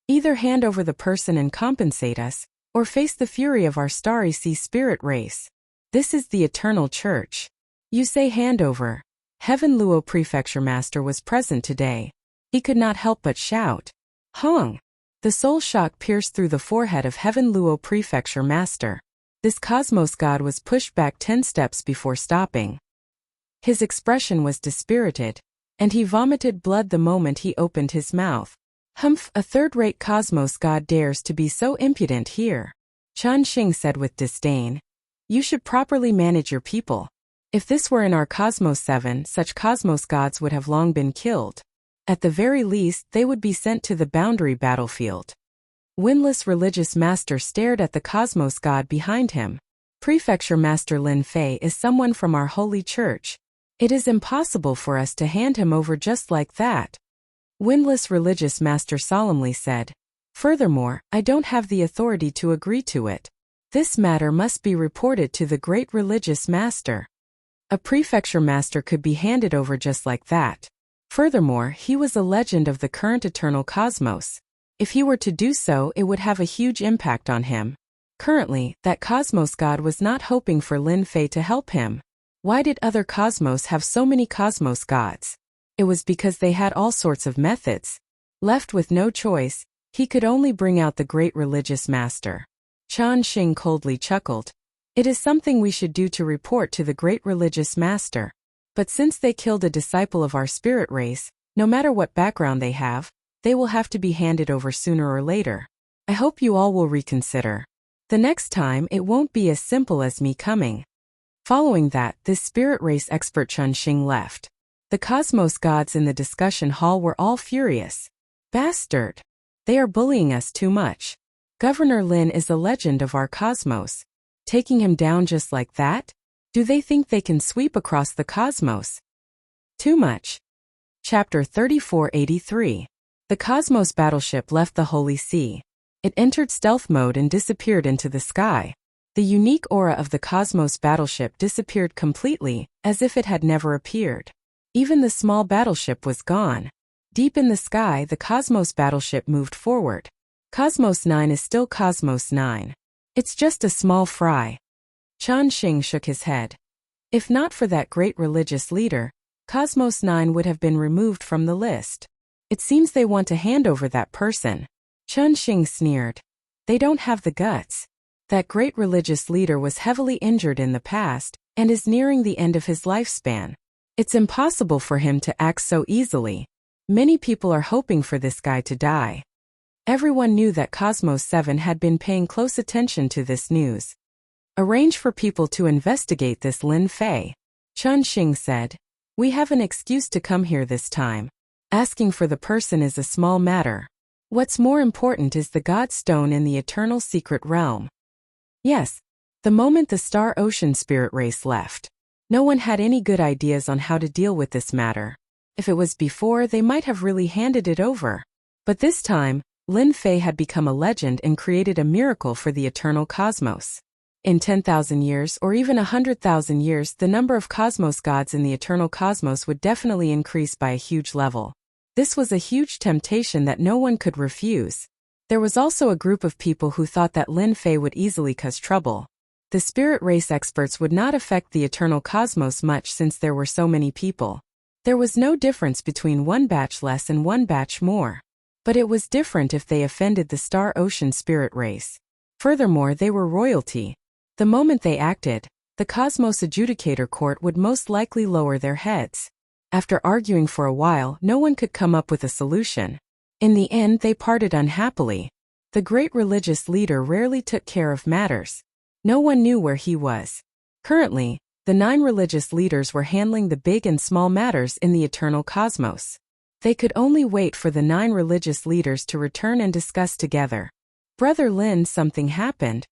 Either hand over the person and compensate us, or face the fury of our Starry Sea spirit race. This is the Eternal Church. You say hand over. Heaven Luo Prefecture Master was present today. He could not help but shout. Hong! The soul shock pierced through the forehead of Heaven Luo Prefecture Master. This cosmos god was pushed back 10 steps before stopping. His expression was dispirited, and he vomited blood the moment he opened his mouth. Humph, a third-rate cosmos god dares to be so impudent here. Chan Xing said with disdain. You should properly manage your people. If this were in our Cosmos 7, such cosmos gods would have long been killed. At the very least, they would be sent to the boundary battlefield. Windless religious master stared at the cosmos god behind him. Prefecture Master Lin Fei is someone from our holy church. It is impossible for us to hand him over just like that. Windless religious master solemnly said. Furthermore, I don't have the authority to agree to it. This matter must be reported to the great religious master. A prefecture master could be handed over just like that. Furthermore, he was a legend of the current eternal cosmos. If he were to do so, it would have a huge impact on him. Currently, that cosmos god was not hoping for Lin Fei to help him. Why did other cosmos have so many cosmos gods? It was because they had all sorts of methods. Left with no choice, he could only bring out the great religious master. Chan Xing coldly chuckled. It is something we should do to report to the great religious master. But since they killed a disciple of our spirit race, no matter what background they have, they will have to be handed over sooner or later. I hope you all will reconsider. The next time it won't be as simple as me coming. Following that, this spirit race expert Chan Xing left. The cosmos gods in the discussion hall were all furious. Bastard! They are bullying us too much. Governor Lin is a legend of our cosmos. Taking him down just like that? Do they think they can sweep across the cosmos? Too much. Chapter 3483. The Cosmos battleship left the Holy Sea. It entered stealth mode and disappeared into the sky. The unique aura of the Cosmos battleship disappeared completely, as if it had never appeared. Even the small battleship was gone. Deep in the sky, the Cosmos battleship moved forward. Cosmos 9 is still Cosmos 9. It's just a small fry. Chen Xing shook his head. If not for that great religious leader, Cosmos 9 would have been removed from the list. It seems they want to hand over that person. Chen Xing sneered. They don't have the guts. That great religious leader was heavily injured in the past and is nearing the end of his lifespan. It's impossible for him to act so easily. Many people are hoping for this guy to die. Everyone knew that Cosmos 7 had been paying close attention to this news. Arrange for people to investigate this Lin Fei. Chen Xing said. We have an excuse to come here this time. Asking for the person is a small matter. What's more important is the God Stone in the eternal secret realm. Yes. The moment the Star Ocean Spirit Race left, no one had any good ideas on how to deal with this matter. If it was before, they might have really handed it over. But this time, Lin Fei had become a legend and created a miracle for the eternal cosmos. In 10,000 years or even 100,000 years, the number of cosmos gods in the eternal cosmos would definitely increase by a huge level. This was a huge temptation that no one could refuse. There was also a group of people who thought that Lin Fei would easily cause trouble. The spirit race experts would not affect the eternal cosmos much since there were so many people. There was no difference between one batch less and one batch more. But it was different if they offended the Star Ocean Spirit Race. Furthermore, they were royalty. The moment they acted, the Cosmos Adjudicator Court would most likely lower their heads. After arguing for a while, no one could come up with a solution. In the end, they parted unhappily. The great religious leader rarely took care of matters. No one knew where he was. Currently, the 9 religious leaders were handling the big and small matters in the eternal cosmos. They could only wait for the 9 religious leaders to return and discuss together. Brother Lin, something happened.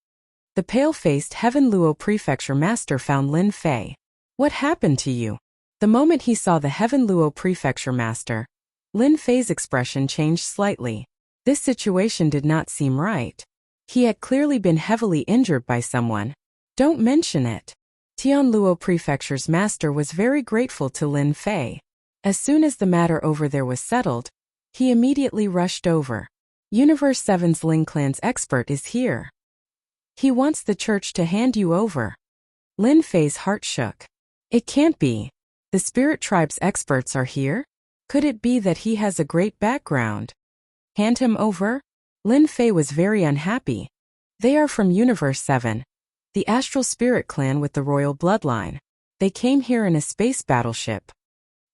The pale-faced Heaven Luo Prefecture Master found Lin Fei. What happened to you? The moment he saw the Heaven Luo Prefecture Master, Lin Fei's expression changed slightly. This situation did not seem right. He had clearly been heavily injured by someone. Don't mention it. Tian Luo Prefecture's master was very grateful to Lin Fei. As soon as the matter over there was settled, he immediately rushed over. Universe 7's Ling Clan's expert is here. He wants the church to hand you over. Lin Fei's heart shook. It can't be. The Spirit Tribe's experts are here? Could it be that he has a great background? Hand him over? Lin Fei was very unhappy. They are from Universe 7, the Astral Spirit Clan with the royal bloodline. They came here in a space battleship.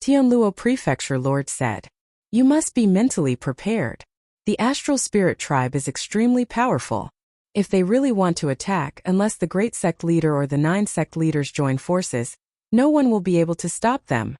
Tianluo Prefecture Lord said. You must be mentally prepared. The Astral Spirit Tribe is extremely powerful. If they really want to attack, unless the Great Sect Leader or the 9 Sect Leaders join forces, no one will be able to stop them.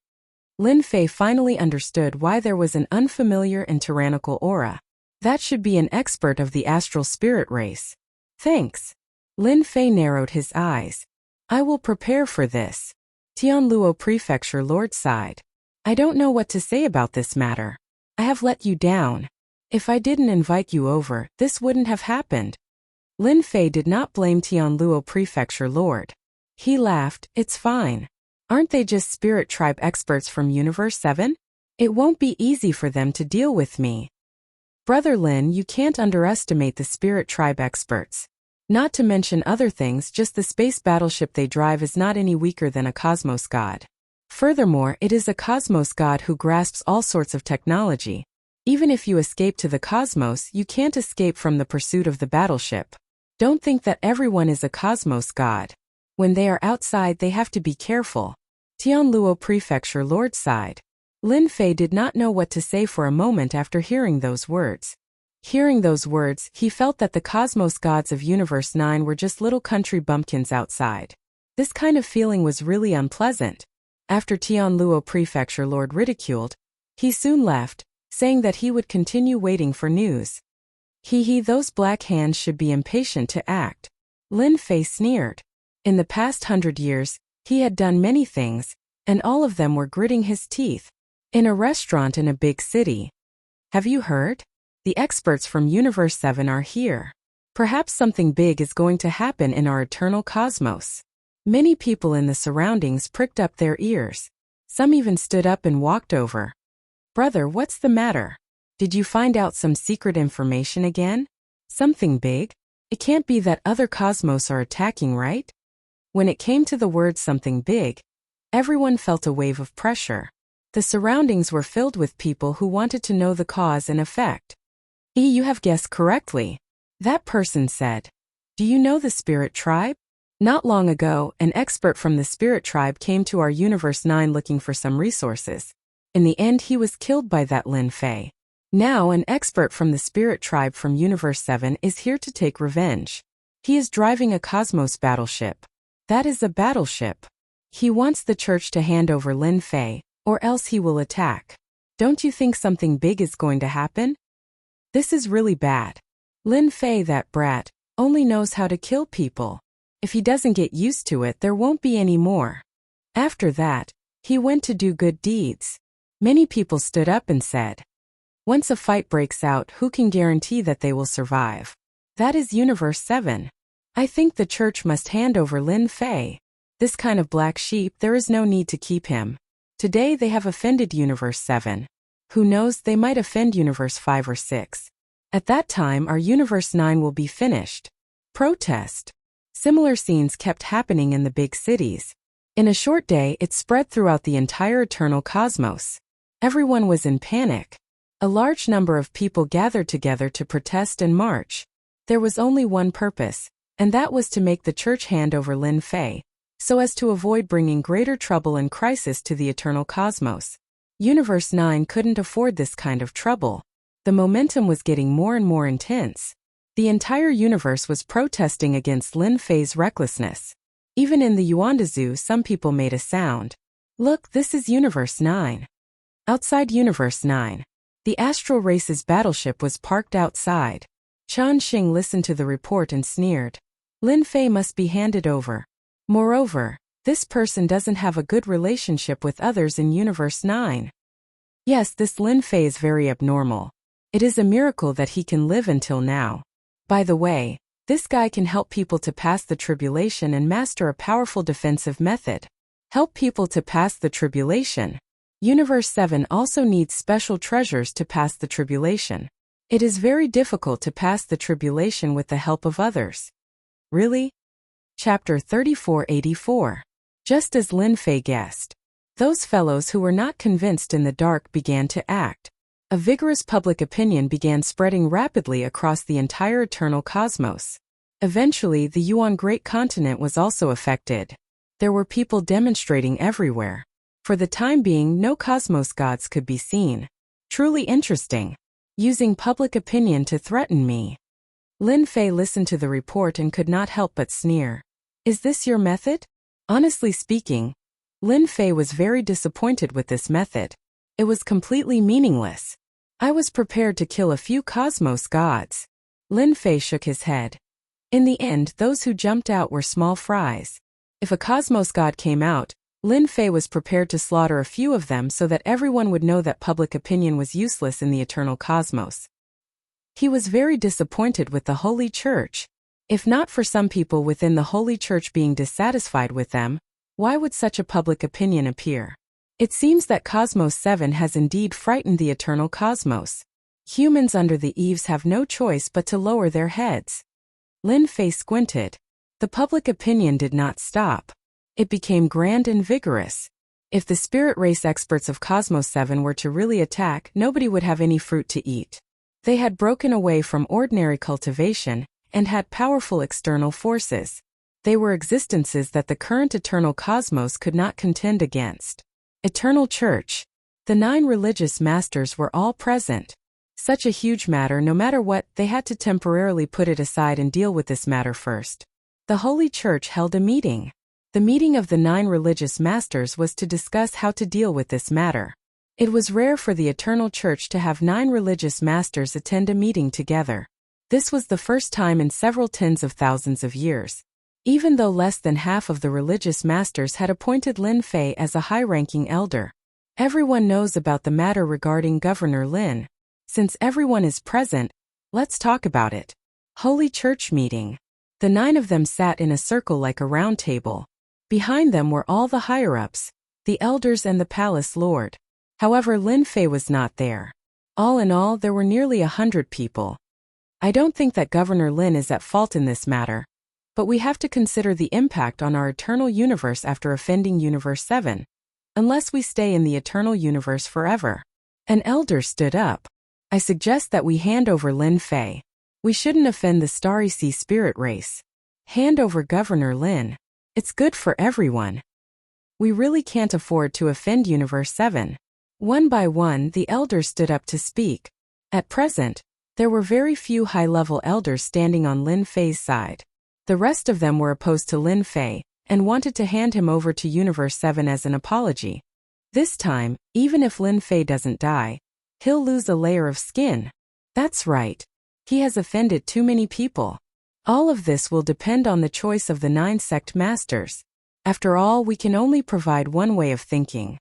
Lin Fei finally understood why there was an unfamiliar and tyrannical aura. That should be an expert of the Astral Spirit race. Thanks. Lin Fei narrowed his eyes. I will prepare for this. Tianluo Prefecture Lord sighed. I don't know what to say about this matter. I have let you down. If I didn't invite you over, this wouldn't have happened. Lin Fei did not blame Tianluo Prefecture Lord. He laughed. It's fine. Aren't they just Spirit Tribe experts from Universe 7? It won't be easy for them to deal with me. Brother Lin, you can't underestimate the Spirit Tribe experts. Not to mention other things, just the space battleship they drive is not any weaker than a cosmos god. Furthermore, it is a cosmos god who grasps all sorts of technology. Even if you escape to the cosmos, you can't escape from the pursuit of the battleship. Don't think that everyone is a cosmos god. When they are outside, they have to be careful. Tianluo Prefecture Lord sighed. Lin Fei did not know what to say for a moment after hearing those words. Hearing those words, he felt that the cosmos gods of Universe 9 were just little country bumpkins outside. This kind of feeling was really unpleasant. After Tianluo Prefecture Lord ridiculed, he soon left, saying that he would continue waiting for news. Those black hands should be impatient to act. Lin Fei sneered. In the past 100 years, he had done many things, and all of them were gritting his teeth. In a restaurant in a big city. Have you heard? The experts from Universe 7 are here. Perhaps something big is going to happen in our eternal cosmos. Many people in the surroundings pricked up their ears. Some even stood up and walked over. Brother, what's the matter? Did you find out some secret information again? Something big? It can't be that other cosmos are attacking, right? When it came to the word something big, everyone felt a wave of pressure. The surroundings were filled with people who wanted to know the cause and effect. You have guessed correctly. That person said. Do you know the Spirit Tribe? Not long ago, an expert from the Spirit Tribe came to our Universe 9 looking for some resources. In the end, he was killed by that Lin Fei. Now, an expert from the Spirit Tribe from Universe 7 is here to take revenge. He is driving a cosmos battleship. That is a battleship. He wants the church to hand over Lin Fei, or else he will attack. Don't you think something big is going to happen? This is really bad. Lin Fei, that brat, only knows how to kill people. If he doesn't get used to it, there won't be any more. After that, he went to do good deeds. Many people stood up and said, once a fight breaks out, who can guarantee that they will survive? That is Universe 7. I think the church must hand over Lin Fei. This kind of black sheep, there is no need to keep him. Today they have offended Universe 7. Who knows, they might offend Universe 5 or 6. At that time, our Universe 9 will be finished. Protest. Similar scenes kept happening in the big cities. In a short day, it spread throughout the entire eternal cosmos. Everyone was in panic. A large number of people gathered together to protest and march. There was only one purpose, and that was to make the church hand over Lin Fei, so as to avoid bringing greater trouble and crisis to the eternal cosmos. Universe 9 couldn't afford this kind of trouble. The momentum was getting more and more intense. The entire universe was protesting against Lin Fei's recklessness. Even in the Yuandazu, some people made a sound. Look, this is Universe 9. Outside Universe 9. The astral race's battleship was parked outside. Chan Xing listened to the report and sneered. Lin Fei must be handed over. Moreover, this person doesn't have a good relationship with others in Universe 9. Yes, this Lin Fei is very abnormal. It is a miracle that he can live until now. By the way, this guy can help people to pass the tribulation and master a powerful defensive method. Help people to pass the tribulation. Universe 7 also needs special treasures to pass the tribulation. It is very difficult to pass the tribulation with the help of others. Really? Chapter 3484. Just as Lin Fei guessed. Those fellows who were not convinced in the dark began to act. A vigorous public opinion began spreading rapidly across the entire eternal cosmos. Eventually, the Yuan Great Continent was also affected. There were people demonstrating everywhere. For the time being, no cosmos gods could be seen. Truly interesting. Using public opinion to threaten me. Lin Fei listened to the report and could not help but sneer. Is this your method? Honestly speaking, Lin Fei was very disappointed with this method. It was completely meaningless. I was prepared to kill a few cosmos gods. Lin Fei shook his head. In the end, those who jumped out were small fries. If a cosmos god came out, Lin Fei was prepared to slaughter a few of them so that everyone would know that public opinion was useless in the eternal cosmos. He was very disappointed with the Holy Church. If not for some people within the Holy Church being dissatisfied with them, why would such a public opinion appear? It seems that Cosmos 7 has indeed frightened the eternal cosmos. Humans under the eaves have no choice but to lower their heads. Lin Fei squinted. The public opinion did not stop. It became grand and vigorous. If the spirit race experts of Cosmos 7 were to really attack, nobody would have any fruit to eat. They had broken away from ordinary cultivation and had powerful external forces. They were existences that the current eternal cosmos could not contend against. Eternal Church. The 9 religious masters were all present. Such a huge matter, no matter what, they had to temporarily put it aside and deal with this matter first. The Holy Church held a meeting. The meeting of the 9 religious masters was to discuss how to deal with this matter. It was rare for the Eternal Church to have 9 religious masters attend a meeting together. This was the first time in several tens of thousands of years. Even though less than half of the religious masters had appointed Lin Fei as a high-ranking elder. Everyone knows about the matter regarding Governor Lin. Since everyone is present, let's talk about it. Holy Church meeting. The 9 of them sat in a circle like a round table. Behind them were all the higher-ups, the elders and the palace lord. However, Lin Fei was not there. All in all, there were nearly 100 people. I don't think that Governor Lin is at fault in this matter, but we have to consider the impact on our eternal universe after offending Universe 7, unless we stay in the eternal universe forever. An elder stood up. I suggest that we hand over Lin Fei. We shouldn't offend the Starry Sea spirit race. Hand over Governor Lin. It's good for everyone. We really can't afford to offend Universe 7. One by one, the elders stood up to speak. At present, there were very few high-level elders standing on Lin Fei's side. The rest of them were opposed to Lin Fei and wanted to hand him over to Universe 7 as an apology. This time, even if Lin Fei doesn't die, he'll lose a layer of skin. That's right. He has offended too many people. All of this will depend on the choice of the 9 sect masters. After all, we can only provide one way of thinking.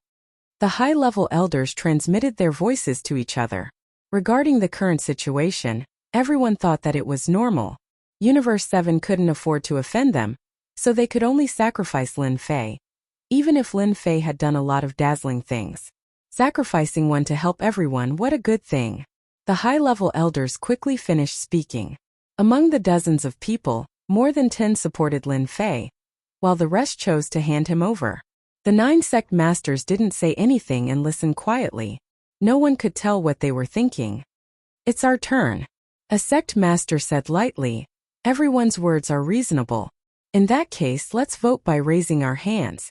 The high-level elders transmitted their voices to each other. Regarding the current situation, everyone thought that it was normal. Universe 7 couldn't afford to offend them, so they could only sacrifice Lin Fei. Even if Lin Fei had done a lot of dazzling things, sacrificing one to help everyone, what a good thing. The high-level elders quickly finished speaking. Among the dozens of people, more than 10 supported Lin Fei, while the rest chose to hand him over. The 9 sect masters didn't say anything and listened quietly. No one could tell what they were thinking. It's our turn. A sect master said lightly. Everyone's words are reasonable. In that case, let's vote by raising our hands.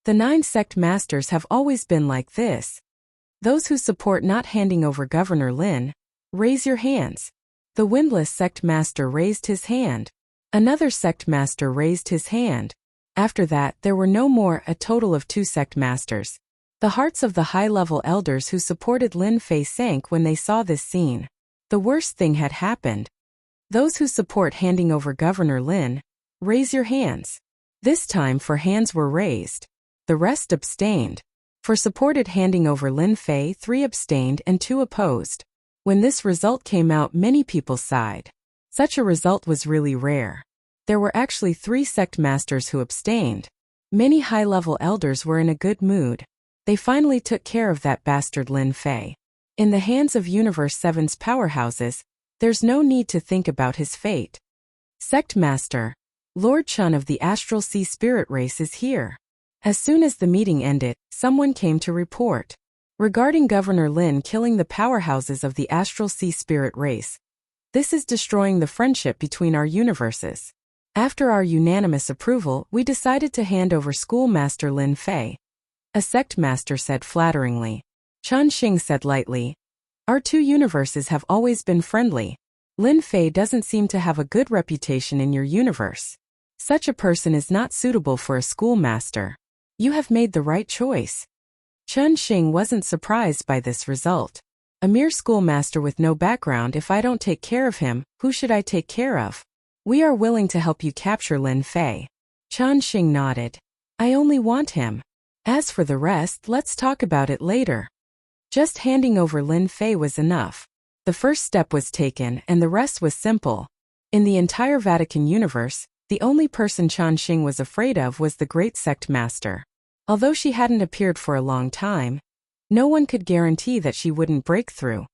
The 9 sect masters have always been like this. Those who support not handing over Governor Lin, raise your hands. The Windless sect master raised his hand. Another sect master raised his hand. After that, there were no more, a total of 2 sect masters. The hearts of the high-level elders who supported Lin Fei sank when they saw this scene. The worst thing had happened. Those who support handing over Governor Lin, raise your hands. This time 4 hands were raised. The rest abstained. For supported handing over Lin Fei, 3 abstained and 2 opposed. When this result came out, many people sighed. Such a result was really rare. There were actually 3 sect masters who abstained. Many high-level elders were in a good mood. They finally took care of that bastard Lin Fei. In the hands of Universe 7's powerhouses, there's no need to think about his fate. Sect Master, Lord Chun of the Astral Sea Spirit race is here. As soon as the meeting ended, someone came to report. Regarding Governor Lin killing the powerhouses of the Astral Sea Spirit race. This is destroying the friendship between our universes. After our unanimous approval, we decided to hand over Schoolmaster Lin Fei. A sect master said flatteringly. Chun Xing said lightly. Our 2 universes have always been friendly. Lin Fei doesn't seem to have a good reputation in your universe. Such a person is not suitable for a schoolmaster. You have made the right choice. Chun Xing wasn't surprised by this result. A mere schoolmaster with no background. If I don't take care of him, who should I take care of? We are willing to help you capture Lin Fei. Chun Xing nodded. I only want him. As for the rest, let's talk about it later. Just handing over Lin Fei was enough. The first step was taken and the rest was simple. In the entire Vatican universe, the only person Chun Xing was afraid of was the Great Sect Master. Although she hadn't appeared for a long time, no one could guarantee that she wouldn't break through.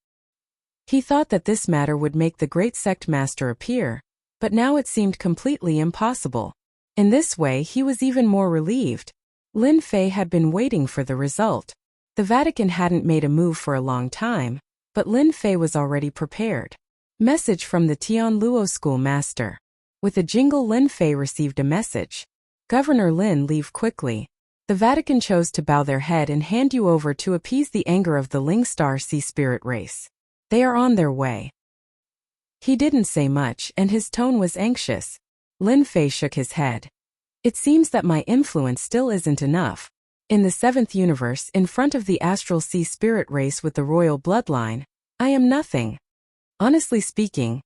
He thought that this matter would make the Great Sect Master appear, but now it seemed completely impossible. In this way, he was even more relieved. Lin Fei had been waiting for the result. The Vatican hadn't made a move for a long time, but Lin Fei was already prepared. Message from the Tian Luo School Master. With a jingle, Lin Fei received a message. Governor Lin, leave quickly. The Vatican chose to bow their head and hand you over to appease the anger of the Ling Star Sea Spirit race. They are on their way. He didn't say much and his tone was anxious. Lin Fei shook his head. It seems that my influence still isn't enough. In the 7th universe, in front of the Astral Sea Spirit race with the royal bloodline, I am nothing. Honestly speaking,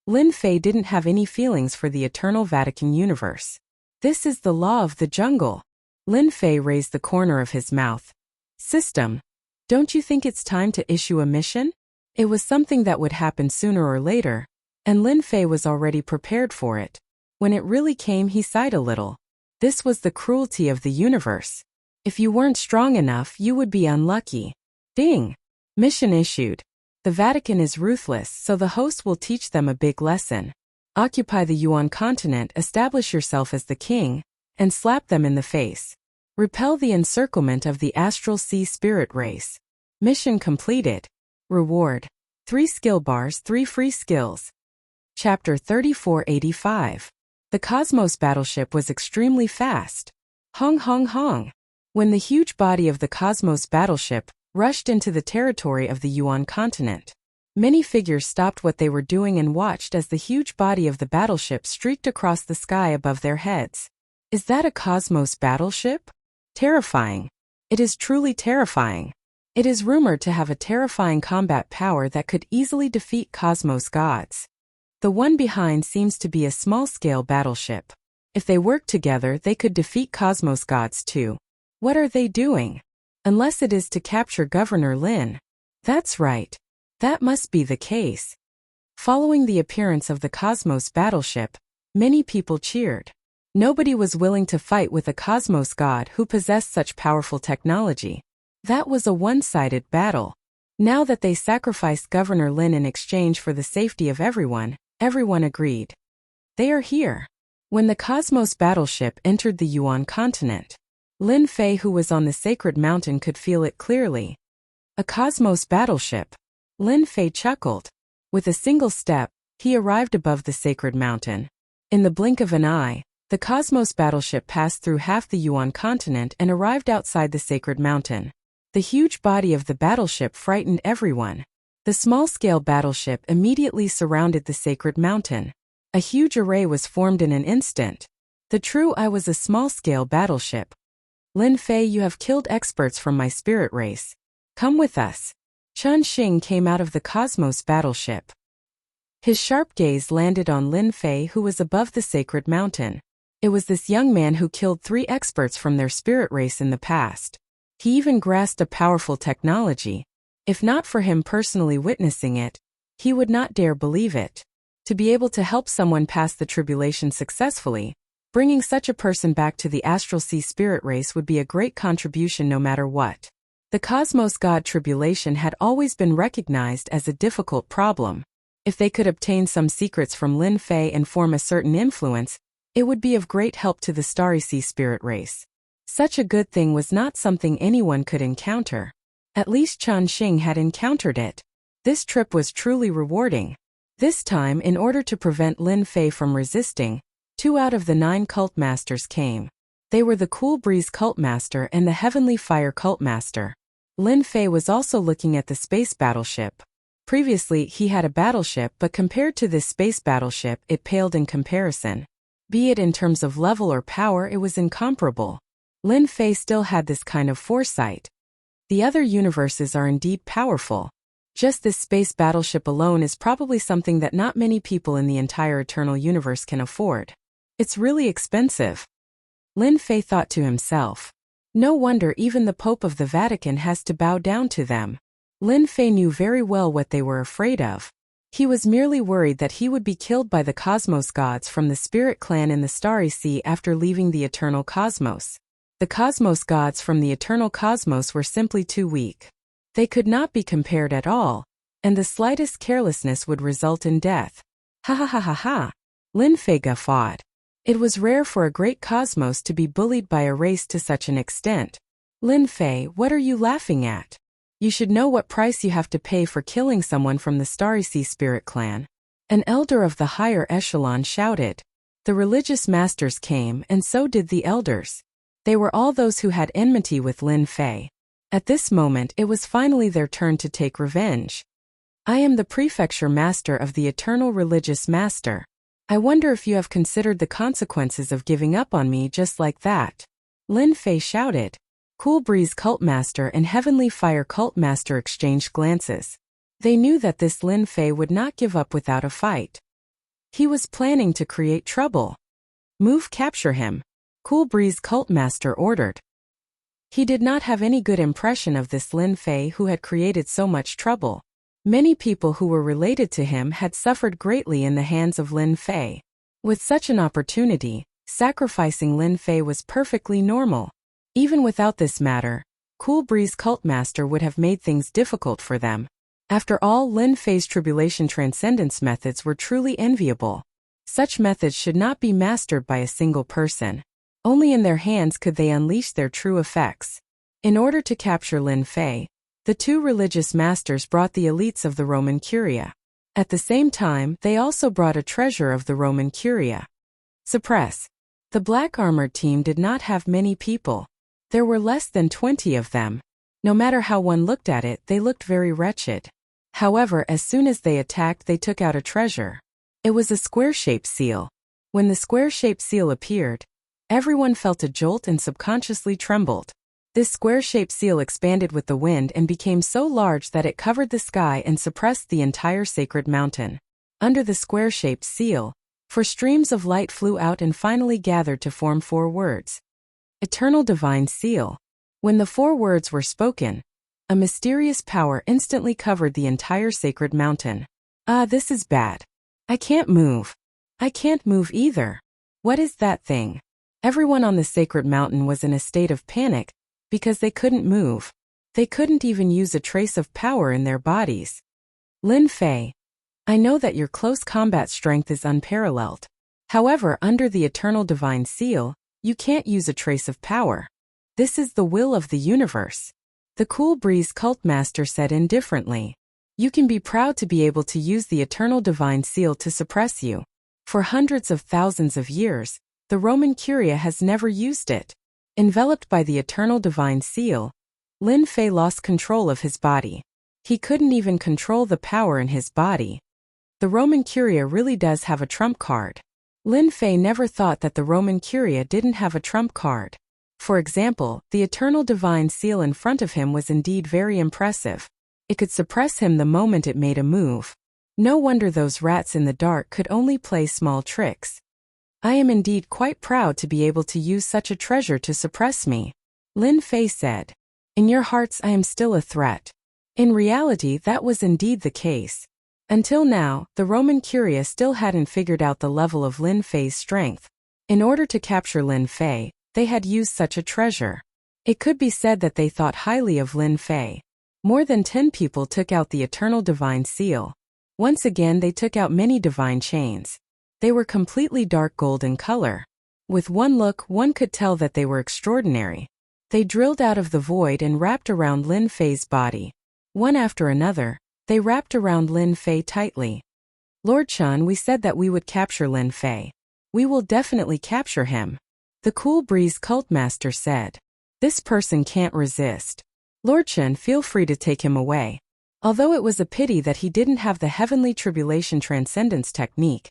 Lin Fei didn't have any feelings for the Eternal Vatican universe. This is the law of the jungle. Lin Fei raised the corner of his mouth. System, don't you think it's time to issue a mission? It was something that would happen sooner or later, and Lin Fei was already prepared for it. When it really came, he sighed a little. This was the cruelty of the universe. If you weren't strong enough, you would be unlucky. Ding! Mission issued. The Vatican is ruthless, so the host will teach them a big lesson. Occupy the Yuan continent, establish yourself as the king, and slap them in the face. Repel the encirclement of the astral sea spirit race. Mission completed. Reward: 3 skill bars, 3 free skills. Chapter 3485. The Cosmos battleship was extremely fast. Hong hong hong. When the huge body of the Cosmos battleship rushed into the territory of the Yuan continent, many figures stopped what they were doing and watched as the huge body of the battleship streaked across the sky above their heads. Is that a Cosmos battleship? Terrifying. It is truly terrifying. It is rumored to have a terrifying combat power that could easily defeat Cosmos gods. The one behind seems to be a small-scale battleship. If they work together, they could defeat Cosmos gods too. What are they doing? Unless it is to capture Governor Lin. That's right. That must be the case. Following the appearance of the Cosmos battleship, many people cheered. Nobody was willing to fight with a Cosmos god who possessed such powerful technology. That was a one-sided battle. Now that they sacrificed Governor Lin in exchange for the safety of everyone agreed. They are here. When the Cosmos battleship entered the Yuan continent, Lin Fei, who was on the sacred mountain, could feel it clearly. A Cosmos battleship. Lin Fei chuckled. With a single step, he arrived above the sacred mountain. In the blink of an eye, the Cosmos battleship passed through half the Yuan continent and arrived outside the sacred mountain. The huge body of the battleship frightened everyone. The small-scale battleship immediately surrounded the sacred mountain. A huge array was formed in an instant. The true I was a small-scale battleship. Lin Fei, you have killed experts from my spirit race. Come with us. Chun Xing came out of the Cosmos battleship. His sharp gaze landed on Lin Fei, who was above the sacred mountain. It was this young man who killed 3 experts from their spirit race in the past. He even grasped a powerful technology. If not for him personally witnessing it, he would not dare believe it. To be able to help someone pass the tribulation successfully, bringing such a person back to the astral sea spirit race would be a great contribution no matter what. The Cosmos God tribulation had always been recognized as a difficult problem. If they could obtain some secrets from Lin Fei and form a certain influence, it would be of great help to the starry sea spirit race. Such a good thing was not something anyone could encounter. At least Chun Xing had encountered it. This trip was truly rewarding. This time, in order to prevent Lin Fei from resisting, 2 out of the 9 cult masters came. They were the Cool Breeze cult master and the Heavenly Fire cult master. Lin Fei was also looking at the space battleship. Previously, he had a battleship, but compared to this space battleship, it paled in comparison. Be it in terms of level or power, it was incomparable. Lin Fei still had this kind of foresight. The other universes are indeed powerful. Just this space battleship alone is probably something that not many people in the entire eternal universe can afford. It's really expensive. Lin Fei thought to himself. No wonder even the Pope of the Vatican has to bow down to them. Lin Fei knew very well what they were afraid of. He was merely worried that he would be killed by the Cosmos gods from the Spirit Clan in the Starry Sea after leaving the eternal cosmos. The Cosmos gods from the eternal cosmos were simply too weak. They could not be compared at all, and the slightest carelessness would result in death. Ha ha ha ha ha. Lin Fei guffawed. It was rare for a great cosmos to be bullied by a race to such an extent. Lin Fei, what are you laughing at? You should know what price you have to pay for killing someone from the Starry Sea Spirit Clan. An elder of the higher echelon shouted. The religious masters came, and so did the elders. They were all those who had enmity with Lin Fei. At this moment, it was finally their turn to take revenge. I am the prefecture master of the eternal religious master. I wonder if you have considered the consequences of giving up on me just like that. Lin Fei shouted. Cool Breeze cult master and Heavenly Fire cult master exchanged glances. They knew that this Lin Fei would not give up without a fight. He was planning to create trouble. Move, capture him. Cool Breeze cult master ordered. He did not have any good impression of this Lin Fei who had created so much trouble. Many people who were related to him had suffered greatly in the hands of Lin Fei. With such an opportunity, sacrificing Lin Fei was perfectly normal. Even without this matter, Cool Breeze cult master would have made things difficult for them. After all, Lin Fei's tribulation transcendence methods were truly enviable. Such methods should not be mastered by a single person. Only in their hands could they unleash their true effects. In order to capture Lin Fei, the two religious masters brought the elites of the Roman Curia. At the same time, they also brought a treasure of the Roman Curia. Suppress. The black armored team did not have many people. There were less than 20 of them. No matter how one looked at it, they looked very wretched. However, as soon as they attacked, they took out a treasure. It was a square-shaped seal. When the square-shaped seal appeared, everyone felt a jolt and subconsciously trembled. This square-shaped seal expanded with the wind and became so large that it covered the sky and suppressed the entire sacred mountain. Under the square-shaped seal, four streams of light flew out and finally gathered to form 4 words. Eternal Divine Seal. When the 4 words were spoken, a mysterious power instantly covered the entire sacred mountain. This is bad. I can't move. I can't move either. What is that thing? Everyone on the sacred mountain was in a state of panic, because they couldn't move. They couldn't even use a trace of power in their bodies. Lin Fei, I know that your close combat strength is unparalleled. However, under the Eternal Divine Seal, you can't use a trace of power. This is the will of the universe. The Cool Breeze cult master said indifferently. You can be proud to be able to use the Eternal Divine Seal to suppress you. For hundreds of thousands of years, the Roman Curia has never used it. Enveloped by the Eternal Divine Seal, Lin Fei lost control of his body. He couldn't even control the power in his body. The Roman Curia really does have a trump card. Lin Fei never thought that the Roman Curia didn't have a trump card. For example, the Eternal Divine Seal in front of him was indeed very impressive. It could suppress him the moment it made a move. No wonder those rats in the dark could only play small tricks. I am indeed quite proud to be able to use such a treasure to suppress me. Lin Fei said. In your hearts I am still a threat. In reality, that was indeed the case. Until now, the Roman Curia still hadn't figured out the level of Lin Fei's strength. In order to capture Lin Fei, they had used such a treasure. It could be said that they thought highly of Lin Fei. More than 10 people took out the Eternal Divine Seal. Once again, they took out many divine chains. They were completely dark gold in color. With one look, one could tell that they were extraordinary. They drilled out of the void and wrapped around Lin Fei's body. One after another, they wrapped around Lin Fei tightly. Lord Chen, we said that we would capture Lin Fei. We will definitely capture him. The Cool Breeze cult master said. This person can't resist. Lord Chen, feel free to take him away. Although it was a pity that he didn't have the heavenly tribulation transcendence technique,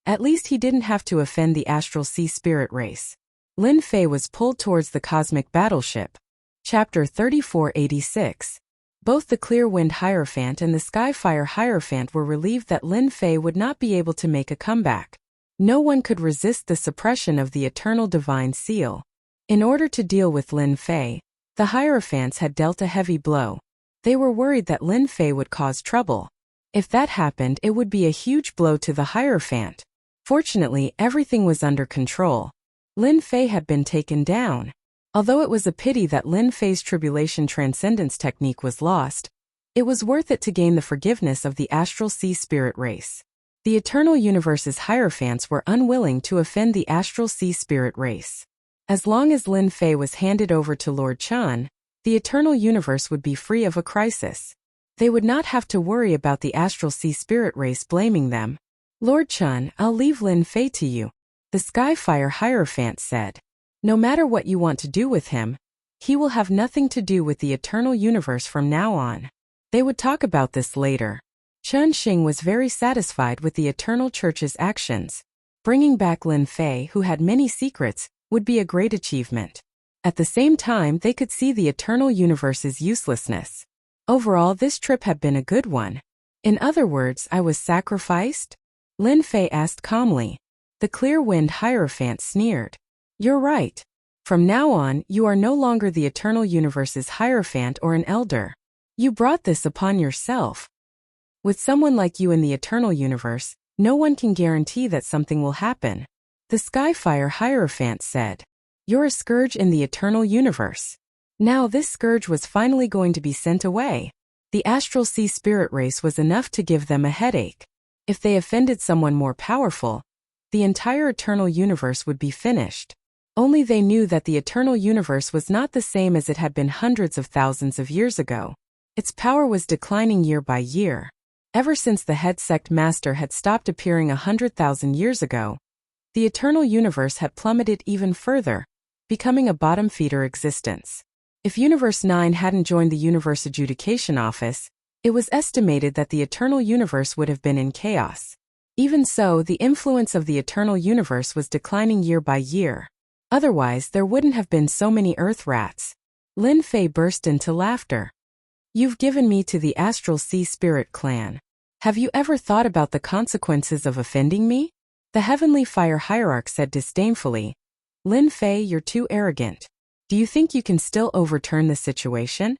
at least he didn't have to offend the astral sea spirit race. Lin Fei was pulled towards the cosmic battleship. Chapter 3486. Both the Clear Wind Hierophant and the Skyfire Hierophant were relieved that Lin Fei would not be able to make a comeback. No one could resist the suppression of the Eternal Divine Seal. In order to deal with Lin Fei, the Hierophants had dealt a heavy blow. They were worried that Lin Fei would cause trouble. If that happened, it would be a huge blow to the Hierophant. Fortunately, everything was under control. Lin Fei had been taken down. Although it was a pity that Lin Fei's tribulation transcendence technique was lost, it was worth it to gain the forgiveness of the astral sea spirit race. The Eternal Universe's Hierophants were unwilling to offend the astral sea spirit race. As long as Lin Fei was handed over to Lord Chen, the Eternal Universe would be free of a crisis. They would not have to worry about the astral sea spirit race blaming them. Lord Chen, I'll leave Lin Fei to you, the Skyfire Hierophant said. No matter what you want to do with him, he will have nothing to do with the Eternal Universe from now on. They would talk about this later. Chen Xing was very satisfied with the Eternal Church's actions. Bringing back Lin Fei, who had many secrets, would be a great achievement. At the same time, they could see the Eternal Universe's uselessness. Overall, this trip had been a good one. In other words, I was sacrificed? Lin Fei asked calmly. The Clear Wind Hierophant sneered. You're right. From now on, you are no longer the Eternal Universe's Hierophant or an elder. You brought this upon yourself. With someone like you in the Eternal Universe, no one can guarantee that something will happen. The Skyfire Hierophant said. You're a scourge in the Eternal Universe. Now this scourge was finally going to be sent away. The astral sea spirit race was enough to give them a headache. If they offended someone more powerful, the entire eternal universe would be finished. Only they knew that the eternal universe was not the same as it had been hundreds of thousands of years ago. Its power was declining year by year. Ever since the head sect master had stopped appearing 100,000 years ago, the eternal universe had plummeted even further, becoming a bottom-feeder existence. If Universe 9 hadn't joined the Universe Adjudication Office, it was estimated that the eternal universe would have been in chaos. Even so, the influence of the eternal universe was declining year by year. Otherwise, there wouldn't have been so many Earth rats. Lin Fei burst into laughter. You've given me to the Astral Sea Spirit clan. Have you ever thought about the consequences of offending me? The Heavenly Fire Hierarch said disdainfully. Lin Fei, you're too arrogant. Do you think you can still overturn the situation?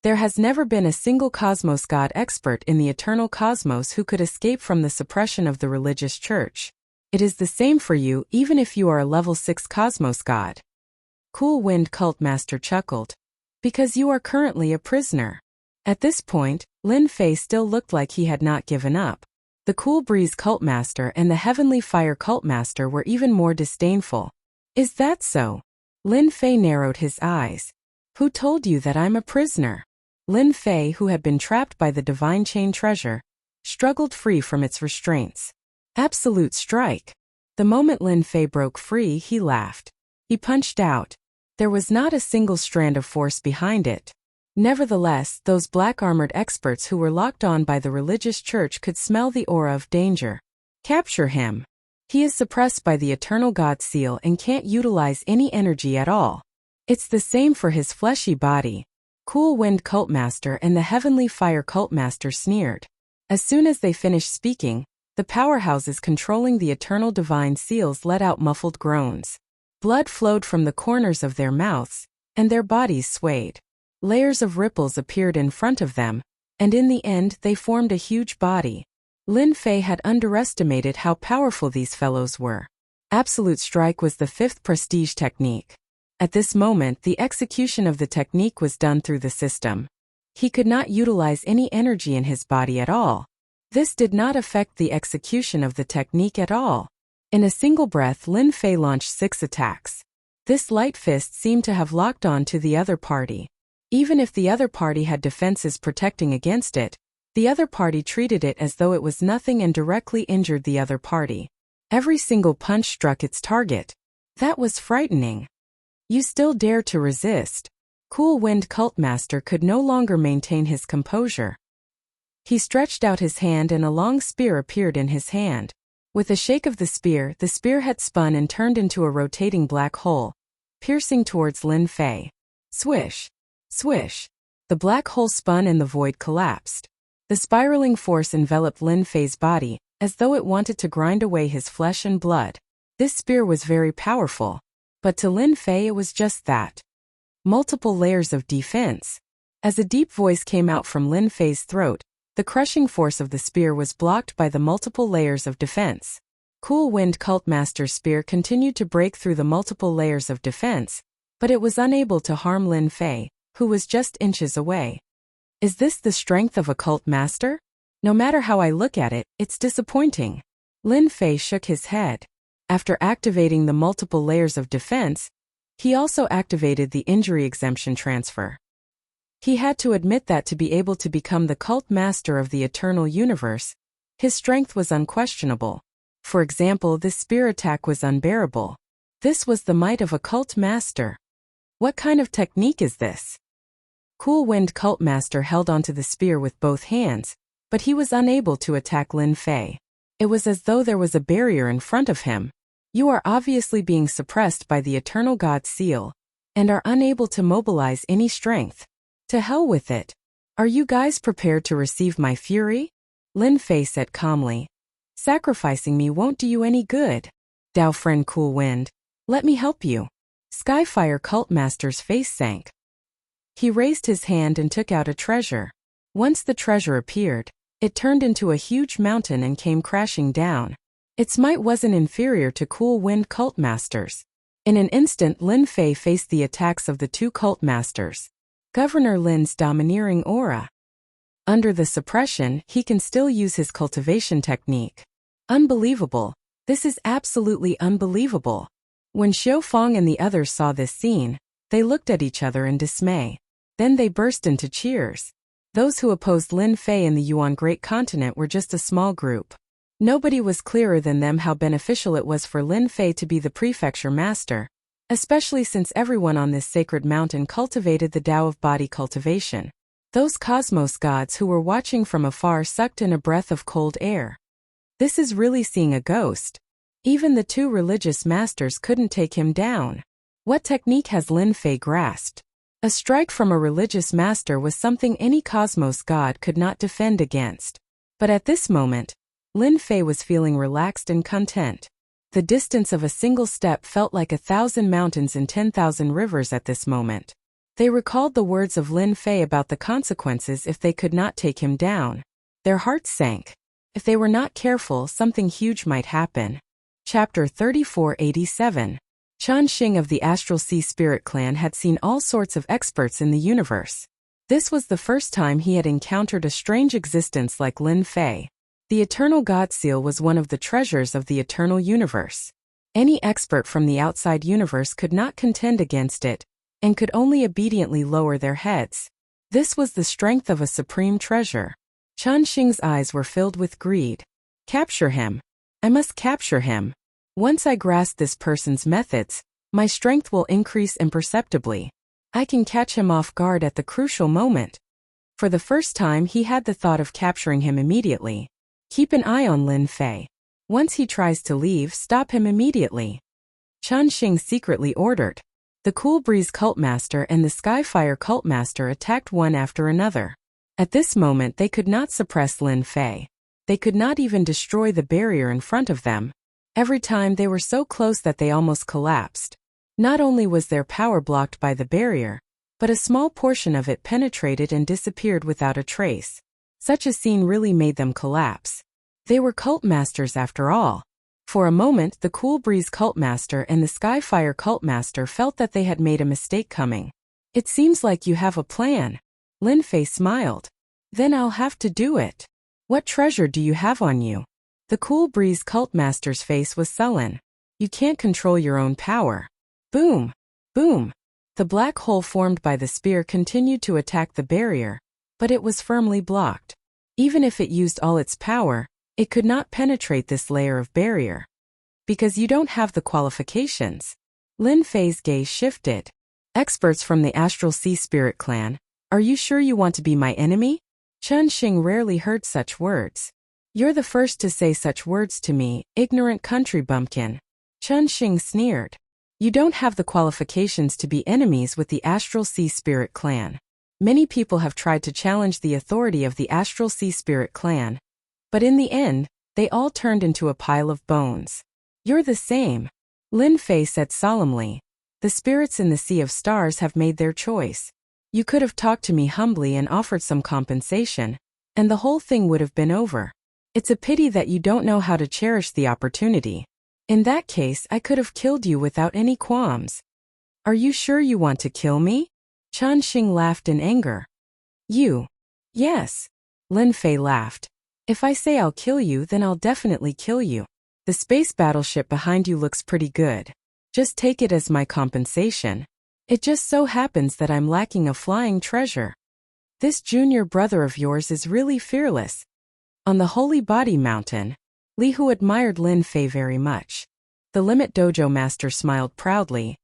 There has never been a single cosmos god expert in the eternal cosmos who could escape from the suppression of the religious church. It is the same for you even if you are a level 6 cosmos god. Cool Wind Cult Master chuckled. Because you are currently a prisoner. At this point, Lin Fei still looked like he had not given up. The Cool Breeze Cult Master and the Heavenly Fire Cult Master were even more disdainful. Is that so? Lin Fei narrowed his eyes. Who told you that I'm a prisoner? Lin Fei, who had been trapped by the divine chain treasure, struggled free from its restraints. Absolute strike. The moment Lin Fei broke free, he laughed. He punched out. There was not a single strand of force behind it. Nevertheless, those black-armored experts who were locked on by the religious church could smell the aura of danger. Capture him. He is suppressed by the eternal God seal and can't utilize any energy at all. It's the same for his fleshy body. Cool Wind Cult Master and the Heavenly Fire Cult Master sneered. As soon as they finished speaking, the powerhouses controlling the eternal divine seals let out muffled groans. Blood flowed from the corners of their mouths, and their bodies swayed. Layers of ripples appeared in front of them, and in the end they formed a huge body. Lin Fei had underestimated how powerful these fellows were. Absolute Strike was the 5th prestige technique. At this moment, the execution of the technique was done through the system. He could not utilize any energy in his body at all. This did not affect the execution of the technique at all. In a single breath, Lin Fei launched 6 attacks. This light fist seemed to have locked on to the other party. Even if the other party had defenses protecting against it, the other party treated it as though it was nothing and directly injured the other party. Every single punch struck its target. That was frightening. You still dare to resist. Cool Wind Cult Master could no longer maintain his composure. He stretched out his hand and a long spear appeared in his hand. With a shake of the spearhead spun and turned into a rotating black hole, piercing towards Lin Fei. Swish! Swish! The black hole spun and the void collapsed. The spiraling force enveloped Lin Fei's body, as though it wanted to grind away his flesh and blood. This spear was very powerful. But to Lin Fei it was just that. Multiple layers of defense. As a deep voice came out from Lin Fei's throat, the crushing force of the spear was blocked by the multiple layers of defense. Cool Wind Cult Master's spear continued to break through the multiple layers of defense, but it was unable to harm Lin Fei, who was just inches away. Is this the strength of a cult master? No matter how I look at it, it's disappointing. Lin Fei shook his head. After activating the multiple layers of defense, he also activated the injury exemption transfer. He had to admit that to be able to become the cult master of the eternal universe, his strength was unquestionable. For example, this spear attack was unbearable. This was the might of a cult master. What kind of technique is this? Cool Wind Cult Master held onto the spear with both hands, but he was unable to attack Lin Fei. It was as though there was a barrier in front of him. You are obviously being suppressed by the eternal God seal, and are unable to mobilize any strength. To hell with it. Are you guys prepared to receive my fury? Lin Fei said calmly. Sacrificing me won't do you any good. Dao friend Cool Wind. Let me help you. Skyfire Cult Master's face sank. He raised his hand and took out a treasure. Once the treasure appeared, it turned into a huge mountain and came crashing down. Its might wasn't inferior to Cool Wind Cult Masters. In an instant, Lin Fei faced the attacks of the 2 cult masters. Governor Lin's domineering aura. Under the suppression, he can still use his cultivation technique. Unbelievable. This is absolutely unbelievable. When Xiao Feng and the others saw this scene, they looked at each other in dismay. Then they burst into cheers. Those who opposed Lin Fei in the Yuan Great Continent were just a small group. Nobody was clearer than them how beneficial it was for Lin Fei to be the prefecture master, especially since everyone on this sacred mountain cultivated the Tao of body cultivation. Those cosmos gods who were watching from afar sucked in a breath of cold air. This is really seeing a ghost. Even the two religious masters couldn't take him down. What technique has Lin Fei grasped? A strike from a religious master was something any cosmos god could not defend against. But at this moment, Lin Fei was feeling relaxed and content. The distance of a single step felt like 1,000 mountains and 10,000 rivers at this moment. They recalled the words of Lin Fei about the consequences if they could not take him down. Their hearts sank. If they were not careful, something huge might happen. Chapter 3487. Chen Xing of the Astral Sea Spirit Clan had seen all sorts of experts in the universe. This was the first time he had encountered a strange existence like Lin Fei. The Eternal God Seal was one of the treasures of the eternal universe. Any expert from the outside universe could not contend against it, and could only obediently lower their heads. This was the strength of a supreme treasure. Chen Xing's eyes were filled with greed. Capture him. I must capture him. Once I grasp this person's methods, my strength will increase imperceptibly. I can catch him off guard at the crucial moment. For the first time, he had the thought of capturing him immediately. Keep an eye on Lin Fei. Once he tries to leave, stop him immediately. Chen Xing secretly ordered. The Cool Breeze Cultmaster and the Skyfire Cultmaster attacked one after another. At this moment, they could not suppress Lin Fei. They could not even destroy the barrier in front of them. Every time they were so close that they almost collapsed. Not only was their power blocked by the barrier, but a small portion of it penetrated and disappeared without a trace. Such a scene really made them collapse. They were cult masters after all. For a moment, the Cool Breeze Cultmaster and the Skyfire Cultmaster felt that they had made a mistake coming. It seems like you have a plan. Lin Fei smiled. Then I'll have to do it. What treasure do you have on you? The Cool Breeze Cultmaster's face was sullen. You can't control your own power. Boom! Boom! The black hole formed by the spear continued to attack the barrier, but it was firmly blocked. Even if it used all its power, it could not penetrate this layer of barrier. Because you don't have the qualifications. Lin Fei's gaze shifted. Experts from the Astral Sea Spirit Clan, are you sure you want to be my enemy? Chen Xing rarely heard such words. You're the first to say such words to me, ignorant country bumpkin. Chen Xing sneered. You don't have the qualifications to be enemies with the Astral Sea Spirit Clan. Many people have tried to challenge the authority of the Astral Sea Spirit Clan. But in the end, they all turned into a pile of bones. You're the same. Lin Fei said solemnly. The spirits in the Sea of Stars have made their choice. You could have talked to me humbly and offered some compensation, and the whole thing would have been over. It's a pity that you don't know how to cherish the opportunity. In that case, I could have killed you without any qualms. Are you sure you want to kill me? Chen Xing laughed in anger. You? Yes. Lin Fei laughed. If I say I'll kill you, then I'll definitely kill you. The space battleship behind you looks pretty good. Just take it as my compensation. It just so happens that I'm lacking a flying treasure. This junior brother of yours is really fearless. On the Holy Body Mountain, Li Hu admired Lin Fei very much. The Limit Dojo master smiled proudly.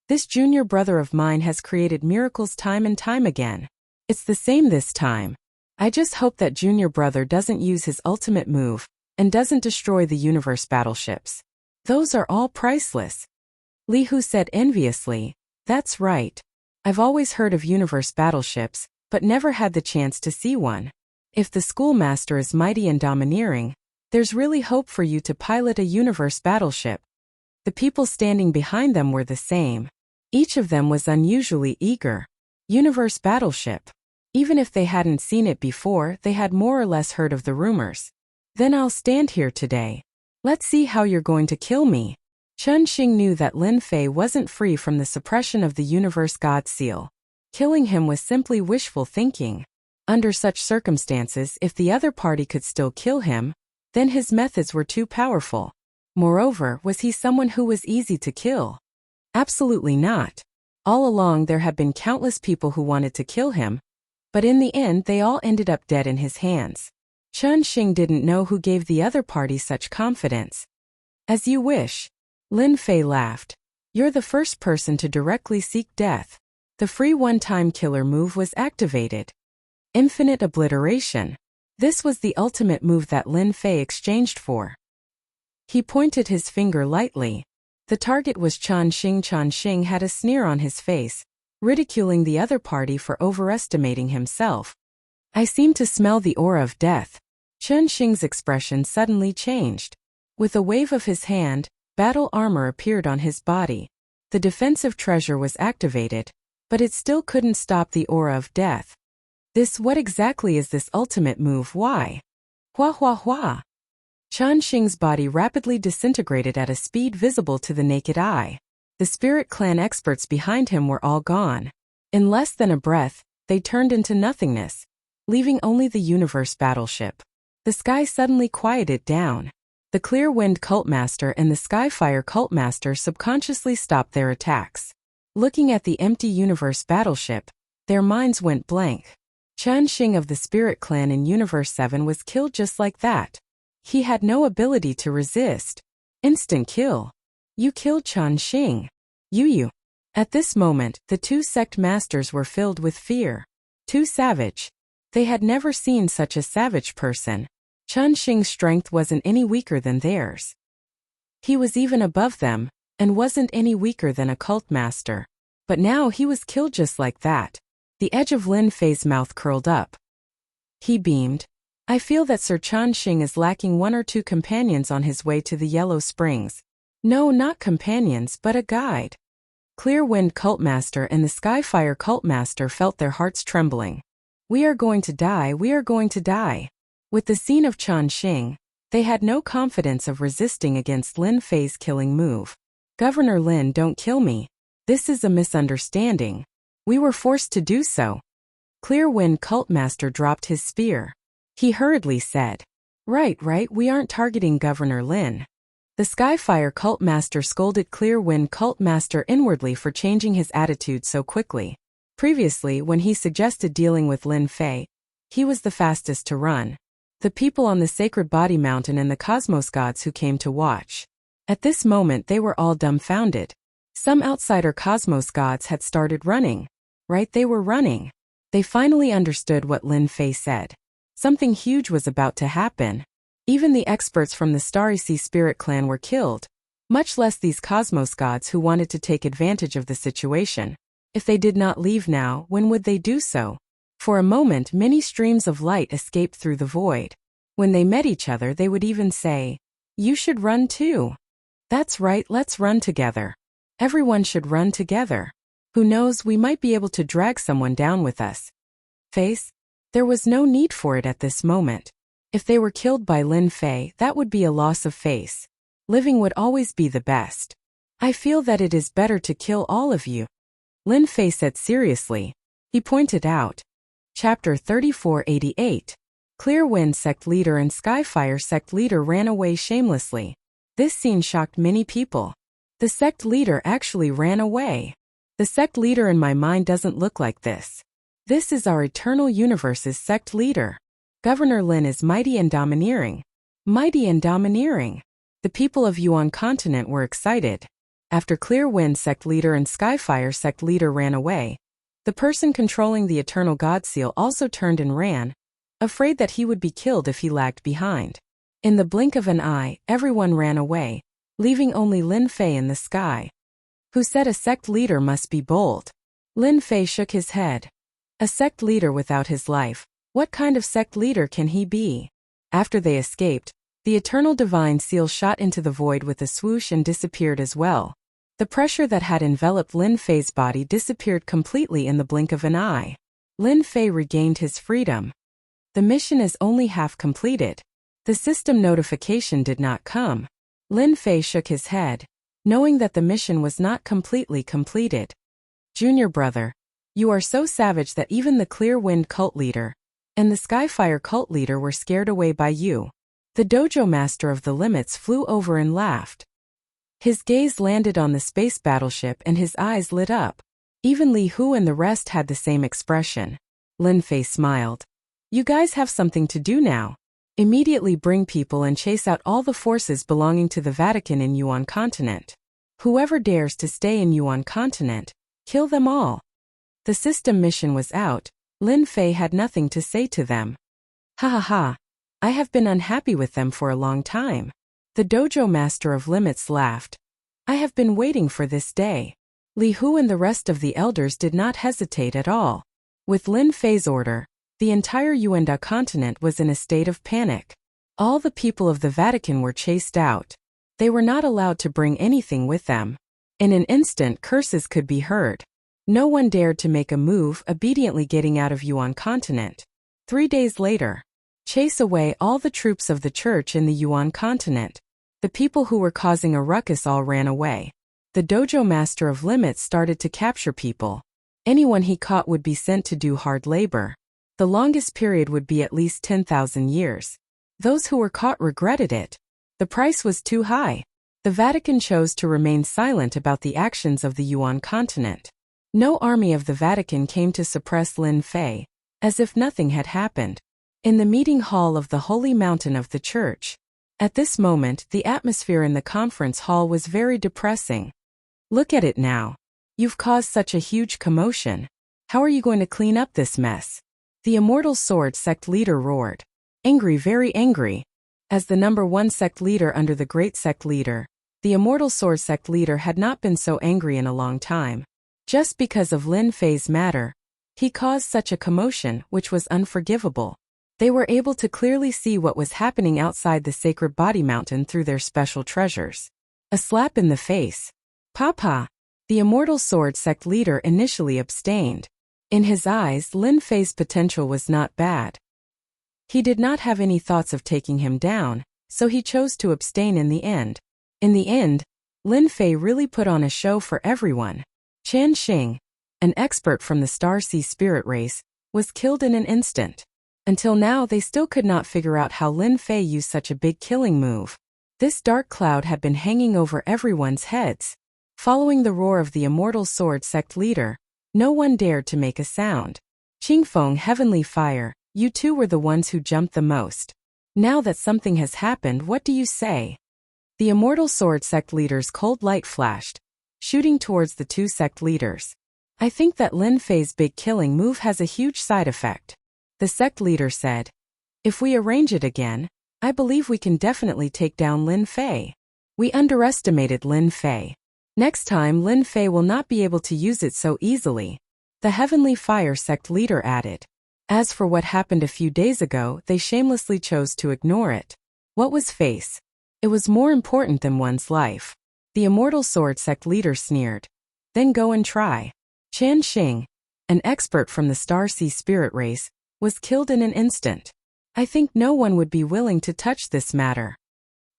This junior brother of mine has created miracles time and time again. It's the same this time. I just hope that junior brother doesn't use his ultimate move, and doesn't destroy the universe battleships. Those are all priceless. Li Hu said enviously. That's right. I've always heard of universe battleships, but never had the chance to see one. If the schoolmaster is mighty and domineering, there's really hope for you to pilot a universe battleship. The people standing behind them were the same. Each of them was unusually eager. Universe battleship. Even if they hadn't seen it before, they had more or less heard of the rumors. Then I'll stand here today. Let's see how you're going to kill me. Chen Xing knew that Lin Fei wasn't free from the suppression of the universe God seal. Killing him was simply wishful thinking. Under such circumstances, if the other party could still kill him, then his methods were too powerful. Moreover, was he someone who was easy to kill? Absolutely not. All along there had been countless people who wanted to kill him, but in the end they all ended up dead in his hands. Chen Xing didn't know who gave the other party such confidence. As you wish. Lin Fei laughed. You're the first person to directly seek death. The free one-time killer move was activated. Infinite obliteration. This was the ultimate move that Lin Fei exchanged for. He pointed his finger lightly. The target was Chen Xing. Chen Xing had a sneer on his face, ridiculing the other party for overestimating himself. I seem to smell the aura of death. Chen Xing's expression suddenly changed. With a wave of his hand, battle armor appeared on his body. The defensive treasure was activated, but it still couldn't stop the aura of death. What exactly is this ultimate move? Why? Hua hua hua. Chen Xing's body rapidly disintegrated at a speed visible to the naked eye. The Spirit Clan experts behind him were all gone. In less than a breath, they turned into nothingness, leaving only the universe battleship. The sky suddenly quieted down. The Clear Wind Cultmaster and the Skyfire Cultmaster subconsciously stopped their attacks. Looking at the empty universe battleship, their minds went blank. Chen Xing of the Spirit Clan in Universe 7 was killed just like that. He had no ability to resist. Instant kill. You killed Chen Xing. You. At this moment, the two sect masters were filled with fear. Too savage. They had never seen such a savage person. Chen Xing's strength wasn't any weaker than theirs. He was even above them, and wasn't any weaker than a cult master. But now he was killed just like that. The edge of Lin Fei's mouth curled up. He beamed. I feel that Sir Chen Xing is lacking one or two companions on his way to the Yellow Springs. No, not companions, but a guide. Clear Wind Cultmaster and the Skyfire Cultmaster felt their hearts trembling. We are going to die, we are going to die. With the scene of Chen Xing, they had no confidence of resisting against Lin Fei's killing move. Governor Lin, don't kill me. This is a misunderstanding. We were forced to do so. Clear Wind Cultmaster dropped his spear. He hurriedly said, Right, we aren't targeting Governor Lin. The Skyfire Cultmaster scolded Clear Wind Cultmaster inwardly for changing his attitude so quickly. Previously, when he suggested dealing with Lin Fei, he was the fastest to run. The people on the Sacred Body Mountain and the Cosmos gods who came to watch. At this moment they were all dumbfounded. Some outsider Cosmos gods had started running. Right, they were running. They finally understood what Lin Fei said. Something huge was about to happen. Even the experts from the Starry Sea Spirit Clan were killed, much less these Cosmos gods who wanted to take advantage of the situation. If they did not leave now, when would they do so? For a moment many streams of light escaped through the void. When they met each other they would even say, You should run too. That's right, let's run together. Everyone should run together. Who knows, we might be able to drag someone down with us. Face? There was no need for it at this moment. If they were killed by Lin Fei, that would be a loss of face. Living would always be the best. I feel that it is better to kill all of you. Lin Fei said seriously. He pointed out. Chapter 3488. Clear Wind Sect Leader and Skyfire Sect Leader ran away shamelessly. This scene shocked many people. The sect leader actually ran away. The sect leader in my mind doesn't look like this. This is our Eternal Universe's sect leader. Governor Lin is mighty and domineering. Mighty and domineering. The people of Yuan continent were excited. After Clear Wind Sect Leader and Skyfire Sect Leader ran away, the person controlling the Eternal God Seal also turned and ran, afraid that he would be killed if he lagged behind. In the blink of an eye, everyone ran away, leaving only Lin Fei in the sky. Who said a sect leader must be bold? Lin Fei shook his head. A sect leader without his life, what kind of sect leader can he be? After they escaped, the Eternal Divine Seal shot into the void with a swoosh and disappeared as well. The pressure that had enveloped Lin Fei's body disappeared completely in the blink of an eye. Lin Fei regained his freedom. The mission is only half completed. The system notification did not come. Lin Fei shook his head, knowing that the mission was not completely completed. Junior brother, you are so savage that even the Clear Wind cult leader, and the Skyfire cult leader were scared away by you. The dojo master of the limits flew over and laughed. His gaze landed on the space battleship and his eyes lit up. Even Li Hu and the rest had the same expression. Lin Fei smiled. You guys have something to do now. Immediately bring people and chase out all the forces belonging to the Vatican in Yuan continent. Whoever dares to stay in Yuan continent, kill them all. The system mission was out. Lin Fei had nothing to say to them. Ha ha ha. I have been unhappy with them for a long time. The dojo master of limits laughed. I have been waiting for this day. Li Hu and the rest of the elders did not hesitate at all. With Lin Fei's order, the entire Yuanda continent was in a state of panic. All the people of the Vatican were chased out. They were not allowed to bring anything with them. In an instant, curses could be heard. No one dared to make a move, obediently getting out of Yuan continent. 3 days later, chase away all the troops of the church in the Yuan continent. The people who were causing a ruckus all ran away. The dojo master of limits started to capture people. Anyone he caught would be sent to do hard labor. The longest period would be at least 10,000 years. Those who were caught regretted it. The price was too high. The Vatican chose to remain silent about the actions of the Yuan continent. No army of the Vatican came to suppress Lin Fei, as if nothing had happened. In the meeting hall of the Holy Mountain of the church. At this moment, the atmosphere in the conference hall was very depressing. Look at it now. You've caused such a huge commotion. How are you going to clean up this mess? The Immortal Sword sect leader roared. Angry, very angry. As the number 1 sect leader under the great sect leader, the Immortal Sword sect leader had not been so angry in a long time. Just because of Lin Fei's matter, he caused such a commotion, which was unforgivable. They were able to clearly see what was happening outside the Sacred Body Mountain through their special treasures. A slap in the face. Papa! The Immortal Sword sect leader initially abstained. In his eyes, Lin Fei's potential was not bad. He did not have any thoughts of taking him down, so he chose to abstain in the end. In the end, Lin Fei really put on a show for everyone. Qian Xing, an expert from the Star Sea spirit race, was killed in an instant. Until now they still could not figure out how Lin Fei used such a big killing move. This dark cloud had been hanging over everyone's heads. Following the roar of the Immortal Sword sect leader, no one dared to make a sound. Qingfeng, Heavenly Fire, you two were the ones who jumped the most. Now that something has happened, what do you say? The Immortal Sword sect leader's cold light flashed, shooting towards the 2 sect leaders. I think that Lin Fei's big killing move has a huge side effect. The sect leader said. If we arrange it again, I believe we can definitely take down Lin Fei. We underestimated Lin Fei. Next time Lin Fei will not be able to use it so easily. The Heavenly Fire sect leader added. As for what happened a few days ago, they shamelessly chose to ignore it. What was face? It was more important than one's life. The Immortal Sword sect leader sneered. Then go and try. Qian Xing, an expert from the Star Sea spirit race, was killed in an instant. I think no one would be willing to touch this matter.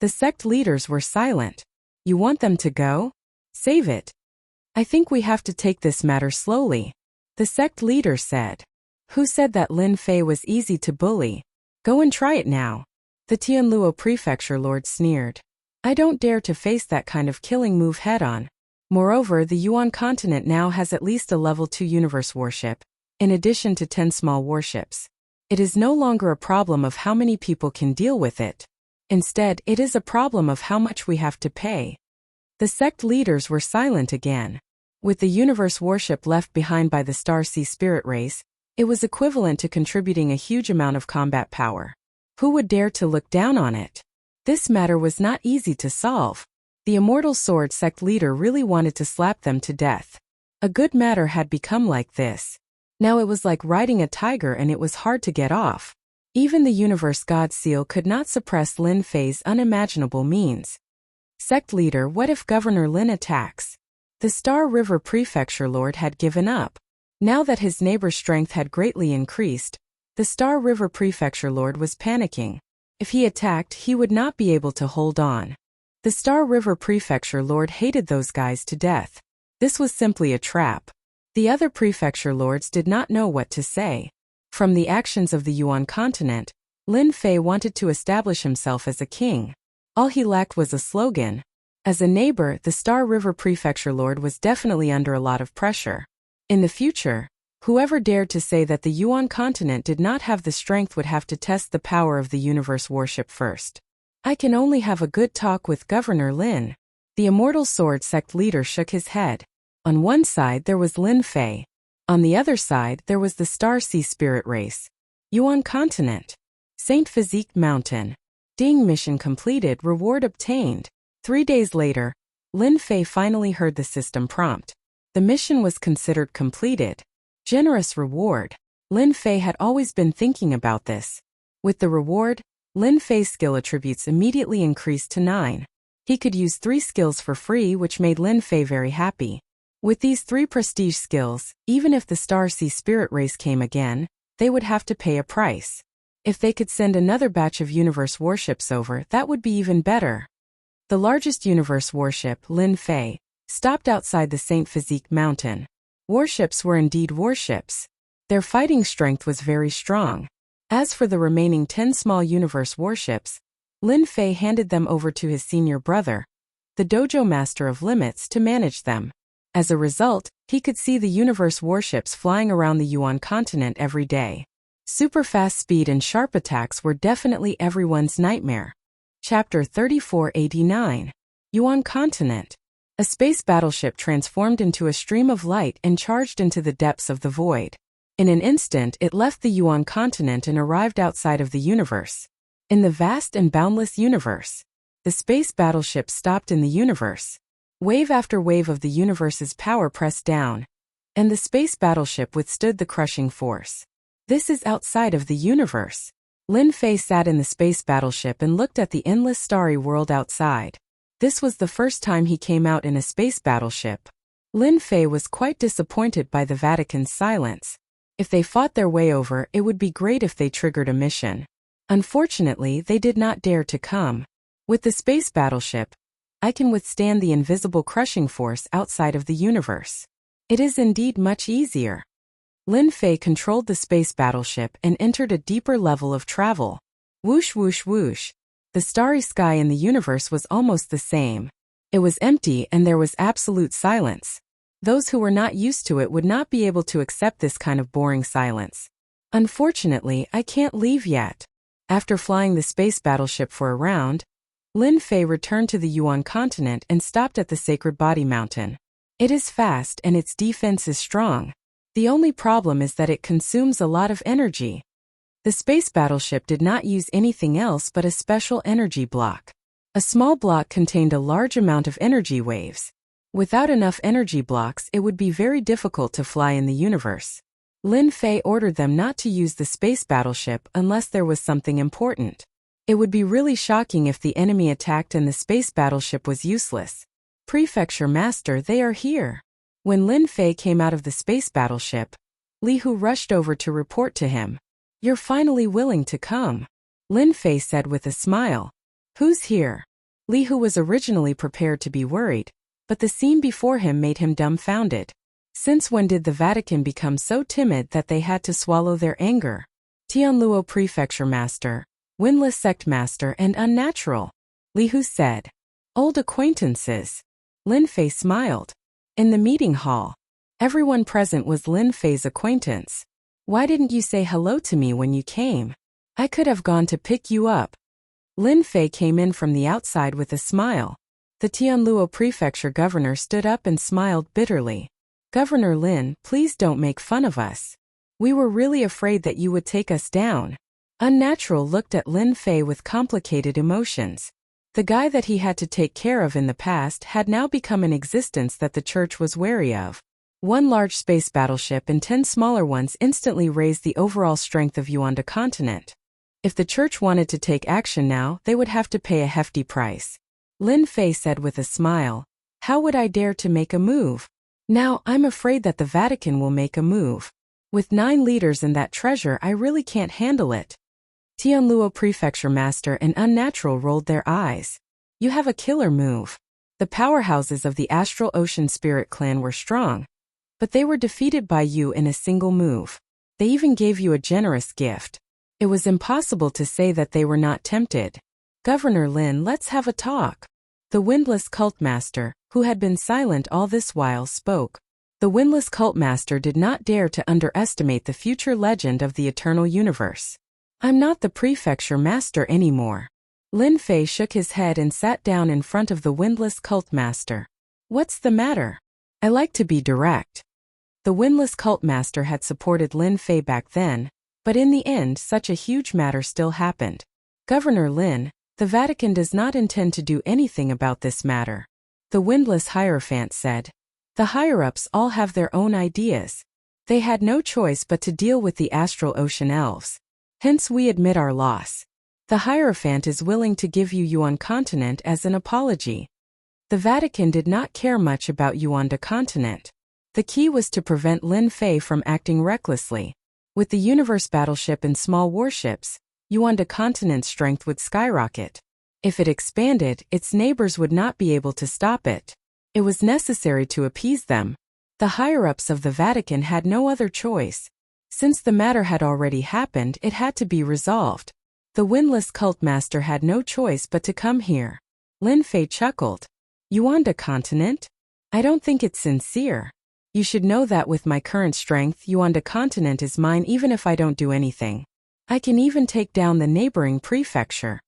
The sect leaders were silent. You want them to go? Save it. I think we have to take this matter slowly. The sect leader said. Who said that Lin Fei was easy to bully? Go and try it now. The Tianluo prefecture lord sneered. I don't dare to face that kind of killing move head-on. Moreover, the Yuan continent now has at least a level 2 universe warship, in addition to 10 small warships. It is no longer a problem of how many people can deal with it. Instead, it is a problem of how much we have to pay. The sect leaders were silent again. With the universe warship left behind by the Star Sea spirit race, it was equivalent to contributing a huge amount of combat power. Who would dare to look down on it? This matter was not easy to solve. The Immortal Sword sect leader really wanted to slap them to death. A good matter had become like this. Now it was like riding a tiger and it was hard to get off. Even the Universe God Seal could not suppress Lin Fei's unimaginable means. Sect leader, what if Governor Lin attacks? The Star River Prefecture Lord had given up. Now that his neighbor's strength had greatly increased, the Star River Prefecture Lord was panicking. If he attacked, he would not be able to hold on. The Star River Prefecture Lord hated those guys to death. This was simply a trap. The other prefecture lords did not know what to say. From the actions of the Yuan continent, Lin Fei wanted to establish himself as a king. All he lacked was a slogan. As a neighbor, the Star River Prefecture Lord was definitely under a lot of pressure. In the future, whoever dared to say that the Yuan continent did not have the strength would have to test the power of the universe worship first. I can only have a good talk with Governor Lin. The Immortal Sword sect leader shook his head. On one side there was Lin Fei. On the other side there was the Star Sea Spirit race. Yuan continent. Saint Physique Mountain. Ding, mission completed, reward obtained. 3 days later, Lin Fei finally heard the system prompt. The mission was considered completed. Generous reward. Lin Fei had always been thinking about this. With the reward, Lin Fei's skill attributes immediately increased to 9. He could use 3 skills for free, which made Lin Fei very happy. With these 3 prestige skills, even if the Star Sea Spirit race came again, they would have to pay a price. If they could send another batch of universe warships over, that would be even better. The largest universe warship, Lin Fei, stopped outside the Saint Physique Mountain. Warships were indeed warships. Their fighting strength was very strong. As for the remaining 10 small universe warships, Lin Fei handed them over to his senior brother, the Dojo Master of Limits, to manage them. As a result, he could see the universe warships flying around the Yuan continent every day. Super fast speed and sharp attacks were definitely everyone's nightmare. Chapter 3489. Yuan Continent. A space battleship transformed into a stream of light and charged into the depths of the void. In an instant it left the Yuan continent and arrived outside of the universe. In the vast and boundless universe, the space battleship stopped in the universe. Wave after wave of the universe's power pressed down, and the space battleship withstood the crushing force. This is outside of the universe. Lin Fei sat in the space battleship and looked at the endless starry world outside. This was the first time he came out in a space battleship. Lin Fei was quite disappointed by the Vatican's silence. If they fought their way over, it would be great if they triggered a mission. Unfortunately, they did not dare to come. With the space battleship, I can withstand the invisible crushing force outside of the universe. It is indeed much easier. Lin Fei controlled the space battleship and entered a deeper level of travel. Whoosh whoosh whoosh. The starry sky in the universe was almost the same. It was empty and there was absolute silence. Those who were not used to it would not be able to accept this kind of boring silence. Unfortunately, I can't leave yet. After flying the space battleship for a round, Lin Fei returned to the Yuan continent and stopped at the Sacred Body Mountain. It is fast and its defense is strong. The only problem is that it consumes a lot of energy. The space battleship did not use anything else but a special energy block. A small block contained a large amount of energy waves. Without enough energy blocks, it would be very difficult to fly in the universe. Lin Fei ordered them not to use the space battleship unless there was something important. It would be really shocking if the enemy attacked and the space battleship was useless. Prefecture Master, they are here. When Lin Fei came out of the space battleship, Li Hu rushed over to report to him. You're finally willing to come, Lin Fei said with a smile. Who's here? Li Hu was originally prepared to be worried, but the scene before him made him dumbfounded. Since when did the Vatican become so timid that they had to swallow their anger? Tianluo Prefecture Master, Windless Sect Master, and Unnatural, Li Hu said. Old acquaintances. Lin Fei smiled. In the meeting hall, everyone present was Lin Fei's acquaintance. Why didn't you say hello to me when you came? I could have gone to pick you up. Lin Fei came in from the outside with a smile. The Tianluo Prefecture Governor stood up and smiled bitterly. Governor Lin, please don't make fun of us. We were really afraid that you would take us down. Unnatural looked at Lin Fei with complicated emotions. The guy that he had to take care of in the past had now become an existence that the church was wary of. One large space battleship and 10 smaller ones instantly raised the overall strength of Yuan continent. If the church wanted to take action now, they would have to pay a hefty price. Lin Fei said with a smile, how would I dare to make a move? Now, I'm afraid that the Vatican will make a move. With 9 leaders and that treasure, I really can't handle it. Tianluo Prefecture Master and Unnatural rolled their eyes. You have a killer move. The powerhouses of the Astral Ocean Spirit Clan were strong, but they were defeated by you in a single move. They even gave you a generous gift. It was impossible to say that they were not tempted. Governor Lin, let's have a talk. The windless cultmaster, who had been silent all this while, spoke. The windless cultmaster did not dare to underestimate the future legend of the eternal universe. I'm not the prefecture master anymore. Lin Fei shook his head and sat down in front of the windless cultmaster. What's the matter? I like to be direct. The windless cultmaster had supported Lin Fei back then, but in the end such a huge matter still happened. Governor Lin, the Vatican does not intend to do anything about this matter. The windless hierophant said. The higher-ups all have their own ideas. They had no choice but to deal with the astral ocean elves. Hence we admit our loss. The hierophant is willing to give you Yuan continent as an apology. The Vatican did not care much about Yuanda continent. The key was to prevent Lin Fei from acting recklessly. With the universe battleship and small warships, Yuanda continent's strength would skyrocket. If it expanded, its neighbors would not be able to stop it. It was necessary to appease them. The higher-ups of the Vatican had no other choice. Since the matter had already happened, it had to be resolved. The windless cultmaster had no choice but to come here. Lin Fei chuckled. Yuanda continent? I don't think it's sincere. You should know that with my current strength, Yuanda continent is mine even if I don't do anything. I can even take down the neighboring prefecture.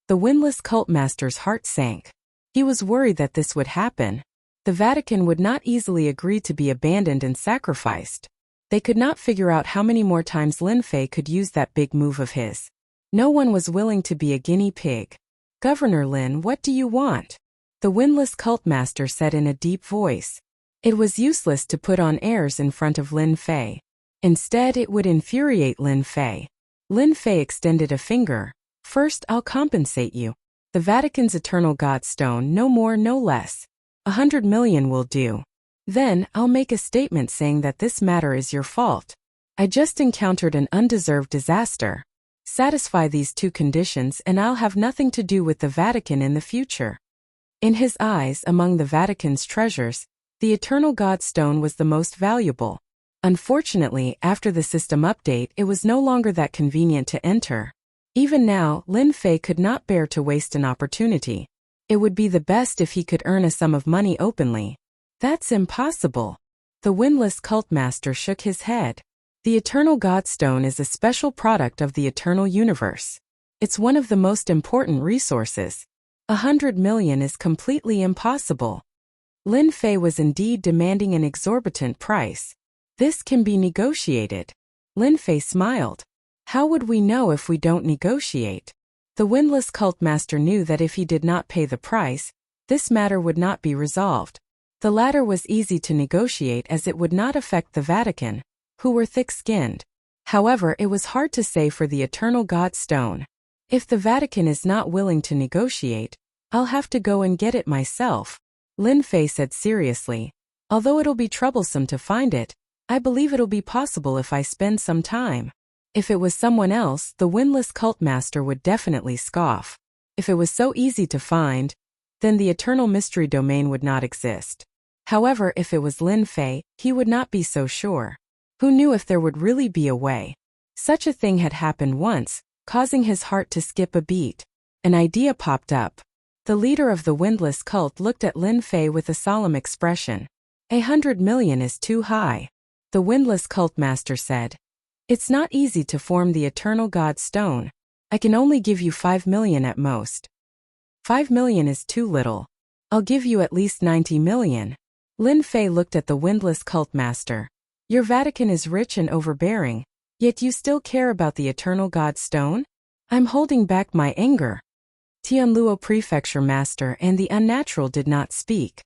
The windless cultmaster's heart sank. He was worried that this would happen. The Vatican would not easily agree to be abandoned and sacrificed. They could not figure out how many more times Lin Fei could use that big move of his. No one was willing to be a guinea pig. Governor Lin, what do you want? The windless cultmaster said in a deep voice. It was useless to put on airs in front of Lin Fei. Instead, it would infuriate Lin Fei. Lin Fei extended a finger. First, I'll compensate you. The Vatican's eternal God stone, no more, no less. 100 million will do. Then, I'll make a statement saying that this matter is your fault. I just encountered an undeserved disaster. Satisfy these two conditions and I'll have nothing to do with the Vatican in the future. In his eyes, among the Vatican's treasures, the Eternal God Stone was the most valuable. Unfortunately, after the system update, it was no longer that convenient to enter. Even now, Lin Fei could not bear to waste an opportunity. It would be the best if he could earn a sum of money openly. That's impossible. The windless cultmaster shook his head. The Eternal God Stone is a special product of the eternal universe. It's one of the most important resources. 100 million is completely impossible. Lin Fei was indeed demanding an exorbitant price. This can be negotiated. Lin Fei smiled. How would we know if we don't negotiate? The windless cultmaster knew that if he did not pay the price, this matter would not be resolved. The latter was easy to negotiate as it would not affect the Vatican, who were thick-skinned. However, it was hard to say for the Eternal God Stone. If the Vatican is not willing to negotiate, I'll have to go and get it myself. Lin Fei said seriously. Although it'll be troublesome to find it, I believe it'll be possible if I spend some time. If it was someone else, the windless cultmaster would definitely scoff. If it was so easy to find, then the eternal mystery domain would not exist. However, if it was Lin Fei, he would not be so sure. Who knew if there would really be a way? Such a thing had happened once, causing his heart to skip a beat. An idea popped up. The leader of the windless cult looked at Lin Fei with a solemn expression. 100 million is too high. The windless cultmaster said. It's not easy to form the Eternal God Stone. I can only give you 5 million at most. 5 million is too little. I'll give you at least 90 million. Lin Fei looked at the windless cultmaster. Your Vatican is rich and overbearing, yet you still care about the Eternal God Stone? I'm holding back my anger. Tianluo Prefecture Master and the Unnatural did not speak.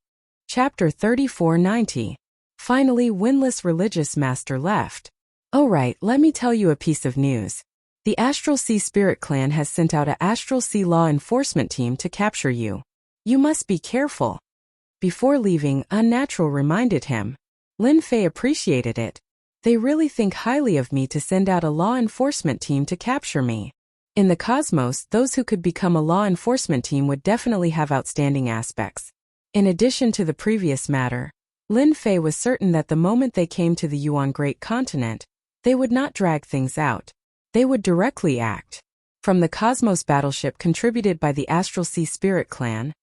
Chapter 3490. Finally, windless religious master left. Alright, let me tell you a piece of news. The Astral Sea Spirit Clan has sent out an Astral Sea law enforcement team to capture you. You must be careful. Before leaving, Unnatural reminded him. Lin Fei appreciated it. They really think highly of me to send out a law enforcement team to capture me. In the cosmos, those who could become a law enforcement team would definitely have outstanding aspects. In addition to the previous matter, Lin Fei was certain that the moment they came to the Yuan Great Continent, They would not drag things out. They would directly act. From the Cosmos battleship contributed by the Astral Sea Spirit Clan,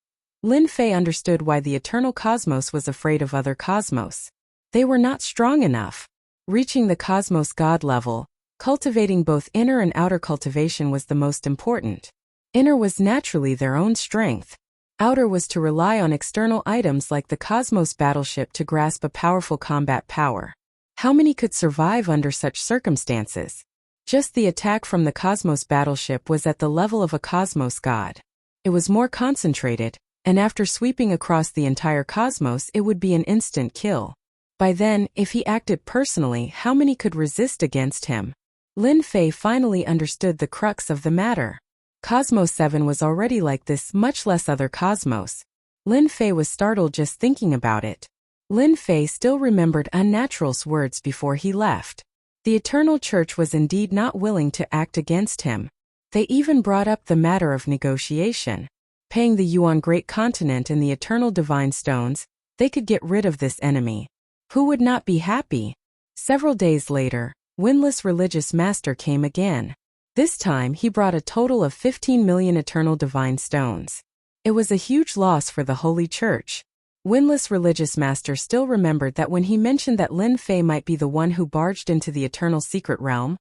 Lin Fei understood why the Eternal Cosmos was afraid of other cosmos. They were not strong enough. Reaching the Cosmos God level, cultivating both inner and outer cultivation was the most important. Inner was naturally their own strength. Outer was to rely on external items like the Cosmos battleship to grasp a powerful combat power. How many could survive under such circumstances? Just the attack from the Cosmos battleship was at the level of a Cosmos god. It was more concentrated, and after sweeping across the entire cosmos it would be an instant kill. By then, if he acted personally, how many could resist against him? Lin Fei finally understood the crux of the matter. Cosmos 7 was already like this, much less other cosmos. Lin Fei was startled just thinking about it. Lin Fei still remembered Unnatural's words before he left. The Eternal Church was indeed not willing to act against him. They even brought up the matter of negotiation. Paying the Yuan Great Continent and the Eternal Divine Stones, they could get rid of this enemy. Who would not be happy? Several days later, Windless Religious Master came again. This time he brought a total of 15 million Eternal Divine Stones. It was a huge loss for the Holy Church. Windless Religious Master still remembered that when he mentioned that Lin Fei might be the one who barged into the Eternal Secret Realm,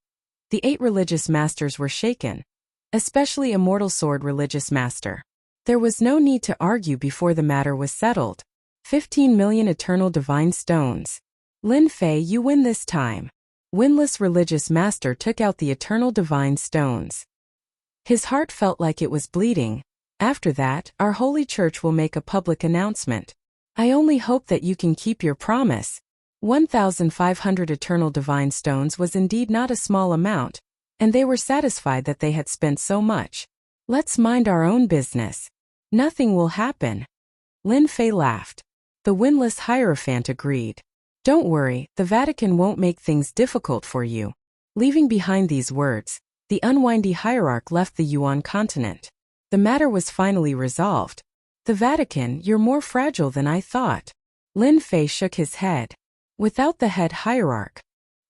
the 8 Religious Masters were shaken, especially Immortal Sword Religious Master. There was no need to argue before the matter was settled. 15 million Eternal Divine Stones. Lin Fei, you win this time. Windless Religious Master took out the Eternal Divine Stones. His heart felt like it was bleeding. After that, our Holy Church will make a public announcement. I only hope that you can keep your promise. 1,500 Eternal Divine Stones was indeed not a small amount, and they were satisfied that they had spent so much. Let's mind our own business. Nothing will happen. Lin Fei laughed. The Windless Hierophant agreed. Don't worry, the Vatican won't make things difficult for you. Leaving behind these words, the unwindy hierarch left the Yuan continent. The matter was finally resolved. The Vatican, you're more fragile than I thought. Lin Fei shook his head. Without the head hierarch.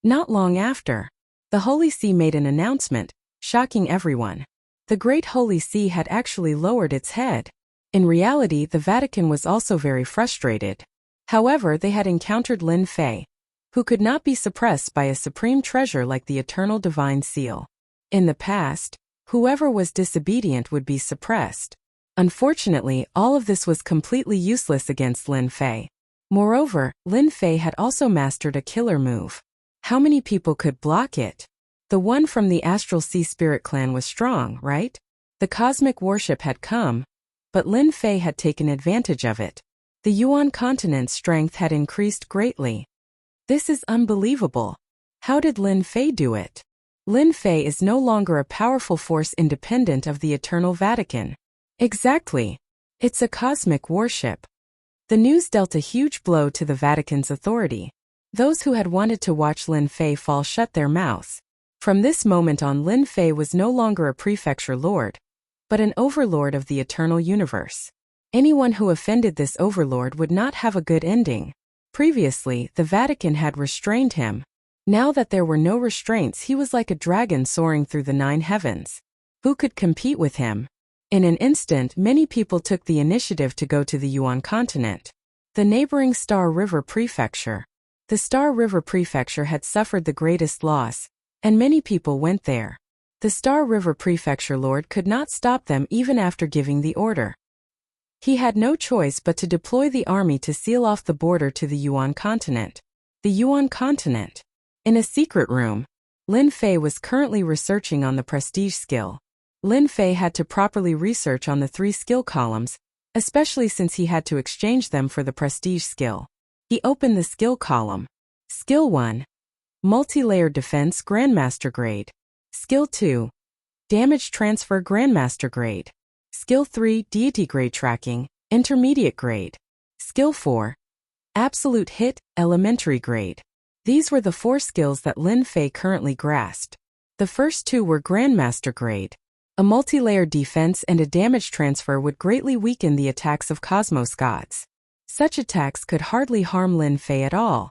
Not long after, the Holy See made an announcement, shocking everyone. The Great Holy See had actually lowered its head. In reality, the Vatican was also very frustrated. However, they had encountered Lin Fei, who could not be suppressed by a supreme treasure like the Eternal Divine Seal. In the past, whoever was disobedient would be suppressed. Unfortunately, all of this was completely useless against Lin Fei. Moreover, Lin Fei had also mastered a killer move. How many people could block it? The one from the Astral Sea Spirit Clan was strong, right? The cosmic warship had come, but Lin Fei had taken advantage of it. The Yuan continent's strength had increased greatly. This is unbelievable. How did Lin Fei do it? Lin Fei is no longer a powerful force independent of the Eternal Vatican. Exactly. It's a cosmic warship. The news dealt a huge blow to the Vatican's authority. Those who had wanted to watch Lin Fei fall shut their mouths. From this moment on, Lin Fei was no longer a prefecture lord, but an overlord of the eternal universe. Anyone who offended this overlord would not have a good ending. Previously, the Vatican had restrained him. Now that there were no restraints, he was like a dragon soaring through the 9 heavens. Who could compete with him? In an instant, many people took the initiative to go to the Yuan continent. The neighboring Star River Prefecture. The Star River Prefecture had suffered the greatest loss, and many people went there. The Star River Prefecture Lord could not stop them even after giving the order. He had no choice but to deploy the army to seal off the border to the Yuan continent. The Yuan continent. In a secret room, Lin Fei was currently researching on the prestige skill. Lin Fei had to properly research on the 3 skill columns, especially since he had to exchange them for the prestige skill. He opened the skill column. Skill 1. Multi-layered defense Grandmaster grade. Skill 2. Damage transfer Grandmaster grade. Skill 3. Deity grade tracking, intermediate grade. Skill 4. Absolute hit, elementary grade. These were the 4 skills that Lin Fei currently grasped. The first 2 were Grandmaster grade. A multi-layered defense and a damage transfer would greatly weaken the attacks of Cosmos gods. Such attacks could hardly harm Lin Fei at all.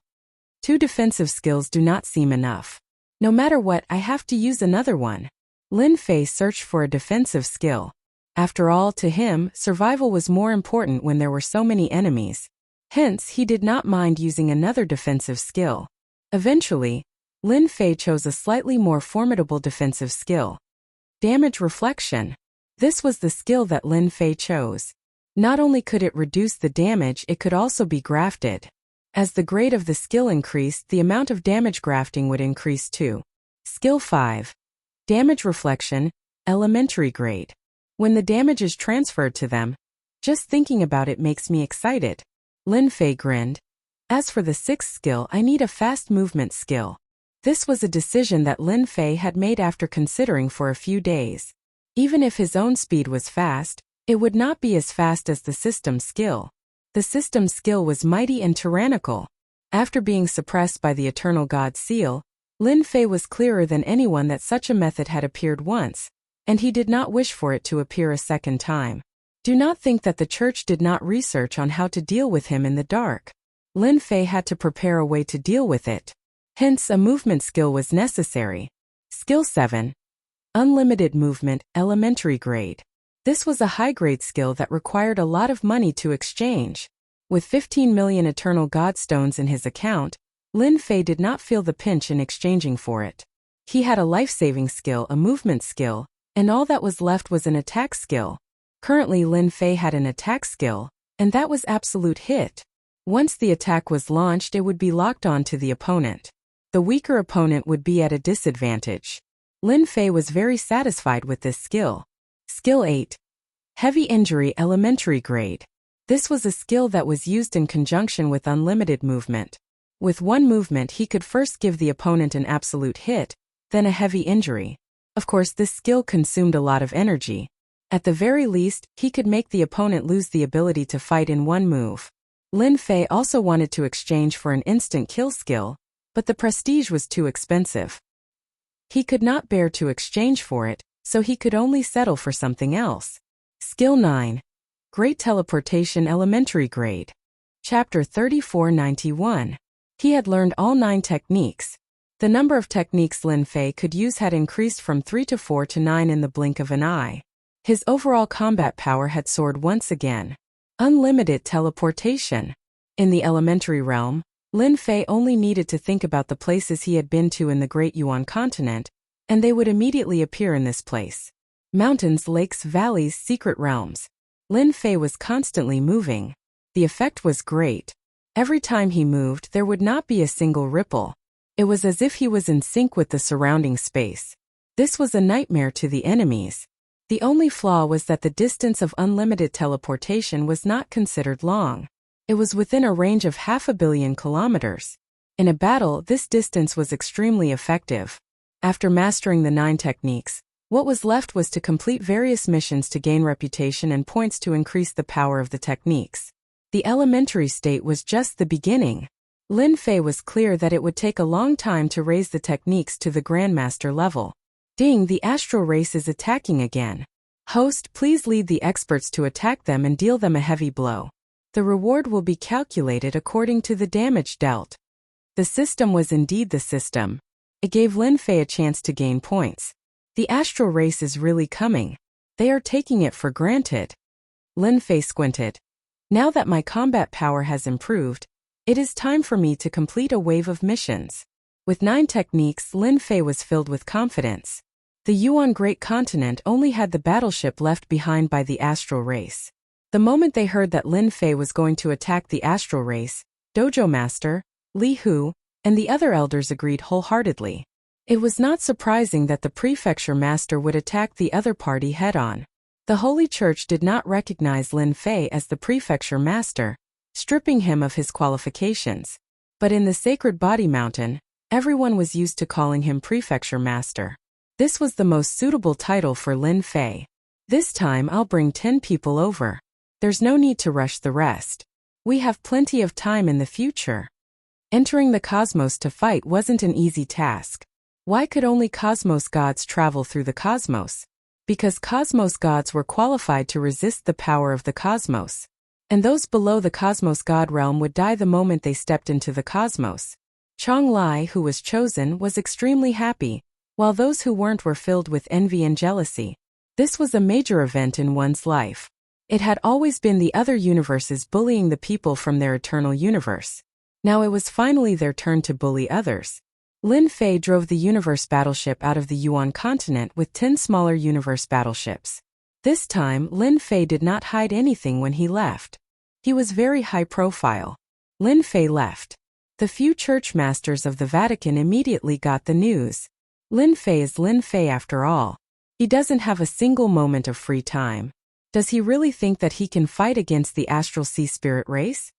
2 defensive skills do not seem enough. No matter what, I have to use another one. Lin Fei searched for a defensive skill. After all, to him, survival was more important when there were so many enemies. Hence, he did not mind using another defensive skill. Eventually, Lin Fei chose a slightly more formidable defensive skill. Damage reflection. This was the skill that Lin Fei chose. Not only could it reduce the damage, it could also be grafted. As the grade of the skill increased, the amount of damage grafting would increase too. Skill 5. Damage reflection, elementary grade. When the damage is transferred to them, just thinking about it makes me excited. Lin Fei grinned. As for the 6th skill, I need a fast movement skill. This was a decision that Lin Fei had made after considering for a few days. Even if his own speed was fast, it would not be as fast as the system skill. The system skill was mighty and tyrannical. After being suppressed by the Eternal God Seal, Lin Fei was clearer than anyone that such a method had appeared once, and he did not wish for it to appear a second time. Do not think that the church did not research on how to deal with him in the dark. Lin Fei had to prepare a way to deal with it. Hence, a movement skill was necessary. Skill 7. Unlimited movement, elementary grade. This was a high-grade skill that required a lot of money to exchange. With 15 million Eternal God Stones in his account, Lin Fei did not feel the pinch in exchanging for it. He had a life-saving skill, a movement skill, and all that was left was an attack skill. Currently, Lin Fei had an attack skill, and that was absolute hit. Once the attack was launched, it would be locked on to the opponent. The weaker opponent would be at a disadvantage. Lin Fei was very satisfied with this skill. Skill 8. Heavy injury, elementary grade. This was a skill that was used in conjunction with unlimited movement. With one movement, he could first give the opponent an absolute hit, then a heavy injury. Of course, this skill consumed a lot of energy. At the very least, he could make the opponent lose the ability to fight in one move. Lin Fei also wanted to exchange for an instant kill skill, but the prestige was too expensive. He could not bear to exchange for it, so he could only settle for something else. Skill 9. Great Teleportation, elementary grade. Chapter 3491. He had learned all 9 techniques. The number of techniques Lin Fei could use had increased from 3 to 4 to 9 in the blink of an eye. His overall combat power had soared once again. Unlimited teleportation. In the elementary realm, Lin Fei only needed to think about the places he had been to in the Great Yuan continent, and they would immediately appear in this place. Mountains, lakes, valleys, secret realms. Lin Fei was constantly moving. The effect was great. Every time he moved, there would not be a single ripple. It was as if he was in sync with the surrounding space. This was a nightmare to the enemies. The only flaw was that the distance of unlimited teleportation was not considered long. It was within a range of 500 million kilometers. In a battle, this distance was extremely effective. After mastering the 9 techniques, what was left was to complete various missions to gain reputation and points to increase the power of the techniques. The elementary state was just the beginning. Lin Fei was clear that it would take a long time to raise the techniques to the Grandmaster level. Ding, the astral race is attacking again. Host, please lead the experts to attack them and deal them a heavy blow. The reward will be calculated according to the damage dealt. The system was indeed the system. It gave Lin Fei a chance to gain points. The astral race is really coming. They are taking it for granted. Lin Fei squinted. Now that my combat power has improved, it is time for me to complete a wave of missions. With 9 techniques, Lin Fei was filled with confidence. The Yuan Great Continent only had the battleship left behind by the astral race. The moment they heard that Lin Fei was going to attack the astral race, Dojo Master, Li Hu, and the other elders agreed wholeheartedly. It was not surprising that the prefecture master would attack the other party head-on. The Holy Church did not recognize Lin Fei as the prefecture master, stripping him of his qualifications. But in the Sacred Body Mountain, everyone was used to calling him prefecture master. This was the most suitable title for Lin Fei. This time I'll bring 10 people over. There's no need to rush the rest. We have plenty of time in the future. Entering the cosmos to fight wasn't an easy task. Why could only cosmos gods travel through the cosmos? Because cosmos gods were qualified to resist the power of the cosmos. And those below the cosmos god realm would die the moment they stepped into the cosmos. Chong Lai, who was chosen, was extremely happy, while those who weren't were filled with envy and jealousy. This was a major event in one's life. It had always been the other universes bullying the people from their eternal universe. Now it was finally their turn to bully others. Lin Fei drove the universe battleship out of the Yuan continent with 10 smaller universe battleships. This time, Lin Fei did not hide anything when he left. He was very high profile. Lin Fei left. The few church masters of the Vatican immediately got the news. Lin Fei is Lin Fei after all. He doesn't have a single moment of free time. Does he really think that he can fight against the Astral Sea Spirit race?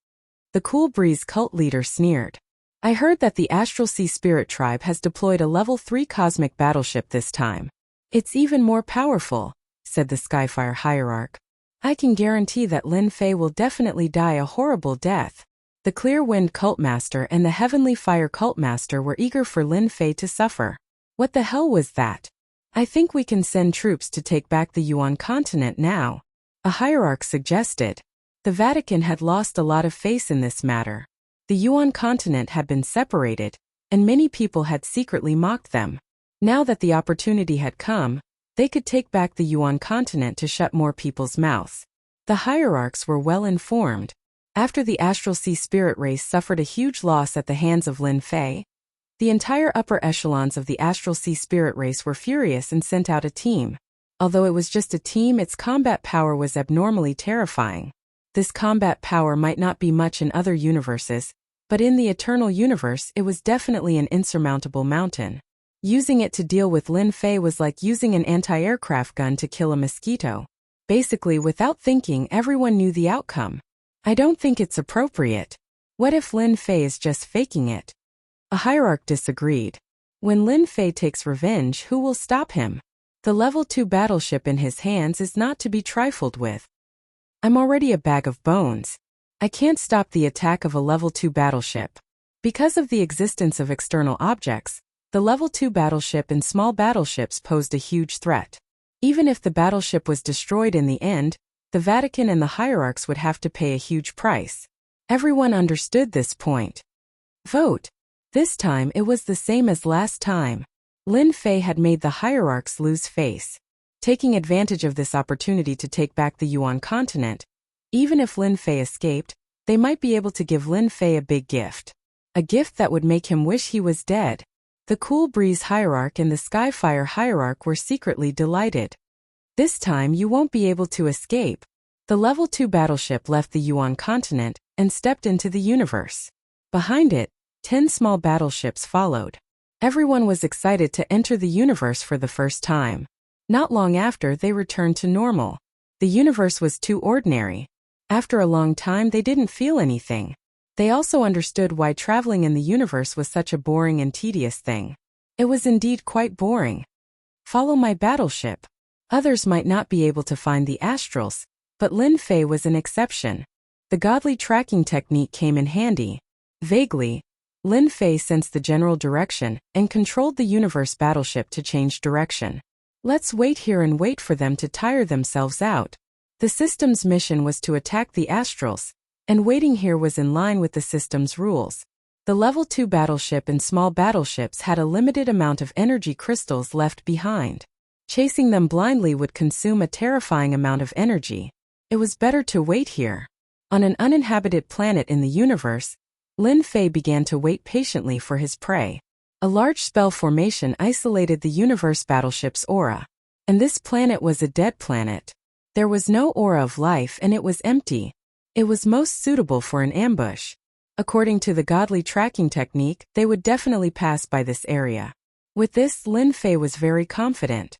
The Cool Breeze cult leader sneered. I heard that the Astral Sea Spirit tribe has deployed a level 3 cosmic battleship this time. It's even more powerful, said the Skyfire hierarch. I can guarantee that Lin Fei will definitely die a horrible death. The Clear Wind cult master and the Heavenly Fire cult master were eager for Lin Fei to suffer. What the hell was that? I think we can send troops to take back the Yuan continent now, a hierarch suggested. The Vatican had lost a lot of face in this matter. The Yuan continent had been separated, and many people had secretly mocked them. Now that the opportunity had come, they could take back the Yuan continent to shut more people's mouths. The hierarchs were well informed. After the Astral Sea Spirit race suffered a huge loss at the hands of Lin Fei, the entire upper echelons of the Astral Sea Spirit race were furious and sent out a team. Although it was just a team, its combat power was abnormally terrifying. This combat power might not be much in other universes, but in the Eternal Universe it was definitely an insurmountable mountain. Using it to deal with Lin Fei was like using an anti-aircraft gun to kill a mosquito. Basically, without thinking, everyone knew the outcome. I don't think it's appropriate. What if Lin Fei is just faking it? A hierarch disagreed. When Lin Fei takes revenge, who will stop him? The level 2 battleship in his hands is not to be trifled with. I'm already a bag of bones. I can't stop the attack of a level 2 battleship. Because of the existence of external objects, the level 2 battleship and small battleships posed a huge threat. Even if the battleship was destroyed in the end, the Vatican and the hierarchs would have to pay a huge price. Everyone understood this point. Vote. This time it was the same as last time. Lin Fei had made the hierarchs lose face. Taking advantage of this opportunity to take back the Yuan continent, even if Lin Fei escaped, they might be able to give Lin Fei a big gift. A gift that would make him wish he was dead. The Cool Breeze hierarch and the Skyfire hierarch were secretly delighted. This time you won't be able to escape. The level 2 battleship left the Yuan continent and stepped into the universe. Behind it, 10 small battleships followed. Everyone was excited to enter the universe for the first time. Not long after, they returned to normal. The universe was too ordinary. After a long time, they didn't feel anything. They also understood why traveling in the universe was such a boring and tedious thing. It was indeed quite boring. Follow my battleship. Others might not be able to find the astrals, but Lin Fei was an exception. The godly tracking technique came in handy. Vaguely, Lin Fei sensed the general direction and controlled the universe battleship to change direction. Let's wait here and wait for them to tire themselves out. The system's mission was to attack the astrals, and waiting here was in line with the system's rules. The level 2 battleship and small battleships had a limited amount of energy crystals left behind. Chasing them blindly would consume a terrifying amount of energy. It was better to wait here. On an uninhabited planet in the universe, Lin Fei began to wait patiently for his prey. A large spell formation isolated the universe battleship's aura. And this planet was a dead planet. There was no aura of life and it was empty. It was most suitable for an ambush. According to the godly tracking technique, they would definitely pass by this area. With this, Lin Fei was very confident.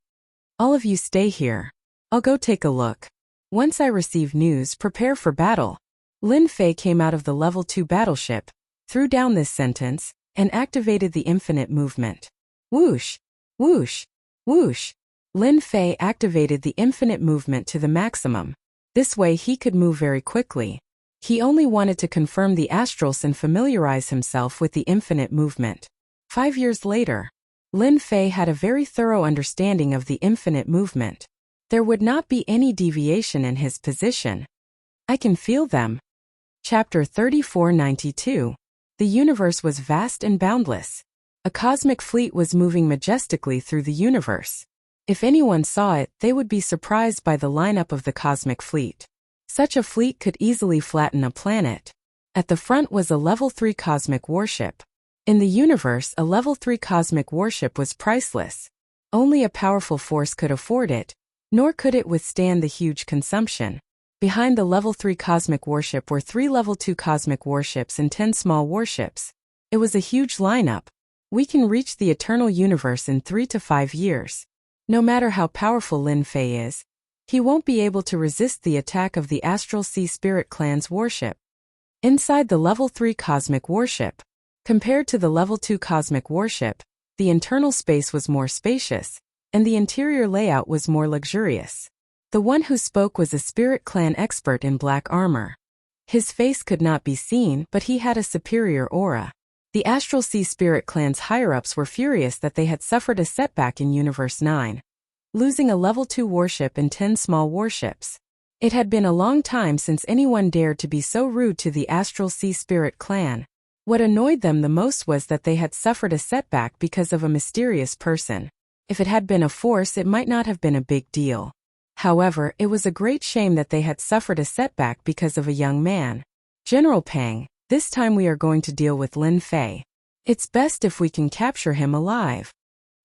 All of you stay here. I'll go take a look. Once I receive news, prepare for battle. Lin Fei came out of the level 2 battleship, threw down this sentence, and activated the infinite movement. Whoosh! Whoosh! Whoosh! Lin Fei activated the infinite movement to the maximum. This way he could move very quickly. He only wanted to confirm the astrals and familiarize himself with the infinite movement. 5 years later, Lin Fei had a very thorough understanding of the infinite movement. There would not be any deviation in his position. I can feel them. Chapter 3492. The universe was vast and boundless. A cosmic fleet was moving majestically through the universe. If anyone saw it, they would be surprised by the lineup of the cosmic fleet. Such a fleet could easily flatten a planet. At the front was a level 3 cosmic warship. In the universe, a level 3 cosmic warship was priceless. Only a powerful force could afford it, nor could it withstand the huge consumption. Behind the level 3 cosmic warship were 3 level 2 cosmic warships and 10 small warships. It was a huge lineup. We can reach the eternal universe in 3 to 5 years. No matter how powerful Lin Fei is, he won't be able to resist the attack of the Astral Sea Spirit Clan's warship. Inside the level 3 cosmic warship, compared to the level 2 cosmic warship, the internal space was more spacious, and the interior layout was more luxurious. The one who spoke was a Spirit Clan expert in black armor. His face could not be seen, but he had a superior aura. The Astral Sea Spirit Clan's higher-ups were furious that they had suffered a setback in Universe 9, losing a level 2 warship and 10 small warships. It had been a long time since anyone dared to be so rude to the Astral Sea Spirit Clan. What annoyed them the most was that they had suffered a setback because of a mysterious person. If it had been a force, it might not have been a big deal. However, it was a great shame that they had suffered a setback because of a young man. General Pang, this time we are going to deal with Lin Fei. It's best if we can capture him alive.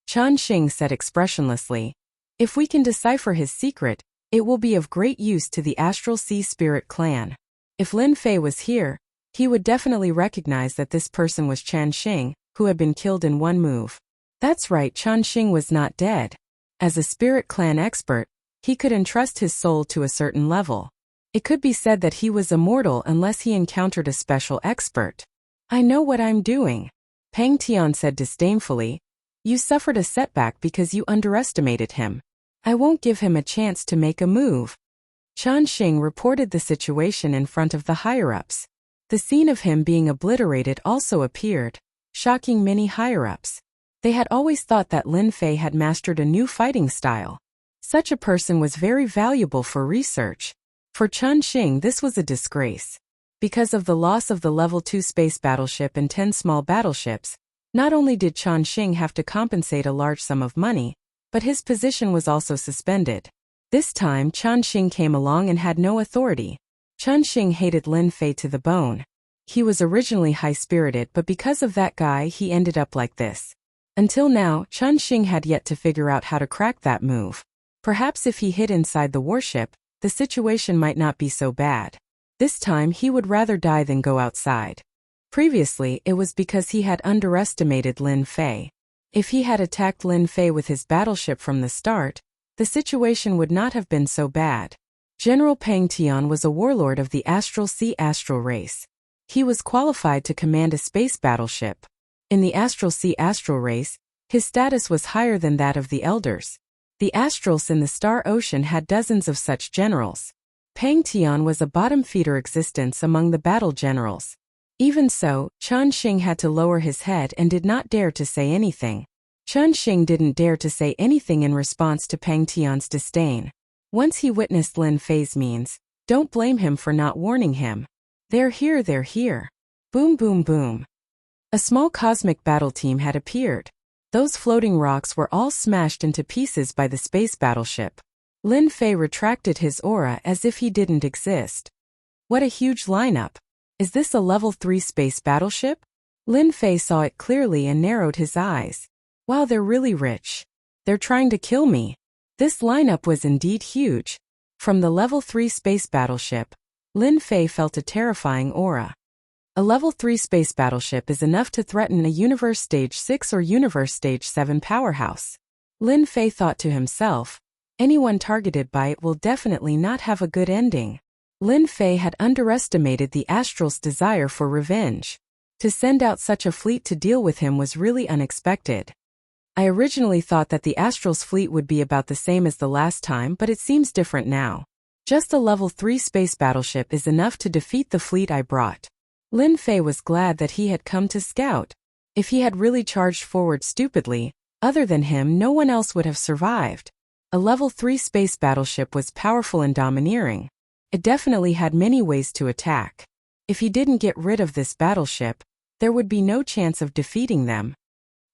Chen Xing said expressionlessly. If we can decipher his secret, it will be of great use to the Astral Sea Spirit Clan. If Lin Fei was here, he would definitely recognize that this person was Chen Xing, who had been killed in one move. That's right, Chen Xing was not dead. As a Spirit Clan expert, he could entrust his soul to a certain level. It could be said that he was immortal unless he encountered a special expert. I know what I'm doing. Pang Tian said disdainfully. You suffered a setback because you underestimated him. I won't give him a chance to make a move. Chen Xing reported the situation in front of the higher-ups. The scene of him being obliterated also appeared, shocking many higher-ups. They had always thought that Lin Fei had mastered a new fighting style. Such a person was very valuable for research. For Chen Xing, this was a disgrace. Because of the loss of the level 2 space battleship and 10 small battleships, not only did Chen Xing have to compensate a large sum of money, but his position was also suspended. This time Chen Xing came along and had no authority. Chen Xing hated Lin Fei to the bone. He was originally high-spirited, but because of that guy he ended up like this. Until now, Chen Xing had yet to figure out how to crack that move. Perhaps if he hid inside the warship, the situation might not be so bad. This time he would rather die than go outside. Previously, it was because he had underestimated Lin Fei. If he had attacked Lin Fei with his battleship from the start, the situation would not have been so bad. General Pang Tian was a warlord of the Astral Sea Astral race. He was qualified to command a space battleship. In the Astral Sea Astral race, his status was higher than that of the elders. The Astrals in the Star Ocean had dozens of such generals. Pang Tian was a bottom-feeder existence among the battle generals. Even so, Chen Xing had to lower his head and did not dare to say anything. Chen Xing didn't dare to say anything in response to Pang Tian's disdain. Once he witnessed Lin Fei's means, don't blame him for not warning him. They're here, they're here. Boom, boom, boom. A small cosmic battle team had appeared. Those floating rocks were all smashed into pieces by the space battleship. Lin Fei retracted his aura as if he didn't exist. What a huge lineup. Is this a level 3 space battleship? Lin Fei saw it clearly and narrowed his eyes. Wow, they're really rich. They're trying to kill me. This lineup was indeed huge. From the level 3 space battleship, Lin Fei felt a terrifying aura. A level 3 space battleship is enough to threaten a Universe Stage 6 or Universe Stage 7 powerhouse. Lin Fei thought to himself, anyone targeted by it will definitely not have a good ending. Lin Fei had underestimated the Astral's desire for revenge. To send out such a fleet to deal with him was really unexpected. I originally thought that the Astral's fleet would be about the same as the last time, but it seems different now. Just a level 3 space battleship is enough to defeat the fleet I brought. Lin Fei was glad that he had come to scout. If he had really charged forward stupidly, other than him no one else would have survived. A level 3 space battleship was powerful and domineering. It definitely had many ways to attack. If he didn't get rid of this battleship, There would be no chance of defeating them.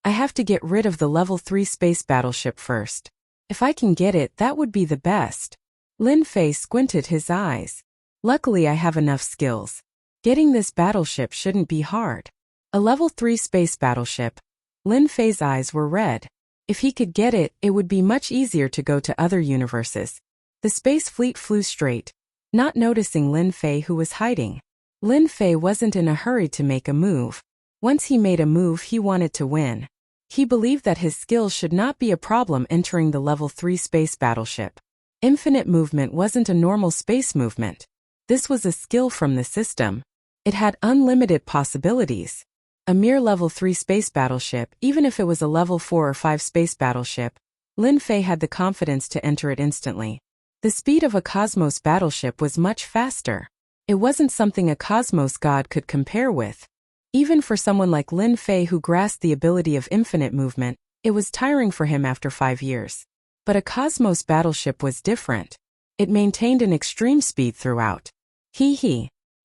I have to get rid of the level 3 space battleship first. If I can get it, that would be the best. Lin Fei squinted his eyes. Luckily I have enough skills. Getting this battleship shouldn't be hard. A level 3 space battleship. Lin Fei's eyes were red. If he could get it, it would be much easier to go to other universes. The space fleet flew straight, not noticing Lin Fei, who was hiding. Lin Fei wasn't in a hurry to make a move. Once he made a move, he wanted to win. He believed that his skills should not be a problem entering the level 3 space battleship. Infinite movement wasn't a normal space movement. This was a skill from the system. It had unlimited possibilities. A mere level 3 space battleship, even if it was a level 4 or 5 space battleship, Lin Fei had the confidence to enter it instantly. The speed of a cosmos battleship was much faster. It wasn't something a cosmos god could compare with. Even for someone like Lin Fei, who grasped the ability of infinite movement, it was tiring for him after 5 years. But a cosmos battleship was different. It maintained an extreme speed throughout.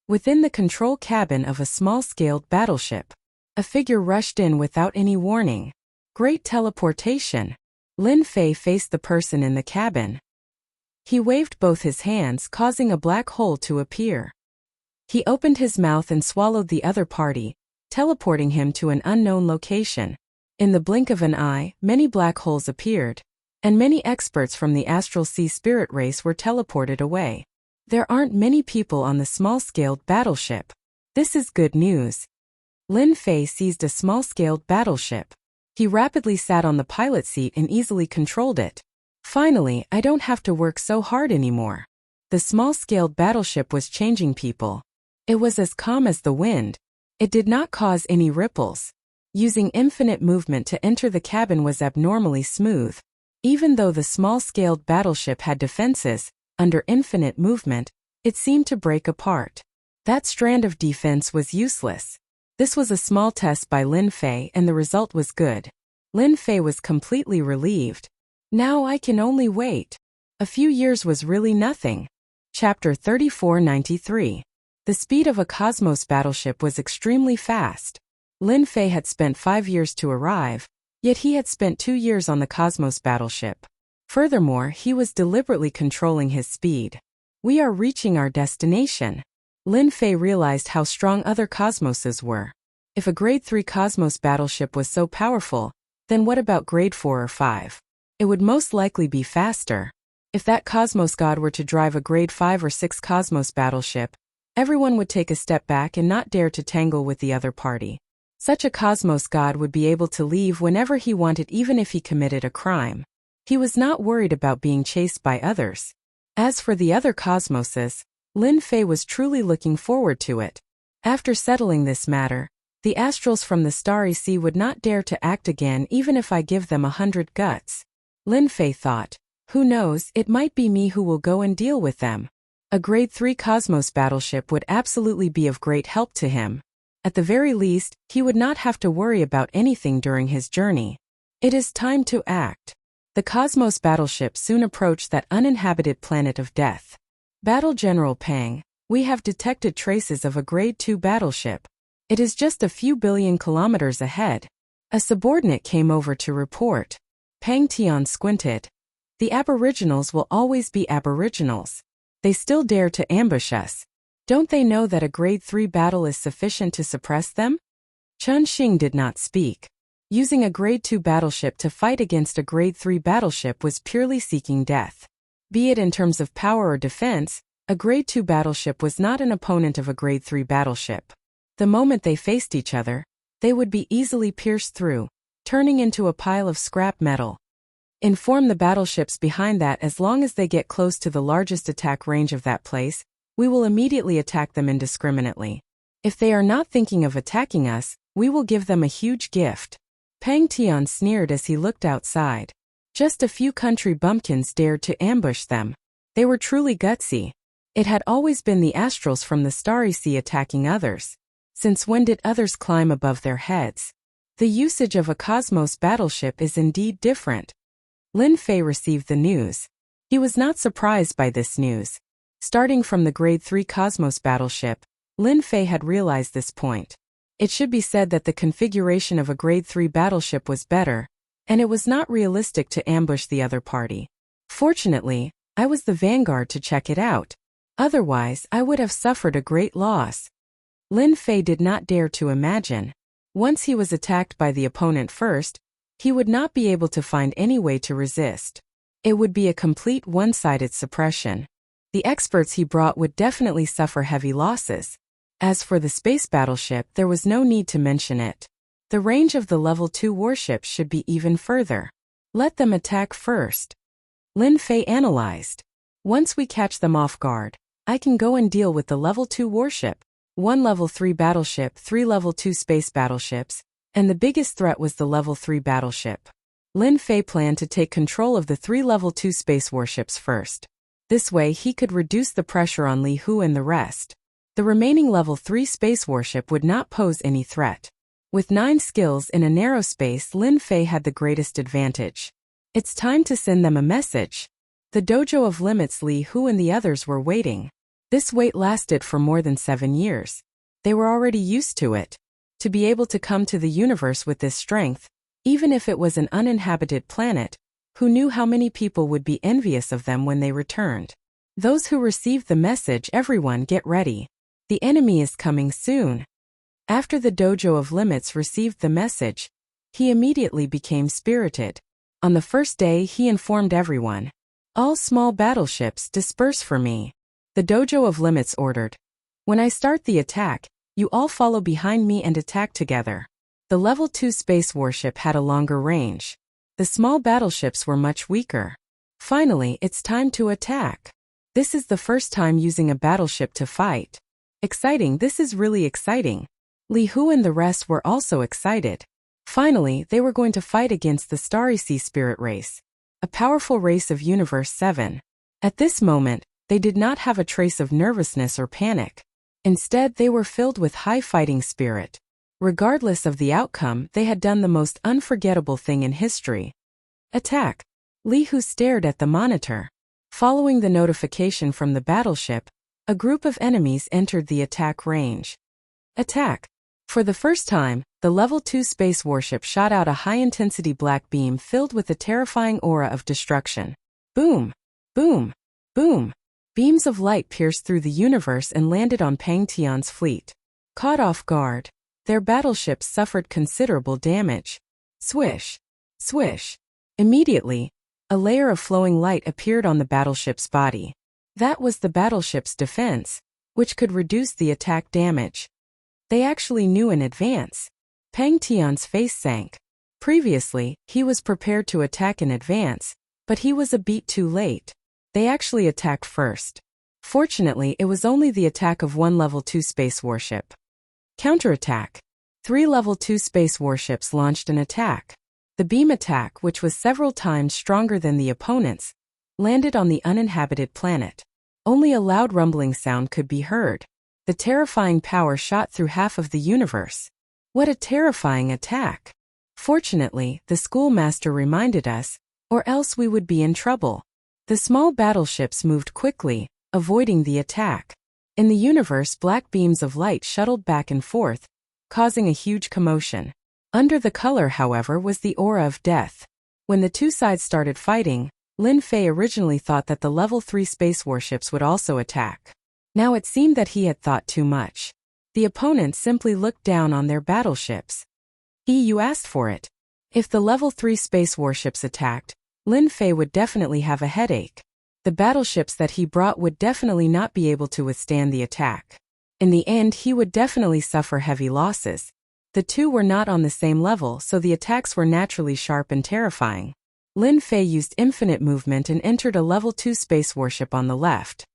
Within the control cabin of a small-scaled battleship, a figure rushed in without any warning. Great teleportation. Lin Fei faced the person in the cabin. He waved both his hands, causing a black hole to appear. He opened his mouth and swallowed the other party, teleporting him to an unknown location. In the blink of an eye, many black holes appeared, and many experts from the Astral Sea Spirit race were teleported away. There aren't many people on the small-scaled battleship. This is good news. Lin Fei seized a small-scaled battleship. He rapidly sat on the pilot seat and easily controlled it. Finally, I don't have to work so hard anymore. The small-scaled battleship was changing people. It was as calm as the wind. It did not cause any ripples. Using infinite movement to enter the cabin was abnormally smooth. Even though the small-scaled battleship had defenses, under infinite movement, it seemed to break apart. That strand of defense was useless. This was a small test by Lin Fei, and the result was good. Lin Fei was completely relieved. Now I can only wait. A few years was really nothing. Chapter 3493. The speed of a cosmos battleship was extremely fast. Lin Fei had spent 5 years to arrive, yet he had spent 2 years on the cosmos battleship. Furthermore, he was deliberately controlling his speed. We are reaching our destination. Lin Fei realized how strong other cosmoses were. If a grade 3 cosmos battleship was so powerful, then what about grade 4 or 5? It would most likely be faster. If that cosmos god were to drive a grade 5 or 6 cosmos battleship, everyone would take a step back and not dare to tangle with the other party. Such a cosmos god would be able to leave whenever he wanted, even if he committed a crime. He was not worried about being chased by others. As for the other cosmoses, Lin Fei was truly looking forward to it. After settling this matter, the astrals from the Starry Sea would not dare to act again even if I give them 100 guts. Lin Fei thought, who knows, it might be me who will go and deal with them. A grade 3 cosmos battleship would absolutely be of great help to him. At the very least, he would not have to worry about anything during his journey. It is time to act. The cosmos battleship soon approached that uninhabited planet of death. Battle General Pang, we have detected traces of a grade 2 battleship. It is just a few billion kilometers ahead. A subordinate came over to report. Pang Tian squinted. The aboriginals will always be aboriginals. They still dare to ambush us. Don't they know that a grade 3 battle is sufficient to suppress them? Chun Xing did not speak. Using a grade 2 battleship to fight against a grade 3 battleship was purely seeking death. Be it in terms of power or defense, a grade 2 battleship was not an opponent of a grade 3 battleship. The moment they faced each other, they would be easily pierced through, turning into a pile of scrap metal. Inform the battleships behind that as long as they get close to the largest attack range of that place, we will immediately attack them indiscriminately. If they are not thinking of attacking us, we will give them a huge gift. Pang Tian sneered as he looked outside. Just a few country bumpkins dared to ambush them. They were truly gutsy. It had always been the astrals from the Starry Sea attacking others. Since when did others climb above their heads? The usage of a cosmos battleship is indeed different. Lin Fei received the news. He was not surprised by this news. Starting from the grade 3 cosmos battleship, Lin Fei had realized this point. It should be said that the configuration of a Grade 3 battleship was better, and it was not realistic to ambush the other party. Fortunately, I was the vanguard to check it out. Otherwise, I would have suffered a great loss. Lin Fei did not dare to imagine. Once he was attacked by the opponent first, he would not be able to find any way to resist. It would be a complete one-sided suppression. The experts he brought would definitely suffer heavy losses. As for the space battleship, there was no need to mention it. The range of the level 2 warships should be even further. Let them attack first. Lin Fei analyzed. Once we catch them off guard, I can go and deal with the level 2 warship, 1 level 3 battleship, 3 level 2 space battleships, and the biggest threat was the level 3 battleship. Lin Fei planned to take control of the 3 level 2 space warships first. This way he could reduce the pressure on Li Hu and the rest. The remaining level 3 space warship would not pose any threat. With 9 skills in a narrow space, Lin Fei had the greatest advantage. It's time to send them a message. The dojo of limits Li Hu and the others were waiting. This wait lasted for more than 7 years. They were already used to it. To be able to come to the universe with this strength, even if it was an uninhabited planet, who knew how many people would be envious of them when they returned? Those who received the message, everyone get ready. The enemy is coming soon. After the dojo of limits received the message, he immediately became spirited. On the first day he informed everyone, "All small battleships disperse for me." The dojo of limits ordered, "When I start the attack, you all follow behind me and attack together." The level 2 space warship had a longer range. The small battleships were much weaker. Finally, it's time to attack. This is the first time using a battleship to fight. Exciting, this is really exciting. Li Hu and the rest were also excited. Finally, they were going to fight against the Starry Sea Spirit race, a powerful race of Universe 7. At this moment, they did not have a trace of nervousness or panic. Instead, they were filled with high fighting spirit. Regardless of the outcome, they had done the most unforgettable thing in history. Attack. Li Hu stared at the monitor. Following the notification from the battleship, a group of enemies entered the attack range. Attack. For the first time, the level 2 space warship shot out a high-intensity black beam filled with a terrifying aura of destruction. Boom! Boom! Boom! Beams of light pierced through the universe and landed on Pang Tian's fleet. Caught off guard, their battleships suffered considerable damage. Swish! Swish! Immediately, a layer of flowing light appeared on the battleship's body. That was the battleship's defense, which could reduce the attack damage. They actually knew in advance. Pang Tian's face sank. Previously, he was prepared to attack in advance, but he was a beat too late. They actually attacked first. Fortunately, it was only the attack of 1 level 2 space warship. Counterattack. 3 level 2 space warships launched an attack. The beam attack, which was several times stronger than the opponent's, landed on the uninhabited planet. Only a loud rumbling sound could be heard. The terrifying power shot through half of the universe. What a terrifying attack! Fortunately, the schoolmaster reminded us, or else we would be in trouble. The small battleships moved quickly, avoiding the attack. In the universe, black beams of light shuttled back and forth, causing a huge commotion. Under the color, however, was the aura of death. When the two sides started fighting, Lin Fei originally thought that the level 3 space warships would also attack. Now it seemed that he had thought too much. The opponents simply looked down on their battleships. You asked for it. If the level 3 space warships attacked, Lin Fei would definitely have a headache. The battleships that he brought would definitely not be able to withstand the attack. In the end, he would definitely suffer heavy losses. The two were not on the same level, so the attacks were naturally sharp and terrifying. Lin Fei used infinite movement and entered a level 2 space warship on the left.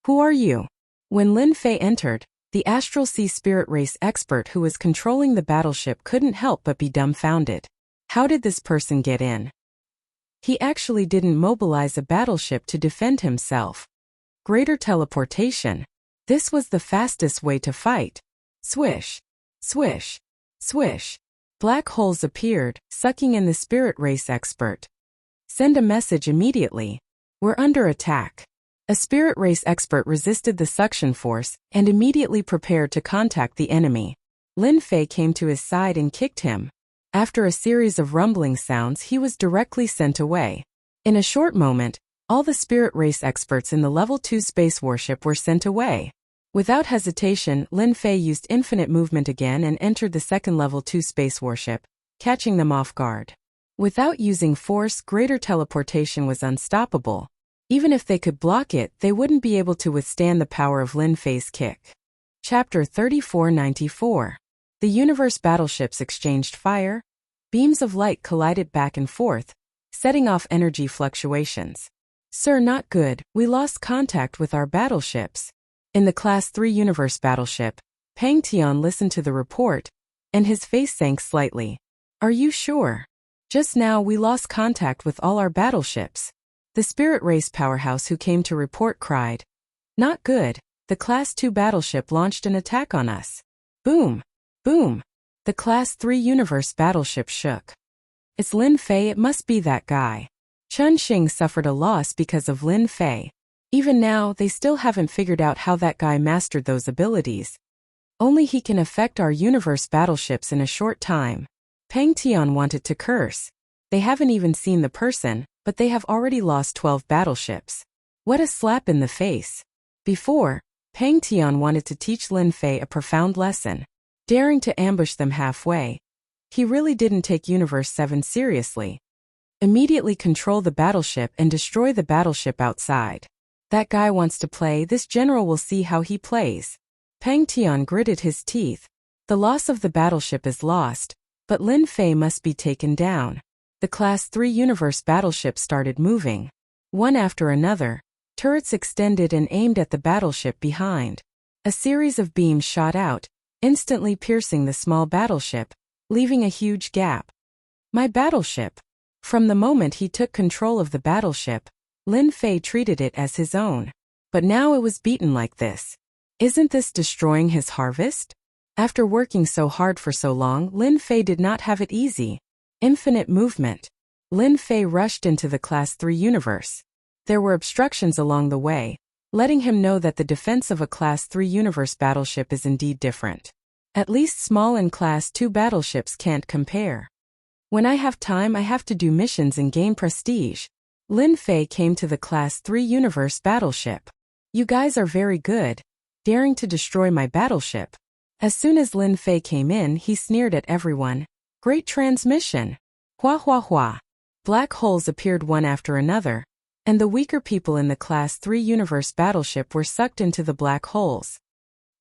Who are you? When Lin Fei entered, the Astral Sea Spirit Race expert who was controlling the battleship couldn't help but be dumbfounded. How did this person get in? He actually didn't mobilize a battleship to defend himself. Greater teleportation. This was the fastest way to fight. Swish. Swish. Swish. Black holes appeared, sucking in the Spirit Race expert. Send a message immediately. We're under attack. A Spirit Race expert resisted the suction force and immediately prepared to contact the enemy. Lin Fei came to his side and kicked him. After a series of rumbling sounds, he was directly sent away. In a short moment, all the spirit race experts in the Level 2 space warship were sent away. Without hesitation, Lin Fei used infinite movement again and entered the second Level 2 space warship, catching them off guard. Without using force, greater teleportation was unstoppable. Even if they could block it, they wouldn't be able to withstand the power of Lin Fei's kick. Chapter 3494. The universe battleships exchanged fire. Beams of light collided back and forth, setting off energy fluctuations. Sir, not good, we lost contact with our battleships. In the Class 3 universe battleship, Pang Tian listened to the report, and his face sank slightly. Are you sure? Just now we lost contact with all our battleships. The spirit race powerhouse who came to report cried. Not good, the Class 2 battleship launched an attack on us. Boom! Boom! The Class 3 universe battleship shook. It's Lin Fei, it must be that guy. Chun Xing suffered a loss because of Lin Fei. Even now, they still haven't figured out how that guy mastered those abilities. Only he can affect our universe battleships in a short time. Pang Tian wanted to curse. They haven't even seen the person, but they have already lost 12 battleships. What a slap in the face. Before, Pang Tian wanted to teach Lin Fei a profound lesson, daring to ambush them halfway. He really didn't take Universe 7 seriously. Immediately control the battleship and destroy the battleship outside. That guy wants to play, this general will see how he plays. Pang Tian gritted his teeth. The loss of the battleship is lost, but Lin Fei must be taken down. The Class 3 universe battleship started moving. One after another, turrets extended and aimed at the battleship behind. A series of beams shot out, instantly piercing the small battleship, leaving a huge gap. My battleship. From the moment he took control of the battleship, Lin Fei treated it as his own. But now it was beaten like this. Isn't this destroying his harvest? After working so hard for so long, Lin Fei did not have it easy. Infinite movement. Lin Fei rushed into the Class 3 universe. There were obstructions along the way, letting him know that the defense of a Class 3 universe battleship is indeed different. At least small and Class 2 battleships can't compare. When I have time, I have to do missions and gain prestige. Lin Fei came to the Class 3 universe battleship. You guys are very good, daring to destroy my battleship. As soon as Lin Fei came in, he sneered at everyone. Great transmission. Hua hua hua. Black holes appeared one after another, and the weaker people in the Class 3 universe battleship were sucked into the black holes.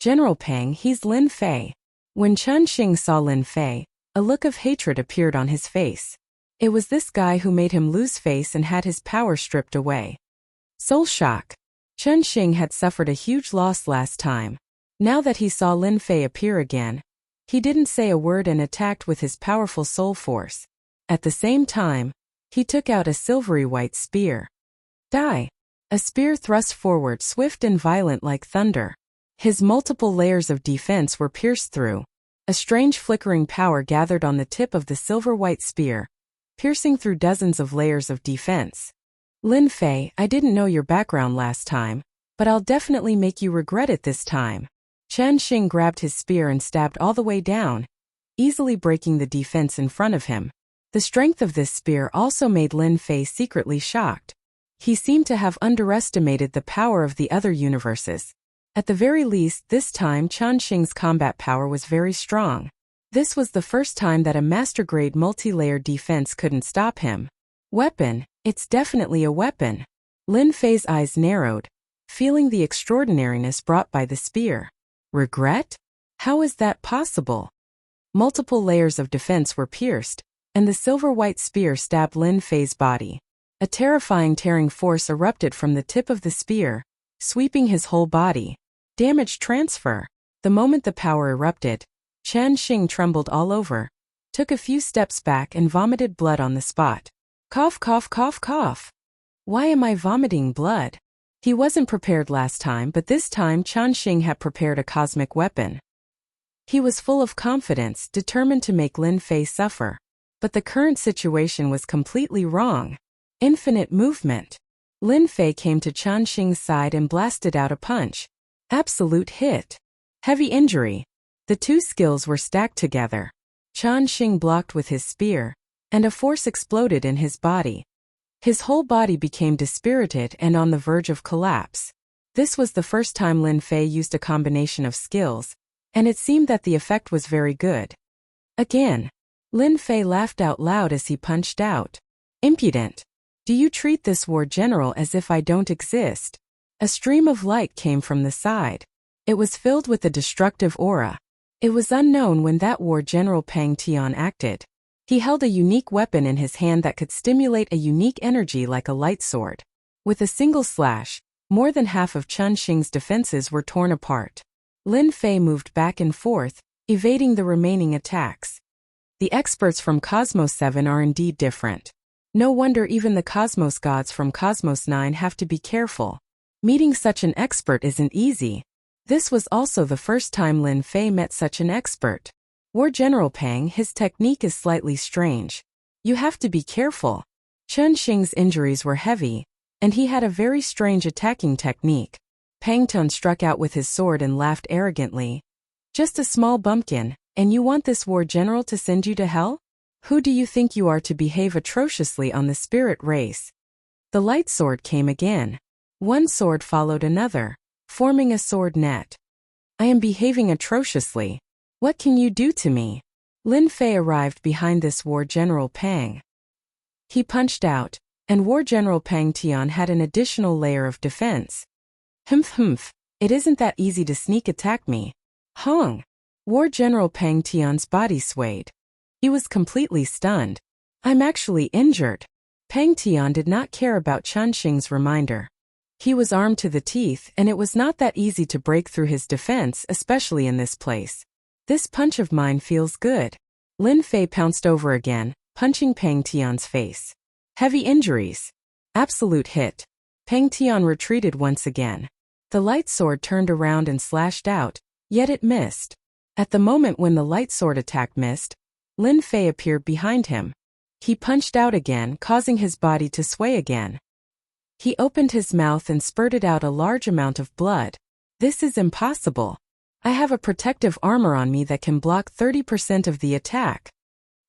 General Pang, he's Lin Fei. When Chun Xing saw Lin Fei, a look of hatred appeared on his face. It was this guy who made him lose face and had his power stripped away. Soul shock. Chun Xing had suffered a huge loss last time. Now that he saw Lin Fei appear again, he didn't say a word and attacked with his powerful soul force. At the same time, he took out a silvery white spear. Die! A spear thrust forward, swift and violent like thunder. His multiple layers of defense were pierced through. A strange flickering power gathered on the tip of the silver white spear, piercing through dozens of layers of defense. Lin Fei, I didn't know your background last time, but I'll definitely make you regret it this time. Chun Xing grabbed his spear and stabbed all the way down, easily breaking the defense in front of him. The strength of this spear also made Lin Fei secretly shocked. He seemed to have underestimated the power of the other universes. At the very least, this time Chun Xing's combat power was very strong. This was the first time that a master-grade multi-layered defense couldn't stop him. Weapon, it's definitely a weapon. Lin Fei's eyes narrowed, feeling the extraordinariness brought by the spear. Regret? How is that possible? Multiple layers of defense were pierced, and the silver-white spear stabbed Lin Fei's body. A terrifying tearing force erupted from the tip of the spear, sweeping his whole body. Damage transfer. The moment the power erupted, Chun Xing trembled all over, took a few steps back and vomited blood on the spot. Cough cough cough cough. Why am I vomiting blood? He wasn't prepared last time, but this time Chun Xing had prepared a cosmic weapon. He was full of confidence, determined to make Lin Fei suffer. But the current situation was completely wrong. Infinite movement. Lin Fei came to Chun Xing's side and blasted out a punch. Absolute hit. Heavy injury. The two skills were stacked together. Chen Xing blocked with his spear, and a force exploded in his body. His whole body became dispirited and on the verge of collapse. This was the first time Lin Fei used a combination of skills, and it seemed that the effect was very good. Again, Lin Fei laughed out loud as he punched out. Impudent! Do you treat this war general as if I don't exist? A stream of light came from the side. It was filled with a destructive aura. It was unknown when that war general Pang Tian acted. He held a unique weapon in his hand that could stimulate a unique energy like a light sword. With a single slash, more than half of Chen Xing's defenses were torn apart. Lin Fei moved back and forth, evading the remaining attacks. The experts from Cosmos 7 are indeed different. No wonder even the Cosmos gods from Cosmos 9 have to be careful. Meeting such an expert isn't easy. This was also the first time Lin Fei met such an expert. War General Pang, his technique is slightly strange. You have to be careful. Chen Xing's injuries were heavy, and he had a very strange attacking technique. Pang Tun struck out with his sword and laughed arrogantly. Just a small bumpkin, and you want this war general to send you to hell? Who do you think you are to behave atrociously on the spirit race? The light sword came again. One sword followed another, forming a sword net. I am behaving atrociously. What can you do to me? Lin Fei arrived behind this war general Pang. He punched out, and war general Pang Tian had an additional layer of defense. Humph, it isn't that easy to sneak attack me. Hong! War general Pang Tian's body swayed. He was completely stunned. I'm actually injured. Pang Tian did not care about Chen Xing's reminder. He was armed to the teeth, and it was not that easy to break through his defense, especially in this place. This punch of mine feels good. Lin Fei pounced over again, punching Pang Tian's face. Heavy injuries. Absolute hit. Pang Tian retreated once again. The light sword turned around and slashed out, yet it missed. At the moment when the light sword attack missed, Lin Fei appeared behind him. He punched out again, causing his body to sway again. He opened his mouth and spurted out a large amount of blood. This is impossible. I have a protective armor on me that can block 30% of the attack.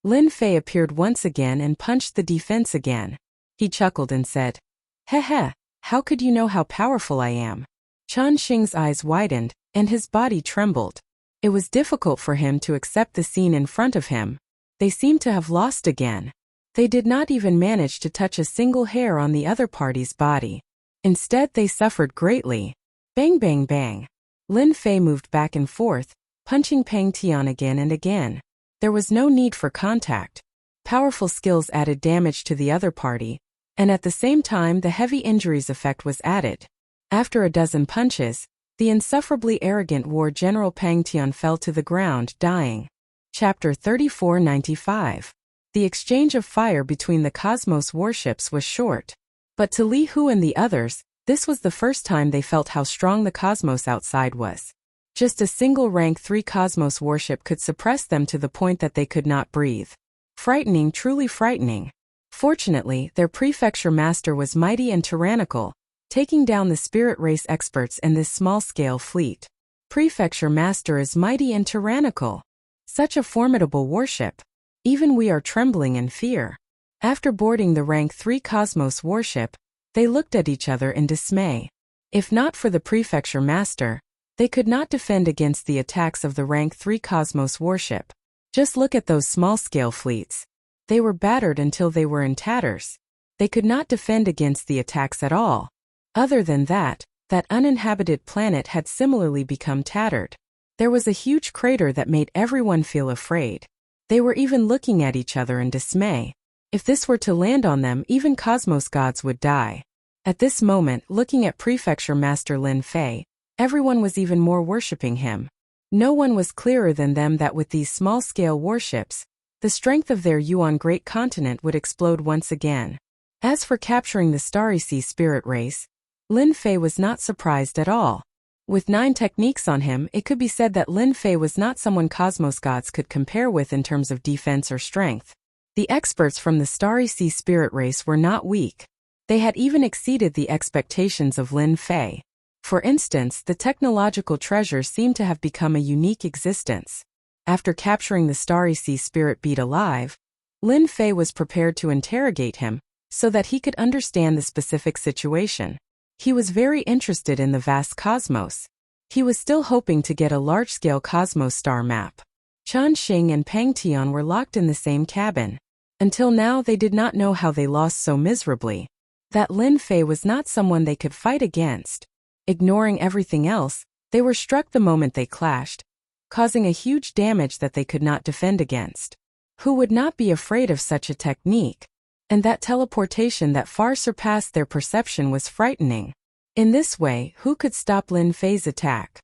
Lin Fei appeared once again and punched the defense again. He chuckled and said, Heh, how could you know how powerful I am? Chen Xing's eyes widened, and his body trembled. It was difficult for him to accept the scene in front of him. They seemed to have lost again. They did not even manage to touch a single hair on the other party's body. Instead, they suffered greatly. Bang, bang, bang. Lin Fei moved back and forth, punching Pang Tian again and again. There was no need for contact. Powerful skills added damage to the other party, and at the same time the heavy injuries effect was added. After a dozen punches, the insufferably arrogant war general Pang Tian fell to the ground, dying. Chapter 3495. The exchange of fire between the Cosmos warships was short. But to Li Hu and the others, this was the first time they felt how strong the Cosmos outside was. Just a single rank 3 Cosmos warship could suppress them to the point that they could not breathe. Frightening, truly frightening. Fortunately, their prefecture master was mighty and tyrannical, taking down the spirit race experts and this small-scale fleet. Prefecture master is mighty and tyrannical. Such a formidable warship. Even we are trembling in fear. After boarding the rank 3 Cosmos warship, they looked at each other in dismay. If not for the prefecture master, they could not defend against the attacks of the rank 3 Cosmos warship. Just look at those small-scale fleets. They were battered until they were in tatters. They could not defend against the attacks at all. Other than that, that uninhabited planet had similarly become tattered. There was a huge crater that made everyone feel afraid. They were even looking at each other in dismay. If this were to land on them, even Cosmos gods would die. At this moment, looking at Prefecture Master Lin Fei, everyone was even more worshipping him. No one was clearer than them that with these small-scale warships, the strength of their Yuan great continent would explode once again. As for capturing the Starry Sea spirit race, Lin Fei was not surprised at all. With 9 techniques on him, it could be said that Lin Fei was not someone Cosmos gods could compare with in terms of defense or strength. The experts from the Starry Sea spirit race were not weak. They had even exceeded the expectations of Lin Fei. For instance, the technological treasure seemed to have become a unique existence. After capturing the starry sea spirit beat alive, Lin Fei was prepared to interrogate him, so that he could understand the specific situation. He was very interested in the vast cosmos. He was still hoping to get a large-scale cosmos star map. Chen Xing and Pang Tian were locked in the same cabin. Until now they did not know how they lost so miserably. That Lin Fei was not someone they could fight against. Ignoring everything else, they were struck the moment they clashed, causing a huge damage that they could not defend against. Who would not be afraid of such a technique? And that teleportation that far surpassed their perception was frightening. In this way, who could stop Lin Fei's attack?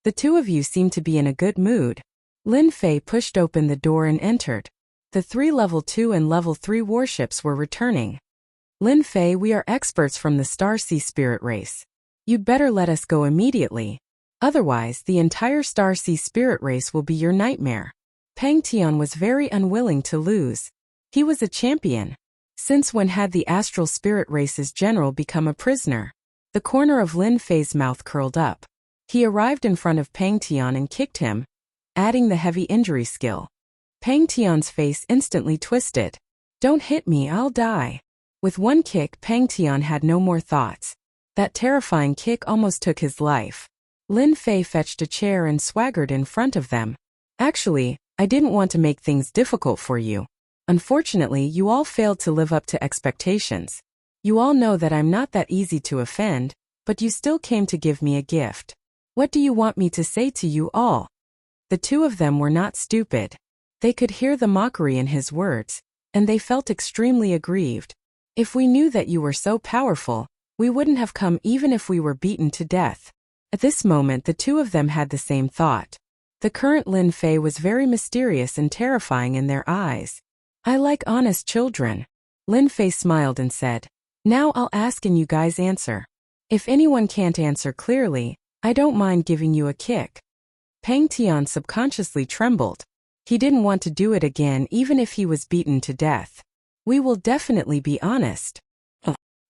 The two of you seem to be in a good mood. Lin Fei pushed open the door and entered. The 3 level 2 and level 3 warships were returning. Lin Fei, we are experts from the Star Sea Spirit race. You'd better let us go immediately. Otherwise, the entire Star Sea Spirit race will be your nightmare. Pang Tian was very unwilling to lose. He was a champion. Since when had the Astral Spirit race's general become a prisoner? The corner of Lin Fei's mouth curled up. He arrived in front of Pang Tian and kicked him, adding the heavy injury skill. Pang Tian's face instantly twisted. Don't hit me, I'll die. With one kick, Pang Tian had no more thoughts. That terrifying kick almost took his life. Lin Fei fetched a chair and swaggered in front of them. Actually, I didn't want to make things difficult for you. Unfortunately, you all failed to live up to expectations. You all know that I'm not that easy to offend, but you still came to give me a gift. What do you want me to say to you all? The two of them were not stupid. They could hear the mockery in his words, and they felt extremely aggrieved. If we knew that you were so powerful, we wouldn't have come even if we were beaten to death. At this moment, the two of them had the same thought. The current Lin Fei was very mysterious and terrifying in their eyes. I like honest children. Lin Fei smiled and said, now I'll ask and you guys answer. If anyone can't answer clearly, I don't mind giving you a kick. Pang Tian subconsciously trembled. He didn't want to do it again even if he was beaten to death. We will definitely be honest.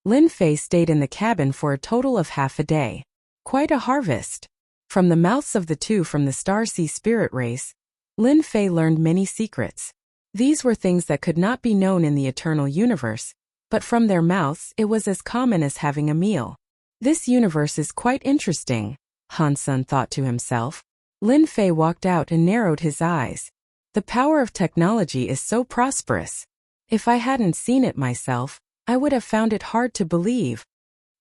Lin Fei stayed in the cabin for a total of half a day. Quite a harvest. From the mouths of the two from the Star Sea Spirit race, Lin Fei learned many secrets. These were things that could not be known in the eternal universe, but from their mouths it was as common as having a meal. This universe is quite interesting, Han Sun thought to himself. Lin Fei walked out and narrowed his eyes. The power of technology is so prosperous. If I hadn't seen it myself, I would have found it hard to believe.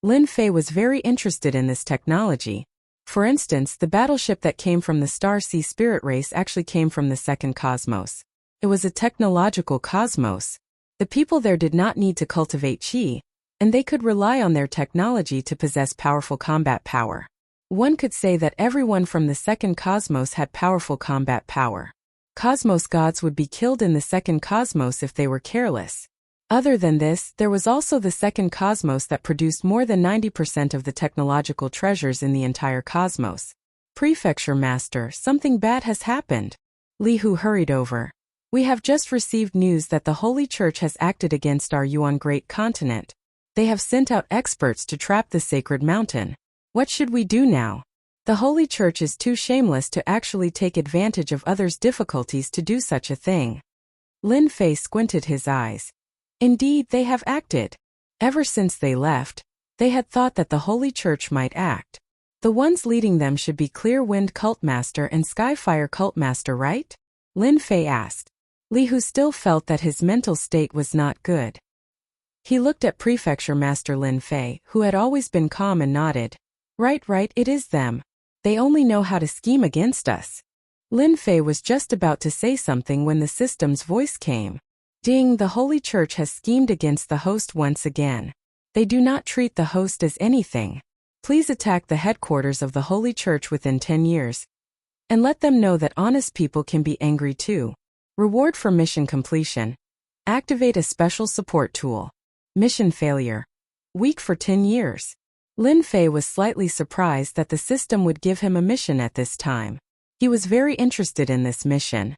Lin Fei was very interested in this technology. For instance, the battleship that came from the Star Sea Spirit race actually came from the second cosmos. It was a technological cosmos. The people there did not need to cultivate qi, and they could rely on their technology to possess powerful combat power. One could say that everyone from the second cosmos had powerful combat power. Cosmos gods would be killed in the second cosmos if they were careless. Other than this, there was also the second cosmos that produced more than 90% of the technological treasures in the entire cosmos. Prefecture Master, something bad has happened. Li Hu hurried over. We have just received news that the Holy Church has acted against our Yuan Great Continent. They have sent out experts to trap the sacred mountain. What should we do now? The Holy Church is too shameless to actually take advantage of others' difficulties to do such a thing. Lin Fei squinted his eyes. Indeed, they have acted. Ever since they left, they had thought that the Holy Church might act. The ones leading them should be Clear Wind Cultmaster and Skyfire Cultmaster, right? Lin Fei asked. Li Hu still felt that his mental state was not good. He looked at Prefecture Master Lin Fei, who had always been calm, and nodded. Right, it is them. They only know how to scheme against us. Lin Fei was just about to say something when the system's voice came. Ding, the Holy Church has schemed against the host once again. They do not treat the host as anything. Please attack the headquarters of the Holy Church within 10 years. And let them know that honest people can be angry too. Reward for mission completion. Activate a special support tool. Mission failure. Weak for 10 years. Lin Fei was slightly surprised that the system would give him a mission at this time. He was very interested in this mission.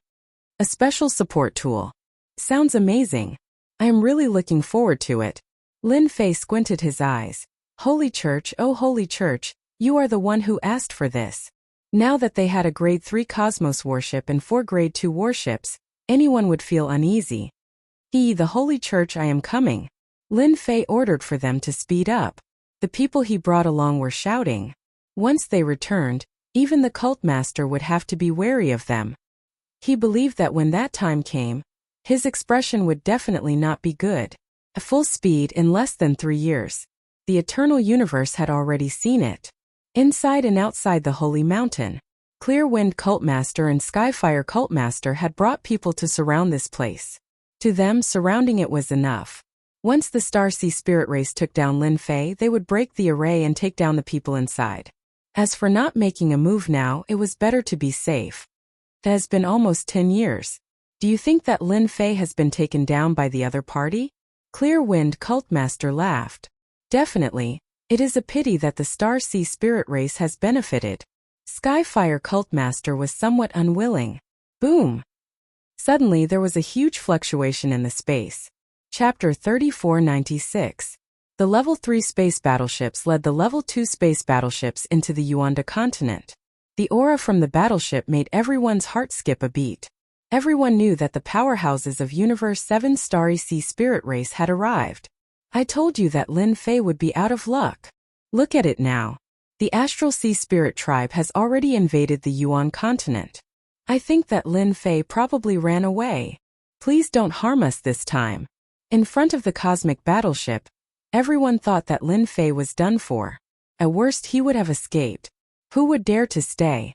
A special support tool. Sounds amazing. I am really looking forward to it. Lin Fei squinted his eyes. Holy Church, oh Holy Church, You are the one who asked for this. Now that they had a grade 3 Cosmos warship and 4 grade 2 warships, anyone would feel uneasy. The Holy Church, I am coming. Lin Fei ordered for them to speed up. The people he brought along were shouting. Once they returned, even the cult master would have to be wary of them. He believed that when that time came, his expression would definitely not be good. At full speed in less than 3 years. The eternal universe had already seen it. Inside and outside the holy mountain, Clear Wind Cult Master and Skyfire Cult Master had brought people to surround this place. To them, surrounding it was enough. Once the Star Sea Spirit Race took down Lin Fei, they would break the array and take down the people inside. As for not making a move now, it was better to be safe. It has been almost 10 years. Do you think that Lin Fei has been taken down by the other party? Clear Wind Cult Master laughed. Definitely. It is a pity that the Star Sea Spirit Race has benefited. Skyfire Cult Master was somewhat unwilling. Boom! Suddenly there was a huge fluctuation in the space. Chapter 3496. The Level 3 space battleships led the Level 2 space battleships into the Yuanda continent. The aura from the battleship made everyone's heart skip a beat. Everyone knew that the powerhouses of Universe 7 Starry Sea Spirit Race had arrived. I told you that Lin Fei would be out of luck. Look at it now. The Astral Sea Spirit Tribe has already invaded the Yuan continent. I think that Lin Fei probably ran away. Please don't harm us this time. In front of the cosmic battleship, everyone thought that Lin Fei was done for. At worst he would have escaped. Who would dare to stay?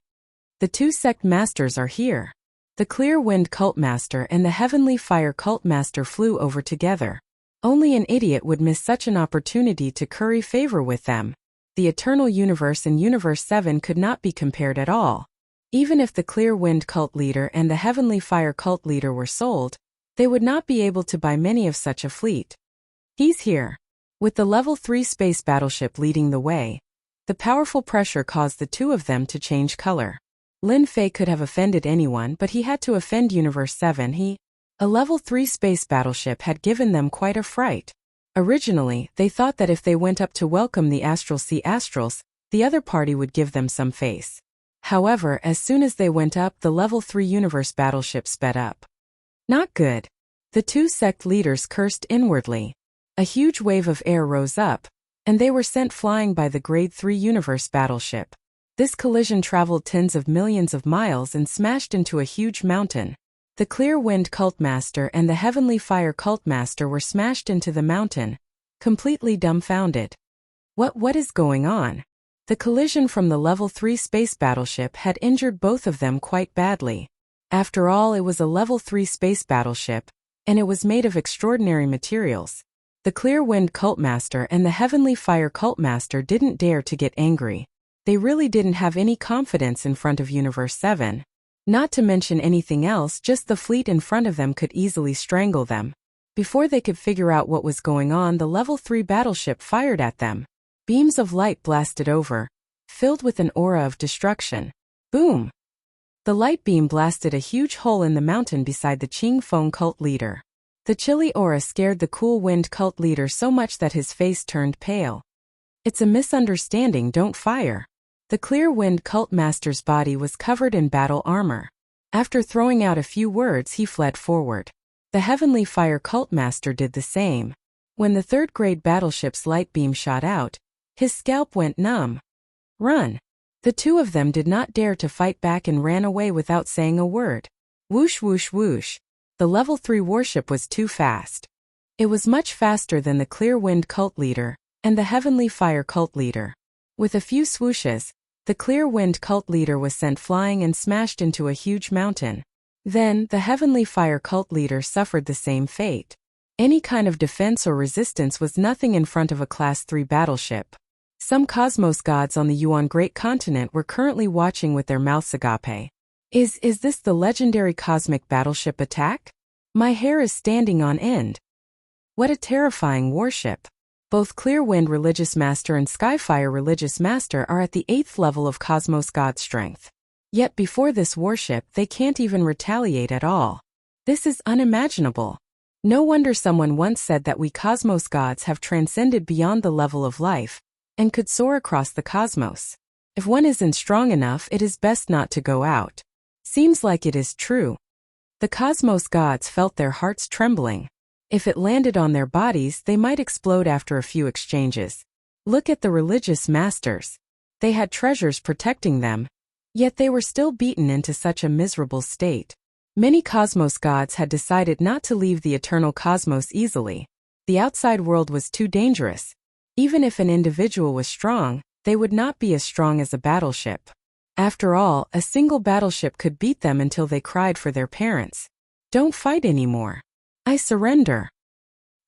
The 2 sect masters are here. The Clear Wind Cult Master and the Heavenly Fire Cult Master flew over together. Only an idiot would miss such an opportunity to curry favor with them. The Eternal Universe and Universe 7 could not be compared at all. Even if the Clear Wind Cult Leader and the Heavenly Fire Cult Leader were sold, they would not be able to buy many of such a fleet. He's here. With the Level 3 space battleship leading the way, the powerful pressure caused the 2 of them to change color. Lin Fei could have offended anyone, but he had to offend Universe 7. A Level 3 space battleship had given them quite a fright. Originally, they thought that if they went up to welcome the Astral Sea Astrals, the other party would give them some face. However, as soon as they went up, the Level 3 universe battleship sped up. Not good. The 2 sect leaders cursed inwardly. A huge wave of air rose up, and they were sent flying by the Grade 3 universe battleship. This collision traveled tens of millions of miles and smashed into a huge mountain. The Clear Wind Cult Master and the Heavenly Fire Cult Master were smashed into the mountain, completely dumbfounded. What is going on? The collision from the Level 3 space battleship had injured both of them quite badly. After all, it was a Level 3 space battleship, and it was made of extraordinary materials. The Clear Wind Cult Master and the Heavenly Fire Cult Master didn't dare to get angry. They really didn't have any confidence in front of Universe 7. Not to mention anything else, just the fleet in front of them could easily strangle them. Before they could figure out what was going on, the Level 3 battleship fired at them. Beams of light blasted over, filled with an aura of destruction. Boom! The light beam blasted a huge hole in the mountain beside the Qing Feng cult leader. The chilly aura scared the Cool Wind cult leader so much that his face turned pale. It's a misunderstanding, don't fire. The Clear Wind Cult Master's body was covered in battle armor. After throwing out a few words, he fled forward. The Heavenly Fire Cult Master did the same. When the 3rd grade battleship's light beam shot out, his scalp went numb. Run! The 2 of them did not dare to fight back and ran away without saying a word. Whoosh whoosh whoosh. The Level 3 warship was too fast. It was much faster than the Clear Wind Cult Leader and the Heavenly Fire Cult Leader. With a few swooshes, the Clear Wind Cult Leader was sent flying and smashed into a huge mountain. Then, the Heavenly Fire Cult Leader suffered the same fate. Any kind of defense or resistance was nothing in front of a Class 3 battleship. Some cosmos gods on the Yuan Great Continent were currently watching with their mouths agape. Is this the legendary cosmic battleship attack? My hair is standing on end. What a terrifying warship. Both Clearwind Religious Master and Skyfire Religious Master are at the 8th level of Cosmos God strength. Yet before this warship, they can't even retaliate at all. This is unimaginable. No wonder someone once said that we Cosmos Gods have transcended beyond the level of life, and could soar across the cosmos. If one isn't strong enough, it is best not to go out. Seems like it is true. The cosmos gods felt their hearts trembling. If it landed on their bodies, they might explode after a few exchanges. Look at the religious masters. They had treasures protecting them, yet they were still beaten into such a miserable state. Many cosmos gods had decided not to leave the eternal cosmos easily. The outside world was too dangerous. Even if an individual was strong, they would not be as strong as a battleship. After all, a single battleship could beat them until they cried for their parents. Don't fight anymore. I surrender.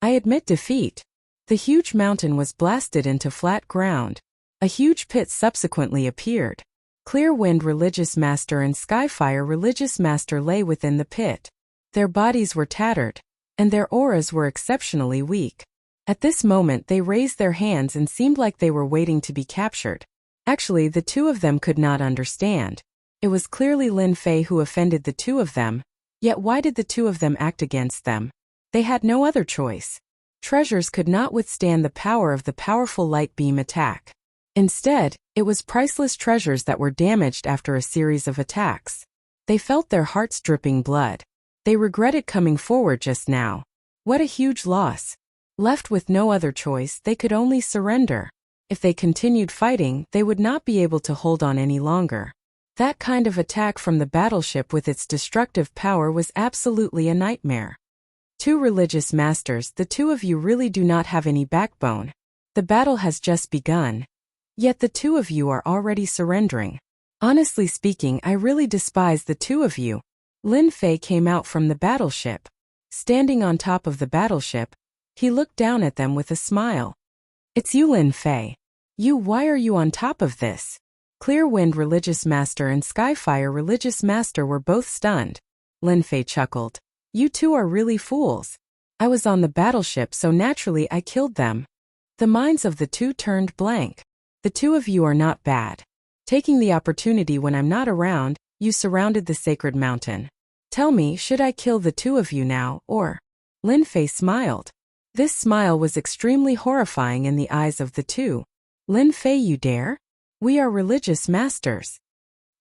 I admit defeat. The huge mountain was blasted into flat ground. A huge pit subsequently appeared. Clear Wind Religious Master and Skyfire Religious Master lay within the pit. Their bodies were tattered, and their auras were exceptionally weak. At this moment they raised their hands and seemed like they were waiting to be captured. Actually, the two of them could not understand. It was clearly Lin Fei who offended the two of them, yet why did the two of them act against them? They had no other choice. Treasures could not withstand the power of the powerful light beam attack. Instead, it was priceless treasures that were damaged after a series of attacks. They felt their hearts dripping blood. They regretted coming forward just now. What a huge loss. Left with no other choice, they could only surrender. If they continued fighting, they would not be able to hold on any longer. That kind of attack from the battleship with its destructive power was absolutely a nightmare. Two religious masters, the two of you really do not have any backbone. The battle has just begun. Yet the two of you are already surrendering. Honestly speaking, I really despise the two of you. Lin Fei came out from the battleship. Standing on top of the battleship, he looked down at them with a smile. It's you, Lin Fei. Why are you on top of this? Clear Wind Religious Master and Skyfire Religious Master were both stunned. Lin Fei chuckled. You two are really fools. I was on the battleship, so naturally I killed them. The minds of the two turned blank. The two of you are not bad. Taking the opportunity when I'm not around, you surrounded the sacred mountain. Tell me, should I kill the two of you now, or? Lin Fei smiled. This smile was extremely horrifying in the eyes of the two. Lin Fei, you dare? We are religious masters.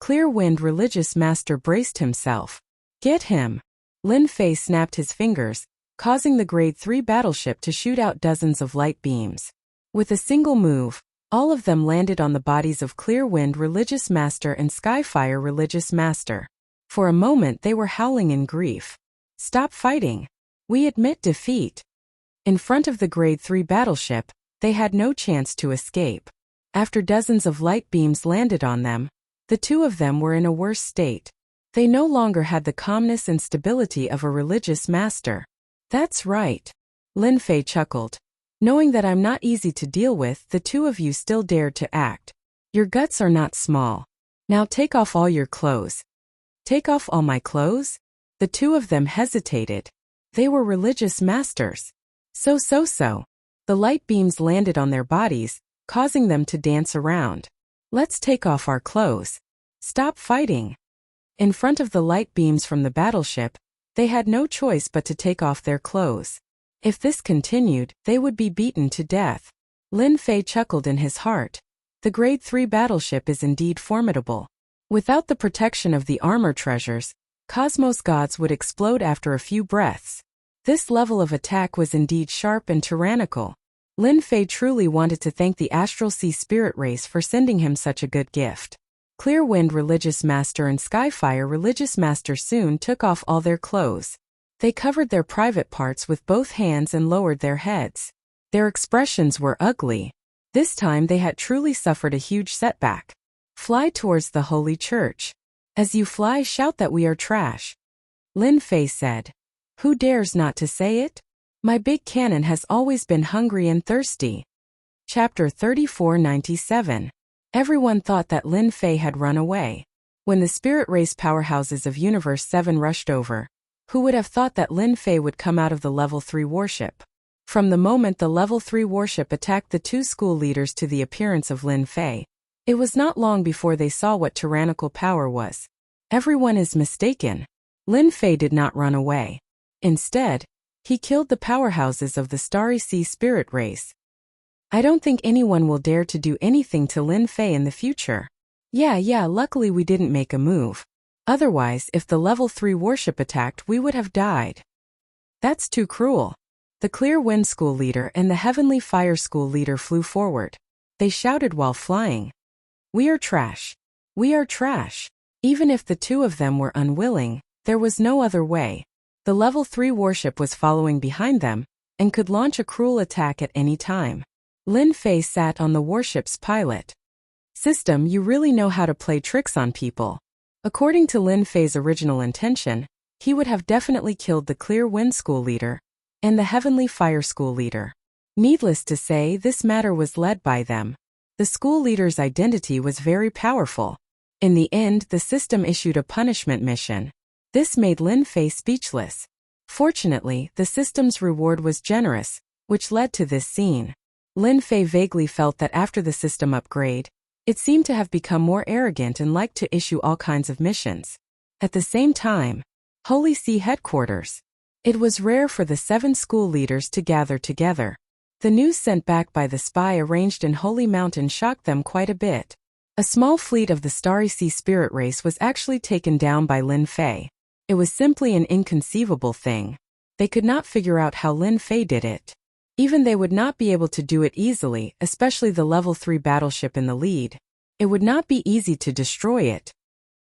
Clear Wind Religious Master braced himself. Get him. Lin Fei snapped his fingers, causing the Grade 3 battleship to shoot out dozens of light beams. With a single move, all of them landed on the bodies of Clear Wind Religious Master and Skyfire Religious Master. For a moment they were howling in grief. Stop fighting. We admit defeat. In front of the Grade 3 battleship, they had no chance to escape. After dozens of light beams landed on them, the two of them were in a worse state. They no longer had the calmness and stability of a religious master. That's right. Lin Fei chuckled. Knowing that I'm not easy to deal with, the two of you still dared to act. Your guts are not small. Now take off all your clothes. Take off all my clothes? The two of them hesitated. They were religious masters. So. The light beams landed on their bodies, causing them to dance around. Let's take off our clothes. Stop fighting. In front of the light beams from the battleship, they had no choice but to take off their clothes. If this continued, they would be beaten to death. Lin Fei chuckled in his heart. The Grade 3 battleship is indeed formidable. Without the protection of the armor treasures, Cosmos gods would explode after a few breaths. This level of attack was indeed sharp and tyrannical. Lin Fei truly wanted to thank the Astral Sea Spirit race for sending him such a good gift. Clear Wind Religious Master and Skyfire Religious Master soon took off all their clothes. They covered their private parts with both hands and lowered their heads. Their expressions were ugly. This time they had truly suffered a huge setback. Fly towards the Holy Church. As you fly, shout that we are trash. Lin Fei said. Who dares not to say it? My big cannon has always been hungry and thirsty. Chapter 3497. Everyone thought that Lin Fei had run away. When the spirit race powerhouses of Universe 7 rushed over, who would have thought that Lin Fei would come out of the Level 3 warship? From the moment the Level 3 warship attacked the two school leaders to the appearance of Lin Fei, it was not long before they saw what tyrannical power was. Everyone is mistaken. Lin Fei did not run away. Instead, he killed the powerhouses of the Starry Sea spirit race. I don't think anyone will dare to do anything to Lin Fei in the future. Yeah, luckily we didn't make a move. Otherwise, if the level 3 warship attacked, we would have died. That's too cruel. The Clear Wind School leader and the Heavenly Fire School leader flew forward. They shouted while flying. We are trash. We are trash. Even if the two of them were unwilling, there was no other way. The level 3 warship was following behind them and could launch a cruel attack at any time. Lin Fei sat on the warship's pilot. System, you really know how to play tricks on people. According to Lin Fei's original intention, he would have definitely killed the Clear Wind School leader and the Heavenly Fire School leader. Needless to say, this matter was led by them. The school leader's identity was very powerful. In the end, the system issued a punishment mission. This made Lin Fei speechless. Fortunately, the system's reward was generous, which led to this scene. Lin Fei vaguely felt that after the system upgrade, it seemed to have become more arrogant and liked to issue all kinds of missions. At the same time, Holy See headquarters. It was rare for the 7 school leaders to gather together. The news sent back by the spy arranged in Holy Mountain shocked them quite a bit. A small fleet of the Starry Sea spirit race was actually taken down by Lin Fei. It was simply an inconceivable thing. They could not figure out how Lin Fei did it. Even they would not be able to do it easily, especially the level 3 battleship in the lead. It would not be easy to destroy it.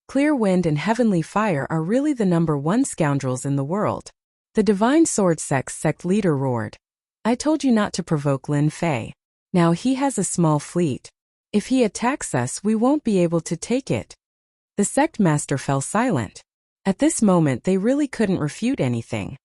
Clear Wind and Heavenly Fire are really the #1 scoundrels in the world. The Divine Sword sect leader roared. I told you not to provoke Lin Fei. Now he has a small fleet. If he attacks us, we won't be able to take it. The sect master fell silent. At this moment they really couldn't refute anything.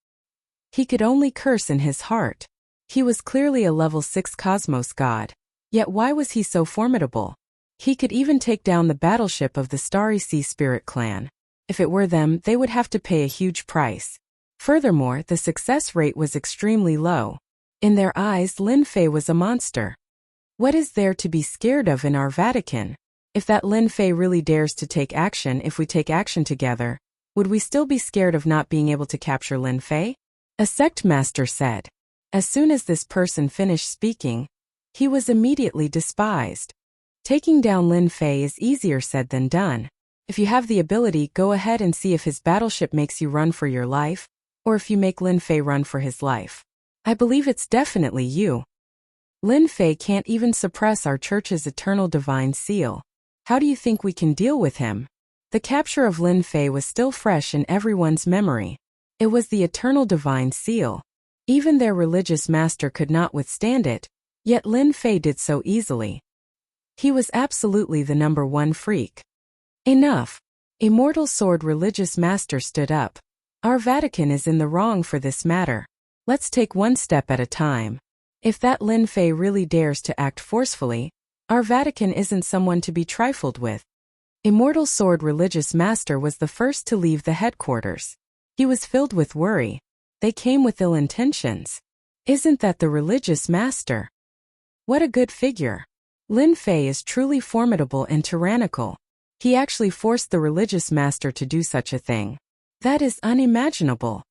He could only curse in his heart. He was clearly a level 6 cosmos god. Yet why was he so formidable? He could even take down the battleship of the Starry Sea Spirit clan. If it were them, they would have to pay a huge price. Furthermore, the success rate was extremely low. In their eyes, Lin Fei was a monster. What is there to be scared of in our Vatican? If that Lin Fei really dares to take action, if we take action together, would we still be scared of not being able to capture Lin Fei? A sect master said. As soon as this person finished speaking, he was immediately despised. Taking down Lin Fei is easier said than done. If you have the ability, go ahead and see if his battleship makes you run for your life, or if you make Lin Fei run for his life. I believe it's definitely you. Lin Fei can't even suppress our church's eternal divine seal. How do you think we can deal with him? The capture of Lin Fei was still fresh in everyone's memory. It was the eternal divine seal. Even their religious master could not withstand it, yet Lin Fei did so easily. He was absolutely the #1 freak. Enough. Immortal Sword religious master stood up. Our Vatican is in the wrong for this matter. Let's take one step at a time. If that Lin Fei really dares to act forcefully, our Vatican isn't someone to be trifled with. Immortal Sword religious master was the first to leave the headquarters. He was filled with worry. They came with ill intentions. Isn't that the religious master? What a good figure. Lin Fei is truly formidable and tyrannical. He actually forced the religious master to do such a thing. That is unimaginable.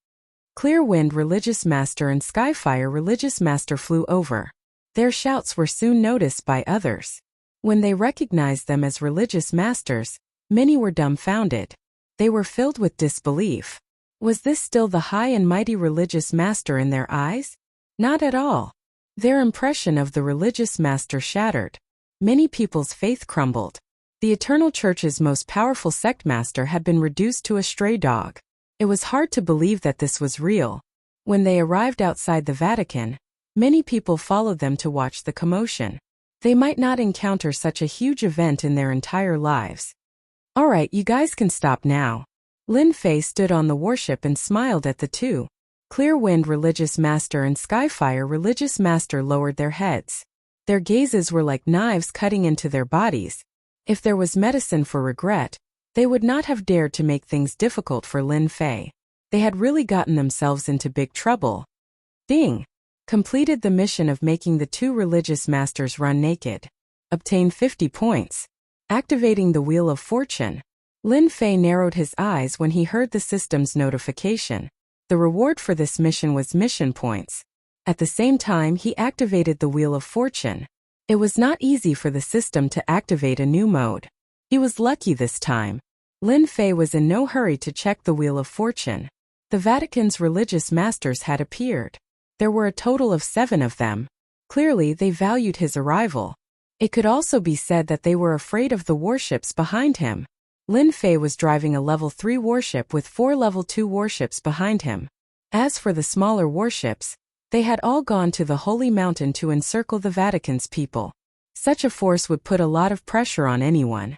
Clear Wind religious master and Skyfire religious master flew over. Their shouts were soon noticed by others. When they recognized them as religious masters, many were dumbfounded. They were filled with disbelief. Was this still the high and mighty religious master in their eyes? Not at all. Their impression of the religious master shattered. Many people's faith crumbled. The Eternal Church's most powerful sect master had been reduced to a stray dog. It was hard to believe that this was real. When they arrived outside the Vatican, many people followed them to watch the commotion. They might not encounter such a huge event in their entire lives. Alright, you guys can stop now. Lin Fei stood on the warship and smiled at the two. Clear Wind religious master and Skyfire religious master lowered their heads. Their gazes were like knives cutting into their bodies. If there was medicine for regret, they would not have dared to make things difficult for Lin Fei. They had really gotten themselves into big trouble. Ding! Completed the mission of making the two religious masters run naked. Obtained 50 points. Activating the Wheel of Fortune. Lin Fei narrowed his eyes when he heard the system's notification. The reward for this mission was mission points. At the same time, he activated the Wheel of Fortune. It was not easy for the system to activate a new mode. He was lucky this time. Lin Fei was in no hurry to check the Wheel of Fortune. The Vatican's religious masters had appeared. There were a total of 7 of them. Clearly, they valued his arrival. It could also be said that they were afraid of the warships behind him. Lin Fei was driving a level 3 warship with 4 level 2 warships behind him. As for the smaller warships, they had all gone to the Holy Mountain to encircle the Vatican's people. Such a force would put a lot of pressure on anyone.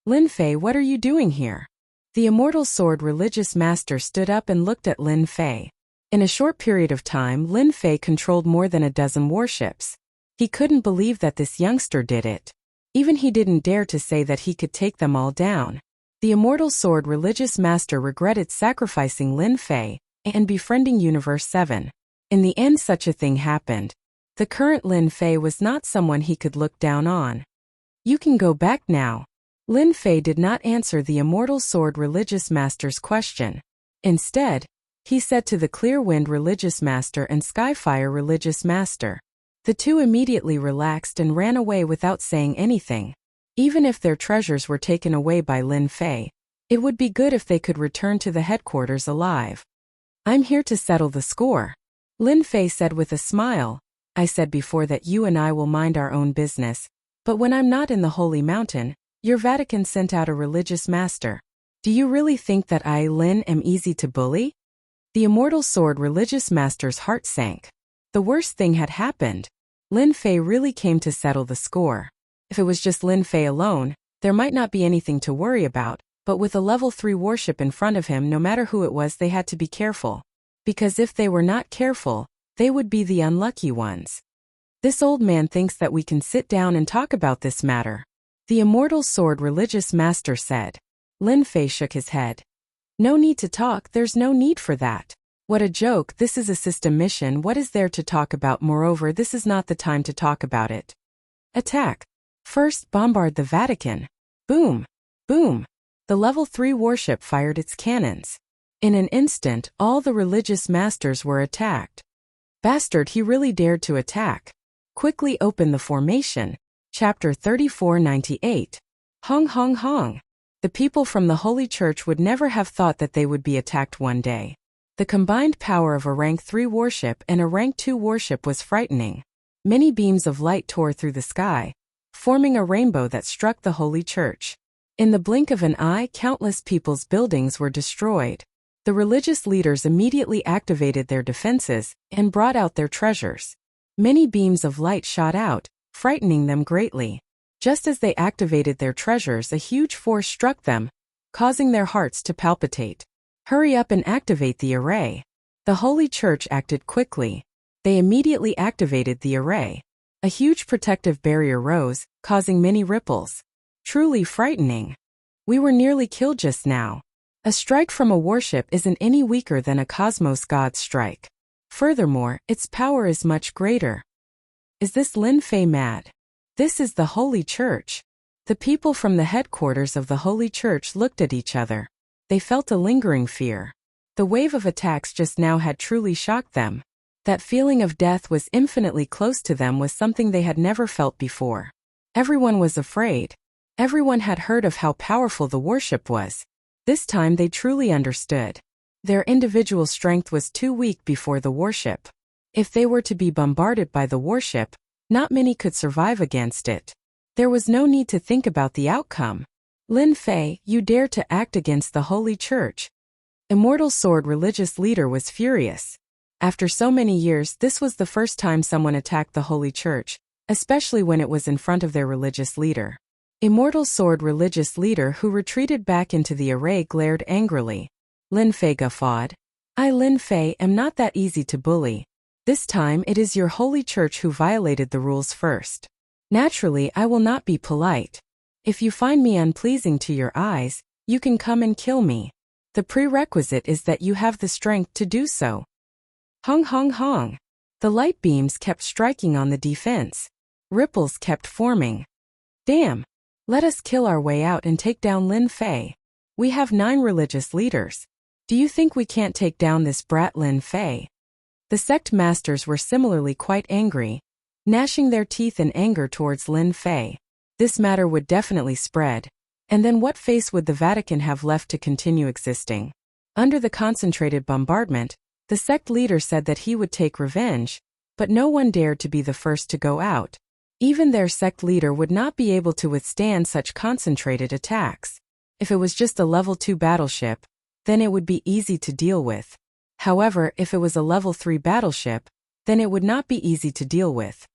Lin Fei, what are you doing here? The Immortal Sword religious master stood up and looked at Lin Fei. In a short period of time, Lin Fei controlled more than a dozen warships. He couldn't believe that this youngster did it. Even he didn't dare to say that he could take them all down. The Immortal Sword religious master regretted sacrificing Lin Fei and befriending Universe 7. In the end, such a thing happened. The current Lin Fei was not someone he could look down on. You can go back now. Lin Fei did not answer the Immortal Sword religious master's question. Instead, he said to the Clear Wind religious master and Skyfire religious master. The two immediately relaxed and ran away without saying anything. Even if their treasures were taken away by Lin Fei, it would be good if they could return to the headquarters alive. I'm here to settle the score. Lin Fei said with a smile. I said before that you and I will mind our own business, but when I'm not in the Holy Mountain, your Vatican sent out a religious master. Do you really think that I, Lin, am easy to bully? The Immortal Sword religious master's heart sank. The worst thing had happened. Lin Fei really came to settle the score. If it was just Lin Fei alone, there might not be anything to worry about, but with a level 3 warship in front of him, no matter who it was, they had to be careful. Because if they were not careful, they would be the unlucky ones. This old man thinks that we can sit down and talk about this matter. The Immortal Sword religious master said. Lin Fei shook his head. No need to talk, there's no need for that. What a joke, this is a system mission, what is there to talk about? Moreover, this is not the time to talk about it. Attack. First, bombard the Vatican. Boom. Boom. The level 3 warship fired its cannons. In an instant, all the religious masters were attacked. Bastard, he really dared to attack. Quickly open the formation. Chapter 3498. Hong Hong Hong. The people from the Holy Church would never have thought that they would be attacked one day. The combined power of a rank 3 warship and a rank 2 warship was frightening. Many beams of light tore through the sky, forming a rainbow that struck the Holy Church. In the blink of an eye, countless people's buildings were destroyed. The religious leaders immediately activated their defenses and brought out their treasures. Many beams of light shot out, frightening them greatly. Just as they activated their treasures, a huge force struck them, causing their hearts to palpitate. Hurry up and activate the array. The Holy Church acted quickly. They immediately activated the array. A huge protective barrier rose, causing many ripples. Truly frightening. We were nearly killed just now. A strike from a warship isn't any weaker than a cosmos god's strike. Furthermore, its power is much greater. Is this Lin Fei mad? This is the Holy Church. The people from the headquarters of the Holy Church looked at each other. They felt a lingering fear. The wave of attacks just now had truly shocked them. That feeling of death was infinitely close to them was something they had never felt before. Everyone was afraid. Everyone had heard of how powerful the warship was. This time they truly understood. Their individual strength was too weak before the warship. If they were to be bombarded by the warship, not many could survive against it. There was no need to think about the outcome. Lin Fei, you dare to act against the Holy Church. Immortal Sword religious leader was furious. After so many years, this was the first time someone attacked the Holy Church, especially when it was in front of their religious leader. Immortal Sword religious leader who retreated back into the array glared angrily. Lin Fei guffawed. I, Lin Fei, am not that easy to bully. This time it is your Holy Church who violated the rules first. Naturally, I will not be polite. If you find me unpleasing to your eyes, you can come and kill me. The prerequisite is that you have the strength to do so. Hong hong hong. The light beams kept striking on the defense. Ripples kept forming. Damn. Let us kill our way out and take down Lin Fei. We have 9 religious leaders. Do you think we can't take down this brat Lin Fei? The sect masters were similarly quite angry, gnashing their teeth in anger towards Lin Fei. This matter would definitely spread. And then what face would the Vatican have left to continue existing? Under the concentrated bombardment, the sect leader said that he would take revenge, but no one dared to be the first to go out. Even their sect leader would not be able to withstand such concentrated attacks. If it was just a level 2 battleship, then it would be easy to deal with. However, if it was a level 3 battleship, then it would not be easy to deal with.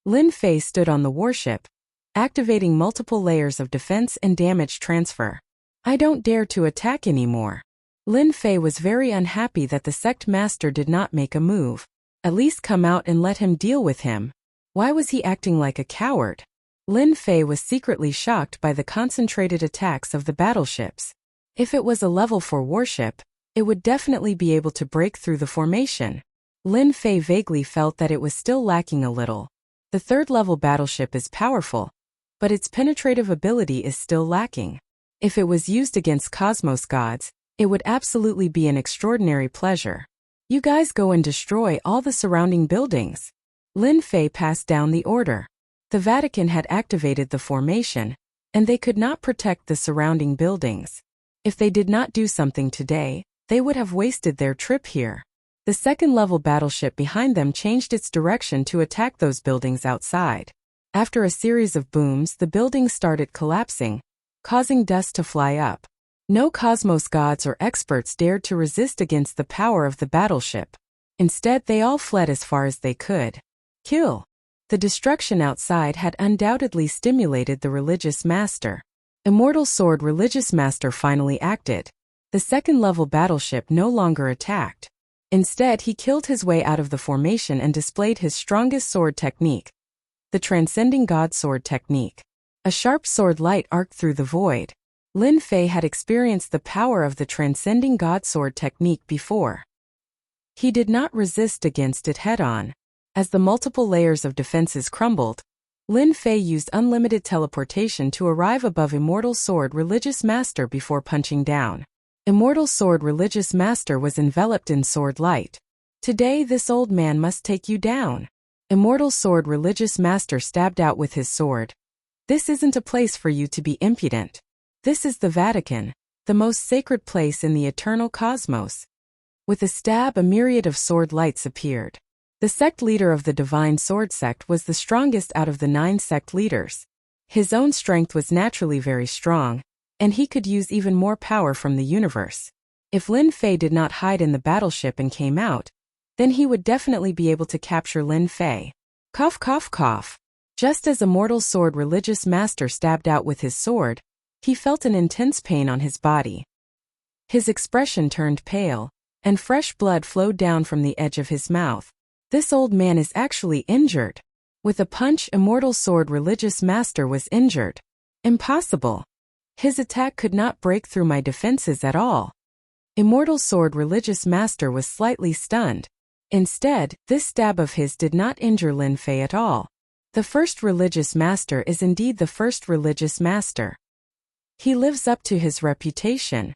Lin Fei stood on the warship, activating multiple layers of defense and damage transfer. I don't dare to attack anymore. Lin Fei was very unhappy that the sect master did not make a move. At least come out and let him deal with him. Why was he acting like a coward? Lin Fei was secretly shocked by the concentrated attacks of the battleships. If it was a level 4 warship, it would definitely be able to break through the formation. Lin Fei vaguely felt that it was still lacking a little. The 3rd level battleship is powerful, but its penetrative ability is still lacking. If it was used against cosmos gods, it would absolutely be an extraordinary pleasure. You guys go and destroy all the surrounding buildings. Lin Fei passed down the order. The Vatican had activated the formation, and they could not protect the surrounding buildings. If they did not do something today, they would have wasted their trip here. The 2nd level battleship behind them changed its direction to attack those buildings outside. After a series of booms, the buildings started collapsing, causing dust to fly up. No cosmos gods or experts dared to resist against the power of the battleship. Instead, they all fled as far as they could. Kill. The destruction outside had undoubtedly stimulated the religious master. Immortal Sword Religious Master finally acted. The 2nd level battleship no longer attacked. Instead, he killed his way out of the formation and displayed his strongest sword technique, the Transcending God Sword technique. A sharp sword light arced through the void. Lin Fei had experienced the power of the Transcending God Sword technique before. He did not resist against it head-on. As the multiple layers of defenses crumbled, Lin Fei used unlimited teleportation to arrive above Immortal Sword Religious Master before punching down. Immortal Sword Religious Master was enveloped in sword light. Today this old man must take you down. Immortal Sword Religious Master stabbed out with his sword. This isn't a place for you to be impudent. This is the Vatican, the most sacred place in the eternal cosmos. With a stab, a myriad of sword lights appeared. The sect leader of the Divine Sword sect was the strongest out of the 9 sect leaders. His own strength was naturally very strong, and he could use even more power from the universe. If Lin Fei did not hide in the battleship and came out, then he would definitely be able to capture Lin Fei. Cough cough cough. Just as Immortal Sword Religious Master stabbed out with his sword, he felt an intense pain on his body. His expression turned pale, and fresh blood flowed down from the edge of his mouth. This old man is actually injured. With a punch, Immortal Sword Religious Master was injured. Impossible. His attack could not break through my defenses at all. Immortal Sword Religious Master was slightly stunned. Instead, this stab of his did not injure Lin Fei at all. The first religious master is indeed the first religious master. He lives up to his reputation.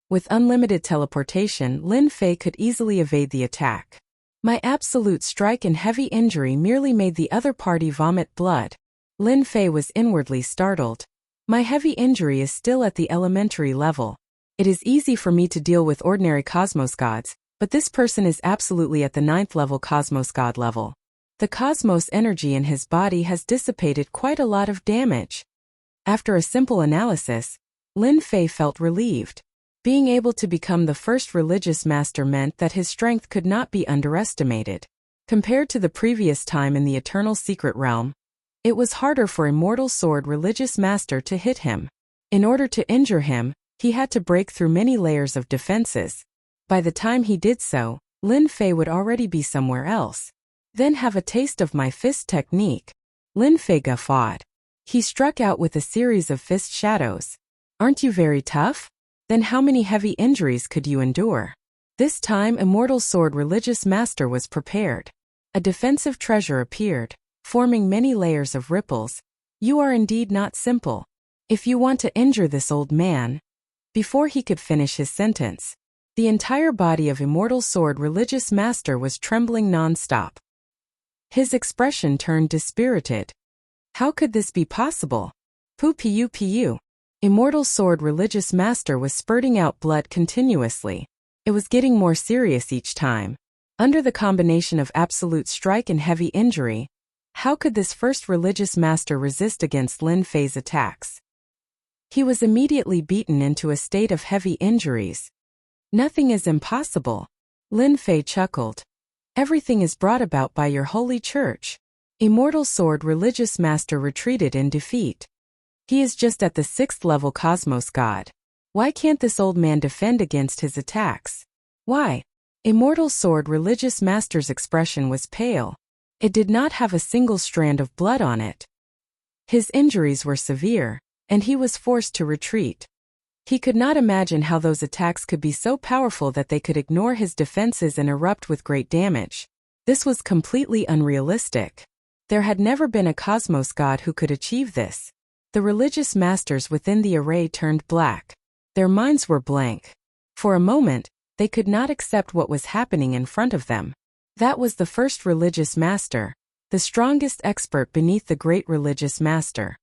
With unlimited teleportation, Lin Fei could easily evade the attack. My absolute strike and heavy injury merely made the other party vomit blood. Lin Fei was inwardly startled. My heavy injury is still at the elementary level. It is easy for me to deal with ordinary cosmos gods, but this person is absolutely at the 9th level cosmos god level. The cosmos energy in his body has dissipated quite a lot of damage. After a simple analysis, Lin Fei felt relieved. Being able to become the first religious master meant that his strength could not be underestimated. Compared to the previous time in the Eternal Secret Realm, it was harder for Immortal Sword Religious Master to hit him. In order to injure him, he had to break through many layers of defenses. By the time he did so, Lin Fei would already be somewhere else. Then have a taste of my fist technique. Lin Fei guffawed. He struck out with a series of fist shadows. Aren't you very tough? Then how many heavy injuries could you endure? This time Immortal Sword Religious Master was prepared. A defensive treasure appeared, forming many layers of ripples. You are indeed not simple. If you want to injure this old man. Before he could finish his sentence, The entire body of Immortal Sword Religious Master was trembling non-stop. His expression turned dispirited. How could this be possible? Pu. Immortal Sword Religious Master was spurting out blood continuously. It was getting more serious each time. Under the combination of absolute strike and heavy injury, how could this first religious master resist against Lin Fei's attacks? He was immediately beaten into a state of heavy injuries. Nothing is impossible. Lin Fei chuckled. Everything is brought about by your holy church. Immortal Sword Religious Master retreated in defeat. He is just at the 6th level Cosmos God. Why can't this old man defend against his attacks? Why? Immortal Sword Religious Master's expression was pale. It did not have a single strand of blood on it. His injuries were severe, and he was forced to retreat. He could not imagine how those attacks could be so powerful that they could ignore his defenses and erupt with great damage. This was completely unrealistic. There had never been a Cosmos God who could achieve this. The religious masters within the array turned black. Their minds were blank. For a moment, they could not accept what was happening in front of them. That was the first religious master, the strongest expert beneath the great religious master.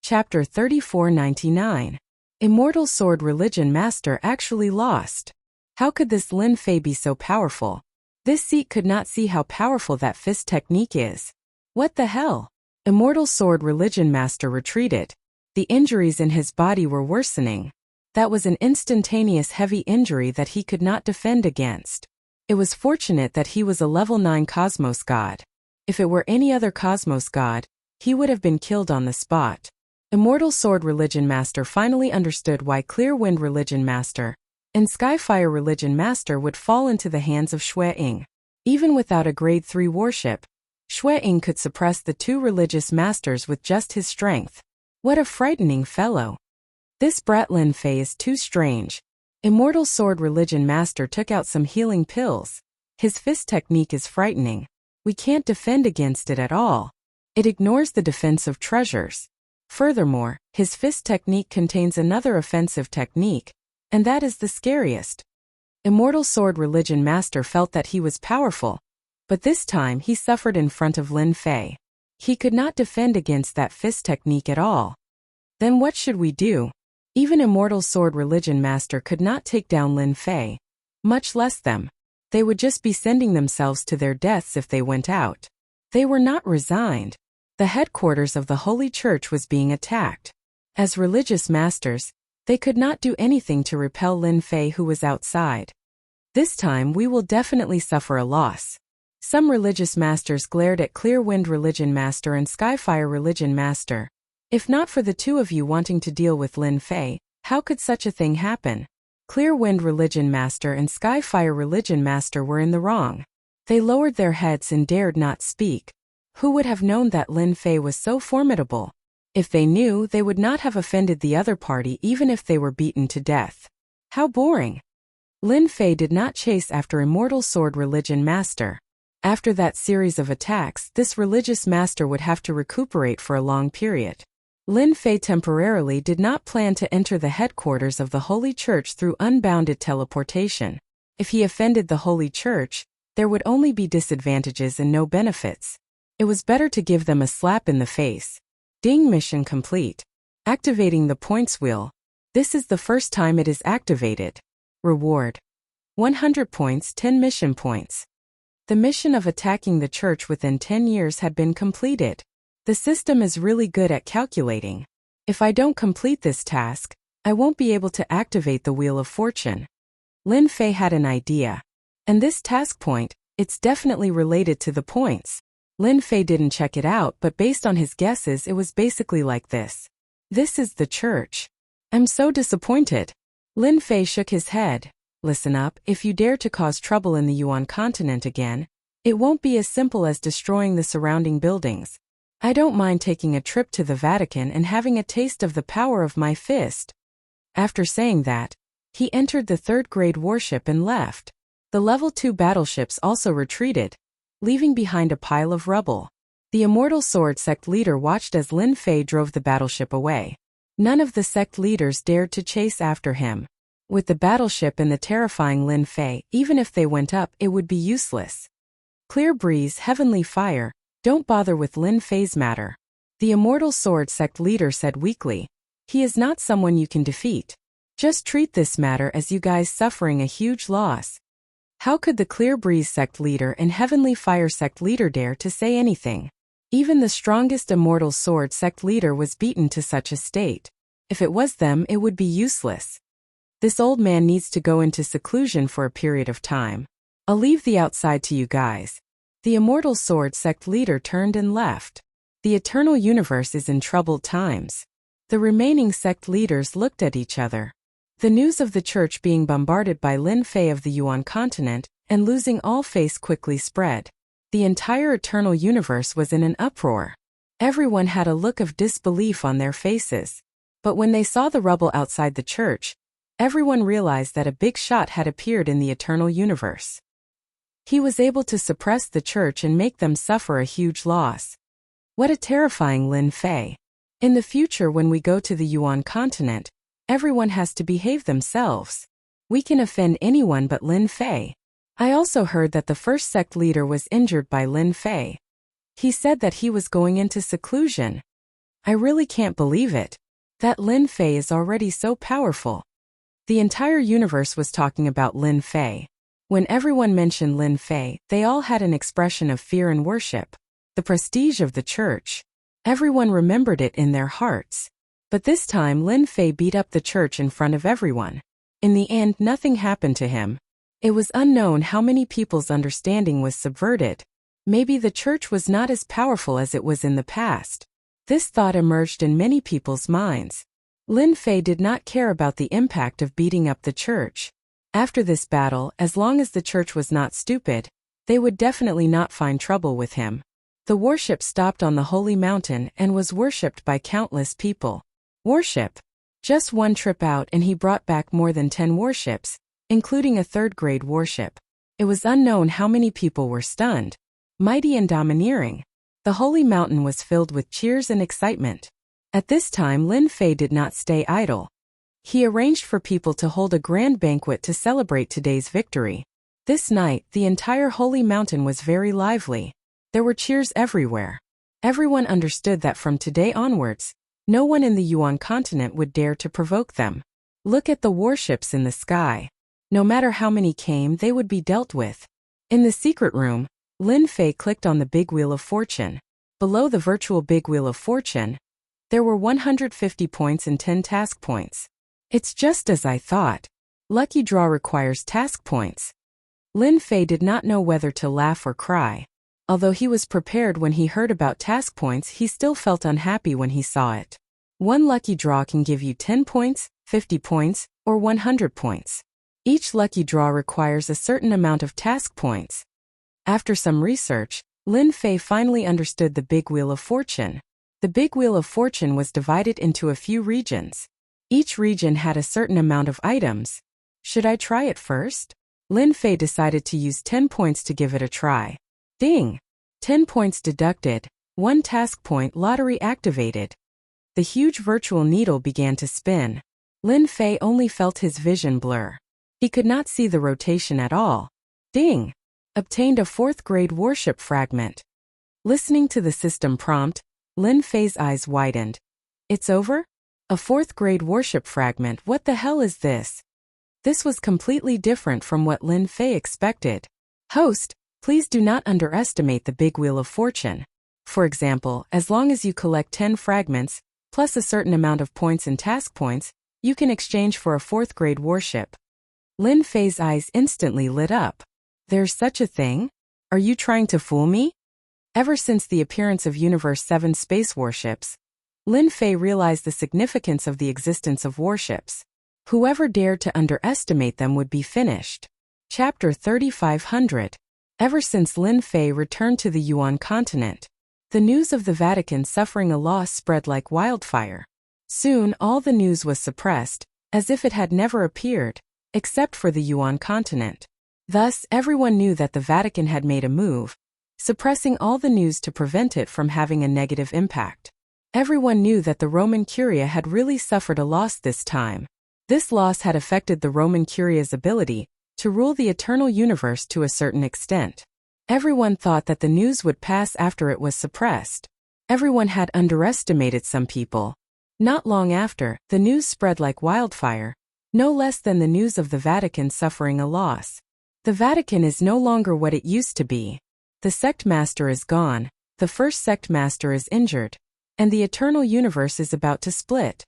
Chapter 3499. Immortal Sword Religion Master actually lost. How could this Lin Fei be so powerful? This Sikh could not see how powerful that fist technique is. What the hell? Immortal Sword Religion Master retreated. The injuries in his body were worsening. That was an instantaneous heavy injury that he could not defend against. It was fortunate that he was a level 9 Cosmos God. If it were any other Cosmos God, he would have been killed on the spot. Immortal Sword Religion Master finally understood why Clear Wind Religion Master and Skyfire Religion Master would fall into the hands of Xue Ying. Even without a grade 3 warship, Xue Ying could suppress the 2 religious masters with just his strength. What a frightening fellow. This brat Lin Fei is too strange. Immortal Sword Religion Master took out some healing pills. His fist technique is frightening. We can't defend against it at all. It ignores the defensive treasures. Furthermore, his fist technique contains another offensive technique, and that is the scariest. Immortal Sword Religion Master felt that he was powerful, but this time he suffered in front of Lin Fei. He could not defend against that fist technique at all. Then what should we do? Even Immortal Sword Religion Master could not take down Lin Fei, much less them. They would just be sending themselves to their deaths if they went out. They were not resigned. The headquarters of the Holy Church was being attacked. As religious masters, they could not do anything to repel Lin Fei who was outside. This time we will definitely suffer a loss. Some religious masters glared at Clear Wind Religion Master and Skyfire Religion Master. If not for the 2 of you wanting to deal with Lin Fei, how could such a thing happen? Clear Wind Religion Master and Skyfire Religion Master were in the wrong. They lowered their heads and dared not speak. Who would have known that Lin Fei was so formidable? If they knew, they would not have offended the other party even if they were beaten to death. How boring. Lin Fei did not chase after Immortal Sword Religion Master. After that series of attacks, this religious master would have to recuperate for a long period. Lin Fei temporarily did not plan to enter the headquarters of the Holy Church through unbounded teleportation. If he offended the Holy Church, there would only be disadvantages and no benefits. It was better to give them a slap in the face. Ding, mission complete. Activating the points wheel. This is the first time it is activated. Reward: 100 points, 10 mission points. The mission of attacking the church within 10 years had been completed. The system is really good at calculating. If I don't complete this task, I won't be able to activate the Wheel of Fortune. Lin Fei had an idea. And this task point, it's definitely related to the points. Lin Fei didn't check it out, but based on his guesses it was basically like this. This is the church. I'm so disappointed. Lin Fei shook his head. Listen up, if you dare to cause trouble in the Yuan continent again, it won't be as simple as destroying the surrounding buildings. I don't mind taking a trip to the Vatican and having a taste of the power of my fist. After saying that, he entered the 3rd grade warship and left. The level 2 battleships also retreated, leaving behind a pile of rubble. The Immortal Sword Sect leader watched as Lin Fei drove the battleship away. None of the sect leaders dared to chase after him. With the battleship and the terrifying Lin Fei, even if they went up, it would be useless. Clear breeze, heavenly fire, don't bother with Lin Fei's matter. The Immortal Sword Sect leader said weakly. He is not someone you can defeat. Just treat this matter as you guys suffering a huge loss. How could the Clear Breeze Sect leader and Heavenly Fire Sect leader dare to say anything? Even the strongest Immortal Sword Sect leader was beaten to such a state. If it was them, it would be useless. This old man needs to go into seclusion for a period of time. I'll leave the outside to you guys. The Immortal Sword Sect leader turned and left. The Eternal Universe is in troubled times. The remaining sect leaders looked at each other. The news of the church being bombarded by Lin Fei of the Yuan continent and losing all face quickly spread. The entire Eternal Universe was in an uproar. Everyone had a look of disbelief on their faces. But when they saw the rubble outside the church, everyone realized that a big shot had appeared in the Eternal Universe. He was able to suppress the church and make them suffer a huge loss. What a terrifying Lin Fei. In the future when we go to the Yuan continent, everyone has to behave themselves. We can offend anyone but Lin Fei. I also heard that the first sect leader was injured by Lin Fei. He said that he was going into seclusion. I really can't believe it. That Lin Fei is already so powerful. The entire universe was talking about Lin Fei. When everyone mentioned Lin Fei, they all had an expression of fear and worship. The prestige of the church. Everyone remembered it in their hearts. But this time Lin Fei beat up the church in front of everyone. In the end, nothing happened to him. It was unknown how many people's understanding was subverted. Maybe the church was not as powerful as it was in the past. This thought emerged in many people's minds. Lin Fei did not care about the impact of beating up the church. After this battle, as long as the church was not stupid, they would definitely not find trouble with him. The warship stopped on the holy mountain and was worshipped by countless people. Worship. Just one trip out and he brought back more than 10 warships, including a third-grade warship. It was unknown how many people were stunned. Mighty and domineering. The holy mountain was filled with cheers and excitement. At this time Lin Fei did not stay idle. He arranged for people to hold a grand banquet to celebrate today's victory. This night, the entire holy mountain was very lively. There were cheers everywhere. Everyone understood that from today onwards, no one in the Yuan continent would dare to provoke them. Look at the warships in the sky. No matter how many came, they would be dealt with. In the secret room, Lin Fei clicked on the big wheel of fortune. Below the virtual big wheel of fortune, there were 150 points and 10 task points. It's just as I thought. Lucky draw requires task points. Lin Fei did not know whether to laugh or cry. Although he was prepared when he heard about task points, he still felt unhappy when he saw it. One lucky draw can give you 10 points, 50 points, or 100 points. Each lucky draw requires a certain amount of task points. After some research, Lin Fei finally understood the big wheel of fortune. The big wheel of fortune was divided into a few regions. Each region had a certain amount of items. Should I try it first? Lin Fei decided to use 10 points to give it a try. Ding! 10 points deducted, 1 task point lottery activated. The huge virtual needle began to spin. Lin Fei only felt his vision blur. He could not see the rotation at all. Ding! Obtained a 4th grade warship fragment. Listening to the system prompt, Lin Fei's eyes widened. It's over? A 4th grade warship fragment, what the hell is this? This was completely different from what Lin Fei expected. Host, please do not underestimate the big wheel of fortune. For example, as long as you collect 10 fragments, plus a certain amount of points and task points, you can exchange for a 4th grade warship. Lin Fei's eyes instantly lit up. There's such a thing? Are you trying to fool me? Ever since the appearance of Universe 7 space warships, Lin Fei realized the significance of the existence of warships. Whoever dared to underestimate them would be finished. Chapter 3500. Ever since Lin Fei returned to the Yuan continent, the news of the Vatican suffering a loss spread like wildfire. Soon all the news was suppressed, as if it had never appeared, except for the Yuan continent. Thus, everyone knew that the Vatican had made a move, suppressing all the news to prevent it from having a negative impact. Everyone knew that the Roman Curia had really suffered a loss this time. This loss had affected the Roman Curia's ability to rule the eternal universe to a certain extent. Everyone thought that the news would pass after it was suppressed. Everyone had underestimated some people. Not long after, the news spread like wildfire, no less than the news of the Vatican suffering a loss. The Vatican is no longer what it used to be. The sect master is gone, the first sect master is injured, and the eternal universe is about to split.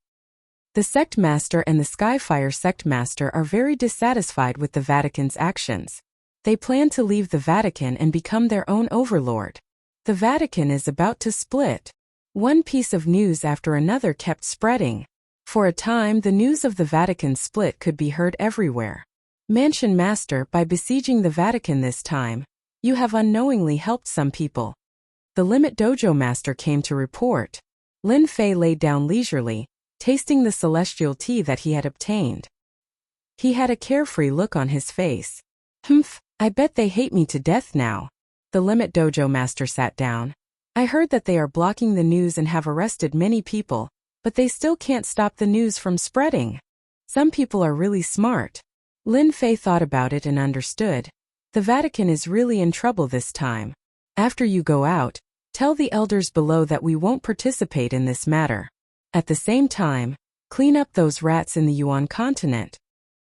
The sect master and the Skyfire sect master are very dissatisfied with the Vatican's actions. They plan to leave the Vatican and become their own overlord. The Vatican is about to split. One piece of news after another kept spreading. For a time, the news of the Vatican split could be heard everywhere. Mansion Master, by besieging the Vatican this time, you have unknowingly helped some people. The Limit Dojo Master came to report. Lin Fei lay down leisurely, tasting the celestial tea that he had obtained. He had a carefree look on his face. Humph, I bet they hate me to death now. The Limit Dojo Master sat down. I heard that they are blocking the news and have arrested many people, but they still can't stop the news from spreading. Some people are really smart. Lin Fei thought about it and understood. The Vatican is really in trouble this time. After you go out, tell the elders below that we won't participate in this matter. At the same time, clean up those rats in the Yuan continent.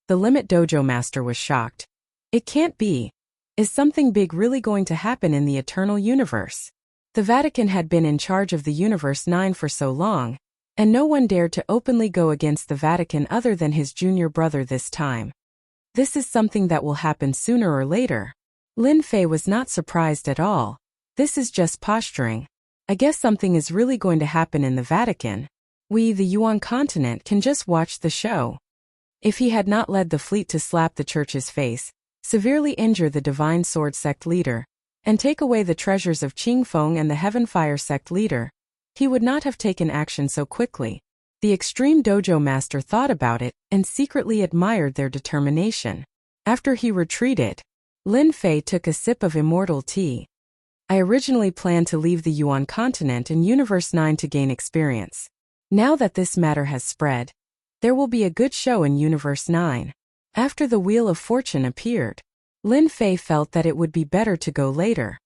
The Limit Dojo Master was shocked. It can't be. Is something big really going to happen in the eternal universe? The Vatican had been in charge of the Universe 9 for so long, and no one dared to openly go against the Vatican other than his junior brother this time. This is something that will happen sooner or later. Lin Fei was not surprised at all. This is just posturing. I guess something is really going to happen in the Vatican. We, the Yuan continent, can just watch the show. If he had not led the fleet to slap the church's face, severely injure the Divine Sword sect leader, and take away the treasures of Qingfeng and the Heaven Fire sect leader, he would not have taken action so quickly. The Extreme Dojo Master thought about it and secretly admired their determination. After he retreated, Lin Fei took a sip of immortal tea. I originally planned to leave the Yuan continent and Universe 9 to gain experience. Now that this matter has spread, there will be a good show in Universe 9. After the Wheel of Fortune appeared, Lin Fei felt that it would be better to go later.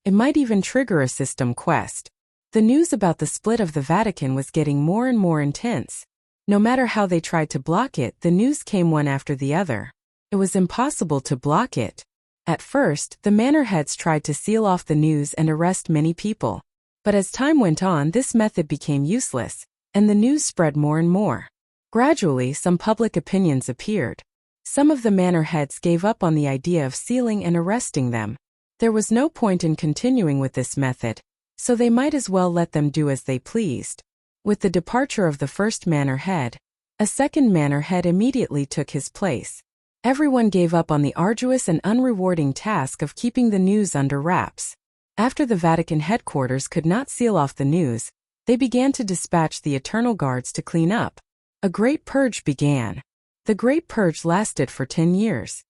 It might even trigger a system quest. The news about the split of the Vatican was getting more and more intense. No matter how they tried to block it, the news came one after the other. It was impossible to block it. At first, the manor heads tried to seal off the news and arrest many people. But as time went on, this method became useless, and the news spread more and more. Gradually, some public opinions appeared. Some of the manor heads gave up on the idea of sealing and arresting them. There was no point in continuing with this method, so they might as well let them do as they pleased. With the departure of the first manor head, a second manor head immediately took his place. Everyone gave up on the arduous and unrewarding task of keeping the news under wraps. After the Vatican headquarters could not seal off the news, they began to dispatch the Eternal Guards to clean up. A great purge began. The Great Purge lasted for 10 years.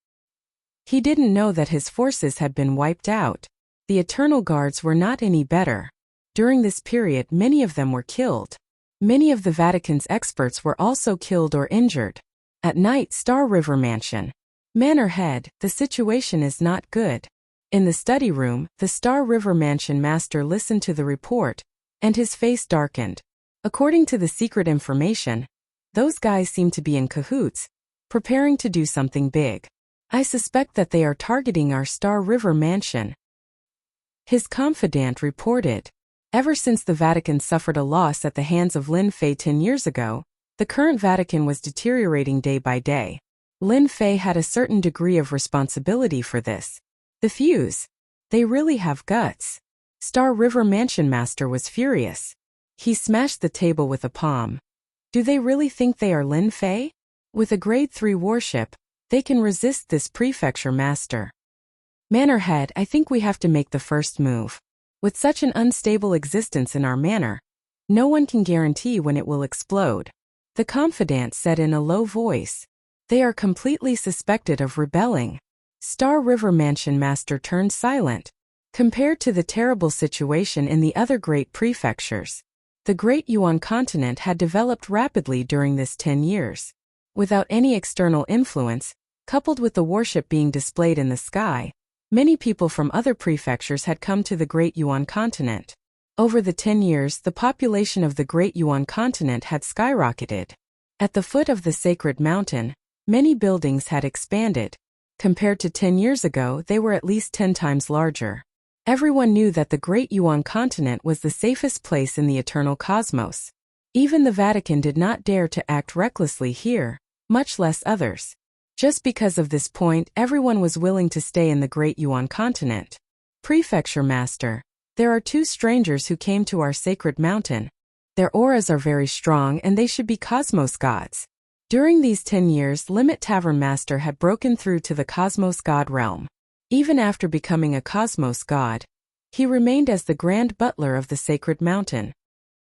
He didn't know that his forces had been wiped out. The Eternal Guards were not any better. During this period, many of them were killed. Many of the Vatican's experts were also killed or injured. At night, Star River Mansion. Manor Head, the situation is not good. In the study room, the Star River Mansion master listened to the report, and his face darkened. According to the secret information, those guys seem to be in cahoots, preparing to do something big. I suspect that they are targeting our Star River Mansion. His confidant reported. Ever since the Vatican suffered a loss at the hands of Lin Fei 10 years ago, the current Vatican was deteriorating day by day. Lin Fei had a certain degree of responsibility for this. The fuse. They really have guts. Star River Mansion Master was furious. He smashed the table with a palm. Do they really think they are Lin Fei? With a grade 3 warship, they can resist this prefecture master. Manor Head, I think we have to make the first move. With such an unstable existence in our manor, no one can guarantee when it will explode. The confidant said in a low voice. They are completely suspected of rebelling. Star River Mansion Master turned silent. Compared to the terrible situation in the other great prefectures, the Great Yuan continent had developed rapidly during this 10 years. Without any external influence, coupled with the worship being displayed in the sky, many people from other prefectures had come to the Great Yuan continent. Over the 10 years, the population of the Great Yuan continent had skyrocketed. At the foot of the sacred mountain, many buildings had expanded. Compared to 10 years ago, they were at least 10 times larger. Everyone knew that the Great Yuan continent was the safest place in the eternal cosmos. Even the Vatican did not dare to act recklessly here, much less others. Just because of this point, everyone was willing to stay in the Great Yuan continent. Prefecture Master, there are 2 strangers who came to our sacred mountain. Their auras are very strong and they should be cosmos gods. During these 10 years, Limit Tavern Master had broken through to the cosmos god realm. Even after becoming a cosmos god, he remained as the grand butler of the sacred mountain.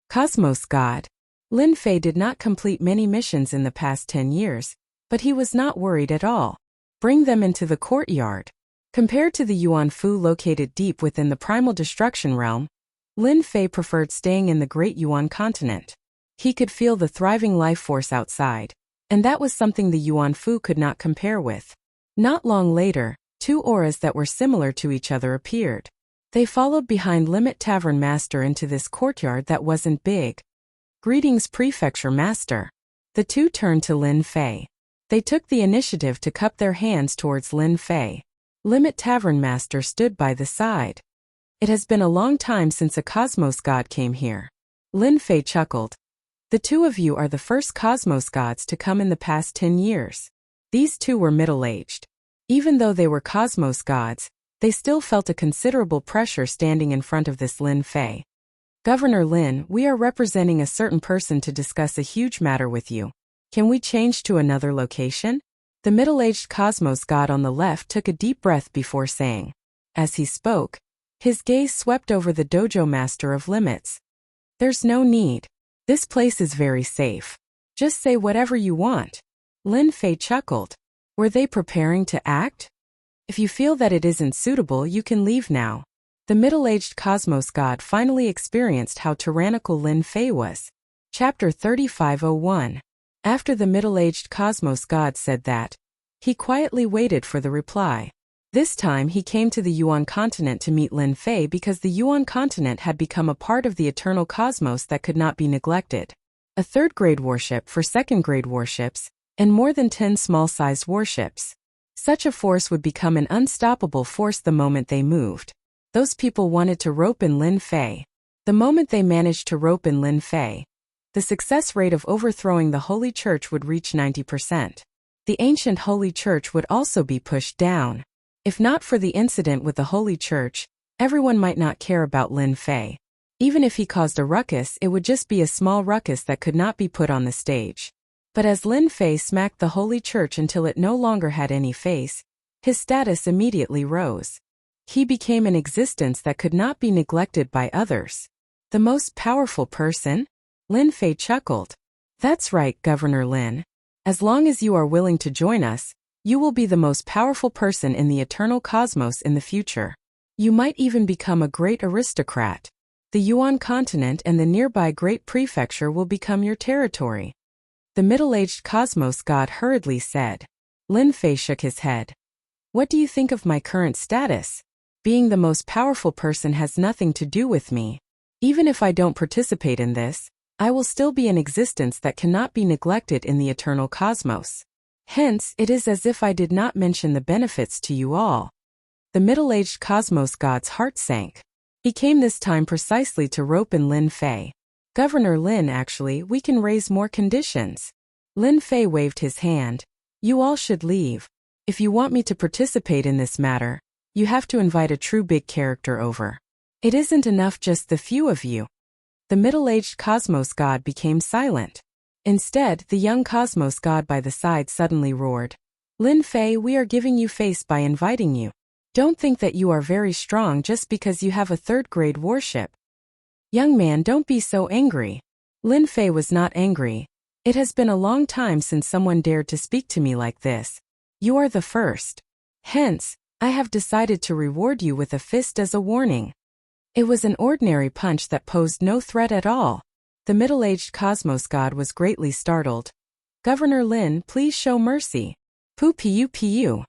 Cosmos god, Lin Fei did not complete many missions in the past 10 years, but he was not worried at all. Bring them into the courtyard. Compared to the Yuan Fu located deep within the primal destruction realm, Lin Fei preferred staying in the Great Yuan continent. He could feel the thriving life force outside, and that was something the Yuan Fu could not compare with. Not long later, 2 auras that were similar to each other appeared. They followed behind Limit Tavern Master into this courtyard that wasn't big. Greetings, Prefecture Master. The 2 turned to Lin Fei. They took the initiative to cup their hands towards Lin Fei. Limit Tavern Master stood by the side. It has been a long time since a cosmos god came here. Lin Fei chuckled. The 2 of you are the first cosmos gods to come in the past 10 years. These 2 were middle-aged. Even though they were cosmos gods, they still felt a considerable pressure standing in front of this Lin Fei. Governor Lin, we are representing a certain person to discuss a huge matter with you. Can we change to another location? The middle-aged cosmos god on the left took a deep breath before saying. As he spoke, his gaze swept over the dojo master of limits. There's no need. This place is very safe. Just say whatever you want. Lin Fei chuckled. Were they preparing to act? If you feel that it isn't suitable, you can leave now. The middle-aged cosmos god finally experienced how tyrannical Lin Fei was. Chapter 3501. After the middle-aged cosmos god said that, he quietly waited for the reply. This time he came to the Yuan continent to meet Lin Fei because the Yuan continent had become a part of the eternal cosmos that could not be neglected. A 3rd-grade warship for 2nd-grade warships, and more than 10 small-sized warships. Such a force would become an unstoppable force the moment they moved. Those people wanted to rope in Lin Fei. The moment they managed to rope in Lin Fei, the success rate of overthrowing the Holy Church would reach 90%. The ancient Holy Church would also be pushed down. If not for the incident with the Holy Church, everyone might not care about Lin Fei. Even if he caused a ruckus, it would just be a small ruckus that could not be put on the stage. But as Lin Fei smacked the Holy Church until it no longer had any face, his status immediately rose. He became an existence that could not be neglected by others. The most powerful person? Lin Fei chuckled. That's right, Governor Lin. As long as you are willing to join us, you will be the most powerful person in the eternal cosmos in the future. You might even become a great aristocrat. The Yuan continent and the nearby Great Prefecture will become your territory. The middle-aged cosmos god hurriedly said. Lin Fei shook his head. What do you think of my current status? Being the most powerful person has nothing to do with me. Even if I don't participate in this, I will still be an existence that cannot be neglected in the eternal cosmos. Hence, it is as if I did not mention the benefits to you all. The middle-aged cosmos god's heart sank. He came this time precisely to rope in Lin Fei. Governor Lin, actually, we can raise more conditions. Lin Fei waved his hand. You all should leave. If you want me to participate in this matter, you have to invite a true big character over. It isn't enough just the few of you. The middle-aged cosmos god became silent. Instead, the young cosmos god by the side suddenly roared. Lin Fei, we are giving you face by inviting you. Don't think that you are very strong just because you have a 3rd-grade warship. Young man, don't be so angry. Lin Fei was not angry. It has been a long time since someone dared to speak to me like this. You are the first. Hence, I have decided to reward you with a fist as a warning. It was an ordinary punch that posed no threat at all. The middle-aged cosmos god was greatly startled. Governor Lin, please show mercy. Pu.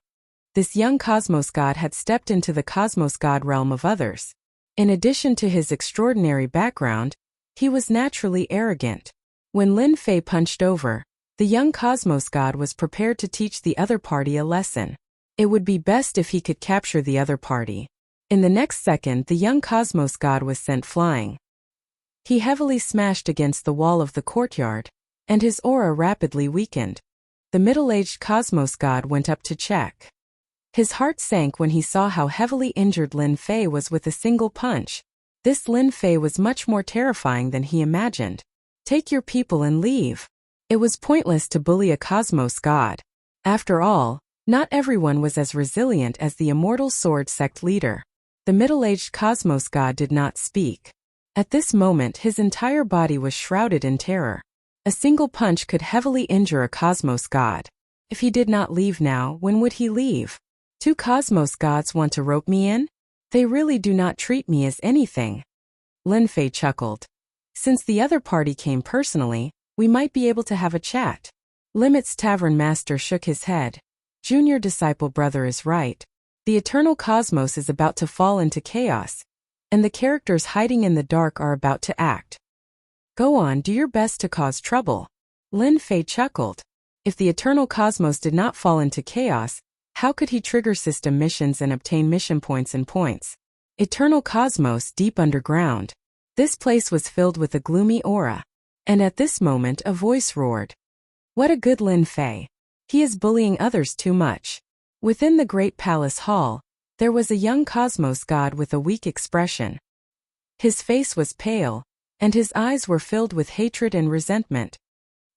This young cosmos god had stepped into the cosmos god realm of others. In addition to his extraordinary background, he was naturally arrogant. When Lin Fei punched over, the young cosmos god was prepared to teach the other party a lesson. It would be best if he could capture the other party. In the next second, the young cosmos god was sent flying. He heavily smashed against the wall of the courtyard, and his aura rapidly weakened. The middle-aged cosmos god went up to check. His heart sank when he saw how heavily injured Lin Fei was with a single punch. This Lin Fei was much more terrifying than he imagined. Take your people and leave. It was pointless to bully a cosmos god. After all, not everyone was as resilient as the immortal sword sect leader. The middle-aged cosmos god did not speak. At this moment, his entire body was shrouded in terror. A single punch could heavily injure a cosmos god. If he did not leave now, when would he leave? 2 cosmos gods want to rope me in? They really do not treat me as anything. Lin Fei chuckled. Since the other party came personally, we might be able to have a chat. Limit's tavern master shook his head. Junior disciple brother is right. The eternal cosmos is about to fall into chaos, and the characters hiding in the dark are about to act. Go on, do your best to cause trouble. Lin Fei chuckled. If the eternal cosmos did not fall into chaos, how could he trigger system missions and obtain mission points and points? Eternal cosmos deep underground. This place was filled with a gloomy aura. And at this moment a voice roared. What a good Lin Fei. He is bullying others too much. Within the great palace hall, there was a young cosmos god with a weak expression. His face was pale, and his eyes were filled with hatred and resentment.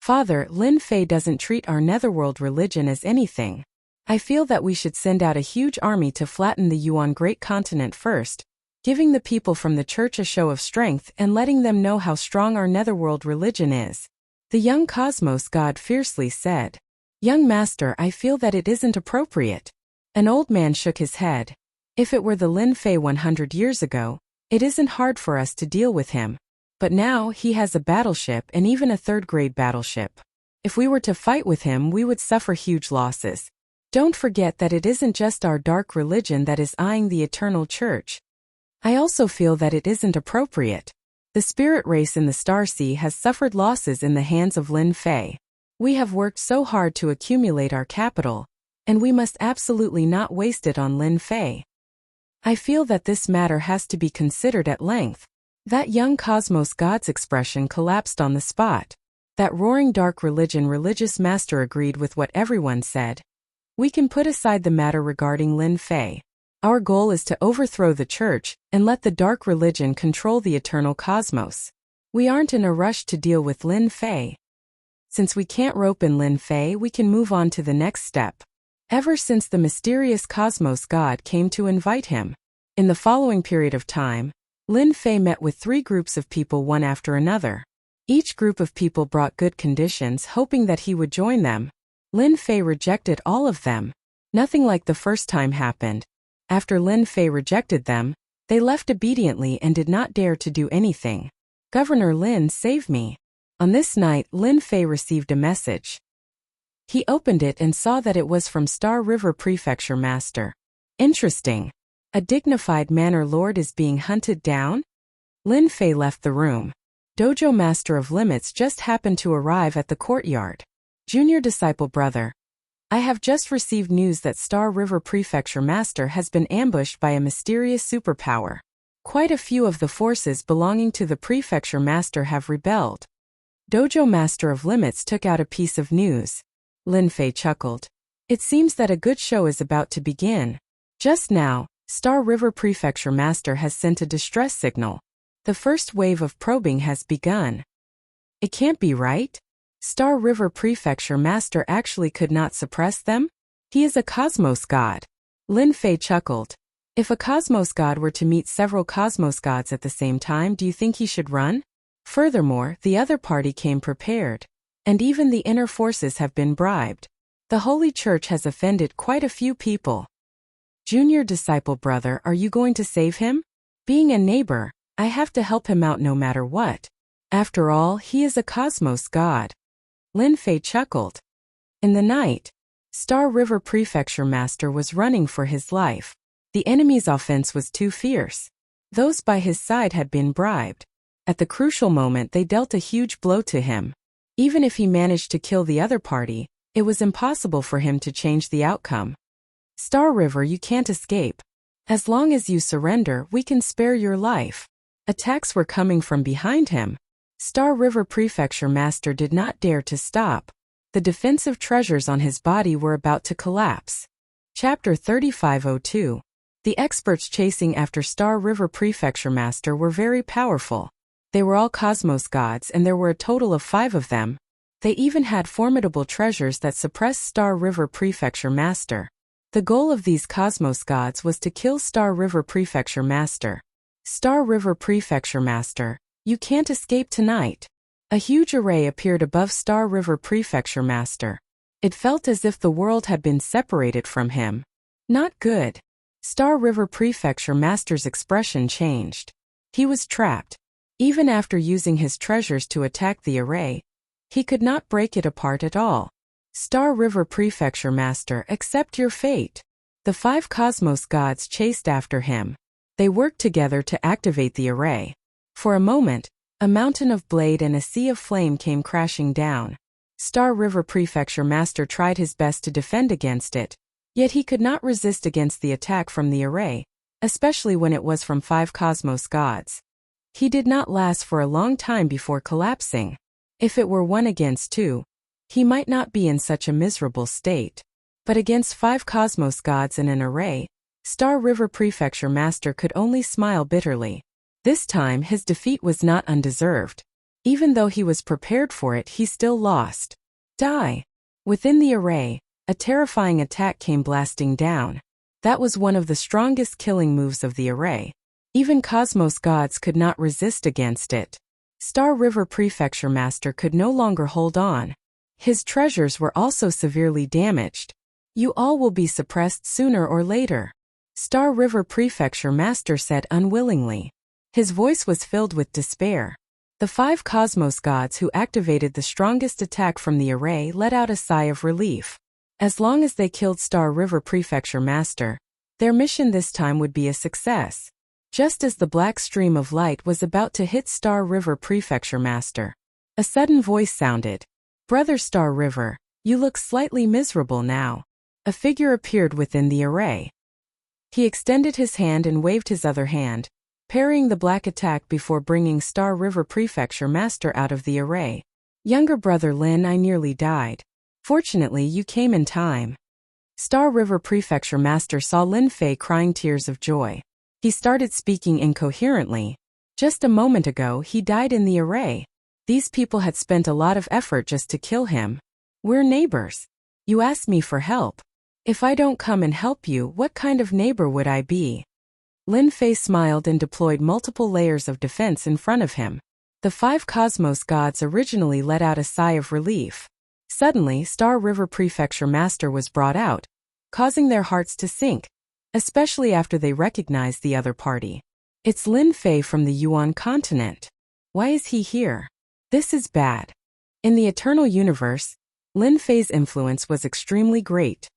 Father, Lin Fei doesn't treat our netherworld religion as anything. I feel that we should send out a huge army to flatten the Yuan Great Continent first, giving the people from the church a show of strength and letting them know how strong our netherworld religion is. The young cosmos god fiercely said. Young master, I feel that it isn't appropriate. An old man shook his head. If it were the Lin Fei 100 years ago, it isn't hard for us to deal with him. But now he has a battleship and even a third-grade battleship. If we were to fight with him, we would suffer huge losses. Don't forget that it isn't just our dark religion that is eyeing the eternal church. I also feel that it isn't appropriate. The spirit race in the Star Sea has suffered losses in the hands of Lin Fei. We have worked so hard to accumulate our capital, and we must absolutely not waste it on Lin Fei. I feel that this matter has to be considered at length. That young cosmos god's expression collapsed on the spot. That roaring dark religious master agreed with what everyone said. We can put aside the matter regarding Lin Fei. Our goal is to overthrow the church and let the dark religion control the eternal cosmos. We aren't in a rush to deal with Lin Fei. Since we can't rope in Lin Fei, we can move on to the next step. Ever since the mysterious cosmos god came to invite him, in the following period of time, Lin Fei met with 3 groups of people one after another. Each group of people brought good conditions, hoping that he would join them. Lin Fei rejected all of them. Nothing like the first time happened. After Lin Fei rejected them, they left obediently and did not dare to do anything. Governor Lin, save me. On this night, Lin Fei received a message. He opened it and saw that it was from Star River Prefecture Master. Interesting. A dignified manor lord is being hunted down? Lin Fei left the room. Dojo Master of Limits just happened to arrive at the courtyard. Junior disciple brother. I have just received news that Star River Prefecture Master has been ambushed by a mysterious superpower. Quite a few of the forces belonging to the Prefecture Master have rebelled. Dojo Master of Limits took out a piece of news. Lin Fei chuckled. It seems that a good show is about to begin. Just now, Star River Prefecture Master has sent a distress signal. The first wave of probing has begun. It can't be right? Star River Prefecture Master actually could not suppress them? He is a cosmos god. Lin Fei chuckled. If a cosmos god were to meet several cosmos gods at the same time, do you think he should run? Furthermore, the other party came prepared. And even the inner forces have been bribed. The Holy Church has offended quite a few people. Junior disciple brother, are you going to save him? Being a neighbor, I have to help him out no matter what. After all, he is a cosmos god. Lin Fei chuckled. In the night, Star River Prefecture Master was running for his life. The enemy's offense was too fierce. Those by his side had been bribed. At the crucial moment they dealt a huge blow to him. Even if he managed to kill the other party, it was impossible for him to change the outcome. Star River, you can't escape. As long as you surrender, we can spare your life. Attacks were coming from behind him. Star River Prefecture Master did not dare to stop. The defensive treasures on his body were about to collapse. Chapter 3502. The experts chasing after Star River Prefecture Master were very powerful. They were all cosmos gods and there were a total of 5 of them. They even had formidable treasures that suppressed Star River Prefecture Master. The goal of these cosmos gods was to kill Star River Prefecture Master. Star River Prefecture Master, you can't escape tonight. A huge array appeared above Star River Prefecture Master. It felt as if the world had been separated from him. Not good. Star River Prefecture Master's expression changed. He was trapped. Even after using his treasures to attack the array, he could not break it apart at all. Star River Prefecture Master, accept your fate. The 5 cosmos gods chased after him. They worked together to activate the array. For a moment, a mountain of blade and a sea of flame came crashing down. Star River Prefecture Master tried his best to defend against it, yet he could not resist against the attack from the array, especially when it was from 5 cosmos gods. He did not last for a long time before collapsing. If it were 1 against 2, he might not be in such a miserable state. But against 5 cosmos gods in an array, Star River Prefecture Master could only smile bitterly. This time his defeat was not undeserved. Even though he was prepared for it, he still lost. Die! Within the array, a terrifying attack came blasting down. That was one of the strongest killing moves of the array. Even cosmos gods could not resist against it. Star River Prefecture Master could no longer hold on. His treasures were also severely damaged. You all will be suppressed sooner or later, Star River Prefecture Master said unwillingly. His voice was filled with despair. The 5 cosmos gods who activated the strongest attack from the array let out a sigh of relief. As long as they killed Star River Prefecture Master, their mission this time would be a success. Just as the black stream of light was about to hit Star River Prefecture Master, a sudden voice sounded. Brother Star River, you look slightly miserable now. A figure appeared within the array. He extended his hand and waved his other hand, parrying the black attack before bringing Star River Prefecture Master out of the array. Younger brother Lin, I nearly died. Fortunately, you came in time. Star River Prefecture Master saw Lin Fei crying tears of joy. He started speaking incoherently. Just a moment ago, he died in the array. These people had spent a lot of effort just to kill him. We're neighbors. You asked me for help. If I don't come and help you, what kind of neighbor would I be? Lin Fei smiled and deployed multiple layers of defense in front of him. The 5 cosmos gods originally let out a sigh of relief. Suddenly, Star River Prefecture Master was brought out, causing their hearts to sink, especially after they recognized the other party. It's Lin Fei from the Yuan continent. Why is he here? This is bad. In the Eternal Universe, Lin Fei's influence was extremely great.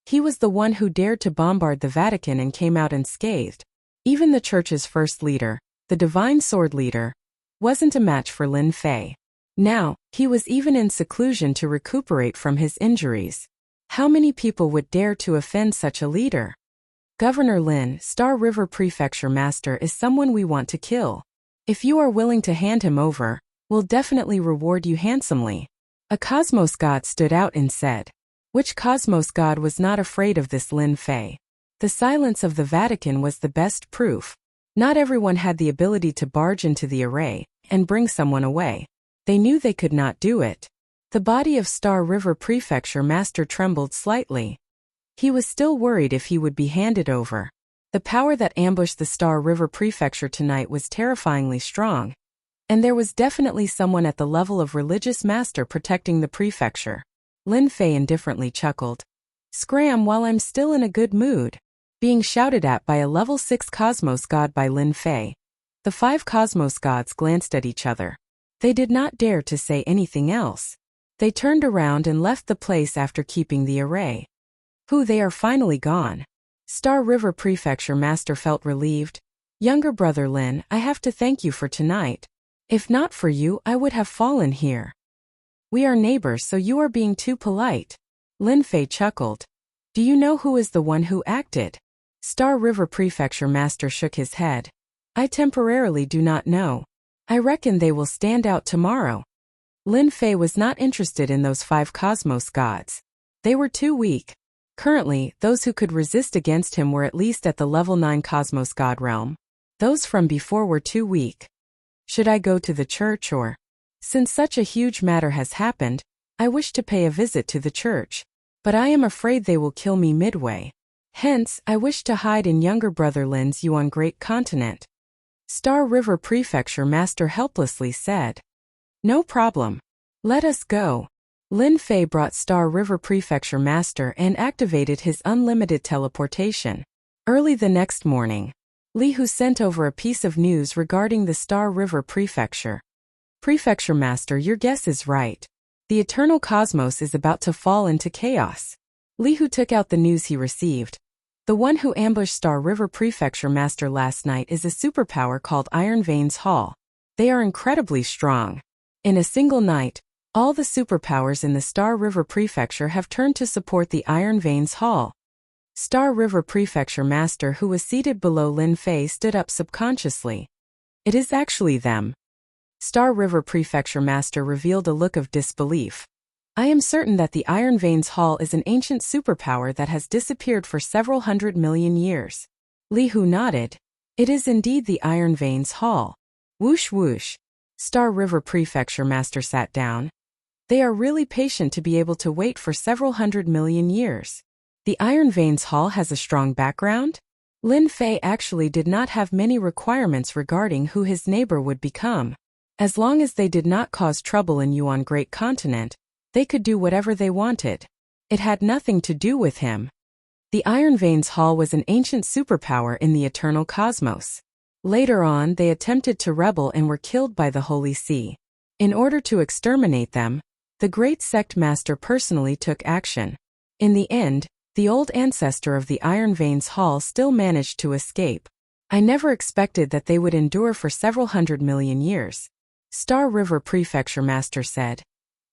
He was the one who dared to bombard the Vatican and came out unscathed. Even the Church's first leader, the Divine Sword Leader, wasn't a match for Lin Fei. Now, he was even in seclusion to recuperate from his injuries. How many people would dare to offend such a leader? Governor Lin, Star River Prefecture Master, is someone we want to kill. If you are willing to hand him over, we'll definitely reward you handsomely. A cosmos god stood out and said. Which cosmos god was not afraid of this Lin Fei? The silence of the Vatican was the best proof. Not everyone had the ability to barge into the array and bring someone away. They knew they could not do it. The body of Star River Prefecture Master trembled slightly. He was still worried if he would be handed over. The power that ambushed the Star River Prefecture tonight was terrifyingly strong. And there was definitely someone at the level of religious master protecting the prefecture. Lin Fei indifferently chuckled. Scram while I'm still in a good mood. Being shouted at by a level 6 cosmos god by Lin Fei. The 5 cosmos gods glanced at each other. They did not dare to say anything else. They turned around and left the place after keeping the array. They are finally gone. Star River Prefecture Master felt relieved. Younger brother Lin, I have to thank you for tonight. If not for you, I would have fallen here. We are neighbors, so you are being too polite. Lin Fei chuckled. Do you know who is the one who acted? Star River Prefecture Master shook his head. I temporarily do not know. I reckon they will stand out tomorrow. Lin Fei was not interested in those 5 cosmos gods. They were too weak. Currently, those who could resist against him were at least at the level 9 cosmos god realm. Those from before were too weak. Should I go to the church or? Since such a huge matter has happened, I wish to pay a visit to the church. But I am afraid they will kill me midway. Hence, I wish to hide in younger brother Lin's Yuan Great Continent. Star River Prefecture Master helplessly said. No problem. Let us go. Lin Fei brought Star River Prefecture Master and activated his unlimited teleportation. Early the next morning, Li Hu sent over a piece of news regarding the Star River Prefecture. Prefecture Master, your guess is right. The eternal cosmos is about to fall into chaos. Li Hu took out the news he received. The one who ambushed Star River Prefecture Master last night is a superpower called Iron Veins Hall. They are incredibly strong. In a single night, all the superpowers in the Star River Prefecture have turned to support the Iron Veins Hall. Star River Prefecture Master, who was seated below Lin Fei, stood up subconsciously. It is actually them. Star River Prefecture Master revealed a look of disbelief. I am certain that the Iron Veins Hall is an ancient superpower that has disappeared for several 100 million years. Li Hu nodded. It is indeed the Iron Veins Hall. Whoosh whoosh. Star River Prefecture Master sat down. They are really patient to be able to wait for several 100 million years. The Iron Veins Hall has a strong background? Lin Fei actually did not have many requirements regarding who his neighbor would become. As long as they did not cause trouble in Yuan Great Continent, they could do whatever they wanted. It had nothing to do with him. The Iron Veins Hall was an ancient superpower in the eternal cosmos. Later on, they attempted to rebel and were killed by the Holy See. In order to exterminate them, the Great Sect Master personally took action. In the end, the old ancestor of the Iron Veins Hall still managed to escape. I never expected that they would endure for several 100 million years. Star River Prefecture Master said.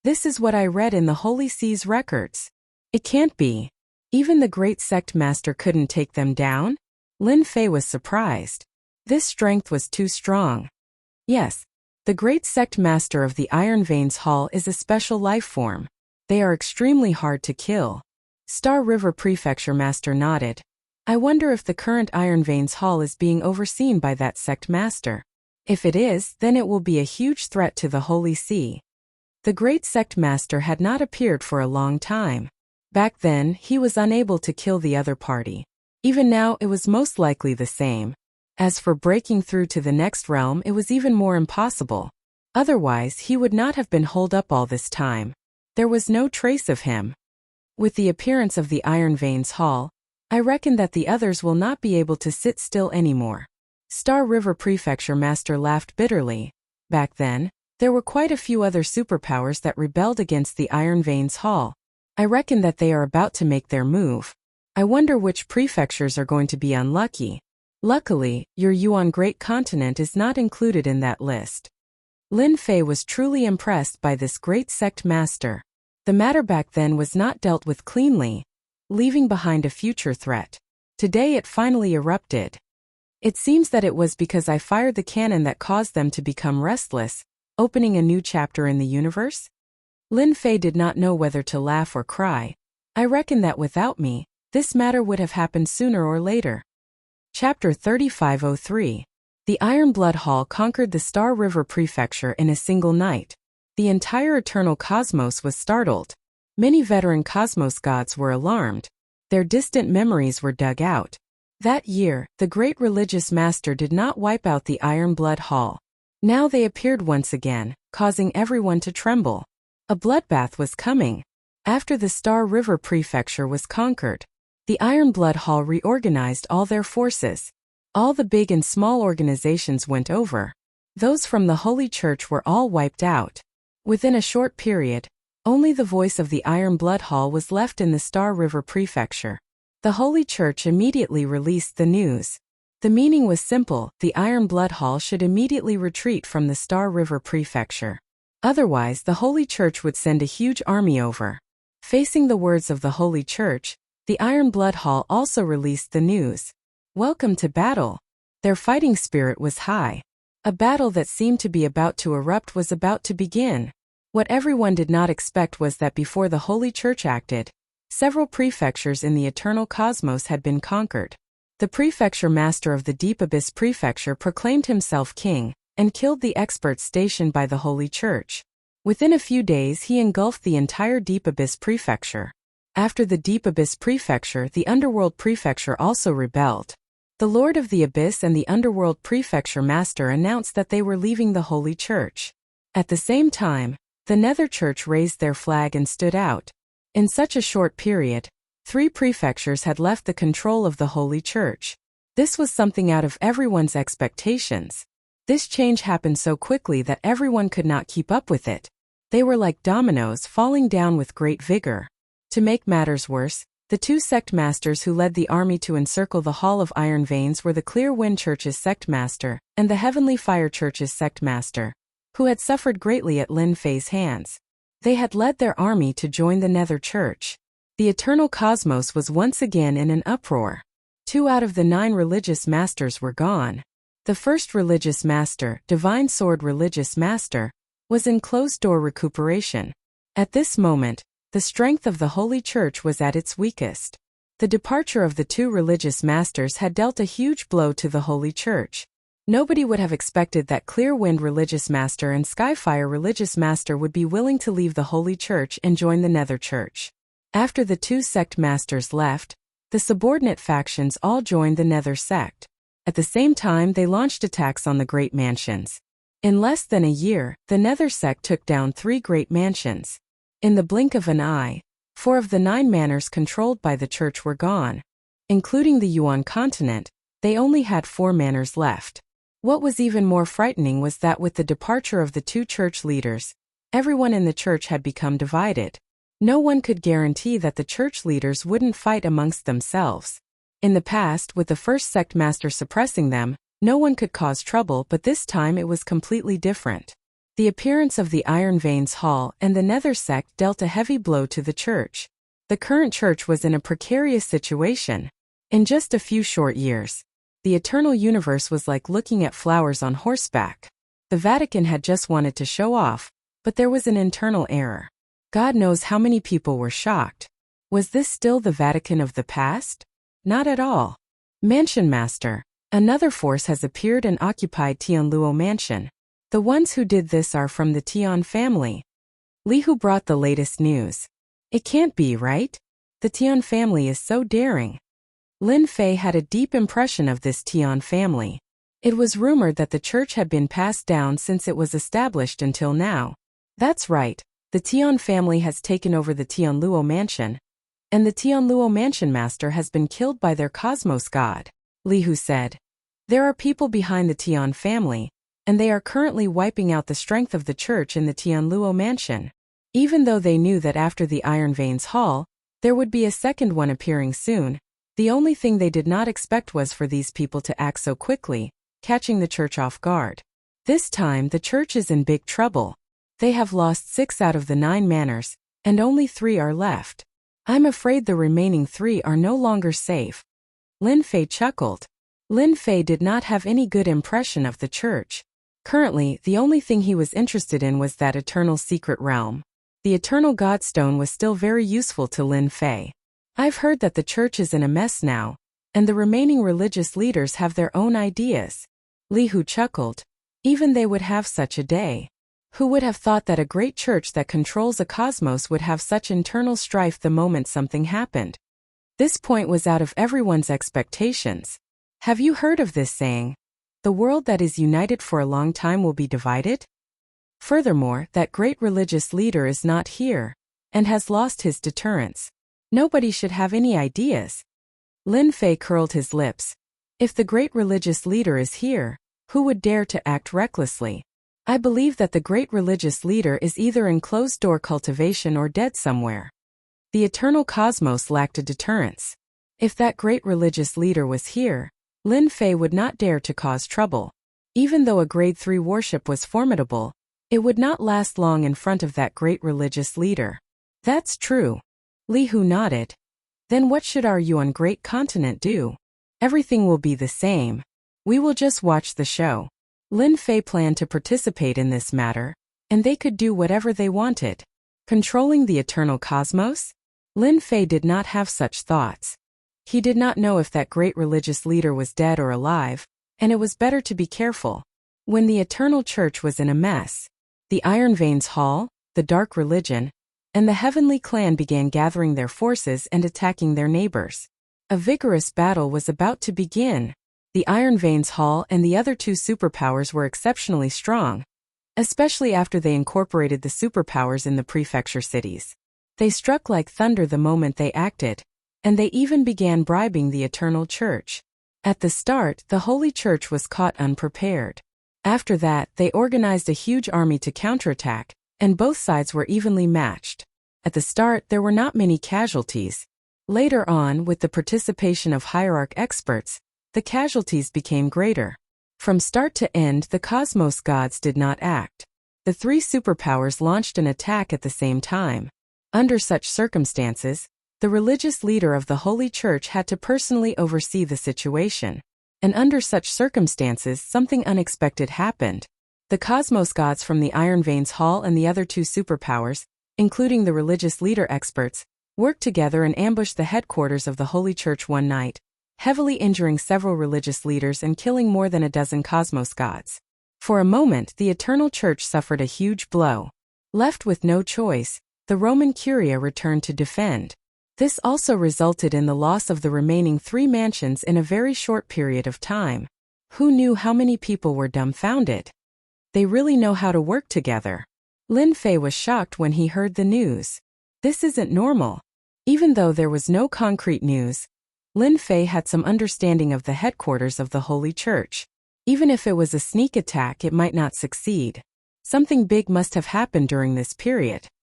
This is what I read in the Holy See's records. It can't be. Even the Great Sect Master couldn't take them down? Lin Fei was surprised. This strength was too strong. Yes. The Great Sect Master of the Iron Veins Hall is a special life form. They are extremely hard to kill. Star River Prefecture Master nodded. I wonder if the current Iron Veins Hall is being overseen by that sect master. If it is, then it will be a huge threat to the Holy See. The Great Sect Master had not appeared for a long time. Back then, he was unable to kill the other party. Even now, it was most likely the same. As for breaking through to the next realm, it was even more impossible. Otherwise, he would not have been holed up all this time. There was no trace of him. With the appearance of the Iron Veins Hall, I reckon that the others will not be able to sit still anymore. Star River Prefecture Master laughed bitterly. Back then, there were quite a few other superpowers that rebelled against the Iron Veins Hall. I reckon that they are about to make their move. I wonder which prefectures are going to be unlucky. Luckily, your Yuan Great Continent is not included in that list. Lin Fei was truly impressed by this Great Sect Master. The matter back then was not dealt with cleanly, leaving behind a future threat. Today it finally erupted. It seems that it was because I fired the cannon that caused them to become restless, opening a new chapter in the universe? Lin Fei did not know whether to laugh or cry. I reckon that without me, this matter would have happened sooner or later. Chapter 3503. The Iron Blood Hall conquered the Star River Prefecture in a single night. The entire eternal cosmos was startled. Many veteran cosmos gods were alarmed. Their distant memories were dug out. That year, the great religious master did not wipe out the Iron Blood Hall. Now they appeared once again, causing everyone to tremble. A bloodbath was coming. After the Star River Prefecture was conquered, the Iron Blood Hall reorganized all their forces. All the big and small organizations went over. Those from the Holy Church were all wiped out. Within a short period, Only the voice of the Iron Blood Hall was left in the Star River Prefecture. The Holy Church immediately released the news. The meaning was simple: the Iron Blood Hall should immediately retreat from the Star River Prefecture. Otherwise, the Holy Church would send a huge army over. Facing the words of the Holy Church, the Iron Blood Hall also released the news. Welcome to battle. Their fighting spirit was high. A battle that seemed to be about to erupt was about to begin. What everyone did not expect was that before the Holy Church acted, several prefectures in the eternal cosmos had been conquered. The prefecture master of the Deep Abyss Prefecture proclaimed himself king, and killed the experts stationed by the Holy Church. Within a few days he engulfed the entire Deep Abyss Prefecture. After the Deep Abyss Prefecture, the Underworld Prefecture also rebelled. The Lord of the Abyss and the Underworld Prefecture Master announced that they were leaving the Holy Church. At the same time, the Nether Church raised their flag and stood out. In such a short period, 3 prefectures had left the control of the Holy Church. This was something out of everyone's expectations. This change happened so quickly that everyone could not keep up with it. They were like dominoes falling down with great vigor. To make matters worse, the 2 sect masters who led the army to encircle the Hall of Iron Veins were the Clear Wind Church's sect master and the Heavenly Fire Church's sect master, who had suffered greatly at Lin Fei's hands. They had led their army to join the Nether Church. The eternal cosmos was once again in an uproar. 2 out of the 9 religious masters were gone. The first religious master, Divine Sword Religious Master, was in closed-door recuperation. At this moment, the strength of the Holy Church was at its weakest. The departure of the 2 religious masters had dealt a huge blow to the Holy Church. Nobody would have expected that Clear Wind Religious Master and Skyfire Religious Master would be willing to leave the Holy Church and join the Nether Church. After the 2 sect masters left, the subordinate factions all joined the Nether sect. At the same time, they launched attacks on the Great Mansions. In less than a year, the Nether sect took down 3 great mansions. In the blink of an eye, 4 of the 9 manors controlled by the church were gone. Including the Yuan continent, they only had 4 manors left. What was even more frightening was that with the departure of the 2 church leaders, everyone in the church had become divided. No one could guarantee that the church leaders wouldn't fight amongst themselves. In the past, with the first sect master suppressing them, no one could cause trouble, but this time it was completely different. The appearance of the Iron Veins Hall and the Nether sect dealt a heavy blow to the church. The current church was in a precarious situation. In just a few short years, the eternal universe was like looking at flowers on horseback. The Vatican had just wanted to show off, but there was an internal error. God knows how many people were shocked. Was this still the Vatican of the past? Not at all. Mansion Master, another force has appeared and occupied Tianluo Mansion. The ones who did this are from the Tian family. Li Hu brought the latest news. It can't be, right? The Tian family is so daring. Lin Fei had a deep impression of this Tian family. It was rumored that the church had been passed down since it was established until now. That's right, the Tian family has taken over the Tianluo Mansion, and the Tianluo Mansion Master has been killed by their cosmos god, Li Hu said. There are people behind the Tian family, and they are currently wiping out the strength of the church in the Tianluo Mansion. Even though they knew that after the Iron Veins Hall, there would be a second one appearing soon, the only thing they did not expect was for these people to act so quickly, catching the church off guard. This time the church is in big trouble. They have lost 6 out of the 9 manors, and only 3 are left. I'm afraid the remaining 3 are no longer safe. Lin Fei chuckled. Lin Fei did not have any good impression of the church. Currently, the only thing he was interested in was that eternal secret realm. The eternal Godstone was still very useful to Lin Fei. I've heard that the church is in a mess now, and the remaining religious leaders have their own ideas. Li Hu chuckled. Even they would have such a day. Who would have thought that a great church that controls a cosmos would have such internal strife the moment something happened? This point was out of everyone's expectations. Have you heard of this saying? The world that is united for a long time will be divided? Furthermore, that great religious leader is not here, and has lost his deterrence. Nobody should have any ideas. Lin Fei curled his lips. If the great religious leader is here, who would dare to act recklessly? I believe that the great religious leader is either in closed-door cultivation or dead somewhere. The eternal cosmos lacked a deterrence. If that great religious leader was here, Lin Fei would not dare to cause trouble. Even though a grade 3 warship was formidable, it would not last long in front of that great religious leader. That's true. Li Hu nodded. Then what should our Yuan great continent do? Everything will be the same. We will just watch the show. Lin Fei planned to participate in this matter, and they could do whatever they wanted. Controlling the eternal cosmos? Lin Fei did not have such thoughts. He did not know if that great religious leader was dead or alive, and it was better to be careful. When the Eternal Church was in a mess, the Iron Veins Hall, the Dark Religion, and the Heavenly Clan began gathering their forces and attacking their neighbors. A vigorous battle was about to begin. The Iron Veins Hall and the other two superpowers were exceptionally strong, especially after they incorporated the superpowers in the prefecture cities. They struck like thunder the moment they acted, and they even began bribing the Eternal Church. At the start, the Holy Church was caught unprepared. After that, they organized a huge army to counterattack, and both sides were evenly matched. At the start, there were not many casualties. Later on, with the participation of hierarch experts, the casualties became greater. From start to end, the cosmos gods did not act. The three superpowers launched an attack at the same time. Under such circumstances, the religious leader of the Holy Church had to personally oversee the situation. And under such circumstances, something unexpected happened. The cosmos gods from the Iron Veins Hall and the other two superpowers, including the religious leader experts, worked together and ambushed the headquarters of the Holy Church one night, heavily injuring several religious leaders and killing more than a dozen cosmos gods. For a moment, the Eternal Church suffered a huge blow. Left with no choice, the Roman Curia returned to defend. This also resulted in the loss of the remaining 3 mansions in a very short period of time. Who knew how many people were dumbfounded? They really know how to work together. Lin Fei was shocked when he heard the news. This isn't normal. Even though there was no concrete news, Lin Fei had some understanding of the headquarters of the Holy Church. Even if it was a sneak attack, it might not succeed. Something big must have happened during this period.